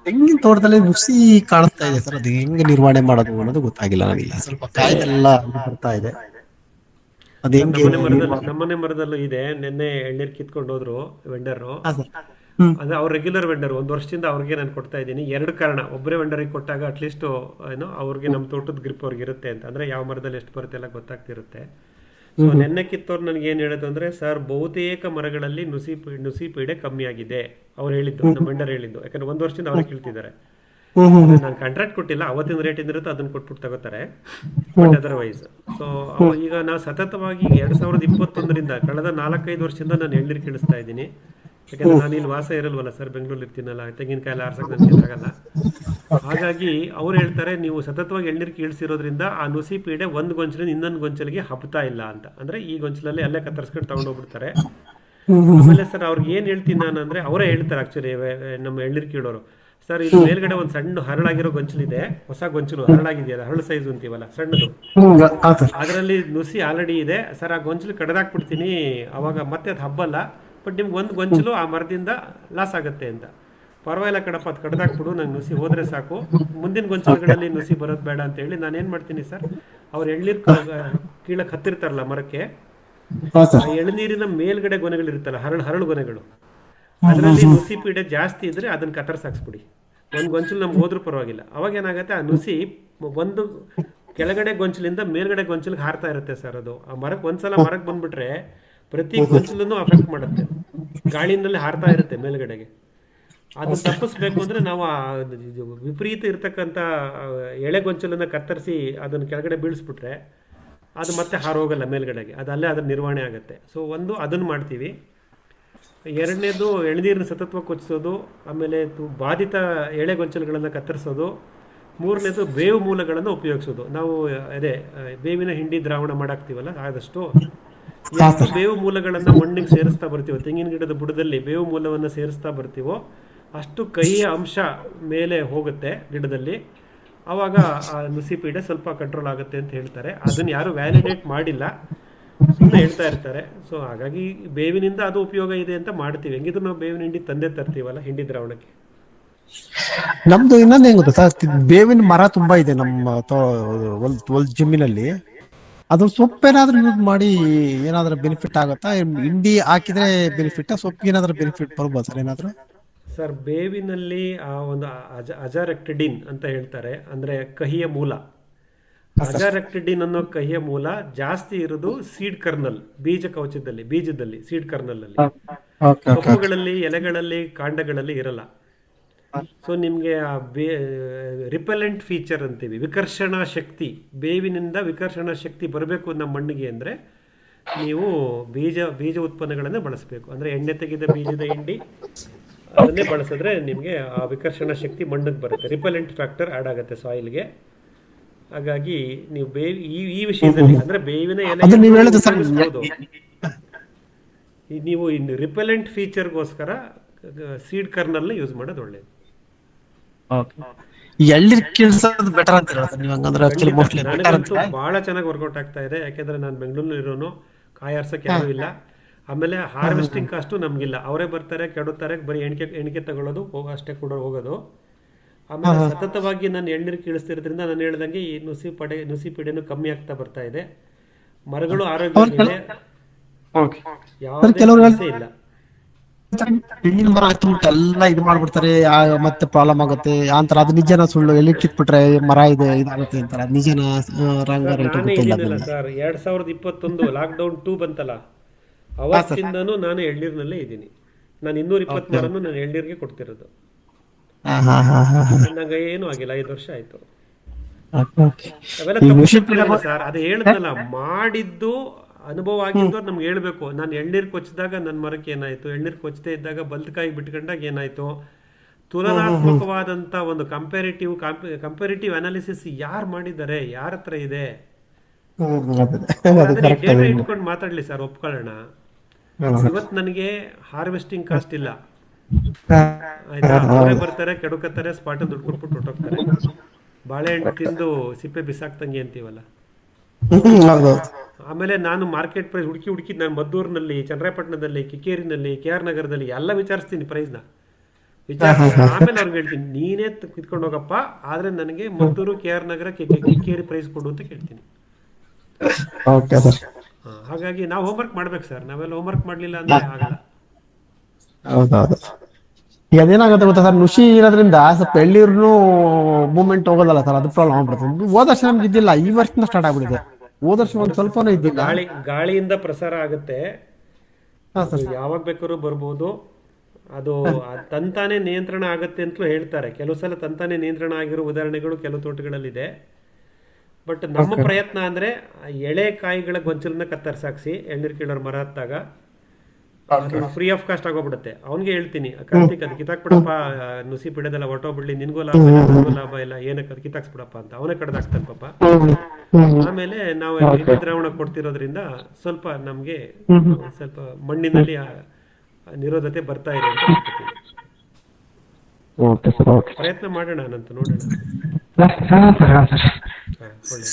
ತೆಂಗಿನ ತೋಟದಲ್ಲಿ ನುಸಿ ಕಾಣಿಸ್ತಾ ಇದೆ ಸರ್, ಅದು ಹೆಂಗೆ ನಿರ್ವಹಣೆ ಮಾಡೋದು ಅನ್ನೋದು ಗೊತ್ತಾಗಿಲ್ಲ ನನಗೆ. ಸ್ವಲ್ಪ ಕಾಯಿದೆಲ್ಲ ಬರ್ತಾ ಇದೆ, ಅದು ಹೆಂಗೆ? ನಮ್ಮನೆ ಮರದಲ್ಲೂ ಇದೆ. ನಿನ್ನೆ ಎಳ್ನೀರು ಕಿತ್ಕೊಂಡು ಹೋದ್ರು ವೆಂಡರು. ಅದು ಅವ್ರ ರೆಗ್ಯುಲರ್ ವೆಂಡರ್, 1 ವರ್ಷದಿಂದ ಅವ್ರಿಗೆ ನಾನು ಕೊಡ್ತಾ ಇದ್ದೀನಿ. 2 ಕಾರಣ. ಒಬ್ಬರೇ ವೆಂಡರಿಗೆ ಕೊಟ್ಟಾಗ ಅಟ್ಲೀಸ್ಟ್ ಏನೋ ಅವ್ರಿಗೆ ನಮ್ಮ ತೋಟದ ಗ್ರಿಪ್ ಅವ್ರಿಗೆ ಇರುತ್ತೆ ಅಂತ, ಅಂದರೆ ಯಾವ ಮರದಲ್ಲಿ ಎಷ್ಟು ಬರುತ್ತೆ ಎಲ್ಲ ಗೊತ್ತಾಗ್ತಿರುತ್ತೆ. ಸೊ ನೆನ್ನೆ ಕಿತ್ತವ್ರು ನನಗೆ ಏನು ಹೇಳೋದು ಅಂದರೆ, ಸರ್ ಬಹುತೇಕ ಮರಗಳಲ್ಲಿ ನುಸಿ ಪೀಡೆ ಕಮ್ಮಿ ಆಗಿದೆ ಅವ್ರು ಹೇಳಿದ್ದು, ನಮ್ಮ ವೆಂಡರ್ ಹೇಳಿದ್ದು. ಯಾಕಂದ್ರೆ 1 ವರ್ಷದಿಂದ ಅವ್ರಿಗೆ ಕೇಳ್ತಿದ್ದಾರೆ. ನಾನು ಕಾಂಟ್ರಾಕ್ಟ್ ಕೊಟ್ಟಿಲ್ಲ, ಅವತ್ತಿನ ರೇಟ್ ಏನಿರುತ್ತೋ ಅದನ್ನು ಕೊಟ್ಬಿಟ್ಟು ತಗೋತಾರೆ. ಬಟ್ ಅದರ್ವೈಸ್ ಸೊ ಈಗ ನಾವು ಸತತವಾಗಿ 2021ರಿಂದ ಕಳೆದ 4-5 ವರ್ಷದಿಂದ ನಾನು ಎಳ್ನೀರು ಕೀಳಿಸ್ತಾ ಇದ್ದೀನಿ. ಯಾಕಂದ್ರೆ ನಾನು ಇಲ್ಲಿ ವಾಸ ಇರಲ್ವಲ್ಲ ಸರ್, ಬೆಂಗಳೂರಲ್ಲಿ ಇರ್ತೀನಲ್ಲ, ತೆಂಗಿನಕಾಯಿ ಆರ್ಸಕ್ಕೆ ನನಗೆ ಆಗಲ್ಲ. ಹಾಗಾಗಿ ಅವ್ರು ಹೇಳ್ತಾರೆ, ನೀವು ಸತತವಾಗಿ ಎಳ್ನೀರು ಕೀಳಿಸಿರೋದ್ರಿಂದ ಆ ನುಸಿ ಪೀಡೆ ಒಂದು ಗೊಂಚಲಿಂದ ಇನ್ನೊಂದು ಗೊಂಚಲಿಗೆ ಹಬ್ತಾ ಇಲ್ಲ ಅಂತ. ಅಂದ್ರೆ ಈ ಗೊಂಚಲಲ್ಲಿ ಅಲ್ಲೇ ಕತ್ತರಿಸ್ಕೊಂಡು ತಗೊಂಡೋಗ್ಬಿಡ್ತಾರೆ. ಆಮೇಲೆ ಸರ್ ಅವ್ರಿಗೆ ಏನು ಹೇಳ್ತೀನಿ ನಾನು ಅಂದರೆ, ಅವರೇ ಹೇಳ್ತಾರೆ ಆಕ್ಚುಲಿ ನಮ್ಮ ಎಳ್ನೀರು ಕೀಳೋರು, ಸರ್ ಇಲ್ಲಿ ಮೇಲ್ಗಡೆ ಒಂದು ಸಣ್ಣ ಹರಳಾಗಿರೋ ಗೊಂಚಲಿದೆ, ಹೊಸ ಗೊಂಚಲು ಹರಳಾಗಿದೆಯಲ್ಲ, ಹರಳು ಸೈಜ್ ಅಂತೀವಲ್ಲ ಸಣ್ಣದು, ಅದರಲ್ಲಿ ನುಸಿ ಆಲ್ರೆಡಿ ಇದೆ ಸರ್, ಆ ಗೊಂಚಲು ಕಡ್ದಾಕ್ಬಿಡ್ತೀನಿ, ಅವಾಗ ಮತ್ತೆ ಅದು ಹಬ್ಬಲ್ಲ, ಬಟ್ ನಿಮ್ಗೆ ಒಂದು ಗೊಂಚಲು ಆ ಮರದಿಂದ ಲಾಸ್ ಆಗುತ್ತೆ ಅಂತ. ಪರವಾಗಿಲ್ಲ ಕಡಪ್ಪ, ಅದು ಕಡ್ದಾಕ್ಬಿಡು, ನಂಗೆ ನುಸಿ ಹೋದ್ರೆ ಸಾಕು, ಮುಂದಿನ ಗೊಂಚಲುಗಳಲ್ಲಿ ನುಸಿ ಬರೋದು ಬೇಡ ಅಂತ ಹೇಳಿ ನಾನೇನು ಮಾಡ್ತೀನಿ ಸರ್, ಅವ್ರು ಎಳ್ನೀರು ಕೀಳಕ್ಕೆ ಹತ್ತಿರ್ತಾರಲ್ಲ ಮರಕ್ಕೆ, ಆ ಎಳ್ನೀರಿನ ಮೇಲ್ಗಡೆ ಗೊನೆಗಳಿರುತ್ತಲ್ಲ, ಹರಳು ಗೊನೆಗಳು, ಅದರಲ್ಲಿ ನುಸಿ ಪೀಡೆ ಜಾಸ್ತಿ ಇದ್ರೆ ಅದನ್ನ ಕತ್ತರಿಸಾಕ್ಸ್ಬಿಡಿ. ಒಂದು ಗೊಂಚಲು ನಮ್ಗೆ ಹೋದ್ರೂ ಪರವಾಗಿಲ್ಲ. ಅವಾಗ ಏನಾಗುತ್ತೆ, ಆ ನುಸಿ ಒಂದು ಕೆಳಗಡೆ ಗೊಂಚಲಿಂದ ಮೇಲ್ಗಡೆ ಗೊಂಚಲಿಗೆ ಹಾರ್ತಾ ಇರುತ್ತೆ ಸರ್. ಅದು ಆ ಮರಕ್ಕೆ ಒಂದ್ಸಲ ಮರಕ್ಕೆ ಬಂದ್ಬಿಟ್ರೆ ಪ್ರತಿ ಗೊಂಚಲನ್ನು ಅಫೆಕ್ಟ್ ಮಾಡುತ್ತೆ, ಗಾಳಿನಲ್ಲಿ ಹಾರ್ತಾ ಇರುತ್ತೆ ಮೇಲ್ಗಡೆಗೆ. ಅದನ್ನ ತಪ್ಪಿಸ್ಬೇಕು ಅಂದ್ರೆ ನಾವು ವಿಪರೀತ ಇರ್ತಕ್ಕಂಥ ಎಳೆ ಗೊಂಚಲನ್ನ ಕತ್ತರಿಸಿ ಅದನ್ನ ಕೆಳಗಡೆ ಬೀಳಿಸ್ಬಿಟ್ರೆ ಅದು ಮತ್ತೆ ಹಾರೋಗಲ್ಲ ಮೇಲ್ಗಡೆಗೆ, ಅದು ಅಲ್ಲೇ ಅದನ್ನ ನಿರ್ವಹಣೆ ಆಗುತ್ತೆ. ಸೊ ಒಂದು ಅದನ್ನು ಮಾಡ್ತೀವಿ. ಎರಡನೇದು ಎಳ್ನೀರನ್ನ ಸತತವಾಗಿ ಕೊಚ್ಚಿಸೋದು, ಆಮೇಲೆ ಬಾಧಿತ ಎಳೆ ಗೊಂಚಲುಗಳನ್ನು ಕತ್ತರಿಸೋದು. ಮೂರನೇದು ಬೇವು ಮೂಲಗಳನ್ನು ಉಪಯೋಗಿಸೋದು. ನಾವು ಅದೇ ಬೇವಿನ ಹಿಂಡಿ ದ್ರಾವಣ ಮಾಡಾಕ್ತೀವಲ್ಲ, ಆದಷ್ಟು ಎಷ್ಟು ಬೇವು ಮೂಲಗಳನ್ನು ಮಣ್ಣಿಗೆ ಸೇರಿಸ್ತಾ ಬರ್ತೀವೋ, ತೆಂಗಿನ ಗಿಡದ ಬುಡದಲ್ಲಿ ಬೇವು ಮೂಲವನ್ನು ಸೇರಿಸ್ತಾ ಬರ್ತೀವೋ ಅಷ್ಟು ಕಹಿಯ ಅಂಶ ಮೇಲೆ ಹೋಗುತ್ತೆ ಗಿಡದಲ್ಲಿ. ಆವಾಗ ಆ ನುಸಿ ಪೀಡೆ ಸ್ವಲ್ಪ ಕಂಟ್ರೋಲ್ ಆಗುತ್ತೆ ಅಂತ ಹೇಳ್ತಾರೆ. ಅದನ್ನು ಯಾರು ವ್ಯಾಲಿಡೇಟ್ ಮಾಡಿಲ್ಲ, ಸುಮ್ಮನೆ ಹೇಳ್ತಾ ಇರ್ತಾರೆ. ಸೊ ಹಾಗಾಗಿ ಬೇವಿನಿಂದ ಅದು ಉಪಯೋಗ ಇದೆ ಅಂತ ಮಾಡ್ತೀವಿ. ಹೆಂಗಿದ್ರು ನಾವು ಬೇವಿನ ಹಿಂಡಿ ತಂದೆ ತರ್ತೀವಲ್ಲ ಹಿಂಡಿ ದ್ರಾವಣಕ್ಕೆ. ನಮ್ದು ಇನ್ನೊಂದು ಹೆಂಗ್ ಗೊತ್ತಾ ಸರ್, ಬೇವಿನ ಮರ ತುಂಬಾ ಇದೆ ನಮ್ಮ ಹೊಲ ಜಮೀನಲ್ಲಿ. ಅದು ಸೊಪ್ಪೇನಾದ್ರೂ ಯೂಸ್ ಮಾಡಿ ಏನಾದ್ರೂ ಬೆನಿಫಿಟ್ ಆಗುತ್ತಾ? ಹಿಂಡಿ ಹಾಕಿದ್ರೆ ಬೆನಿಫಿಟ್, ಸೊಪ್ಪಿಗೆ ಏನಾದ್ರೂ ಬೆನಿಫಿಟ್ ಬರ್ಬೋದು ಸರ್ ಏನಾದ್ರು? ಸರ್ ಬೇವಿನಲ್ಲಿ ಆ ಒಂದು ಅಜಾರೆಕ್ಟಿಡಿನ್ ಅಂತ ಹೇಳ್ತಾರೆ, ಅಂದ್ರೆ ಕಹಿಯ ಮೂಲ. ಅಜಾರೆಕ್ಟಿಡಿನ್ ಅನ್ನೋ ಕಹಿಯ ಮೂಲ ಜಾಸ್ತಿ ಇರೋದು ಸೀಡ್ ಕರ್ನಲ್, ಬೀಜ ಕವಚದಲ್ಲಿ, ಬೀಜದಲ್ಲಿ, ಸೀಡ್ ಕರ್ನಲ್ ಅಲ್ಲಿ. ಸೊಪ್ಪುಗಳಲ್ಲಿ, ಎಲೆಗಳಲ್ಲಿ, ಕಾಂಡಗಳಲ್ಲಿ ಇರಲ್ಲ. ಸೊ ನಿಮ್ಗೆ ರಿಪೆಲೆಂಟ್ ಫೀಚರ್ ಅಂತೀವಿ, ವಿಕರ್ಷಣಾ ಶಕ್ತಿ, ಬೇವಿನಿಂದ ವಿಕರ್ಷಣಾ ಶಕ್ತಿ ಬರಬೇಕು ನಮ್ಮ ಮಣ್ಣಿಗೆ ಅಂದ್ರೆ ನೀವು ಬೀಜ ಉತ್ಪನ್ನಗಳನ್ನೇ ಬಳಸಬೇಕು. ಅಂದ್ರೆ ಎಣ್ಣೆ ತೆಗೆದ ಬೀಜದ ಹಿಂಡಿ ಅದನ್ನೇ ಬಳಸಿದ್ರೆ ನಿಮಗೆ ಆ ವಿಕರ್ಷಣಾ ಶಕ್ತಿ ಮಣ್ಣಿಗೆ ಬರುತ್ತೆ, ರಿಪೆಲೆಂಟ್ ಫ್ಯಾಕ್ಟರ್ ಆಡ್ ಆಗುತ್ತೆ ಸಾಯಿಲ್ಗೆ. ಹಾಗಾಗಿ ನೀವು ಈ ವಿಷಯದಲ್ಲಿ ಅಂದ್ರೆ ಬೇವಿನ ಎಲೆ ನೀವು ರಿಪೆಲೆಂಟ್ ಫೀಚರ್ಗೋಸ್ಕರ ಸೀಡ್ ಕರ್ನಲ್ ಯೂಸ್ ಮಾಡೋದು ಒಳ್ಳೇದು. ಬಹಳ ಚೆನ್ನಾಗಿ ವರ್ಕೌಟ್ ಆಗ್ತಾ ಇದೆ. ಯಾಕೆಂದ್ರೆ ನಾನು ಬೆಂಗಳೂರಲ್ಲಿ ಇರೋನು, ಕಾಯಾರ್ಸಕ್ಕೆ ಯಾರು ಇಲ್ಲ. ಆಮೇಲೆ ಹಾರ್ವೆಸ್ಟಿಂಗ್ ಕಾಸ್ಟು ನಮ್ಗಿಲ್ಲ, ಅವರೇ ಬರ್ತಾರೆ, ಕೆಡುತ್ತಾರೆ, ಬರೀ ಎಣಿಕೆ ತಗೊಳ್ಳೋದು, ಅಷ್ಟೇ ಕೂಡ ಹೋಗೋದು. ಆಮೇಲೆ ಸತತವಾಗಿ ನಾನು ಎಳ್ನೀರು ಕೀಳಿಸ್ತಿರೋದ್ರಿಂದ ನಾನು ಹೇಳ್ದಂಗೆ ಈ ನುಸಿ ಪೀಡೆನೂ ಕಮ್ಮಿ ಆಗ್ತಾ ಬರ್ತಾ ಇದೆ. ಮರಗಳು ಆರೋಗ್ಯ ಯಾವುದೇ ಸಮಸ್ಯೆ ಇಲ್ಲ. ತೆಂಗಿನ ಮರ ಎಲ್ಲ ಇದು ಮಾಡ್ಬಿಡ್ತಾರೆ, ಮತ್ತೆ ಪ್ರಾಬ್ಲಮ್ ಆಗುತ್ತೆ ಅಂತಾರೆ. ಅದು ನಿಜನ ಸುಳ್ಳು? ಎಲ್ಲಿ ಕಿತ್ಬಿಟ್ರೆ ಮರ ಇದೆ ಇದಾಗುತ್ತೆ ಅಂತಾರೆ, ಅದು ನಿಜನ? ಸರ್ 2021 ಲಾಕ್ಡೌನ್ 2 ಬಂತಲ್ಲ, ಅವತ್ತಿಂದನೂ ನಾನು ಎಳ್ನೀರಿನಲ್ಲೇ ಇದ್ದೀನಿ. ನಾನು 220 ಮರನ್ನು ನಾನು ಎಳ್ನೀರಿಗೆ ಕೊಡ್ತಿರೋದು. ನಂಗೆ ಏನೂ ಆಗಿಲ್ಲ, 5 ವರ್ಷ ಆಯ್ತು. ಅವೆಲ್ಲ ತಪ್ಪು ಸರ್. ಅದು ಹೇಳಿದ್ನಲ್ಲ, ಮಾಡಿದ್ದು ಅನುಭವ ಆಗಿದ್ದು ನಮ್ಗೆ ಹೇಳ್ಬೇಕು. ನಾನು ಎಳ್ನೀರು ಕೊಚ್ಚಿದಾಗ ನನ್ನ ಮರಕ್ಕೆ ಏನಾಯ್ತು, ಎಳ್ನೀರು ಕೊಚ್ಚದೇ ಇದ್ದಾಗ ಬಲ್ತ್ಕಾಯಿ ಬಿಟ್ಕೊಂಡಾಗ ಏನಾಯ್ತು, ತುಲನಾತ್ಮಕವಾದಂತ ಒಂದು ಕಂಪೇರಿಟಿವ್ ಅನಾಲಿಸಿಸ್ ಯಾರು ಮಾಡಿದ್ದಾರೆ, ಯಾರ ಹತ್ರ ಇದೆ, ಡೇಟಾ ಇಟ್ಕೊಂಡು ಮಾತಾಡ್ಲಿ ಸರ್, ಒಪ್ಕೊಳ್ಳೋಣ. ಇವತ್ತು ನನಗೆ ಹಾರ್ವೆಸ್ಟಿಂಗ್ ಕಾಸ್ಟ್ ಇಲ್ಲ, ಆಯ್ತಾ, ಅವರೇ ಬರ್ತಾರೆ, ಕೆಡುಕತ್ತಾರೆ, ಸ್ಪಾಟ್ ದುಡ್ಡು ಕೊಟ್ಬಿಟ್ಟು ಹೊಟ್ಟೋಗ್ತಾರೆ. ಬಾಳೆಹಣ್ಣು ತಿಂದು ಸಿಪ್ಪೆ ಬಿಸಾಕ್ತಂಗೆ ಅಂತೀವಲ್ಲ. ಆಮೇಲೆ ನಾನು ಮಾರ್ಕೆಟ್ ಪ್ರೈಸ್ ಹುಡುಕಿ ನಾನು ಮದ್ದೂರಿನಲ್ಲಿ, ಚನ್ನರಾಯಪಟ್ಟಣದಲ್ಲಿ, ಕಿಕ್ಕೇರಿನಲ್ಲಿ, KR ನಗರದಲ್ಲಿ ಎಲ್ಲ ವಿಚಾರಿಸ್ತೀನಿ, ಪ್ರೈಸ್ನ ವಿಚಾರಿಸಿ ಆಮೇಲೆ ಅವ್ರಿಗೆ ಹೇಳ್ತೀನಿ, ನೀನೇ ಕಿತ್ಕೊಂಡು ಹೋಗಪ್ಪ, ಆದ್ರೆ ನನಗೆ ಮದ್ದೂರು, KR ನಗರ, ಕಿಕ್ಕೇರಿ ಪ್ರೈಸ್ ಕೊಡು ಅಂತ ಕೇಳ್ತೀನಿ. ಹಾಗಾಗಿ ನಾವು ಹೋಮ್ವರ್ಕ್ ಮಾಡ್ಬೇಕು ಸರ್. ನಾವೆಲ್ಲ ಹೋಮ್ವರ್ಕ್ ಮಾಡ್ಲಿಲ್ಲ ಅಂದ್ರೆ ಆಗಲ್ಲ. ಹೌದೌದು. ಈಗ ಅದೇನಾಗುತ್ತೆ ಗೊತ್ತಾ ಸರ್, ನುಸಿ ಇರೋದ್ರಿಂದ ಸ್ವಲ್ಪ ಎಳ್ನೀರ್ನು ಮೂವ್ಮೆಂಟ್ ಹೋಗೋದಲ್ಲ ಸರ್, ಅದು ಪ್ರಾಬ್ಲಮ್ ಆಗ್ಬಿಡುತ್ತೆ. ಹೋದ ವರ್ಷ ನಮ್ಗೆ ಇದ್ದಿಲ್ಲ, ಈ ವರ್ಷದಿಂದ ಸ್ಟಾರ್ಟ್ ಆಗ್ಬಿಟ್ಟಿದೆ. ಹೋದ ವರ್ಷ ಒಂದ್ ಸ್ವಲ್ಪನೂ ಇದ್ದಿಲ್ಲ. ಗಾಳಿಯಿಂದ ಪ್ರಸಾರ ಆಗುತ್ತೆ. ಹಾ ಅದು ಸರ್. ಯಾವಾಗ ಬೇಕಾದ್ರೂ ಬರ್ಬೋದು. ಅದು ತಂತಾನೆ ನಿಯಂತ್ರಣ ಆಗುತ್ತೆ ಅಂತಲೂ ಹೇಳ್ತಾರೆ. ಕೆಲವು ಸಲ ತಂತಾನೆ ನಿಯಂತ್ರಣ ಆಗಿರೋ ಉದಾಹರಣೆಗಳು ಕೆಲವು ತೋಟಗಳಲ್ಲಿದೆ. ಬಟ್ ನಮ್ಮ ಪ್ರಯತ್ನ ಅಂದರೆ ಎಳೆ ಕಾಯಿಗಳ ಗೊಂಚಲನ್ನ ಕತ್ತರಿಸಾಕ್ಸಿ ಎಳ್ನೀರು ಕೀಳೋರ್ ಮರ ಹತ್ತಾಗ ಅದು ಫ್ರೀ ಆಫ್ ಕಾಸ್ಟ್ ಆಗೋಗ್ಬಿಡುತ್ತೆ. ಅವ್ನಿಗೆ ಹೇಳ್ತೀನಿ, ಕಾರ್ತಿಕ್ ಅದು ಕಿತ್ತಾಕ್ಬಿಡಪ್ಪ, ನುಸಿ ಬಿಡೋದೆಲ್ಲ ಹೊಟ್ಟೋಗ್ಬಿಡ್ಲಿ, ನಿನ್ಗೂ ಲಾಭ ಇಲ್ಲ ನನಗೂ ಲಾಭ ಇಲ್ಲ, ಏನಕ್ಕೆ ಅದು ಕಿತ್ತಾಕ್ಸ್ಬಿಡಪ್ಪ ಅಂತ ಅವನೇ ಕಡ್ದಾಕ್ತಾನೆ ಪಾಪ. ಆಮೇಲೆ ನಾವು ಹಿಂಡಿ ದ್ರಾವಣ ಕೊಡ್ತಿರೋದ್ರಿಂದ ಸ್ವಲ್ಪ ನಮಗೆ ಸ್ವಲ್ಪ ಮಣ್ಣಿನಲ್ಲಿ ನಿರೋಧತೆ ಬರ್ತಾ ಇದೆ ಅಂತ ಅನ್ಕೋತೀನಿ. ಪ್ರಯತ್ನ ಮಾಡೋಣ ಅನಂತ, ನೋಡೋಣ.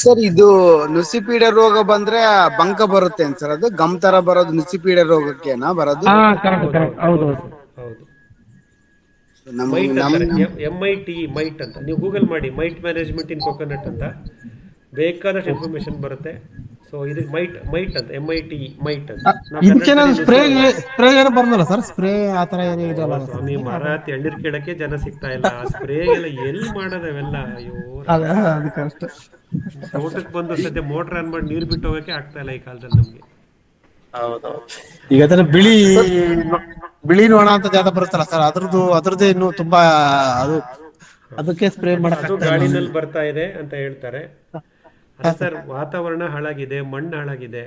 ಸರ್ ಇದು ನುಸಿಪೀಡೆ ರೋಗ ಬಂದ್ರೆ ಬಂಕ ಬರುತ್ತೆ ಸರ್, ಅದು ಗಮ್ ತರ ಬರೋದು ನುಸಿಪೀಡೆ ರೋಗಕ್ಕೆನಾ ಬರೋದು? ಹೌದು. MIT ಮೈಟ್ ಅಂತ ನೀವು ಗೂಗಲ್ ಮಾಡಿ, ಮೈಟ್ ಮ್ಯಾನೇಜ್ಮೆಂಟ್ ಇನ್ ಕೋಕೋನಟ್ ಅಂತ ಬೇಕಾದಷ್ಟು ಇನ್ಫಾರ್ಮೇಶನ್ ಬರುತ್ತೆ. ಸೊ ಇದು ಮೈಟ್ ಅಂತ MIT ಮೈಟ್ ಅಂತ. ಸ್ಪ್ರೇ ಏನು ಬರ್ನಲ್ಲ ಸರ್? ಸ್ಪ್ರೇ ಆತರ ಏನು ಇದಲ್ಲ ಸ್ವಾಮಿ, ಮರ ಎಳ್ನೀರು ಕೇಳಕ್ಕೆ ಜನ ಸಿಗ್ತಾ ಇಲ್ಲ. ಸ್ಪ್ರೇ ಎಲ್ಲ ಎಲ್ಲಿ ಮಾಡೋದವೆಲ್ಲ? ಅಯ್ಯೋ, ತೋಟಕ್ಕೆ ಬಂದು ಸದ್ಯ ಮೋಟರ್ ಆನ್ ಮಾಡಿ ನೀರು ಬಿಟ್ಟು ಹೋಗಕ್ಕೆ ಆಗ್ತಾ ಇಲ್ಲ ಈ ಕಾಲದಲ್ಲಿ ನಮ್ಗೆ. ಈಗ ಅದನ್ನ ಬಿಳಿ ನೋಣ ಅಂತ ಜಾತ ಬರುತ್ತಲ್ಲ ಸರ್, ಅದ್ರದ್ದು ಇನ್ನು ತುಂಬಾ ಅದಕ್ಕೆ ಸ್ಪ್ರೇ ಅದು ಗಾಳಿನಲ್ಲಿ ಬರ್ತಾ ಇದೆ ಅಂತ ಹೇಳ್ತಾರೆ. ಸರ್, ವಾತಾವರಣ ಹಾಳಾಗಿದೆ, ಮಣ್ಣು ಹಾಳಾಗಿದೆ,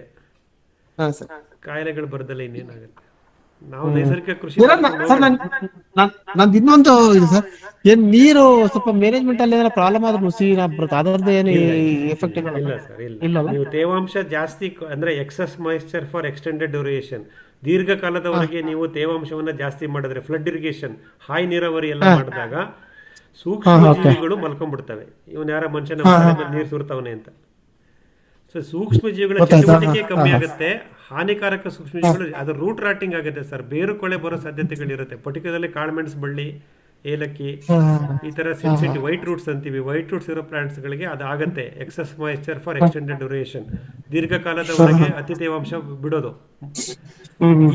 ಕಾಯಿಲೆಗಳು ಬರದಲ್ಲ ಇನ್ನೇನಾಗುತ್ತೆ? ನಾವು ನೈಸರ್ಗಿಕ ಕೃಷಿ ನಂದು ಇನ್ನೊಂದು ಇದು ಸರ್, ಏನ್ ನೀರು ಸ್ವಲ್ಪ ಮ್ಯಾನೇಜ್ಮೆಂಟ್ ಅಲ್ಲಿ ಏನಾರ ಪ್ರಾಬ್ಲಮ್ ಆದ್ರೂ ನುಸಿ ಬರುತ್ತೆ, ಅದರದ್ದು ಏನು ಎಫೆಕ್ಟ್ ಇಲ್ಲ ಸರ್, ಇಲ್ಲ. ನೀವು ತೇವಾಂಶ ಜಾಸ್ತಿ ಅಂದ್ರೆ excess moisture for extended duration, ದೀರ್ಘಕಾಲದವರೆಗೆ ನೀವು ತೇವಾಂಶವನ್ನ ಜಾಸ್ತಿ ಮಾಡಿದ್ರೆ, ಫ್ಲಡ್ ಇರಿಗೇಷನ್, ಹಾಯಿ ನೀರಾವರಿ ಎಲ್ಲ ಮಾಡಿದಾಗ ಸೂಕ್ಷ್ಮ ಜೀವಿಗಳು ಮಲ್ಕೊಂಡ್ಬಿಡ್ತವೆ. ಇವನ್ ಯಾರ ಮನುಷ್ಯನ ನೀರು ಸುರ್ತಾವನೆ ಅಂತ. ಸೊ ಸೂಕ್ಷ್ಮ ಜೀವಿಗಳ ಚಟುವಟಿಕೆ ಕಮ್ಮಿ ಆಗುತ್ತೆ, ಹಾನಿಕಾರಕ ಸೂಕ್ಷ್ಮ ಜೀವಿಗಳು ಅದು ರೂಟ್ ರಾಟಿಂಗ್ ಆಗುತ್ತೆ ಸರ್, ಬೇರು ಕೊಳೆ ಬರೋ ಸಾಧ್ಯತೆಗಳಿರುತ್ತೆ. ಪರ್ಟಿಕ್ಯುಲರ್ಲಿ ಕಾಳುಮೆಣಸು ಬಳ್ಳಿ, ಏಲಕ್ಕಿ, ಈ ತರ ಸೆನ್ಸಿಟಿವ್ ವೈಟ್ ರೂಟ್ಸ್ ಅಂತೀವಿ, ವೈಟ್ ರೂಟ್ಸ್ ಇರೋ ಪ್ಲಾಂಟ್ಸ್ ಗಳಿಗೆ ಅದು ಆಗುತ್ತೆ. Excess moisture for extended duration, ದೀರ್ಘಕಾಲದ ಒಳಗೆ ಅತಿ ತೇವಾಂಶ ಬಿಡೋದು.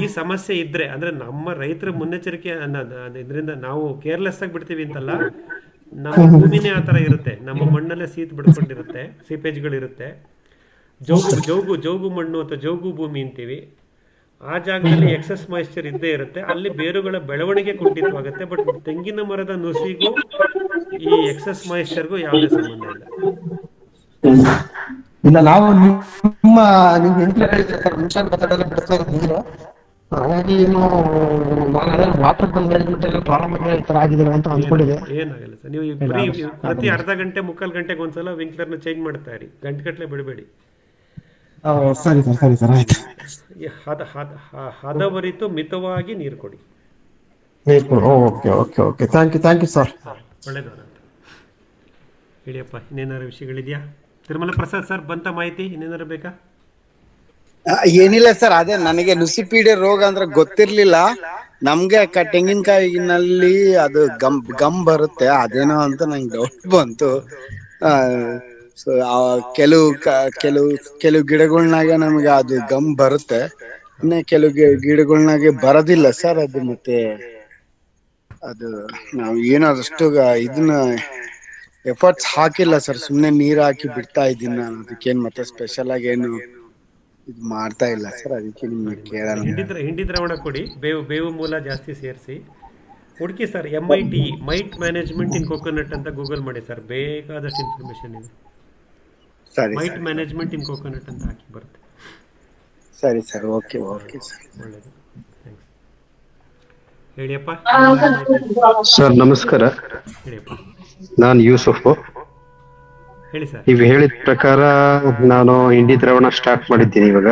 ಈ ಸಮಸ್ಯೆ ಇದ್ರೆ ಅಂದ್ರೆ ನಮ್ಮ ರೈತರ ಮುನ್ನೆಚ್ಚರಿಕೆ ಇದರಿಂದ ನಾವು ಕೇರ್ಲೆಸ್ ಆಗಿ ಬಿಡ್ತೀವಿ ಅಂತಲ್ಲ, ನಮ್ಮ ಭೂಮಿನೇ ಆತರ ಇರುತ್ತೆ, ನಮ್ಮ ಮಣ್ಣಲ್ಲೇ ಸೀತ್ ಬಿಡ್ಕೊಂಡಿರುತ್ತೆ, ಸೀಪೇಜ್ಗಳಿರುತ್ತೆ. ಜೌಗು ಮಣ್ಣು ಅಥವಾ ಜೌಗು ಭೂಮಿ ಅಂತೀವಿ. ಆ ಜಾಗದಲ್ಲಿ ಎಕ್ಸಸ್ ಮಾಯಿಶ್ಚರ್ ಇದ್ದೇ ಇರುತ್ತೆ, ಅಲ್ಲಿ ಬೇರುಗಳ ಬೆಳವಣಿಗೆ ಕುಂಠಿತವಾಗುತ್ತೆ. ಬಟ್ ತೆಂಗಿನ ಮರದ ನುಸಿಗೂ ಈ ಎಕ್ಸಸ್ ಮಾಯಿಶ್ಚರ್ಗೂ ಯಾವುದೇ ಸಂಬಂಧ ಇಲ್ಲ. ಇಲ್ಲ, ನಾವು ಹಾಗಾಗಿ ವಾಟರ್ ಪ್ರಾಬ್ಲಮ್ ಆಗಿದೆ ಅಂತ ಅನ್ಕೊಂಡಿದೆ. ಏನಾಗಲ್ಲ ಸರ್, ನೀವು ಪ್ರತಿ ಅರ್ಧ ಗಂಟೆ ಮುಕ್ಕಾಲು ಗಂಟೆಗೆ ಒಂದ್ಸಲ ವಿಂಕ್ಲರ್ನ ಚೇಂಜ್ ಮಾಡ್ತಾ ಇರಿ, ಗಂಟೆಗಟ್ಟಲೆ ಬಿಡಬೇಡಿ. ಸರಿ ಸರ್ ಆಯ್ತು. ಹದವರಿತು ಮಿತವಾಗಿ ನೀರು ಕೊಡಿ. Okay thank you sir. ಒಳ್ಳೇದವರಂತ ಹೇಳಿಯಪ್ಪ. ಇನ್ನೇನಾರು ವಿಷಯಗಳಿದೆಯಾ? ತಿರುಮಲ ಪ್ರಸಾದ್ ಸರ್, ಬಂತ ಮಾಹಿತಿ? ಇನ್ನೇನಾರು ಬೇಕಾ? ಏನಿಲ್ಲ ಸರ್, ಅದೇ ನನಗೆ ನುಸಿಪೀಡೆ ರೋಗ ಅಂದ್ರೆ ಗೊತ್ತಿರ್ಲಿಲ್ಲ. ನಮ್ಗೆ ತೆಂಗಿನಕಾಯಿನಲ್ಲಿ ಅದು ಗಮ್ ಬರುತ್ತೆ ಅದೇನೋ ಅಂತ ನಂಗೆ ಡೌಟ್ ಬಂತು. ಸೊ ಕೆಲವು ಗಿಡಗಳ್ನಾಗೆ ನಮ್ಗೆ ಅದು ಗಮ್ ಬರುತ್ತೆ, ಇನ್ನ ಕೆಲವು ಗಿಡಗಳ್ನಾಗೆ ಬರೋದಿಲ್ಲ ಸರ್. ಅದು ಮತ್ತೆ ಅದು ನಾವು ಏನಾದಷ್ಟು ಇದನ್ನ ಎಫರ್ಟ್ಸ್ ಹಾಕಿಲ್ಲ ಸರ್, ಸುಮ್ನೆ ನೀರ್ ಹಾಕಿ ಬಿಡ್ತಾ ಇದ್ದೀನಿ ನಾನು. ಅದಕ್ಕೇನ್ ಮತ್ತೆ ಸ್ಪೆಷಲ್ ಆಗಿ ಏನು ಇದು ಮಾಡ್ತಾ ಇಲ್ಲ ಸರ್, ಅದಕ್ಕೆ ನಿಮ್ಗೆ ಕೇಳೋಣ. ಹಿಂಡಿ ದ್ರಾವಣ ಕೊಡಿ, ಬೇವು ಮೂಲ ಜಾಸ್ತಿ ಸೇರಿಸಿ ಹುಡುಕಿ ಸರ್. MIT ಮೈಟ್ ಮ್ಯಾನೇಜ್ಮೆಂಟ್ ಇನ್ ಕೋಕೋನಟ್ ಅಂತ ಗೂಗಲ್ ಮಾಡಿ ಸರ್, ಬೇಕಾದಷ್ಟು ಇನ್ಫಾರ್ಮೇಶನ್ ಇದೆ. ಮೈಟ್ ಮ್ಯಾನೇಜ್ಮೆಂಟ್ ಇನ್ ಕೋಕೋನಟ್ ಅಂತ ಹಾಕಿ ಬರುತ್ತೆ. ಸರಿ ಸರ್, ಓಕೆ ಸರ್, ಒಳ್ಳೆಯದು. ಹೇಳಿಯಪ್ಪ ಸರ್. ನಮಸ್ಕಾರ, ಹೇಳಿಯಪ್ಪ. ನಾನು ಯೂಸುಫ್. ಹೇಳಿ ಸರ್. ನೀವು ಹೇಳಿದ ಪ್ರಕಾರ ನಾನು ಹಿಂಡಿ ದ್ರಾವಣ ಸ್ಟಾರ್ಟ್ ಮಾಡಿದ್ದೀನಿ ಇವಾಗ.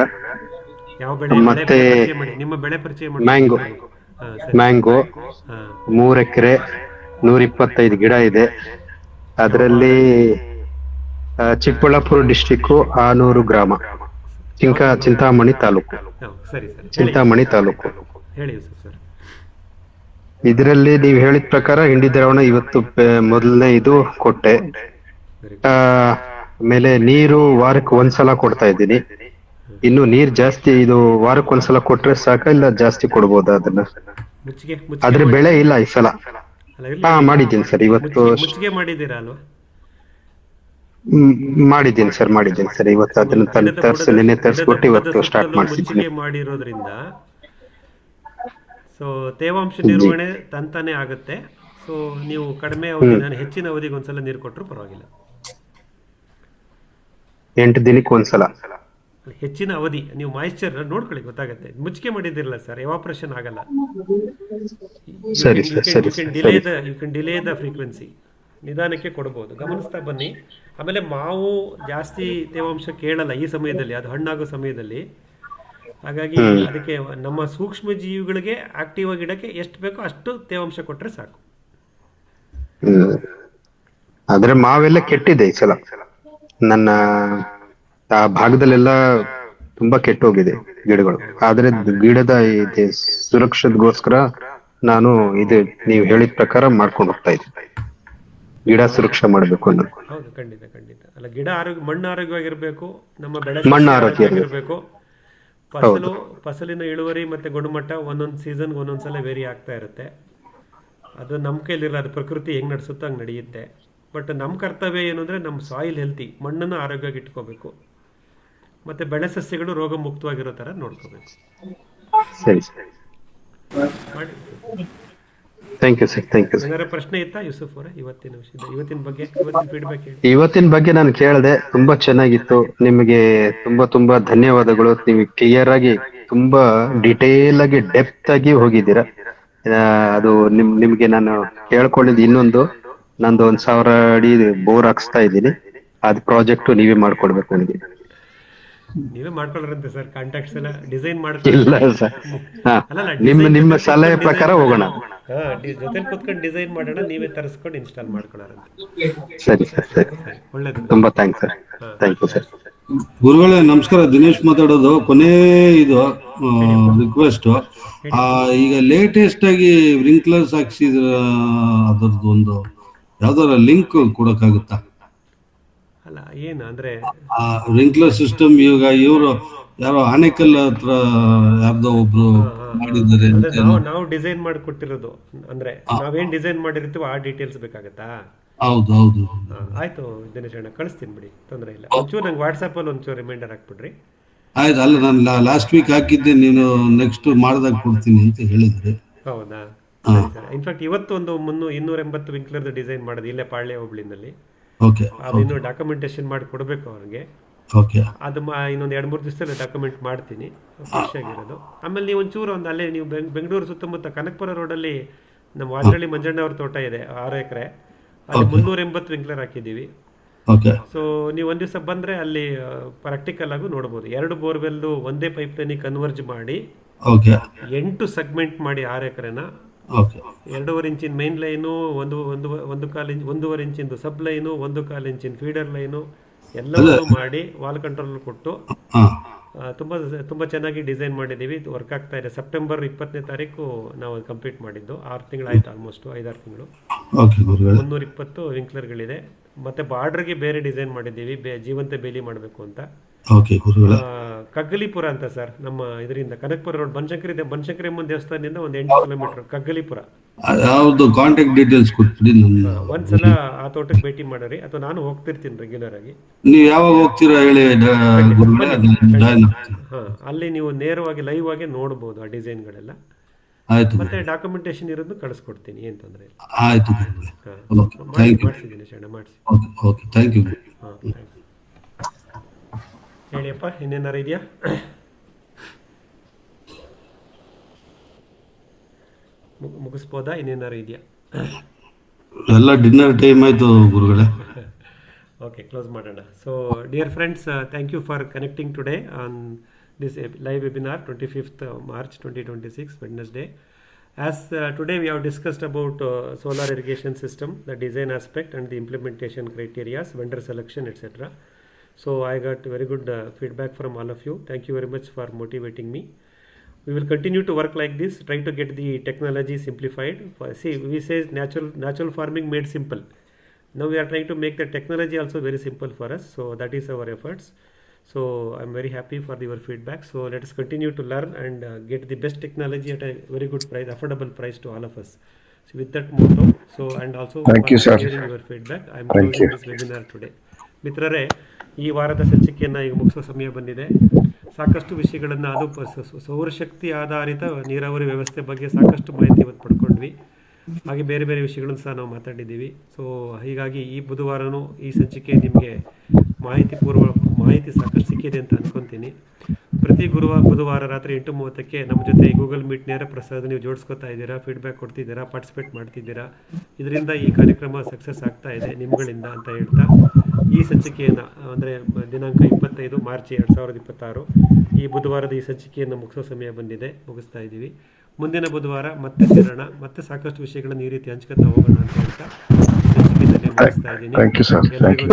ಯಾವ ಬೆಳೆ? ಮತ್ತೆ ನಿಮ್ಮ ಬೆಳೆ ಪರಿಚಯ ಮಾಡಿ. ಮ್ಯಾಂಗೋ 3 ಎಕರೆ 125 ಗಿಡ ಇದೆ. ಅದರಲ್ಲಿ ಚಿಕ್ಕಬಳ್ಳಾಪುರ ಡಿಸ್ಟಿಕ್, ಆನೂರು ಗ್ರಾಮ, ಚಿಂತಾಮಣಿ ತಾಲೂಕು. ಚಿಂತಾಮಣಿ ತಾಲೂಕು. ಹೇಳಿ ಸರ್. ಇದರಲ್ಲಿ ನೀವು ಹೇಳಿದ ಪ್ರಕಾರ ಹಿಂಡಿ ದ್ರಾವಣ ಇವತ್ತು ಮೊದಲನೇ ಇದು ಕೊಟ್ಟೆ. ಆಮೇಲೆ ನೀರು ವಾರಕ್ಕೆ ಒಂದ್ಸಲ ಕೊಡ್ತಾ ಇದ್ದೀನಿ. ಇನ್ನು ನೀರ್ ಜಾಸ್ತಿ ಇದು ವಾರಕ್ಕೆ ಒಂದ್ಸಲ ಕೊಟ್ರೆ ಸಾಕ, ಇಲ್ಲ ಜಾಸ್ತಿ ಕೊಡ್ಬೋದಾ ಅದನ್ನ? ಆದ್ರೆ ಬೆಳೆ ಇಲ್ಲ ಈ ಸಲ. ಮಾಡಿದ್ದೀನಿ ಸರ್ ಇವತ್ತು. ಮುಚ್ಚಿಗೆ ಮಾಡಿದ್ದೀರಾ ಅಲ್ವಾ? ಮಾಡಿದ್ದೀನಿ ಸರ್. ಇವತ್ತು ಅದನ್ನ ನಿನ್ನೆ ತರಿಸ್ಬಿಟ್ಟು ಇವತ್ತು ಸ್ಟಾರ್ಟ್ ಮಾಡಿಸಿದ್ದೀನಿ. ಮುಚ್ಚಿಗೆ ಮಾಡಿರೋದ್ರಿಂದ ಸೊ ತೇವಾಂಶ ನಿರ್ವಹಣೆ ತಂತಾನೆ ಆಗುತ್ತೆ. ಸೊ ನೀವು ಕಡಿಮೆ ಅವಧಿ, ನಾನು ಹೆಚ್ಚಿನ ಅವಧಿಗೆ ಒಂದ್ಸಲ ನೀರು ಕೊಟ್ಟರು ಪರವಾಗಿಲ್ಲ. 8 ದಿನಕ್ಕೆ ಒಂದ್ಸಲ ಹೆಚ್ಚಿನ ಅವಧಿ ನೀವು ಮಾಯಿಶ್ಚರ್ ನೋಡ್ಕೊಳ್ಳಿ, ಗೊತ್ತಾಗುತ್ತೆ. ಮುಚ್ಚಿಗೆ ಮಾಡಿದಿರಲ್ಲ ಸರ್, ಎವಾಪ್ರೇಷನ್ ಆಗಲ್ಲ. ಸರಿ you can delay the frequency, ನಿಧಾನಕ್ಕೆ ಕೊಡ್ಬೋದು, ಗಮನಿಸ್ತಾ ಬನ್ನಿ. ಆಮೇಲೆ ಮಾವು ಜಾಸ್ತಿ ತೇವಾಂಶ ಕೇಳಲ್ಲ ಈ ಸಮಯದಲ್ಲಿ, ಅದು ಹಣ್ಣಾಗೋ ಸಮಯದಲ್ಲಿ. ಹಾಗಾಗಿ ಅದಕ್ಕೆ ನಮ್ಮ ಸೂಕ್ಷ್ಮ ಜೀವಿಗಳಿಗೆ ಆಕ್ಟಿವ್ ಆಗಿ ಇಡಕ್ಕೆ ಎಷ್ಟು ಬೇಕೋ ಅಷ್ಟು ತೇವಾಂಶ ಕೊಟ್ರೆ ಸಾಕು. ಆದ್ರೆ ಮಾವೆಲ್ಲ ಕೆಟ್ಟಿದೆ ಈ ಸಲ. ನನ್ನ ಆ ಭಾಗದಲ್ಲೆಲ್ಲ ತುಂಬಾ ಕೆಟ್ಟೋಗಿದೆ ಗಿಡಗಳು. ಆದ್ರೆ ಗಿಡದ ಸುರಕ್ಷತೆಗೋಸ್ಕರ ನಾನು ನೀವು ಹೇಳಿದ ಪ್ರಕಾರ ಮಾಡ್ಕೊಂಡು ಹೋಗ್ತಾ ಇದ್ದೆ. ಗಿಡ ಸುರಕ್ಷೆ ಮಾಡ್ಬೇಕು ಅನ್ನೋದು. ಹೌದು, ಖಂಡಿತ. ಅಲ್ಲ, ಗಿಡ ಆರೋಗ್ಯ, ಮಣ್ಣು ಆರೋಗ್ಯವಾಗಿರ್ಬೇಕು, ನಮ್ಮ ಬೆಳೆ ಮಣ್ಣು ಆರೋಗ್ಯ ಇರಬೇಕು. ಫಸಲಿನ ಇಳುವರಿ ಮತ್ತೆ ಗುಣಮಟ್ಟ ಒಂದೊಂದು ಸೀಸನ್ ಒಂದೊಂದ್ಸಲ ವೇರಿ ಆಗ್ತಾ ಇರುತ್ತೆ. ಅದು ನಮ್ಮ ಕೈಲಿರಲ್ಲ, ಅದು ಪ್ರಕೃತಿ ಹೆಂಗ್ ನಡೆಸುತ್ತೋ ಹಂಗೆ ನಡೆಯುತ್ತೆ. ಬಟ್ ನಮ್ಮ ಕರ್ತವ್ಯ ಏನು ಅಂದರೆ ನಮ್ಮ ಸಾಯಿಲ್ ಹೆಲ್ತಿ, ಮಣ್ಣನ್ನು ಆರೋಗ್ಯವಾಗಿ ಇಟ್ಕೋಬೇಕು, ಮತ್ತೆ ಬೆಳೆ ಸಸ್ಯಗಳು ರೋಗ ಮುಕ್ತವಾಗಿರೋ ಥರ ನೋಡ್ಕೋಬೇಕು. ಸರಿ ಮಾಡಿ. Thank you sir. ಏನಾರ ಪ್ರಶ್ನೆ ಇತ್ತಾ ಯೂಸುಫ್ ಅವರೇ ಇವತ್ತಿನ ವಿಷಯದ, ಇವತ್ತಿನ ಬಗ್ಗೆ ಫೀಡ್ಬ್ಯಾಕ್ ಹೇಳಿ. ಇವತ್ತಿನ ಬಗ್ಗೆ ನಾನು ಕೇಳಿದೆ, ತುಂಬಾ ಚೆನ್ನಾಗಿತ್ತು. ನಿಮಗೆ ತುಂಬಾ ಧನ್ಯವಾದಗಳು. ನೀವು ಕ್ಲಿಯರ್ ಆಗಿ ತುಂಬಾ ಡಿಟೇಲ್ ಆಗಿ ಡೆಪ್ತ್ ಆಗಿ ಹೋಗಿದ್ದೀರಾ. ಅದು ನಿಮ್ಗೆ ನಾನು ಕೇಳ್ಕೊಂಡಿದ್ದು ಇನ್ನೊಂದು, ನಂದು 1,000 ಅಡಿ ಬೋರ್ ಹಾಕ್ಸ್ತಾ ಇದ್ದೀನಿ. ಅದು ಪ್ರಾಜೆಕ್ಟ್ ನೀವೇ ಮಾಡ್ಕೊಡ್ಬೇಕು ನನಗೆ. ನೀವೇ ಮಾಡ್ಕೊಳ್ಳರಂತೆ ಸರ್, ಕಾಂಟ್ಯಾಕ್ಟ್ಸ್ ಎಲ್ಲ ಡಿಸೈನ್ ಇಲ್ಲ ಸರ್, ನಿಮ್ಮ ಸಲಹೆ ಪ್ರಕಾರ ಹೋಗೋಣ. ಜೊತೆ ಕೂತ್ಕೊಂಡು ಡಿಸೈನ್ ಮಾಡೋಣ, ನೀವೇ ತರಿಸ್ಕೊಂಡು ಇನ್ಸ್ಟಾಲ್ ಮಾಡ್ಕೊಳ್ಳಾರಂತೆ. ಸರಿ ಸರ್, ಒಳ್ಳೇದು. ತುಂಬಾ thanks sir. Thank you sir. ಗುರುಗಳೇ ನಮಸ್ಕಾರ, ದಿನೇಶ್ ಮಾತಾಡೋದು. ಕೊನೆ ಇದು ರಿಕ್ವೆಸ್ಟ್, ಈಗ ಲೇಟೆಸ್ಟ್ ಆಗಿ ವಿಂಕ್ಲರ್ಸ್ ಹಾಕ್ಸಿದ್ರ, ಅದರದ್ದು ಒಂದು ಯಾವ್ದಾರ ಲಿಂಕ್ ಕೊಡಕ್ಕಾಗುತ್ತಾ? ಅಲ್ಲ, ಏನು ಅಂದ್ರೆ ವಿಂಕ್ಲರ್ ಸಿಸ್ಟಮ್ ಇವಾಗ ಇವರು ಯಾರೋ ಆನೆಕಲ್ ಹತ್ರ ಯಾರ್ದೋ ಒಬ್ರು ಮಾಡಿದ್ದಾರೆ. ನಾವು ಡಿಸೈನ್ ಮಾಡಿ ಕೊಟ್ಟಿರೋದು, ಅಂದ್ರೆ ನಾವೇನ್ ಡಿಸೈನ್ ಮಾಡಿರ್ತೀವೋ ಆ ಡೀಟೇಲ್ಸ್ ಬೇಕಾಗತ್ತಾ? ಹೌದು. ಆಯ್ತು ದಿನೇಶ್ ಅಣ್ಣ, ಕಳಿಸ್ತೀನಿ ಬಿಡಿ, ತೊಂದರೆ ಇಲ್ಲ. ಒಂಚೂರು ನಂಗೆ ವಾಟ್ಸಪ್ಪಲ್ಲಿ ಒಂಚೂರು ರಿಮೈಂಡರ್ ಹಾಕ್ಬಿಡ್ರಿ. ಆಯ್ತು. ಅಲ್ಲ, ನಾನು ಲಾಸ್ಟ್ ವೀಕ್ ಹಾಕಿದ್ದೆ, ನೀನು ನೆಕ್ಸ್ಟ್ ಮಾಡಿದಾಗ ಕೊಡ್ತೀನಿ ಅಂತ ಹೇಳಿದ್ರಿ. ಹೌದಾ? ಇನ್ಫ್ಯಾಕ್ಟ್ ಇವತ್ತು ಒಂದು 280 ವಿಂಕ್ಲರ್ದು ಡಿಸೈನ್ ಮಾಡೋದು ಇಲ್ಲೇ ಪಾಳ್ಯ ಹೋಬಳಿನಲ್ಲಿ. ಅದಿನ್ನು ಡಾಕ್ಯುಮೆಂಟೇಶನ್ ಮಾಡಿ ಕೊಡಬೇಕು ಅವ್ರಿಗೆ. ಅದು ಇನ್ನೊಂದು 2-3 ದಿವಸದಲ್ಲಿ ಡಾಕ್ಯುಮೆಂಟ್ ಮಾಡ್ತೀನಿ, ಫ್ರೆಶ್ ಆಗಿರೋದು. ಆಮೇಲೆ ನೀವು ಒಂಚೂರು ಅಲ್ಲೇ ನೀವು ಬೆಂಗಳೂರು ಸುತ್ತಮುತ್ತ ಕನಕಪುರ ರೋಡಲ್ಲಿ ನಮ್ಮ ವಾಜರಳ್ಳಿ ಮಂಜಣ್ಣ ಅವ್ರ ತೋಟ ಇದೆ, 6 ಎಕರೆ. ಅಲ್ಲಿ 380 ವಿಂಕ್ಲರ್ ಹಾಕಿದ್ದೀವಿ. ಸೊ ನೀವು ಒಂದ್ ದಿವಸ ಬಂದ್ರೆ ಅಲ್ಲಿ ಪ್ರಾಕ್ಟಿಕಲ್ ಆಗು ನೋಡ್ಬೋದು. 2 ಬೋರ್ವೆಲ್ದು ಒಂದೇ ಪೈಪ್ ಲೈನಿಗೆ ಕನ್ವರ್ಜ್ ಮಾಡಿ 8 ಸೆಗ್ಮೆಂಟ್ ಮಾಡಿ 6 ಎಕರೆನ 2.5 ಇಂಚಿನ ಮೇನ್ ಲೈನು, 1.25 ಇಂಚಿಂದು ಸಬ್ ಲೈನು, 1.25 ಇಂಚಿನ ಫೀಡರ್ ಲೈನು ಎಲ್ಲವನ್ನೂ ಮಾಡಿ ವಾಲ್ ಕಂಟ್ರೋಲ್ ಕೊಟ್ಟು ತುಂಬ ಚೆನ್ನಾಗಿ ಡಿಸೈನ್ ಮಾಡಿದ್ದೀವಿ. ವರ್ಕ್ ಆಗ್ತಾ ಇದೆ. ಸೆಪ್ಟೆಂಬರ್ 20ನೇ ತಾರೀಕು ನಾವು ಕಂಪ್ಲೀಟ್ ಮಾಡಿದ್ದು. 6 ತಿಂಗಳಾಯ್ತು, ಆಲ್ಮೋಸ್ಟ್ 5-6 ತಿಂಗಳು. 320 ವಿಂಕ್ಲರ್ಗಳಿದೆ. ಮತ್ತೆ ಬಾರ್ಡರ್ಗೆ ಬೇರೆ ಡಿಸೈನ್ ಮಾಡಿದ್ದೀವಿ, ಜೀವಂತ ಬೇಲಿ ಮಾಡಬೇಕು ಅಂತ. ಕಗ್ಗಲಿಪುರ ಅಂತ ಸರ್, ನಮ್ಮ ಇದರಿಂದ ಕನಕಪುರ ರೋಡ್ ಬನಶಂಕರಿ ಅಮ್ಮನ ದೇವಸ್ಥಾನದಿಂದ ಒಂದು 8 ಕಿಲೋಮೀಟರ್ ಕಗ್ಗಲಿಪುರ. ಯಾವ್ದು ಕಾಂಟ್ಯಾಕ್ಟ್ ಡೀಟೇಲ್ಸ್ ಕೊಟ್ಬಿಡಿ. ಒಂದ್ಸಲ ಆ ತೋಟಕ್ಕೆ ಭೇಟಿ ಮಾಡಿರಿ, ಅಥವಾ ನಾನು ಹೋಗ್ತಿರ್ತೀನಿ ರೆಗ್ಯುಲರ್ ಆಗಿ. ನೀವು ಯಾವಾಗ ಹೋಗ್ತೀರಾ ಹೇಳಿ, ಅಲ್ಲಿ ನೀವು ನೇರವಾಗಿ ಲೈವ್ ಆಗಿ ನೋಡಬಹುದು ಆ ಡಿಸೈನ್ಗಳೆಲ್ಲ. ಮತ್ತೆ ಡಾಕ್ಯುಮೆಂಟೇಶನ್ ಇರೋದು ಕಳಿಸ್ಕೊಡ್ತೀನಿ, ಏನ್ ತೊಂದರೆ ಇಲ್ಲ. ಆಯ್ತು, ಮಾಡಿಸಿದ್ದೀನಿ ಶರಣ, ಮಾಡಿಸಿ. ಹೇಳಿಯಪ್ಪ, ಇನ್ನೇನಾರು ಇದೆಯಾ? ಮುಗಿಸ್ಬೋದಾ? ಇನ್ನೇನಾರು ಇದೆಯಾ? ಎಲ್ಲ ಡಿನ್ನರ್ ಟೈಮ್ ಆಯ್ತು ಗುರುಗಳೇ. ಓಕೆ, ಕ್ಲೋಸ್ ಮಾಡೋಣ. So dear friends, thank you for connecting today on this live webinar 25th March 2026 Wednesday. As today we have discussed about solar irrigation system, the design aspect and the implementation criteria, vendor selection, etc. So I got very good feedback from all of you. Thank you very much for motivating me. We will continue to work like this, try to get the technology simplified. See, we say natural farming made simple. Now we are trying to make the technology also very simple for us. So that is our efforts. So I'm very happy for your feedback. So let us continue to learn and get the best technology at a very good price, affordable price to all of us. So with that motto, and also thank you, sir, for sharing your feedback, I'm closing this webinar today. ಮಿತ್ರರೇ, ಈ ವಾರದ ಸಂಚಿಕೆಯನ್ನು ಈಗ ಮುಗಿಸೋ ಸಮಯ ಬಂದಿದೆ. ಸಾಕಷ್ಟು ವಿಷಯಗಳನ್ನು, ಅದು ಸೌರಶಕ್ತಿ ಆಧಾರಿತ ನೀರಾವರಿ ವ್ಯವಸ್ಥೆ ಬಗ್ಗೆ ಸಾಕಷ್ಟು ಮಾಹಿತಿ ಇವತ್ತು ಪಡ್ಕೊಂಡ್ವಿ. ಹಾಗೆ ಬೇರೆ ಬೇರೆ ವಿಷಯಗಳನ್ನು ಸಹ ನಾವು ಮಾತಾಡಿದ್ದೀವಿ. ಸೊ ಹೀಗಾಗಿ ಈ ಬುಧವಾರನೂ ಈ ಸಂಚಿಕೆ ನಿಮಗೆ ಮಾಹಿತಿ ಸಾಕಷ್ಟು ಸಿಕ್ಕಿದೆ ಅಂತ ಅಂದ್ಕೊತೀನಿ. ಪ್ರತಿ ಬುಧವಾರ ರಾತ್ರಿ 8:30ಕ್ಕೆ ನಮ್ಮ ಜೊತೆ ಗೂಗಲ್ ಮೀಟ್ ನೇರ ಪ್ರಸಾದ ನೀವು ಜೋಡಿಸ್ಕೊತಾ ಇದ್ದೀರಾ, ಫೀಡ್ಬ್ಯಾಕ್ ಕೊಡ್ತಿದ್ದೀರಾ, ಪಾರ್ಟಿಸಿಪೇಟ್ ಮಾಡ್ತಿದ್ದೀರಾ. ಇದರಿಂದ ಈ ಕಾರ್ಯಕ್ರಮ ಸಕ್ಸಸ್ ಆಗ್ತಾ ಇದೆ ನಿಮ್ಗಳಿಂದ ಅಂತ ಹೇಳ್ತಾ ಈ ಸಂಚಿಕೆಯನ್ನು, ಅಂದರೆ ದಿನಾಂಕ 25 ಮಾರ್ಚ್ 2026 ಈ ಬುಧವಾರದ ಈ ಸಂಚಿಕೆಯನ್ನು ಮುಗಿಸೋ ಸಮಯ ಬಂದಿದೆ, ಮುಗಿಸ್ತಾ ಇದ್ದೀವಿ. ಮುಂದಿನ ಬುಧವಾರ ಮತ್ತೆ ಸೇರೋಣ, ಮತ್ತೆ ಸಾಕಷ್ಟು ವಿಷಯಗಳನ್ನು ಈ ರೀತಿ ಹಂಚ್ಕೊತಾ ಹೋಗೋಣ ಅಂತ ಹೇಳ್ತಾ ಸಂಚಿಕೆಯಲ್ಲಿ ಮುಗಿಸ್ತಾ ಇದ್ದೀನಿ.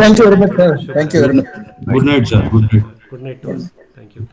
Thank you very much sir. Thank you very much. Good night sir. Good night. Good night. Thank you.